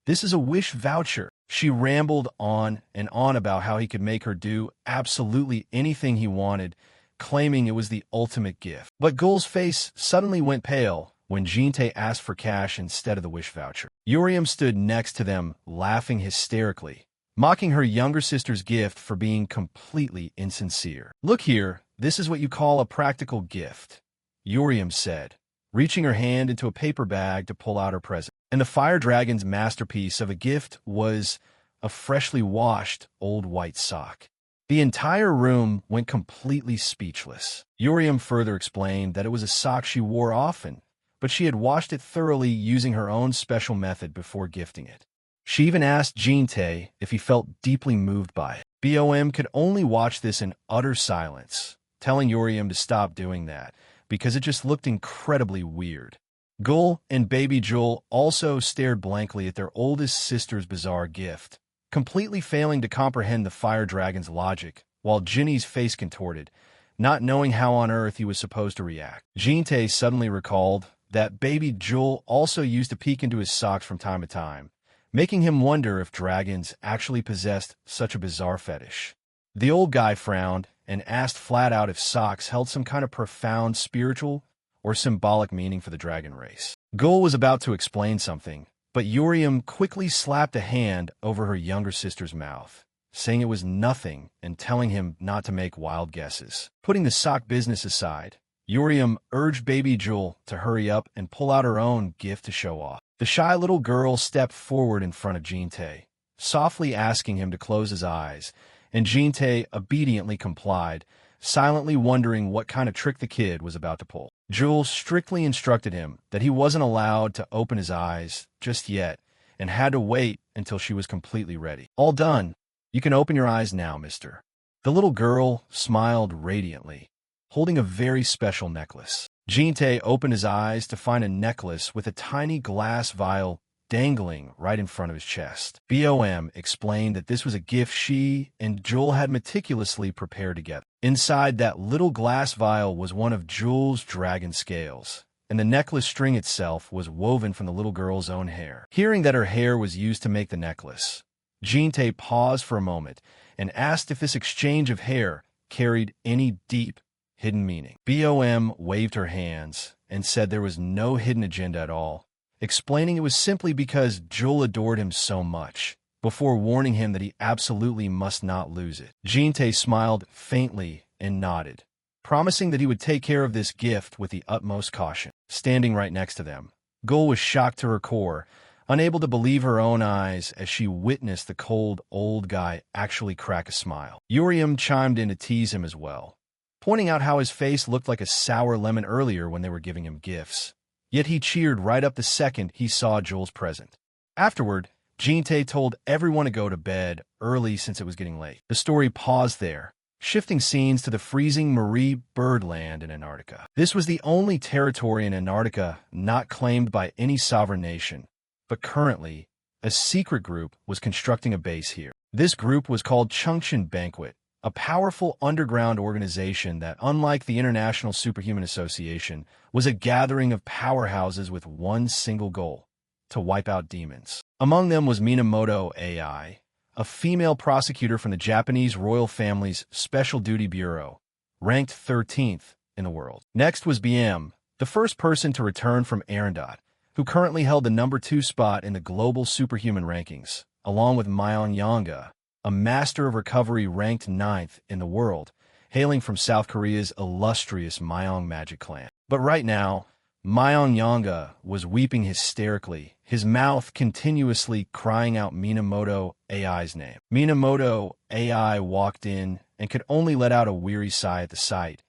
"This is a wish voucher." She rambled on and on about how he could make her do absolutely anything he wanted, claiming it was the ultimate gift. But Gul's face suddenly went pale when Jinte asked for cash instead of the wish voucher. Yubom stood next to them, laughing hysterically, mocking her younger sister's gift for being completely insincere. "Look here, this is what you call a practical gift," Yubom said, reaching her hand into a paper bag to pull out her present. And the fire dragon's masterpiece of a gift was a freshly washed old white sock. The entire room went completely speechless. Yubom further explained that it was a sock she wore often, but she had washed it thoroughly using her own special method before gifting it. She even asked Jinte if he felt deeply moved by it. Bom could only watch this in utter silence, telling Yubom to stop doing that, because it just looked incredibly weird. Gul and baby Juel also stared blankly at their oldest sister's bizarre gift, completely failing to comprehend the fire dragon's logic, while Jinny's face contorted, not knowing how on earth he was supposed to react. Jinte suddenly recalled that baby Juel also used to peek into his socks from time to time, making him wonder if dragons actually possessed such a bizarre fetish. The old guy frowned and asked flat out if socks held some kind of profound spiritual or symbolic meaning for the dragon race. Gul was about to explain something, but Yubom quickly slapped a hand over her younger sister's mouth, saying it was nothing and telling him not to make wild guesses. Putting the sock business aside, Yubom urged baby Juel to hurry up and pull out her own gift to show off. The shy little girl stepped forward in front of Jinte, softly asking him to close his eyes, and Jinte obediently complied, silently wondering what kind of trick the kid was about to pull. Juel strictly instructed him that he wasn't allowed to open his eyes just yet and had to wait until she was completely ready. "All done. You can open your eyes now, mister." The little girl smiled radiantly, holding a very special necklace. Jinte opened his eyes to find a necklace with a tiny glass vial dangling right in front of his chest. Bom explained that this was a gift she and Juel had meticulously prepared together. Inside that little glass vial was one of Juel's dragon scales, and the necklace string itself was woven from the little girl's own hair. Hearing that her hair was used to make the necklace, Jinte paused for a moment and asked if this exchange of hair carried any deep, hidden meaning. Bom waved her hands and said there was no hidden agenda at all, explaining it was simply because Juel adored him so much, before warning him that he absolutely must not lose it. Jinte smiled faintly and nodded, promising that he would take care of this gift with the utmost caution. Standing right next to them, Gul was shocked to her core, unable to believe her own eyes as she witnessed the cold old guy actually crack a smile. Yubom chimed in to tease him as well, pointing out how his face looked like a sour lemon earlier when they were giving him gifts. Yet he cheered right up the second he saw Juel's present. Afterward, Jinte told everyone to go to bed early since it was getting late. The story paused there, shifting scenes to the freezing Marie Birdland in Antarctica. This was the only territory in Antarctica not claimed by any sovereign nation, but currently, a secret group was constructing a base here. This group was called Chungcheon Banquet, a powerful underground organization that, unlike the International Superhuman Association, was a gathering of powerhouses with one single goal: to wipe out demons. Among them was Minamoto AI, a female prosecutor from the Japanese royal family's Special Duty Bureau, ranked 13th in the world. Next was BM, the first person to return from Arendot, who currently held the #2 spot in the global superhuman rankings, along with Manhwa, a master of recovery ranked 9th in the world, hailing from South Korea's illustrious Manhwa magic clan. But right now, Manhwa was weeping hysterically, his mouth continuously crying out Minamoto AI's name. Minamoto AI walked in and could only let out a weary sigh at the sight,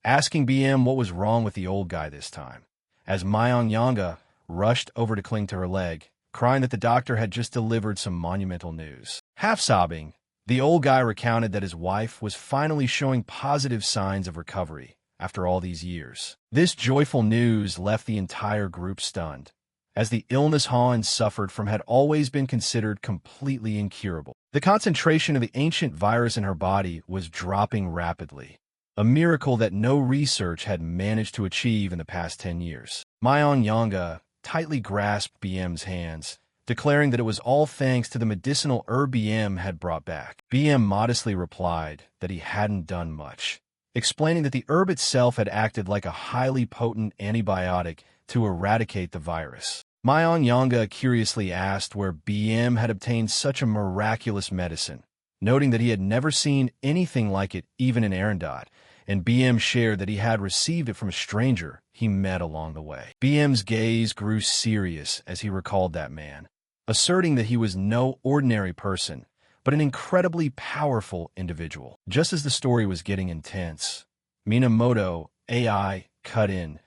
asking BM what was wrong with the old guy this time. As Manhwa rushed over to cling to her leg, crying that the doctor had just delivered some monumental news. Half sobbing, the old guy recounted that his wife was finally showing positive signs of recovery after all these years. This joyful news left the entire group stunned, as the illness Han suffered from had always been considered completely incurable. The concentration of the ancient virus in her body was dropping rapidly, a miracle that no research had managed to achieve in the past 10 years. Manhwa tightly grasped BM's hands, declaring that it was all thanks to the medicinal herb BM had brought back. BM modestly replied that he hadn't done much, explaining that the herb itself had acted like a highly potent antibiotic to eradicate the virus. Manhwa curiously asked where BM had obtained such a miraculous medicine, noting that he had never seen anything like it even in Arendot, and BM shared that he had received it from a stranger he met along the way. BM's gaze grew serious as he recalled that man, asserting that he was no ordinary person, but an incredibly powerful individual. Just as the story was getting intense, Minamoto AI cut in,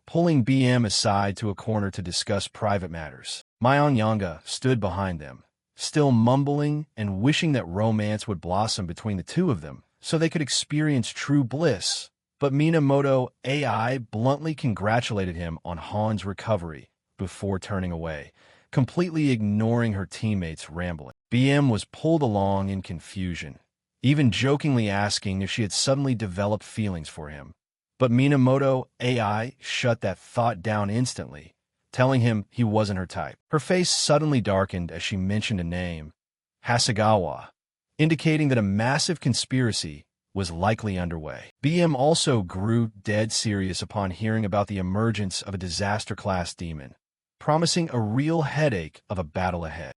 pulling BM aside to a corner to discuss private matters. Manhwa stood behind them, still mumbling and wishing that romance would blossom between the two of them so they could experience true bliss. But Minamoto AI bluntly congratulated him on Han's recovery before turning away, completely ignoring her teammates' rambling. BM was pulled along in confusion, even jokingly asking if she had suddenly developed feelings for him. But Minamoto AI shut that thought down instantly, telling him he wasn't her type. Her face suddenly darkened as she mentioned a name, Hagawa, indicating that a massive conspiracy was likely underway. BM also grew dead serious upon hearing about the emergence of a disaster-class demon, promising a real headache of a battle ahead.